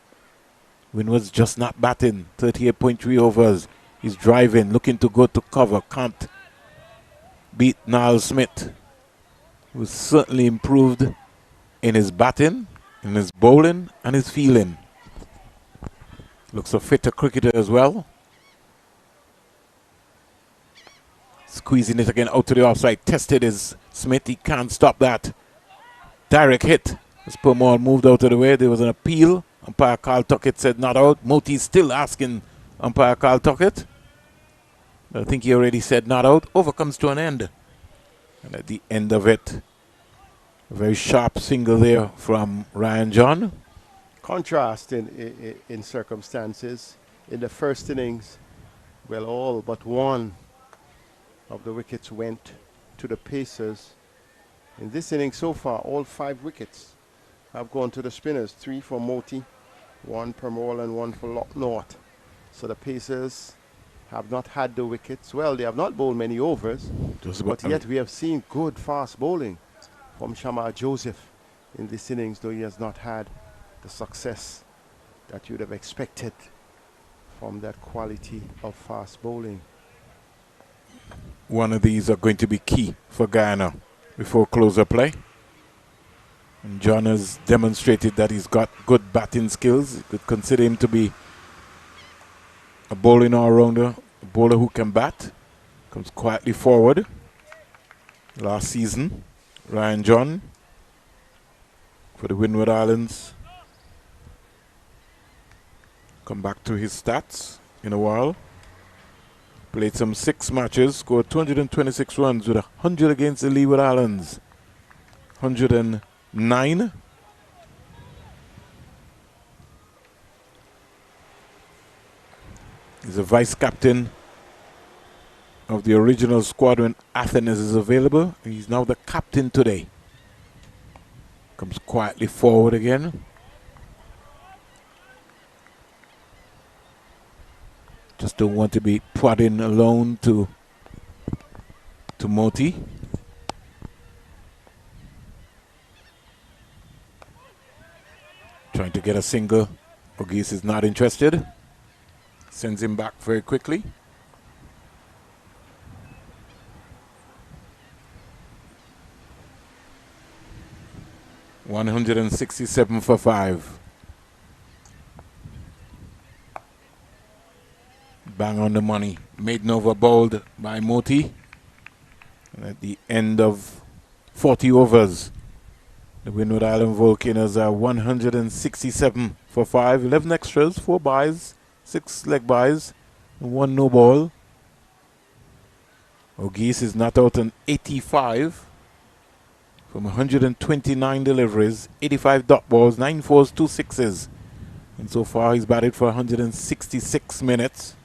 Windward's just not batting. 38.3 overs. He's driving, looking to go to cover. Can't beat Niall Smith, who's certainly improved in his batting, in his bowling, and his fielding. Looks a fitter cricketer as well. Squeezing it again out to the offside. Tested is Smith. He can't stop that. Direct hit. As Pomol moved out of the way, there was an appeal. Umpire Carl Tuckett said not out. Moti's still asking umpire Carl Tuckett. I think he already said not out. Over comes to an end. And at the end of it, a very sharp single there from Ryan John. Contrast in circumstances. In the first innings, well, all but one of the wickets went to the Pacers. In this inning so far, all 5 wickets have gone to the spinners. 3 for Moti, 1 Pomol, and 1 for North. So the Pacers have not had the wickets. Well, they have not bowled many overs, but yet we have seen good fast bowling from Shamar Joseph in this innings, though he has not had the success that you'd have expected from that quality of fast bowling. One of these are going to be key for Guyana before closer play. And John has demonstrated that he's got good batting skills. You could consider him to be a bowling all-rounder, a bowler who can bat. Comes quietly forward. Last season, Ryan John for the Windward Islands. Come back to his stats in a while. Played some 6 matches, scored 226 runs with 100 against the Leeward Islands. 109. He's a vice captain of the original squad when Athens is available. He's now the captain today. Comes quietly forward again. Just don't want to be prodding alone to Moti. Trying to get a single. Ogis is not interested. Sends him back very quickly. $167 for 5. Bang on the money. Maiden over bowled by Moti. And at the end of 40 overs, the Windward Island Volcanoes are 167 for 5. 11 extras, 4 byes, 6 leg byes, and 1 no ball. Ogis is not out on 85 from 129 deliveries, 85 dot balls, 9 fours, 2 sixes. And so far he's batted for 166 minutes.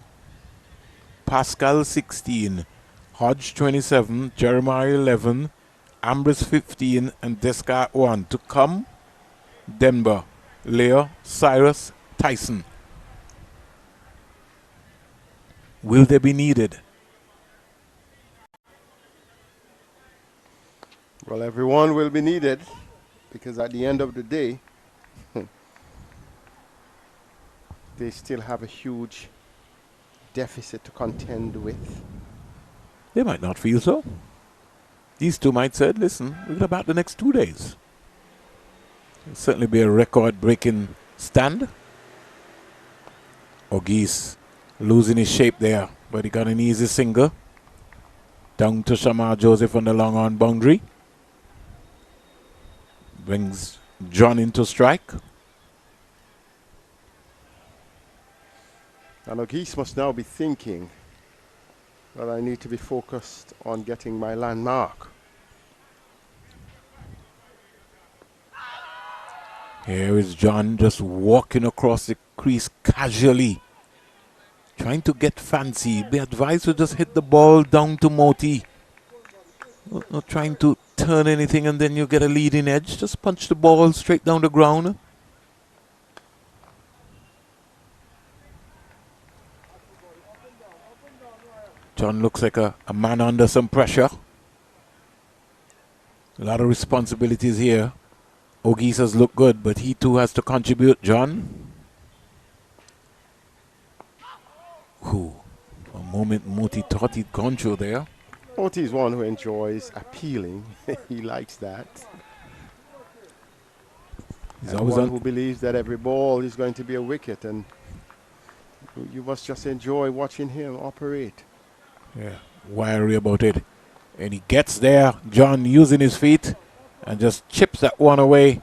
Pascal 16, Hodge 27, Jeremiah 11, Ambrose 15, and Descartes 1. To come, Denver, Leo, Cyrus, Tyson. Will they be needed? Well, everyone will be needed, because at the end of the day, they still have a huge deficit to contend with. They might not feel so. These two might say, listen, we're going to bat the next 2 days. It'll certainly be a record-breaking stand. Ogis losing his shape there, but he got an easy single. Down to Shamar Joseph on the long on boundary. Brings John into strike. And Ogis must now be thinking that I need to be focused on getting my landmark. Here is John just walking across the crease casually, trying to get fancy. Be advised to just hit the ball down to Moti. Not trying to turn anything and then you get a leading edge. Just punch the ball straight down the ground. John looks like a man under some pressure. A lot of responsibilities here. Ogis has looked good, but he too has to contribute, John. Who? For a moment, Moti thought he'd gone through there. Moti is one who enjoys appealing. He likes that. He's and always one on who believes that every ball is going to be a wicket, and you must just enjoy watching him operate. Yeah, wiry about it. And he gets there, John using his feet, and just chips that one away.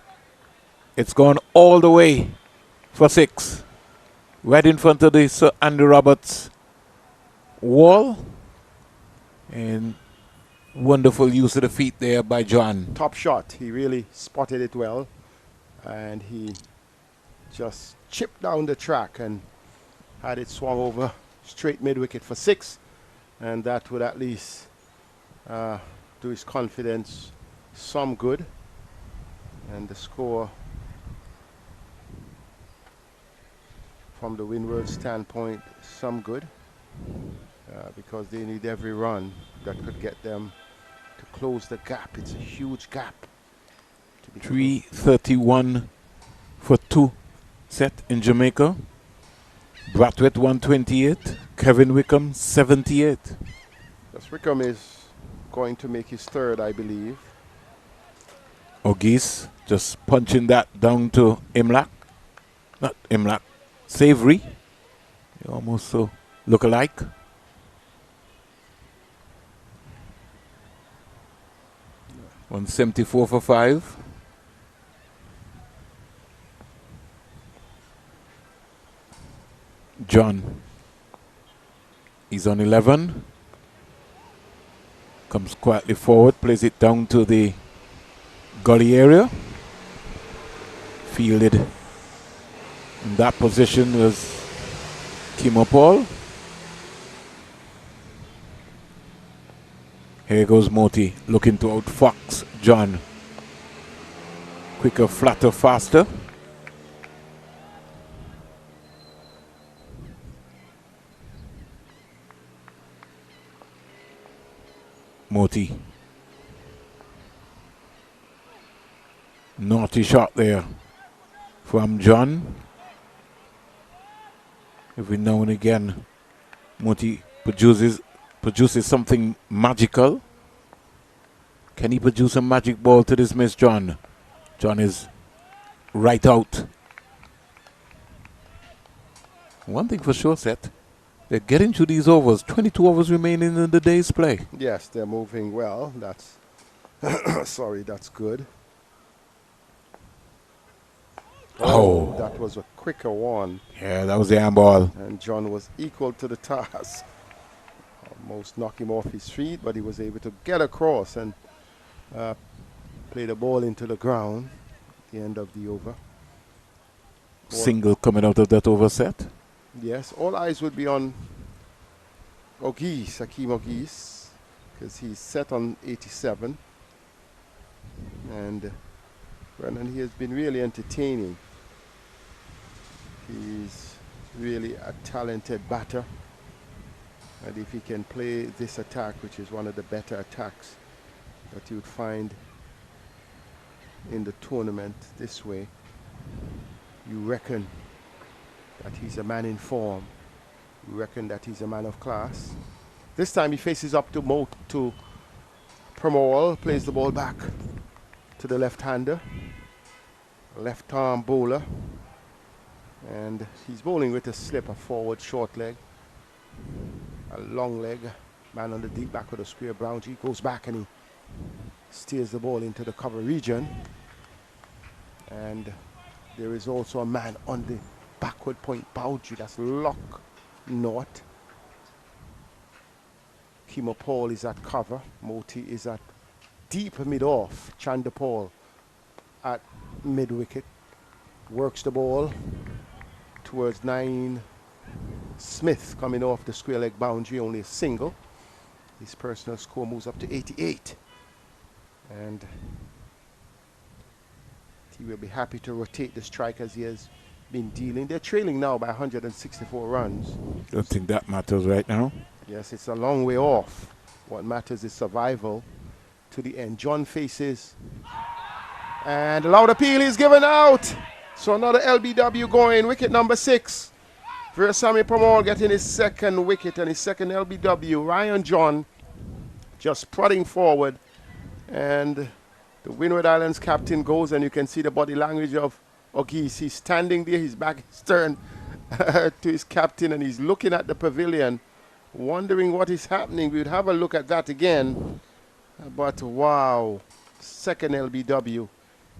It's gone all the way for 6. Right in front of the Sir Andy Roberts wall. And wonderful use of the feet there by John. Top shot. He really spotted it well. And he just chipped down the track and had it swung over straight mid-wicket for 6. And that would at least do his confidence some good. And the score from the Windward standpoint, some good. Because they need every run that could get them to close the gap. It's a huge gap. 3:31 for 2 set in Jamaica. Bratwett 128, Kevin Wickham 78. Yes, Wickham is going to make his third, I believe. O'Geese just punching that down to Imlak. Not Imlak, Savory. They almost so look alike. $174 for 5. John, he's on 11. Comes quietly forward, plays it down to the gully area. Fielded in that position was Kimo Paul. Here goes Moti, looking to outfox John. Quicker, flatter, faster. Moti. Naughty shot there from John. Every now and again, Moti produces something magical. Can he produce a magic ball to dismiss John? John is right out. One thing for sure, Seth, they're getting to these overs. 22 overs remaining in the day's play. Yes, they're moving well. That's sorry, that's good. Oh, that was a quicker one. Yeah, that was the handball. And John was equal to the task. Almost knocked him off his feet, but he was able to get across and play the ball into the ground at the end of the over. Single coming out of that over set. Yes, all eyes would be on O'Geese, Hakeem O'Geese, because he's set on 87. And Brennan, he has been really entertaining. He's really a talented batter. And if he can play this attack, which is one of the better attacks that you would find in the tournament this way, you reckon that he's a man in form. You reckon that he's a man of class. This time he faces up to Pomol, plays the ball back to the left-hander, left-arm bowler, and he's bowling with a slip, a forward short leg, a long leg, man on the deep back with a square boundary, goes back and he steers the ball into the cover region, and there is also a man on the backward point boundary, that's lock north. Kimo Paul is at cover, Moti is at deep mid-off, Chanda Paul at mid-wicket, works the ball towards 9. Smith coming off the square leg boundary, only a single. His personal score moves up to 88. And he will be happy to rotate the strike as he has been dealing. They're trailing now by 164 runs. Don't think that matters right now. Yes, it's a long way off. What matters is survival to the end. John faces, and a loud appeal is given out. So another LBW going, wicket number 6. Versami Pomol getting his second wicket and his second LBW. Ryan John just prodding forward, and the Windward Islands captain goes, and you can see the body language of O'Geese. He's standing there, his back is turned to his captain, and he's looking at the pavilion, wondering what is happening. We'd have a look at that again. But wow, second LBW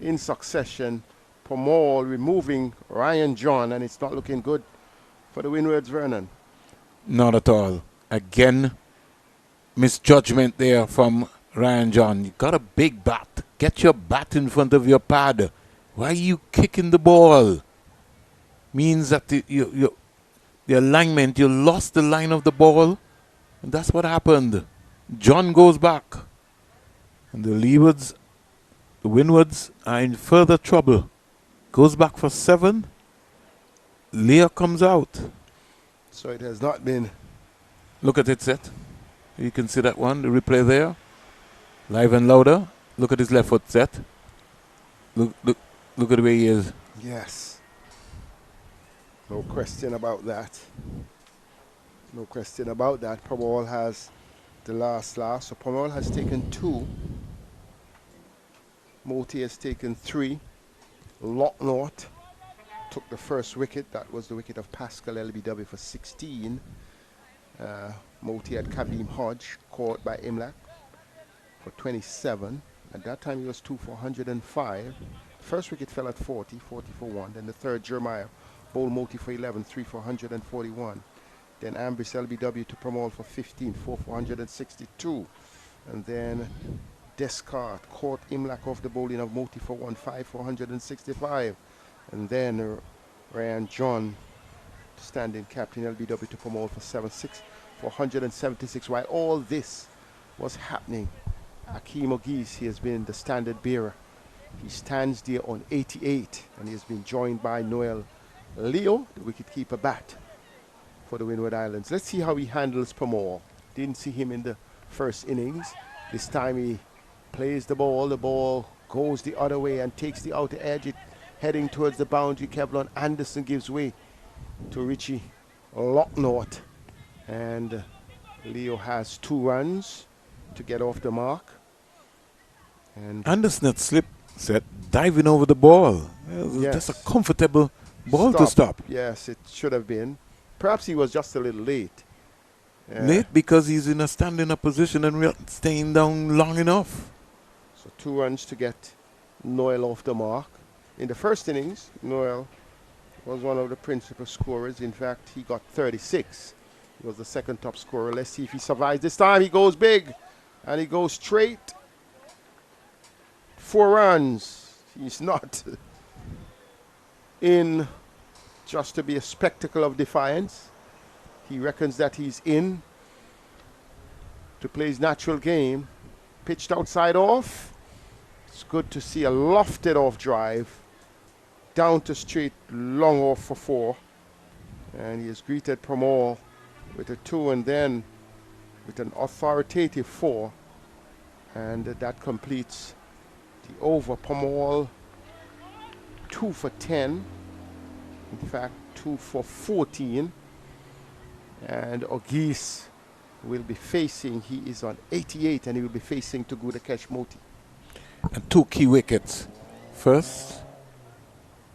in succession. Pomol removing Ryan John, and it's not looking good for the Windwards, Vernon. Not at all. Again, misjudgment there from Ryan John. You got a big bat. Get your bat in front of your pad. Why are you kicking the ball? Means that the alignment, you lost the line of the ball. And that's what happened. John goes back. And the Leewards, the Windwards are in further trouble. Goes back for 7. Leah comes out. So it has not been. Look at it, Seth. You can see that one, the replay there. Live and louder. Look at his left foot, Seth. Look at the way he is Yes. No question about that. No question about that. Pomol has the last. So Pomol has taken 2. Moti has taken 3. Locknort took the first wicket. That was the wicket of Pascal LBW for 16. Moti had Kabeem Hodge caught by Imlak for 27. At that time he was 2 for 105. First wicket fell at 40 for 1. Then the third, Jeremiah bowled Moti for 11, 3 for 141. Then Ambris LBW to Pomol for 15, 4 for 162. And then Descartes caught Imlak off the bowling of Moti for 1, 5 for 165. And then Ryan John, standing captain LBW to Pomol for 7, 6 for 176. While all this was happening, Akeem Ogis, he has been the standard bearer. He stands there on 88, and he has been joined by Noel Leo, the wicketkeeper bat for the Windward Islands. Let's see how he handles Pomol. Didn't see him in the first innings. This time he plays the ball goes the other way and takes the outer edge, it heading towards the boundary. Kevlon Anderson gives way to Richie Locknort, and Leo has 2 runs to get off the mark. And Anderson had slipped, set, diving over the ball. Yes. Just a comfortable ball to stop. Yes, it should have been. Perhaps he was just a little late. Late because he's in a standing up position and staying down long enough. So 2 runs to get Noel off the mark. In the first innings, Noel was one of the principal scorers. In fact, he got 36. He was the second top scorer. Let's see if he survives. This time he goes big, and he goes straight. 4 runs. He's not in just to be a spectacle of defiance. He reckons that he's in to play his natural game. Pitched outside off. It's good to see a lofted off drive. Down to straight, long off for 4. And he has greeted Pomol with a 2 and then with an authoritative 4. And that completes the over. Pomol 2 for 10. In fact, 2 for 14. And Ogis will be facing, he is on 88, and he will be facing to Gudakesh Moti. And 2 key wickets. First,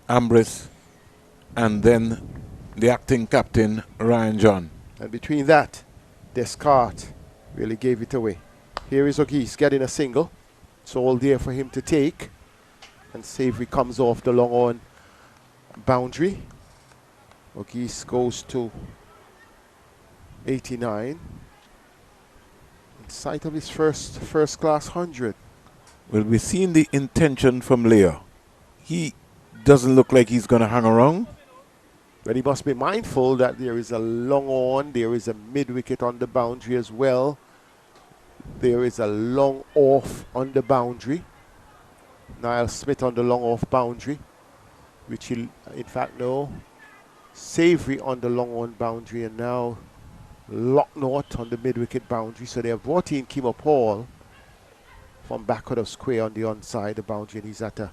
Ambris, and then the acting captain, Ryan John. And between that, Descartes really gave it away. Here is Ogis getting a single. It's all there for him to take. And Savory comes off the long on boundary. Ogis goes to 89. In sight of his first class 100. Well, we're seeing the intention from Leo. He doesn't look like he's going to hang around. But he must be mindful that there is a long on, there is a mid-wicket on the boundary as well. There is a long off on the boundary. Niall Smith on the long off boundary, which he'll, in fact, no. Savory on the long on boundary, and now Locknort on the mid-wicket boundary. So they have brought in Kimo Paul from backward of square on the onside the boundary, and he's at a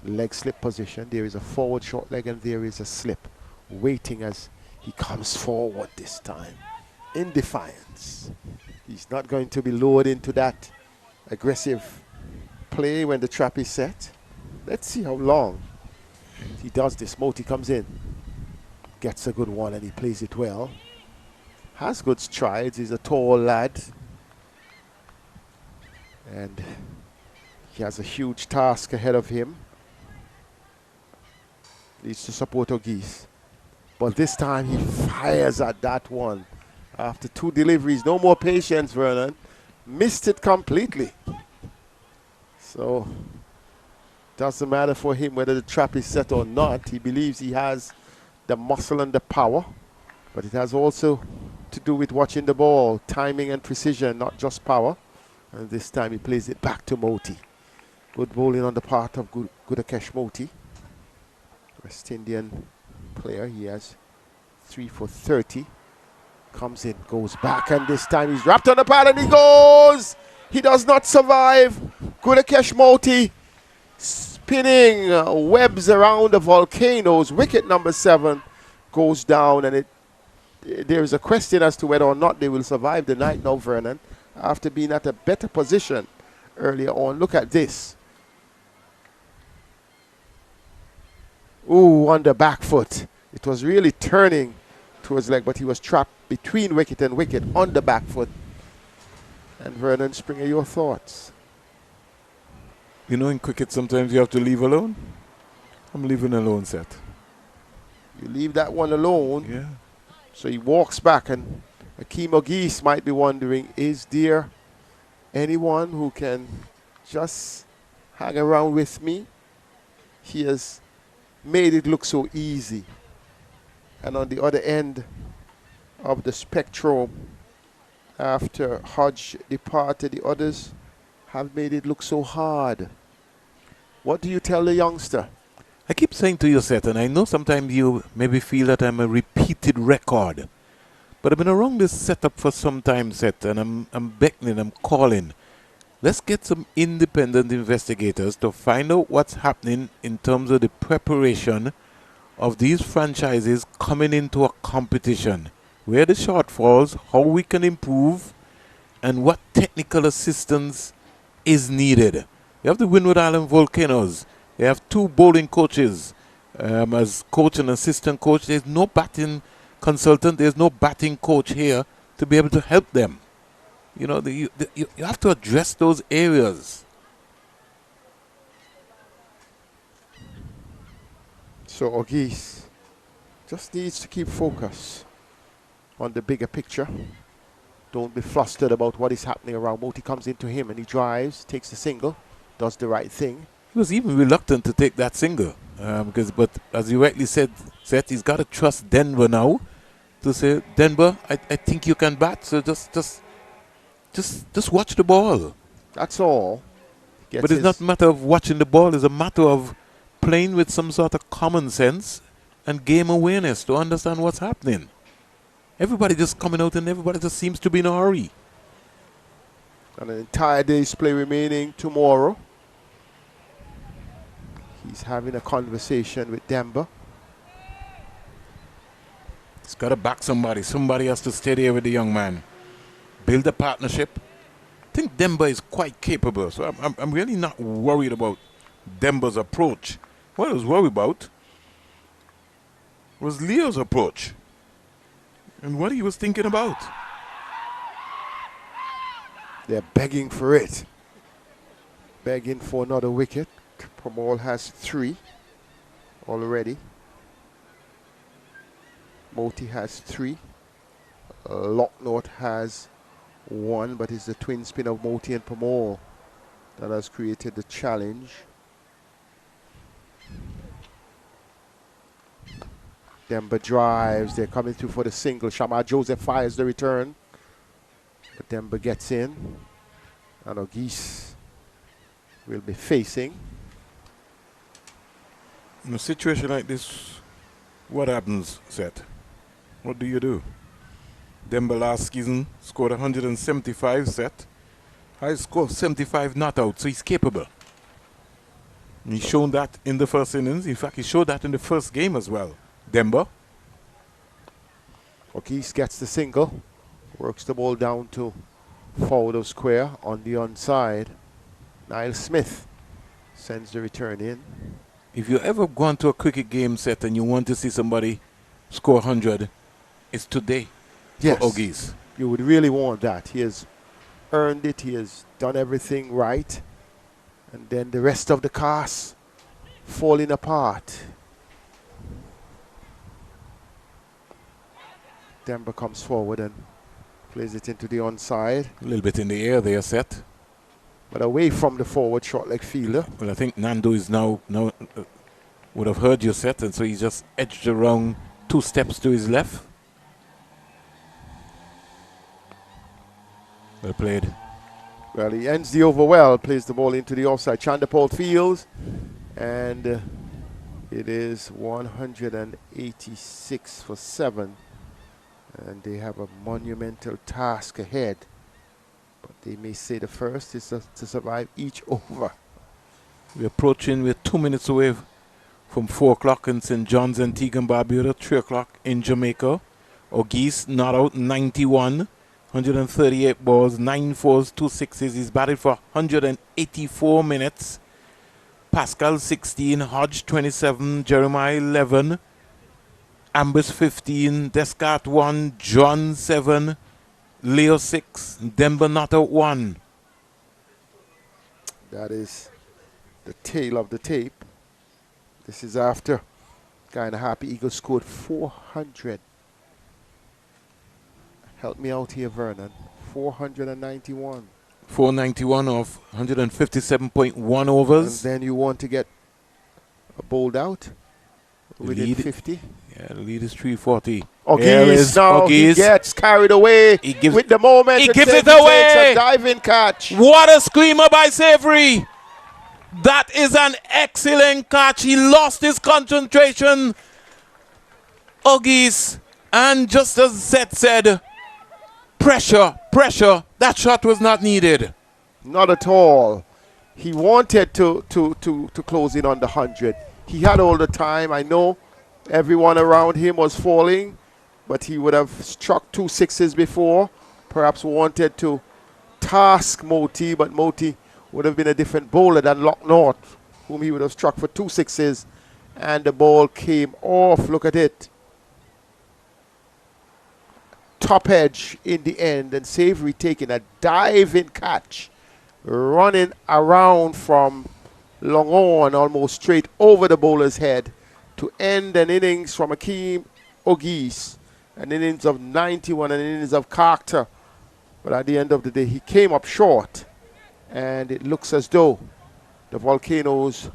leg slip position. There is a forward short leg and there is a slip waiting as he comes forward this time in defiance. He's not going to be lured into that aggressive play when the trap is set. Let's see how long he does this. Moti comes in, gets a good one, and he plays it well. Has good strides. He's a tall lad, and he has a huge task ahead of him. Needs to support Ogis. But this time he fires at that one. After 2 deliveries, no more patience, Vernon. Missed it completely. So, doesn't matter for him whether the trap is set or not. He believes he has the muscle and the power. But it has also to do with watching the ball, timing and precision, not just power. And this time he plays it back to Moti. Good bowling on the part of Gudakesh Moti. West Indian player. He has 3 for 30. Comes in, goes back, and this time he's wrapped on the pad and he goes! He does not survive. Gudakesh Moti spinning webs around the Volcanoes. Wicket number 7 goes down, and there is a question as to whether or not they will survive the night now, Vernon, after being at a better position earlier on. Look at this. Ooh, on the back foot. It was really turning towards leg, but he was trapped between wicket and wicket on the back foot. And Vernon Springer, your thoughts? You know, in cricket, sometimes you have to leave alone. I'm leaving alone, Seth. You leave that one alone. Yeah. So he walks back, and Akeem Ogis might be wondering, is there anyone who can just hang around with me? He has made it look so easy. And on the other end of the spectrum, after Hodge departed, the others have made it look so hard. What do you tell the youngster? I keep saying to you, Seth, and I know sometimes you maybe feel that I'm a repeated record, but I've been around this setup for some time, Seth, and I'm beckoning, I'm calling. Let's get some independent investigators to find out what's happening in terms of the preparation of these franchises coming into a competition. Where the shortfalls, how we can improve, and what technical assistance is needed. You have the Windward Island Volcanoes. They have 2 bowling coaches as coach and assistant coach. There's no batting consultant. There's no batting coach here to be able to help them. You know, you have to address those areas. So Ogis just needs to keep focus on the bigger picture. Don't be flustered about what is happening around. Moti comes into him and he drives, takes the single, does the right thing. He was even reluctant to take that single but as you rightly said, Seth, he's got to trust Denver now to say, Denver, I think you can bat. So just watch the ball. That's all. But it's not a matter of watching the ball. It's a matter of playing with some sort of common sense and game awareness to understand what's happening. Everybody just coming out and everybody just seems to be in a hurry. And an entire day's play remaining tomorrow. He's having a conversation with Denver. He's got to back somebody. Somebody has to stay there with the young man. Build a partnership. I think Denver is quite capable. So I'm really not worried about Denver's approach. What I was worried about was Leo's approach and what he was thinking about. They're begging for it. Begging for another wicket. Pomol has 3 already. Moti has 3. Locknote has 1, but it's the twin spin of Moti and Pomol that has created the challenge. Denver drives. They're coming through for the single. Shamar Joseph fires the return. But Denver gets in. And Ogis will be facing. In a situation like this, what happens, Seth? What do you do? Denver last season scored 175, Seth. High score 75 not out, so he's capable. And he's shown that in the first innings. In fact, he showed that in the first game as well. Denver. Ogis gets the single. Works the ball down to forward of square on the onside. Niall Smith sends the return in. If you ever gone to a cricket game, Seth, and you want to see somebody score 100, it's today for Ogis. You would really want that. He has earned it. He has done everything right. And then the rest of the cast falling apart. Denver comes forward and plays it into the onside. A little bit in the air there, Seth. But away from the forward short leg fielder. Well, I think Nando is now would have heard you, Seth, and so he just edged around 2 steps to his left. Well played. Well, he ends the over well, plays the ball into the offside. Chandapal fields, and it is 186 for 7. And they have a monumental task ahead. But they may say the first is to survive each over. We're approaching, we're 2 minutes away from 4 o'clock in St. John's, Antigua and Barbuda, 3 o'clock in Jamaica. O'Geese not out, 91, 138 balls, 9 fours, 2 sixes. He's batted for 184 minutes. Pascal 16, Hodge 27, Jeremiah 11, Ambers 15, Descartes 1, John 7, Leo 6, Denver not out 1. That is the tail of the tape. This is after Guyana Happy Eagles scored 400. Help me out here, Vernon. 491. 491 of 157.1 overs. And then you want to get bowled out within 50. Yeah, the lead is 340. O'Geese now, he gets carried away with the moment. He gives it away. Takes a diving catch. What a screamer by Savory. That is an excellent catch. He lost his concentration, O'Geese. And just as Seth said, pressure. That shot was not needed. Not at all. He wanted to close in on the 100. He had all the time. I know everyone around him was falling, but he would have struck 2 sixes before. Perhaps wanted to task Moti, but Moti would have been a different bowler than Lock North, whom he would have struck for 2 sixes. And the ball came off. Look at it. Top edge in the end, and Savory taking a diving catch, running around from long on, almost straight over the bowler's head to end an innings from Akeem O'Geese, an innings of 91, an innings of character. But at the end of the day, he came up short, and it looks as though the Volcanoes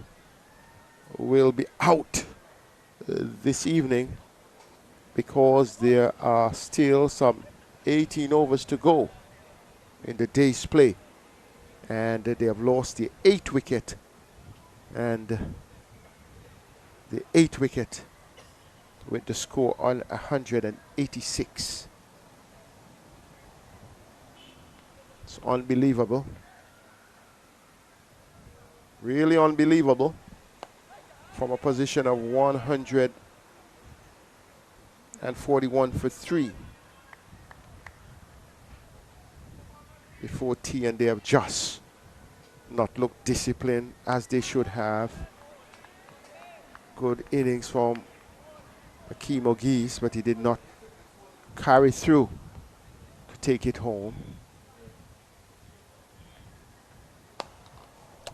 will be out this evening, because there are still some 18 overs to go in the day's play. And they have lost the 8th wicket. And the 8th wicket with the score on 186. It's unbelievable. Really unbelievable. From a position of 141 for 3 before tea, and they have just not looked disciplined as they should have. Good innings from Akeem O'Geese, but he did not carry through to take it home.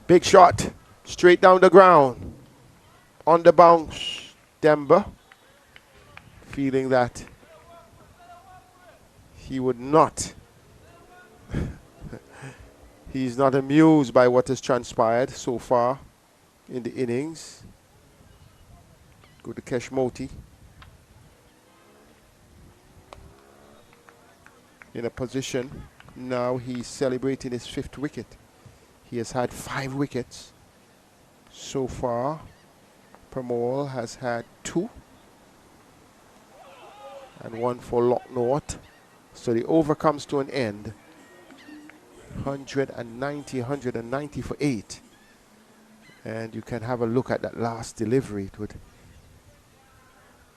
Big shot straight down the ground on the bounce. Denver feeling that he would not, he's not amused by what has transpired so far in the innings. Go to Kesh Moti. In a position, now he's celebrating his 5th wicket. He has had 5 wickets so far. Pomol has had 2. And 1 for Lock North. So the over comes to an end. 190 for 8. And you can have a look at that last delivery. It would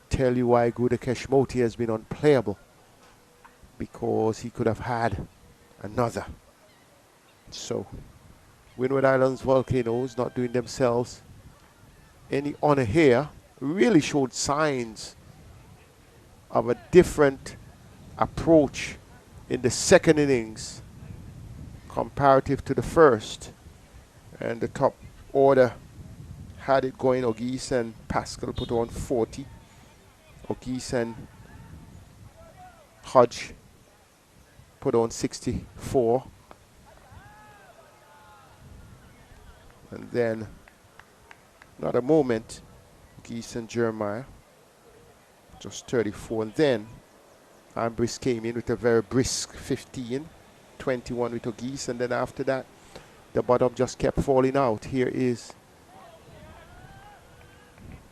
tell you why Gudakesh Moti has been unplayable, because he could have had another. So Windward Islands Volcanoes not doing themselves any honor here. Really showed signs of a different approach in the 2nd innings comparative to the 1st. And the top order had it going. O'Geese and Pascal put on 40. O'Geese and Hodge put on 64. And then, not a moment, O'Geese and Jeremiah, just 34. And then, Ambrice came in with a very brisk 15, 21 with O'Geese. And then after that, the bottom just kept falling out. Here is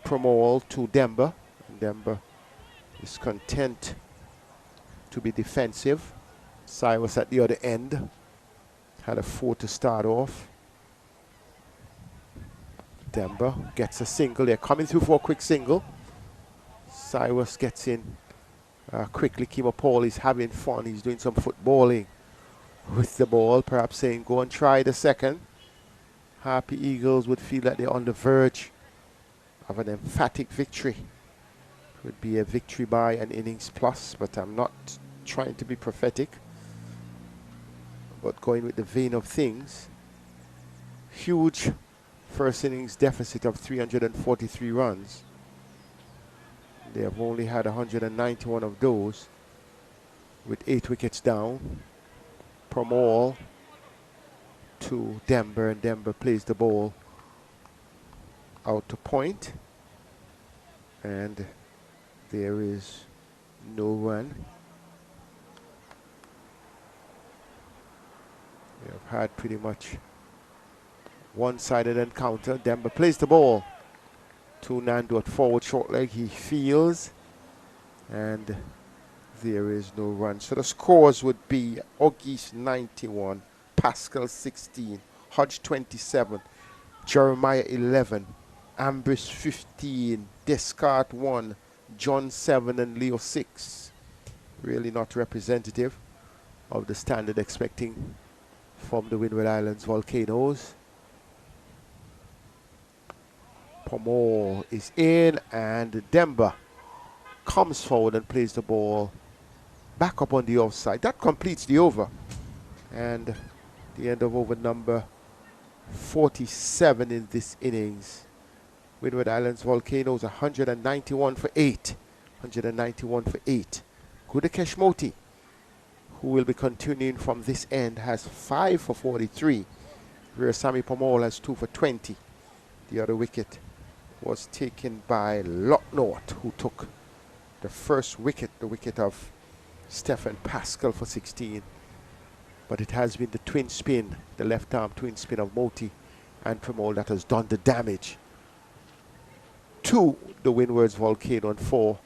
Pomol to Denver. Denver is content to be defensive. Cyrus at the other end had a 4 to start off. Demba gets a single. They're coming through for a quick single. Cyrus gets in quickly. Kimo Paul is having fun. He's doing some footballing with the ball, perhaps saying, go and try the second. Happy Eagles would feel that they're on the verge of an emphatic victory. It would be a victory by an innings plus, but I'm not trying to be prophetic, but going with the vein of things. Huge first innings deficit of 343 runs. They have only had 191 of those, with 8 wickets down. Pomol to Demba, and Demba plays the ball out to point, and there is no run. They have had pretty much one-sided encounter. Demba plays the ball to Nando at forward short leg. He fields, and there is no run. So the scores would be Ogis 91, Pascal 16, Hodge 27, Jeremiah 11, Ambrose 15, Descartes 1, John 7, and Leo 6. Really not representative of the standard expecting from the Windward Islands Volcanoes. Pomol is in, and Demba comes forward and plays the ball back up on the offside. That completes the over, and the end of over number 47 in this innings. Windward Islands Volcanoes 191 for 8. 191 for 8. Gudakesh Moti, who will be continuing from this end, has 5 for 43. Where Sammy Pomol has 2 for 20. The other wicket was taken by Locknort, who took the first wicket, the wicket of Stephen Pascal for 16. But it has been the twin spin, the left arm twin spin of Moti and Pomol that has done the damage to the Windward's Volcano and for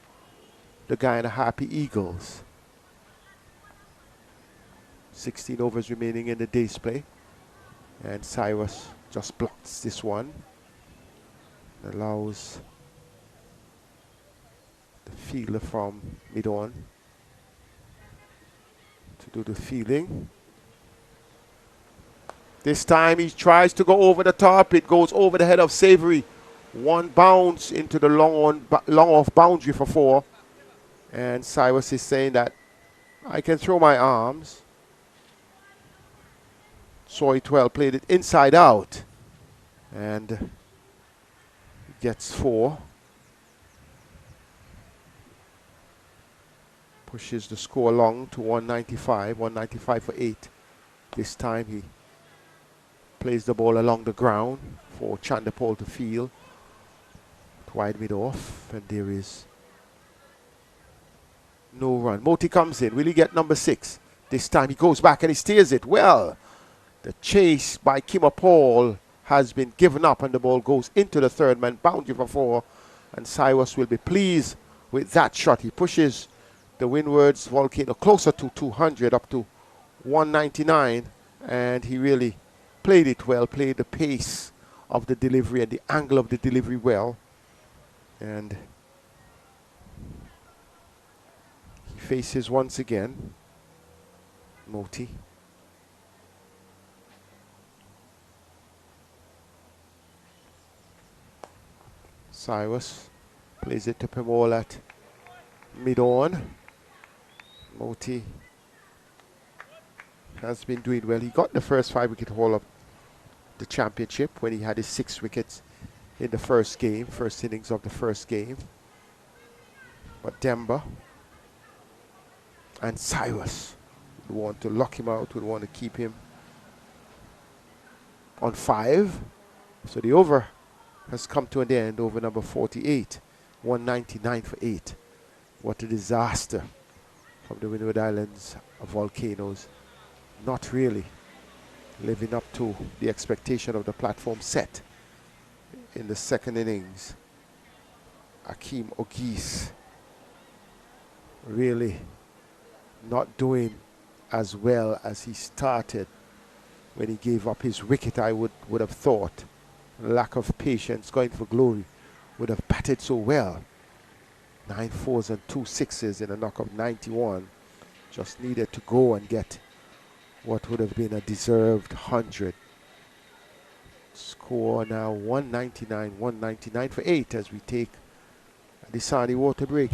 the Guyana Happy Eagles. 16 overs remaining in the day's play, and Cyrus just blocks this one. Allows the fielder from mid-on to do the fielding. This time he tries to go over the top. It goes over the head of Savory. One bounce into the long off boundary for 4. And Cyrus is saying that I can throw my arms. Soitwell played it inside out, and gets 4. Pushes the score along to 195. 195 for 8. This time he plays the ball along the ground for Chandapol to field. Wide mid off, and there is no run. Moti comes in. Will he get number 6? This time he goes back and he steers it well. The chase by Kimo Paul has been given up, and the ball goes into the third man boundary for 4, and Cyrus will be pleased with that shot. He pushes the Windward's Volcano closer to 200, up to 199, and he really played it well, played the pace of the delivery and the angle of the delivery well, and he faces once again Moti. Cyrus plays it to Pomol at mid-on. Moti has been doing well. He got the first 5-wicket haul of the championship when he had his 6 wickets in the first game, first innings of the first game. But Demba and Cyrus would want to lock him out, would want to keep him on 5. So the over has come to an end, over number 48. 199 for 8. What a disaster from the Windward Islands Volcanoes. Not really living up to the expectation of the platform set in the second innings. Akeem Ogis really not doing as well as he started when he gave up his wicket, I would have thought. lack of patience, going for glory, would have batted so well. 9 fours and 2 sixes in a knock of 91. Just needed to go and get what would have been a deserved 100. Score now 199 for 8 as we take a Dasani water break.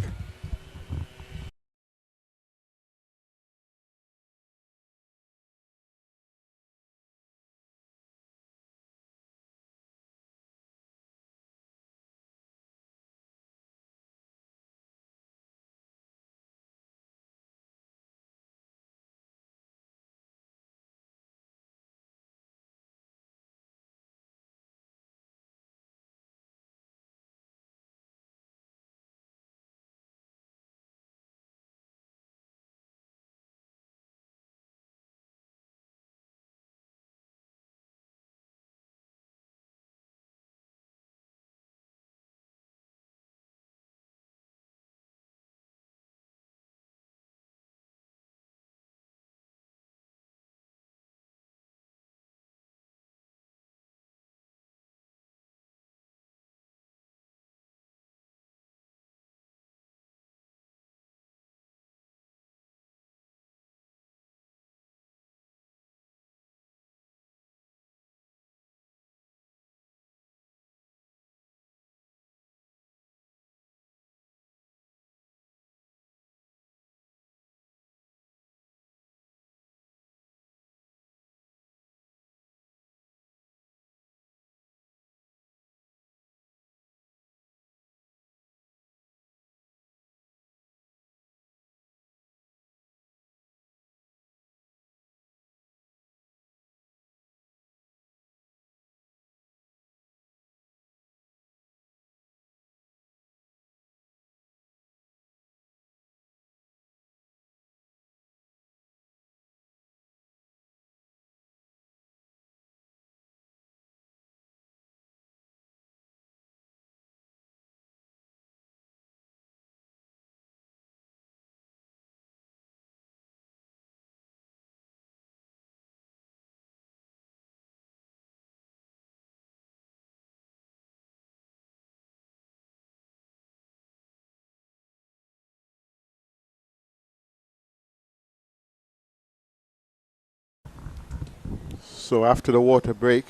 So after the water break,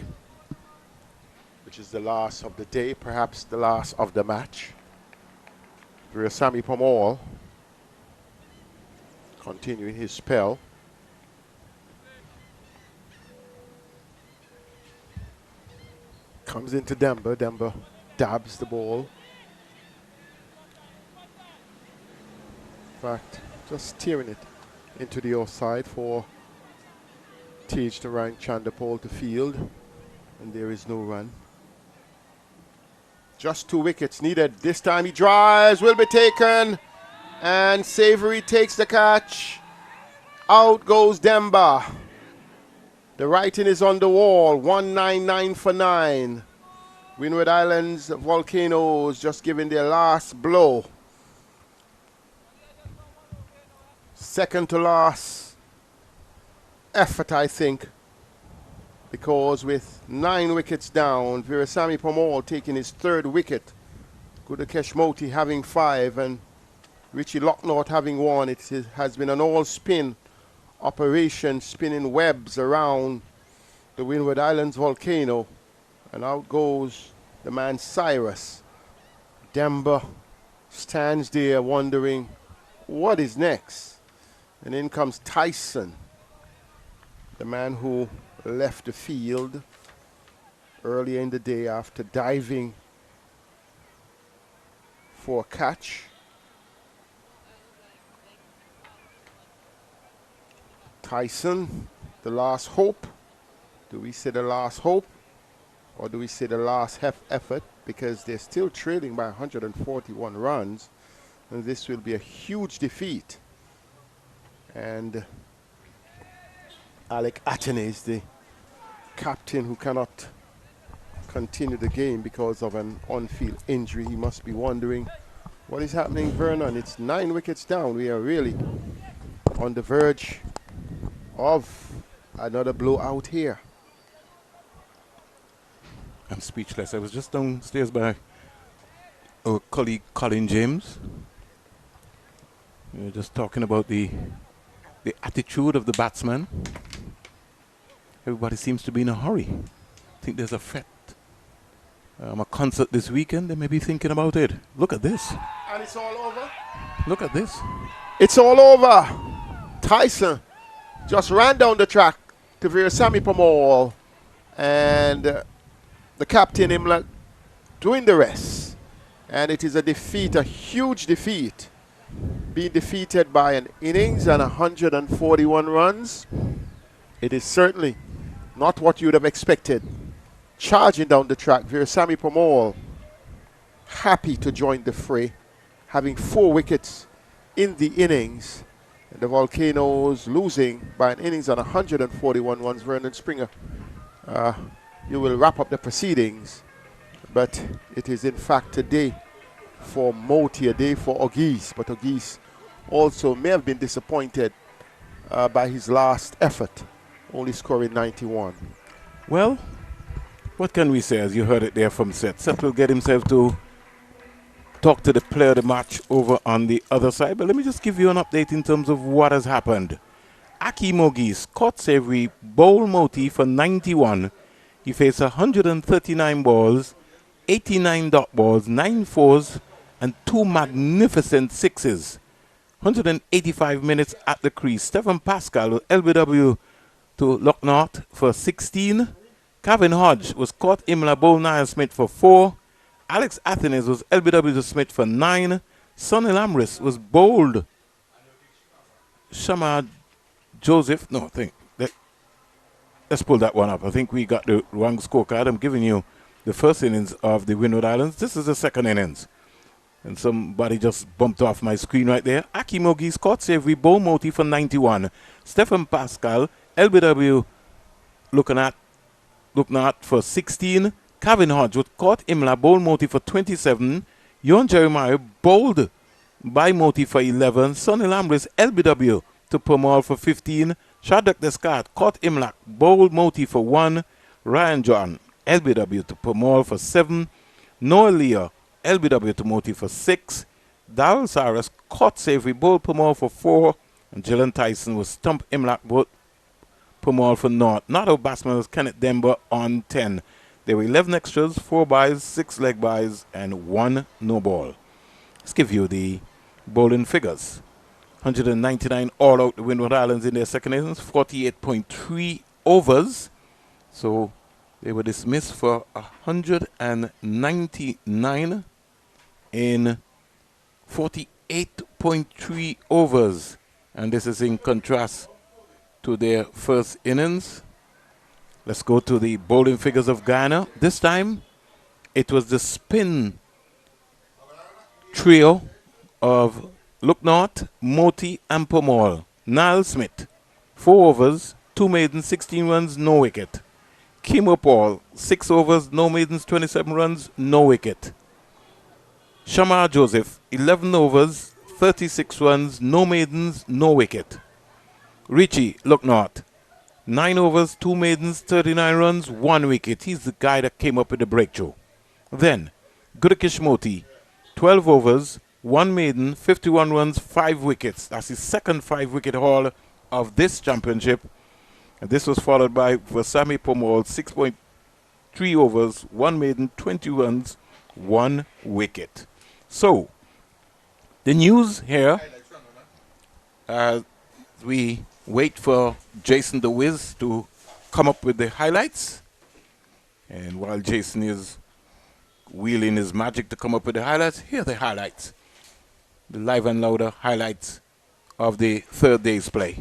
which is the last of the day, perhaps the last of the match, Moti Pomol continuing his spell. Comes into Demba. Demba dabs the ball. In fact, just steering it into the offside for Tej to rank Chandapol to field, and there is no run. Just 2 wickets needed. This time he drives, will be taken, and Savory takes the catch. Out goes Demba. The writing is on the wall. 199 for 9. Windward Islands Volcanoes just giving their last blow. Second to last effort, I think, because with 9 wickets down, Moti Pomol taking his 3rd wicket, Gudakesh Moti having 5, and Richie Locknott having 1. It has been an all-spin operation, spinning webs around the Windward Islands volcano, and out goes the man Cyrus. Demba stands there wondering what is next, and in comes Tyson, the man who left the field earlier in the day after diving for a catch. Tyson, the last hope. Do we say the last hope, or do we say the last effort? Because they're still trailing by 141 runs, and this will be a huge defeat. And Alec Atene is the captain who cannot continue the game because of an on-field injury. He must be wondering what is happening, Vernon. It's 9 wickets down. We are really on the verge of another blowout here. I'm speechless. I was just downstairs by our colleague Colin James. We were just talking about the attitude of the batsman. Everybody seems to be in a hurry. I think there's a fete, a concert this weekend. They may be thinking about it. Look at this. And it's all over. Look at this. It's all over. Tyson just ran down the track to Sammy Pomol, and the captain Imla doing the rest. And it is a defeat, a huge defeat, being defeated by an innings and 141 runs. It is certainly not what you would have expected. Charging down the track, Sammy Pomol happy to join the fray, having 4 wickets in the innings. And the Volcanoes losing by an innings and 141 runs. Vernon Springer, you will wrap up the proceedings, but it is in fact a day for Moti, a day for Ogis. But Ogis also may have been disappointed by his last effort, only scoring 91. Well, what can we say? As you heard it there from Seth. Seth will get himself to talk to the player of the match over on the other side. But let me just give you an update in terms of what has happened. Akeem Ogis caught Savory, bowl Moti for 91. He faced 139 balls, 89 dot balls, 9 fours, and 2 magnificent sixes. 185 minutes at the crease. Stephen Pascal with LBW to Locknott for 16. Kevin Hodge was caught Imla bowl Niall Smith for 4. Alex Athenes was LBW to Smith for 9. Sonny Lamris was bowled Shamar Joseph. No, I think let's pull that one up. I think we got the wrong scorecard. I'm giving you the first innings of the Windward Islands. This is the second innings. And somebody just bumped off my screen right there. Akeem Ogis caught Savory, bowl Moti for 91. Stephen Pascal, LBW looking at for 16. Kevin Hodge was caught Imla, bowl Moti for 27. Yon Jeremiah bowled by Moti for 11. Sonny Lambris, LBW to Pomol for 15. Shadrach Descartes caught Imla, bowled Moti for 1. Ryan John, LBW to Pomol for 7. Noah Leah, LBW to Moti for 6. Darryl Cyrus caught Savory, bowled Pomol for 4. And Jillian Tyson was stumped Imla, bowled Pomol for 0. Not out batsman was Kenneth Demba on 10. There were 11 extras, 4 byes, 6 leg byes, and 1 no ball. Let's give you the bowling figures. 199 all out the Windward Islands in their second innings, 48.3 overs. So they were dismissed for 199 in 48.3 overs. And this is in contrast to their first innings. Let's go to the bowling figures of Guyana. This time, it was the spin trio of Looknott, Moti and Pomol. Niall Smith, 4 overs, 2 maidens, 16 runs, no wicket. Kimo Paul, 6 overs, no maidens, 27 runs, no wicket. Shamar Joseph, 11 overs, 36 runs, no maidens, no wicket. Richie Looknott, 9 overs, 2 maidens, 39 runs, 1 wicket. He's the guy that came up with the breakthrough. Then, Gudakish Moti, 12 overs, 1 maiden, 51 runs, 5 wickets. That's his second 5-wicket haul of this championship. And this was followed by Sammy Pomol, 6.3 overs, 1 maiden, 20 runs, 1 wicket. So, the news here, we wait for Jason the Wiz to come up with the highlights. And while Jason is wheeling his magic to come up with the highlights, here are the highlights. The live and louder highlights of the third day's play.